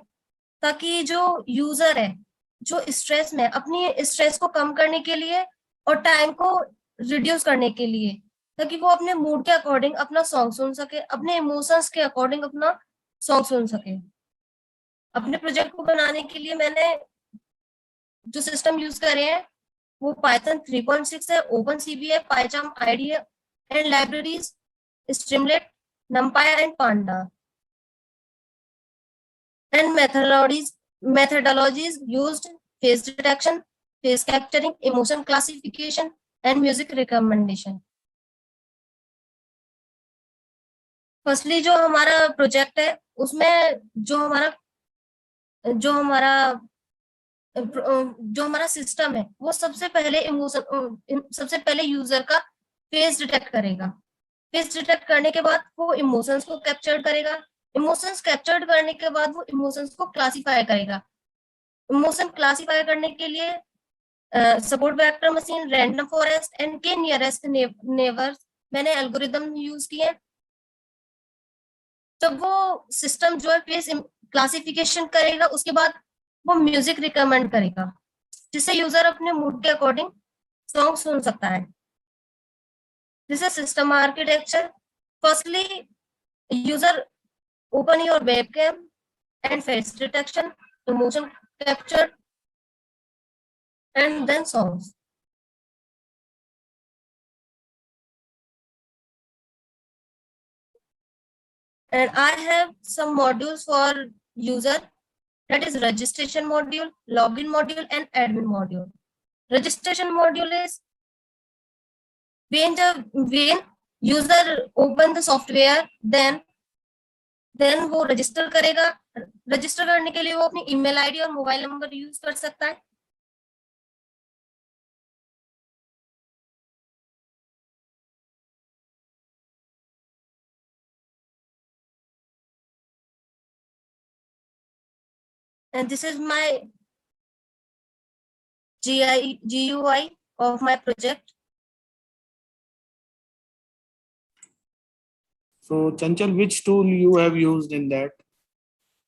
ताकि जो यूजर है, जो स्ट्रेस में, अपनी स्ट्रेस को कम करने के लिए और टाइम को रिड्यूस करने के लिए, ताकि वो अपने मूड के अकॉर्डिंग अपना सॉन्ग सुन सके, अपने इमोशंस के अकॉर्डिंग अपना सॉन्ग सुन सके। अपने प्रोजेक्ट को बनाने के लिए मैंने जो सिस्टम यूज करे हैं वो पाइथन 3.6 है, ओपन सीबी है, पाइचाम आईडी है, and libraries Streamlit, numpy and panda. And methodologies used: face detection, face capturing, emotion classification, and music recommendation. Firstly जो हमारा प्रोजेक्ट है उसमें जो हमारा सिस्टम है वो सबसे पहले यूजर का फेस डिटेक्ट करेगा। फेस डिटेक्ट करने के बाद वो इमोशंस को कैप्चर करेगा। इमोशंस कैप्चर करने के बाद वो इमोशंस को क्लासिफाई करेगा। इमोशन क्लासिफाई करने के लिए support vector machine, random forest and के नियरेस्ट नेबर्स मैंने एल्गोरिदम यूज किए। जब वो सिस्टम जो है फेस क्लासिफिकेशन करेगा उसके बाद वो म्यूजिक रिकमेंड करेगा जिससे यूजर अपने मूड के अकॉर्डिंग सॉन्ग सुन सकता है। This is system architecture. Firstly, user open your webcam and face detection, emotion capture, and then songs. And I have some modules for user, that is registration module, login module, and admin module. Registration module is when user open the software, then वो register करेगा। Register करने के लिए वो अपनी email ID और mobile number use कर सकता है। And this is my GUI of my project. So Chanchal, which tool you have used in that?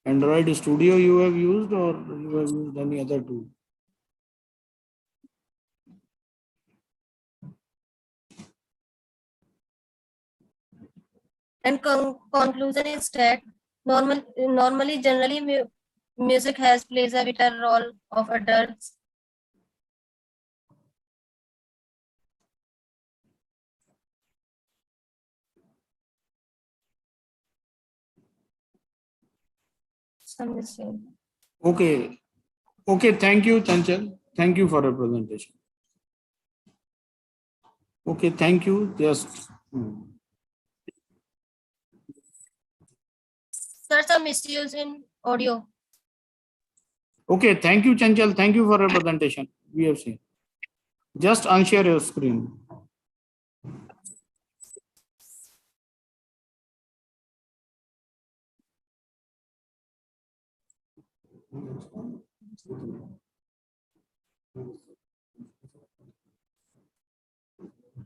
Android Studio you have used, or you have used any other tool? And conclusion is that generally music plays a vital role of adults. Some missing. Okay. Okay, thank you, Chanchal. Thank you for your presentation. Okay, thank you. Just Sir, some issues in audio. okay, thank you, Chanchal. Thank you for your presentation. We have seen. Just unshare your screen.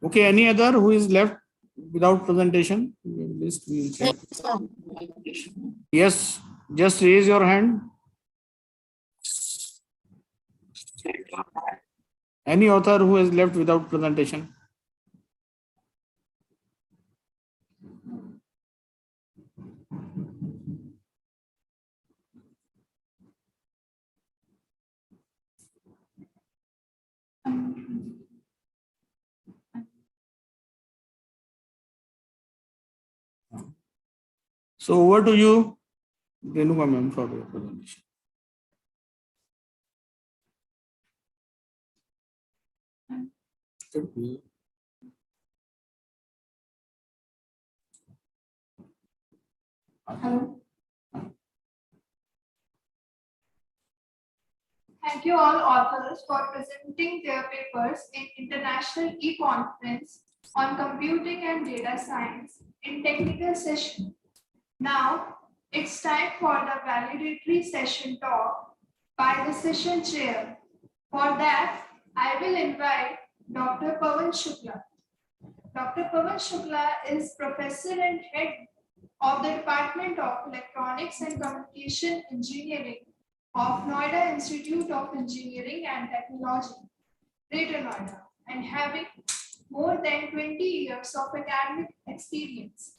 Okay, any other who is left without presentation? List we will check. Yes, just raise your hand. Any author who is left without presentation? So over to you, Renuka ma'am, for your presentation. Hello. Thank you all authors for presenting their papers in International E-Conference on Computing and Data Science in technical session. Now, it's time for the validatory session talk by the session chair. For that, I will invite Dr. Pawan Shukla. Dr. Pawan Shukla is Professor and Head of the Department of Electronics and Communication Engineering of Noida Institute of Engineering and Technology, Greater Noida, and having more than 20 years of academic experience.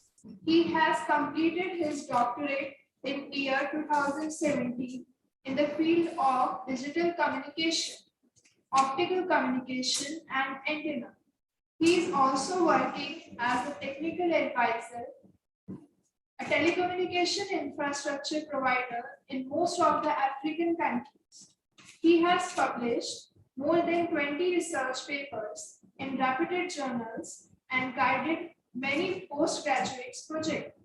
He has completed his doctorate in year 2017 in the field of digital communication, optical communication, and antenna. He is also working as a technical advisor, a telecommunication infrastructure provider in most of the African countries. He has published more than 20 research papers in reputed journals and guided many postgraduate projects.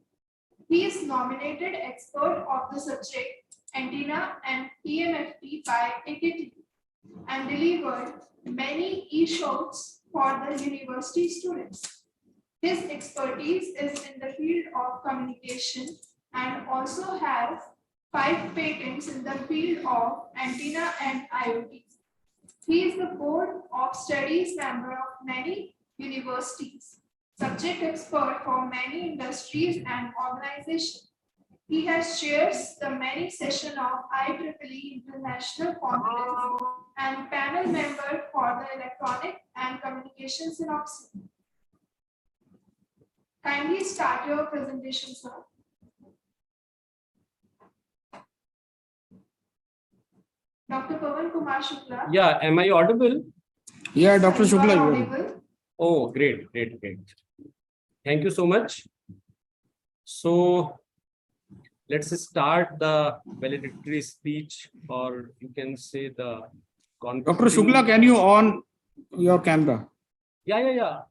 He is nominated expert of the subject antenna and EMFT by IPEM and delivered many e-shows for the university students. His expertise is in the field of communication and also has 5 patents in the field of antenna and IoT. He is the board of studies member of many universities, subject expert for many industries and organizations. He has chaired the many sessions of IEEE International Conference and panel member for the Electronic and Communication Synopsis. Kindly start your presentation, sir. Dr. Pawan Kumar Shukla. Yeah, am I audible? Yeah, Dr. You are Shukla, you are. audible. Oh, great. Thank you so much. So let's start the valedictory speech, or you can say the Dr. Shukla, can you on your camera? Yeah.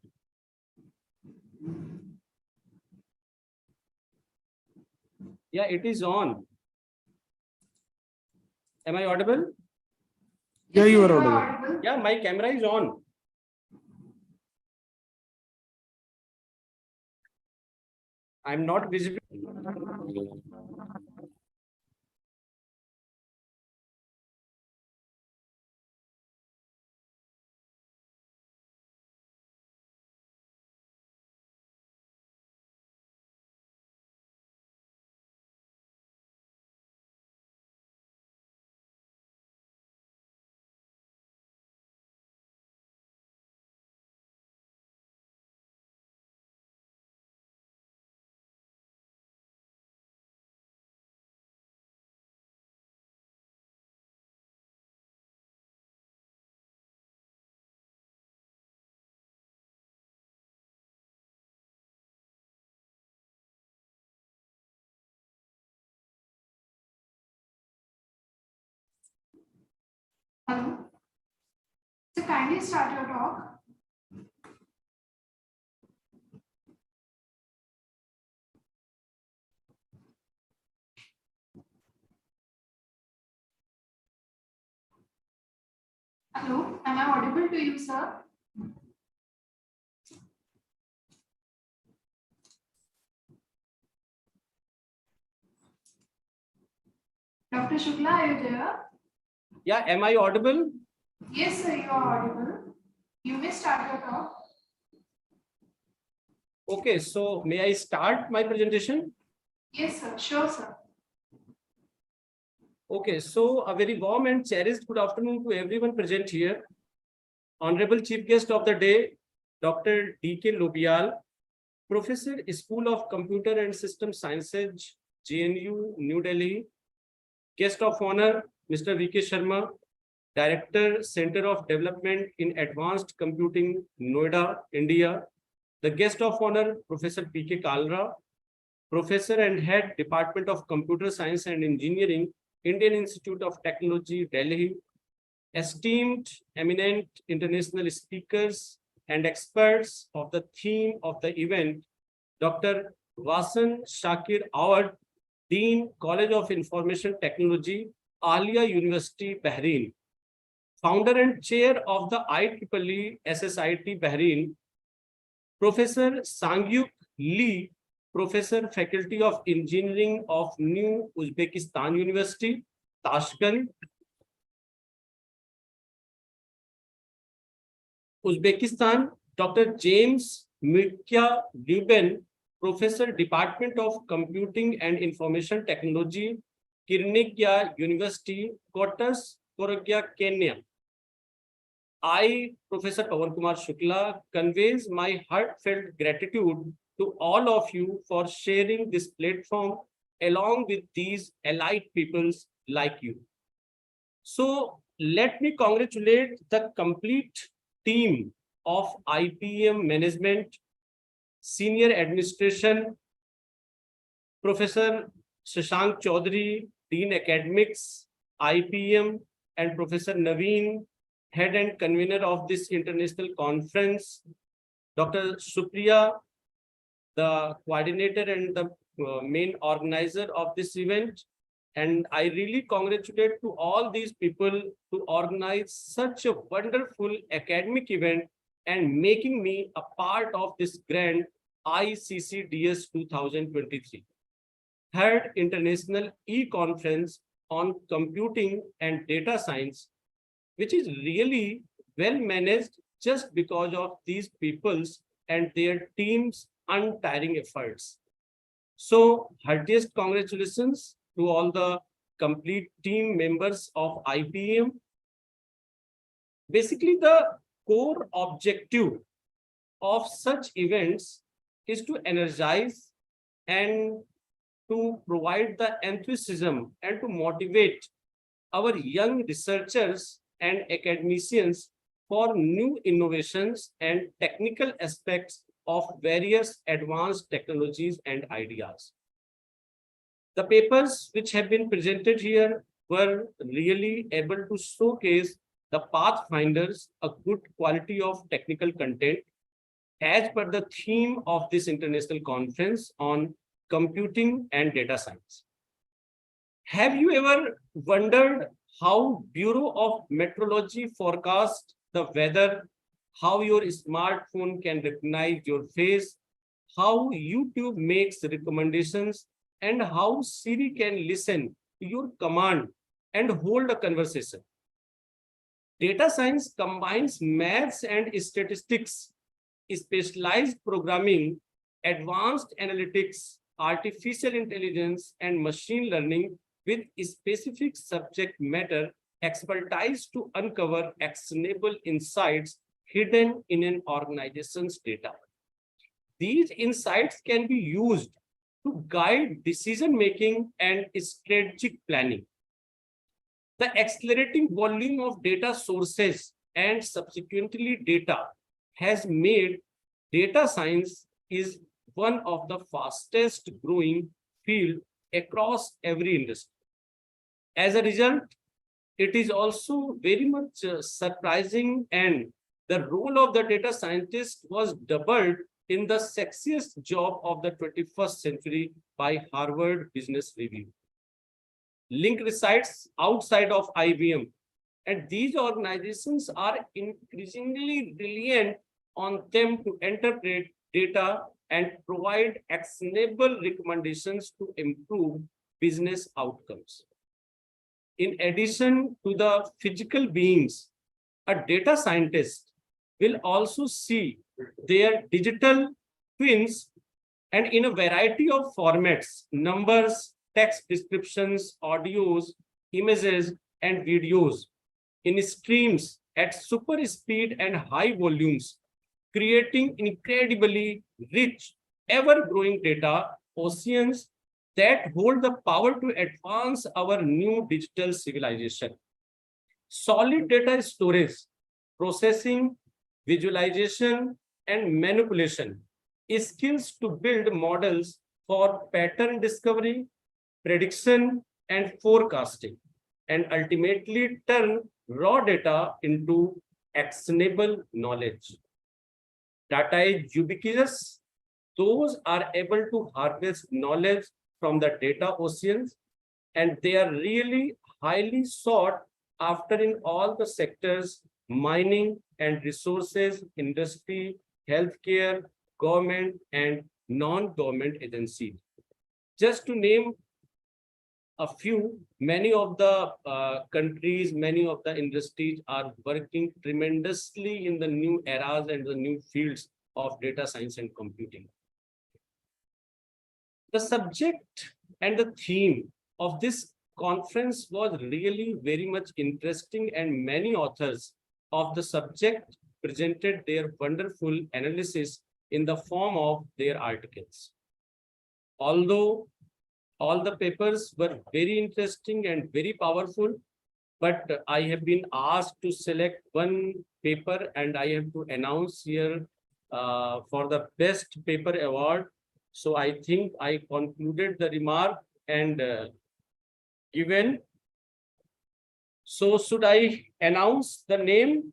Yeah, it is on. Am I audible? Yeah, you are audible. Yeah, my camera is on. I'm not visible. Hello. So kindly start your talk. Hello, am I audible to you, sir? Dr. Shukla, are you there? Yeah, am I audible? Yes, sir, you are audible. You may start your talk. Okay, so may I start my presentation? Yes, sir, sure, sir. Okay, so a very warm and cherished good afternoon to everyone present here. Honorable Chief Guest of the day, Dr. D.K. Lobial, Professor, School of Computer and System Sciences, JNU, New Delhi. Guest of honor, Mr. V.K. Sharma, Director, Center of Development in Advanced Computing, Noida, India. The guest of honor, Professor P.K. Kalra, Professor and Head, Department of Computer Science and Engineering, Indian Institute of Technology, Delhi. Esteemed, eminent international speakers and experts of the theme of the event, Dr. Wasan Shakir Awad, Dean, College of Information Technology, Alia University, Bahrain. Founder and Chair of the IEEE SSIT Bahrain, Professor Sangyuk Lee, Professor, Faculty of Engineering of New Uzbekistan University, Tashkent, Uzbekistan, Dr. James Mirkia Lubin, Professor, Department of Computing and Information Technology, Kirnikia University, Kotas, Korogya, Kenya. I, Professor Pawan Kumar Shukla, conveys my heartfelt gratitude to all of you for sharing this platform along with these elite peoples like you. So let me congratulate the complete team of IPEM management, senior administration, Professor Shashank Chaudhary, Dean Academics, IPEM, and Professor Naveen, Head and Convener of this international conference, Dr. Supriya, the coordinator and the main organizer of this event. And I really congratulate to all these people to organize such a wonderful academic event and making me a part of this grand ICCDS 2023, Third International E-Conference on Computing and Data Science, which is really well managed just because of these people's and their team's untiring efforts. So, heartiest congratulations to all the complete team members of IPEM. Basically, the core objective of such events is to energize and to provide the enthusiasm and to motivate our young researchers and academicians for new innovations and technical aspects of various advanced technologies and ideas. The papers which have been presented here were really able to showcase the pathfinders, a good quality of technical content as per the theme of this international conference on computing and data science. Have you ever wondered how Bureau of Meteorology forecasts the weather, how your smartphone can recognize your face, how YouTube makes recommendations, and how Siri can listen to your command and hold a conversation? Data science combines maths and statistics, specialized programming, advanced analytics, artificial intelligence, and machine learning with specific subject matter expertise to uncover actionable insights hidden in an organization's data. These insights can be used to guide decision-making and strategic planning. The accelerating volume of data sources and subsequently data has made data science is one of the fastest growing field across every industry. As a result, it is also very much surprising, and the role of the data scientist was doubled in the sexiest job of the 21st century by Harvard Business Review. Link resides outside of IBM, and these organizations are increasingly reliant on them to interpret data and provide actionable recommendations to improve business outcomes. In addition to the physical beings, a data scientist will also see their digital twins, and in a variety of formats: numbers, text descriptions, audios, images, and videos, in streams at super speed and high volumes, creating incredibly rich, ever-growing data oceans that hold the power to advance our new digital civilization. Solid data storage, processing, visualization, and manipulation is skills to build models for pattern discovery, prediction, and forecasting, and ultimately turn raw data into actionable knowledge. Data is ubiquitous. Those are able to harvest knowledge from the data oceans, and they are really highly sought after in all the sectors: mining and resources, industry, healthcare, government, and non-government agencies. Just to name a few, many of the countries, many of the industries are working tremendously in the new eras and the new fields of data science and computing. The subject and the theme of this conference was really very much interesting, and many authors of the subject presented their wonderful analysis in the form of their articles. Although all the papers were very interesting and very powerful, but I have been asked to select one paper, and I have to announce here for the best paper award. So I think I concluded the remark and given. So should I announce the name?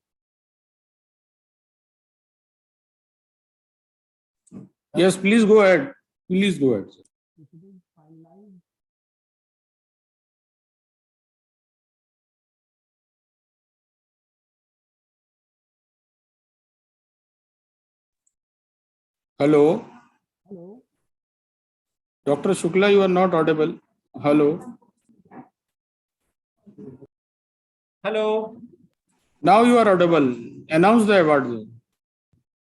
Yes, please go ahead. Please go ahead. Hello. Hello. Dr. Shukla, you are not audible. Hello. Hello. Now you are audible. Announce the award.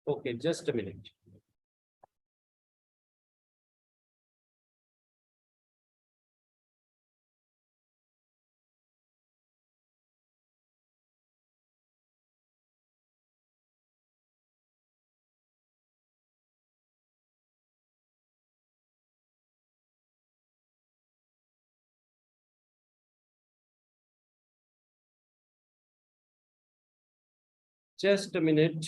Okay, just a minute. Just a minute.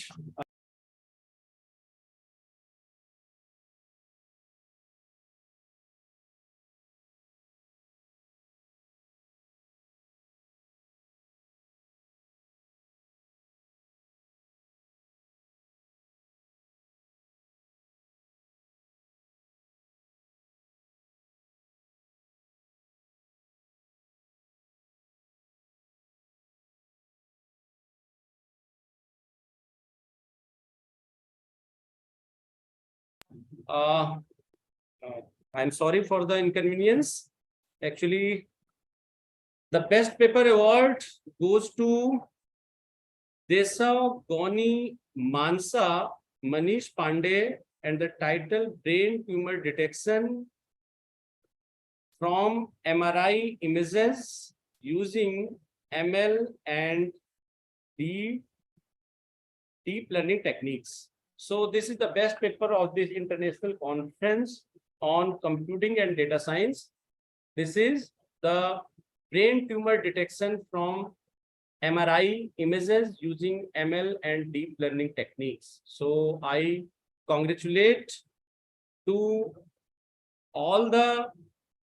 Uh, I'm sorry for the inconvenience. Actually, the best paper award goes to Desa Goni Mansa Manish Pandey, and the title Brain Tumor Detection from MRI Images Using ML and Deep Learning Techniques. So this is the best paper of this international conference on computing and data science. This is the brain tumor detection from MRI images using ML and deep learning techniques. So I congratulate to all the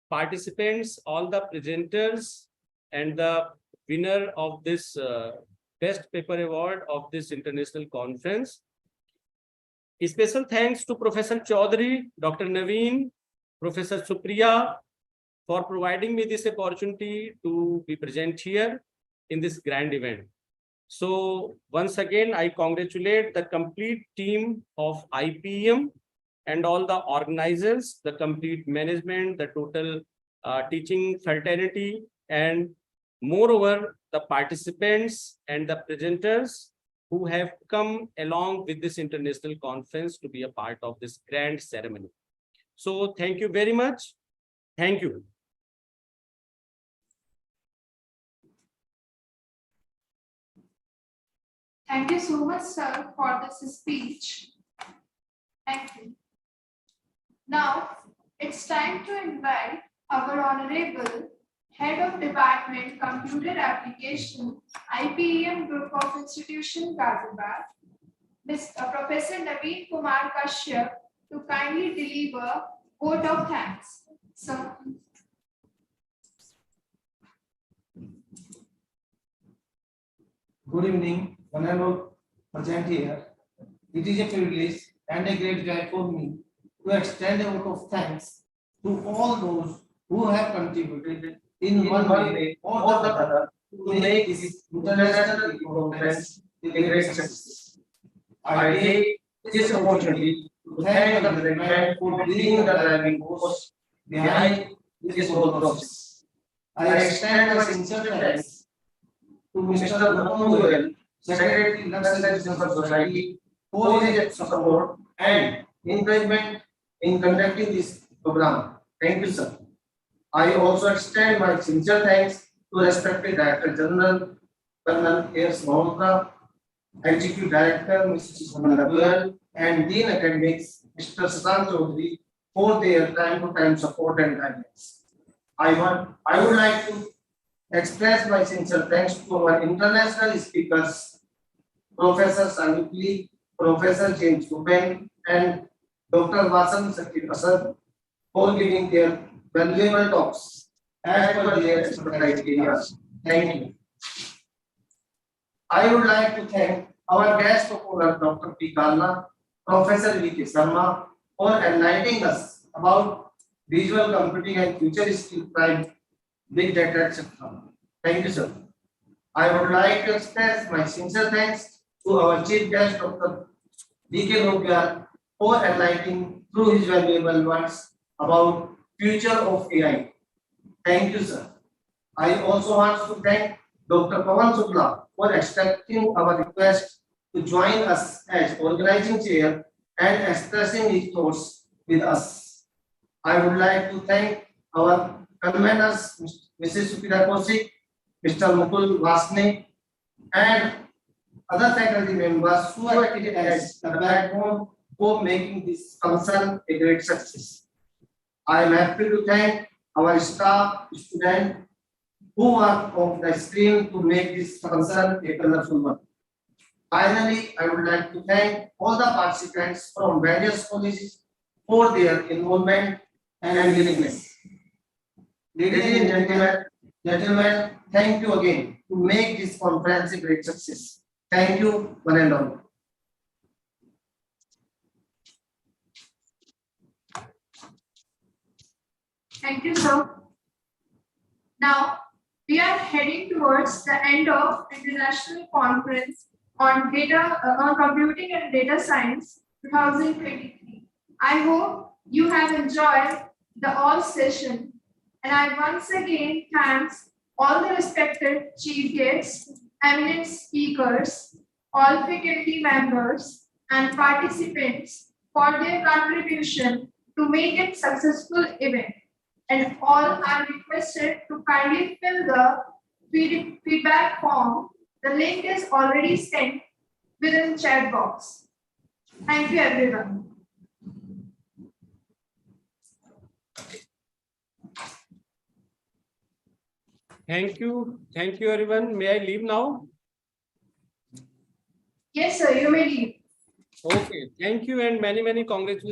participants, all the presenters, and the winner of this Best Paper Award of this international conference. A special thanks to Professor Chaudhary, Dr. Naveen, Professor Supriya for providing me this opportunity to be present here in this grand event. So once again, I congratulate the complete team of IPEM and all the organizers, the complete management, the total teaching fraternity, and moreover, the participants and the presenters who have come along with this international conference to be a part of this grand ceremony. So thank you very much. Thank you. Thank you so much, sir, for this speech. Thank you. Now, it's time to invite our Honorable Head of Department, Computer Application, IPEM Group of Institution, Ghaziabad, Professor Naveen Kumar Kashyap, to kindly deliver vote of thanks. Sir. Good evening, honorable present here. It is a privilege and a great joy for me to extend a vote of thanks to all those who have contributed in one way or the other to make this international conference a great success. I take this opportunity to thank the management for being the driving force behind this whole process. I extend my sincere thanks to Mr. Ghaziabad, Secretary, National Society, for his support and encouragement in conducting this program. Thank you, sir. I also extend my sincere thanks to respected Director General, Colonel A.S. Malhotra, Executive Director, Mrs. Samantha, and Dean Academics, Mr. Shashank Chaudhary, for their time-to-time support and guidance. I would like to express my sincere thanks to our international speakers, Professor Sanukli, Professor James Ruben, and Dr. Vasan Sakir Asad for giving their valuable talks as per their expertise areas. Thank you. I would like to thank our guest of honor, Dr. P. Kalna, Professor V.K. Sharma, for enlightening us about visual computing and futuristic big data, etc. Thank you, sir. I would like to express my sincere thanks to our chief guest, Dr. D.K. Novyal, for enlightening through his valuable words about future of AI. Thank you, sir. I also want to thank Dr. Pawan Shukla for accepting our request to join us as organizing chair and expressing his thoughts with us. I would like to thank our conveners, Mrs. Supriya Kaushik, Mr. Mukul Vasne, and other faculty members who have acted as the backbone for making this function a great success. I am happy to thank our staff, students who work off the screen to make this function a colorful one. Finally, I would like to thank all the participants from various colleges for their involvement and willingness. Ladies and gentlemen, thank you again to make this conference a great success. Thank you, one and all. Thank you, sir. Now, we are heading towards the end of International Conference on Computing and Data Science 2023. I hope you have enjoyed the all session, and I once again thanks all the respected chief guests, eminent speakers, all faculty members and participants for their contribution to make it successful event. And all are requested to kindly fill the feedback form. The link is already sent within the chat box. Thank you, everyone. Thank you. Thank you, everyone. May I leave now? Yes, sir, you may leave. Okay. Thank you and many congratulations.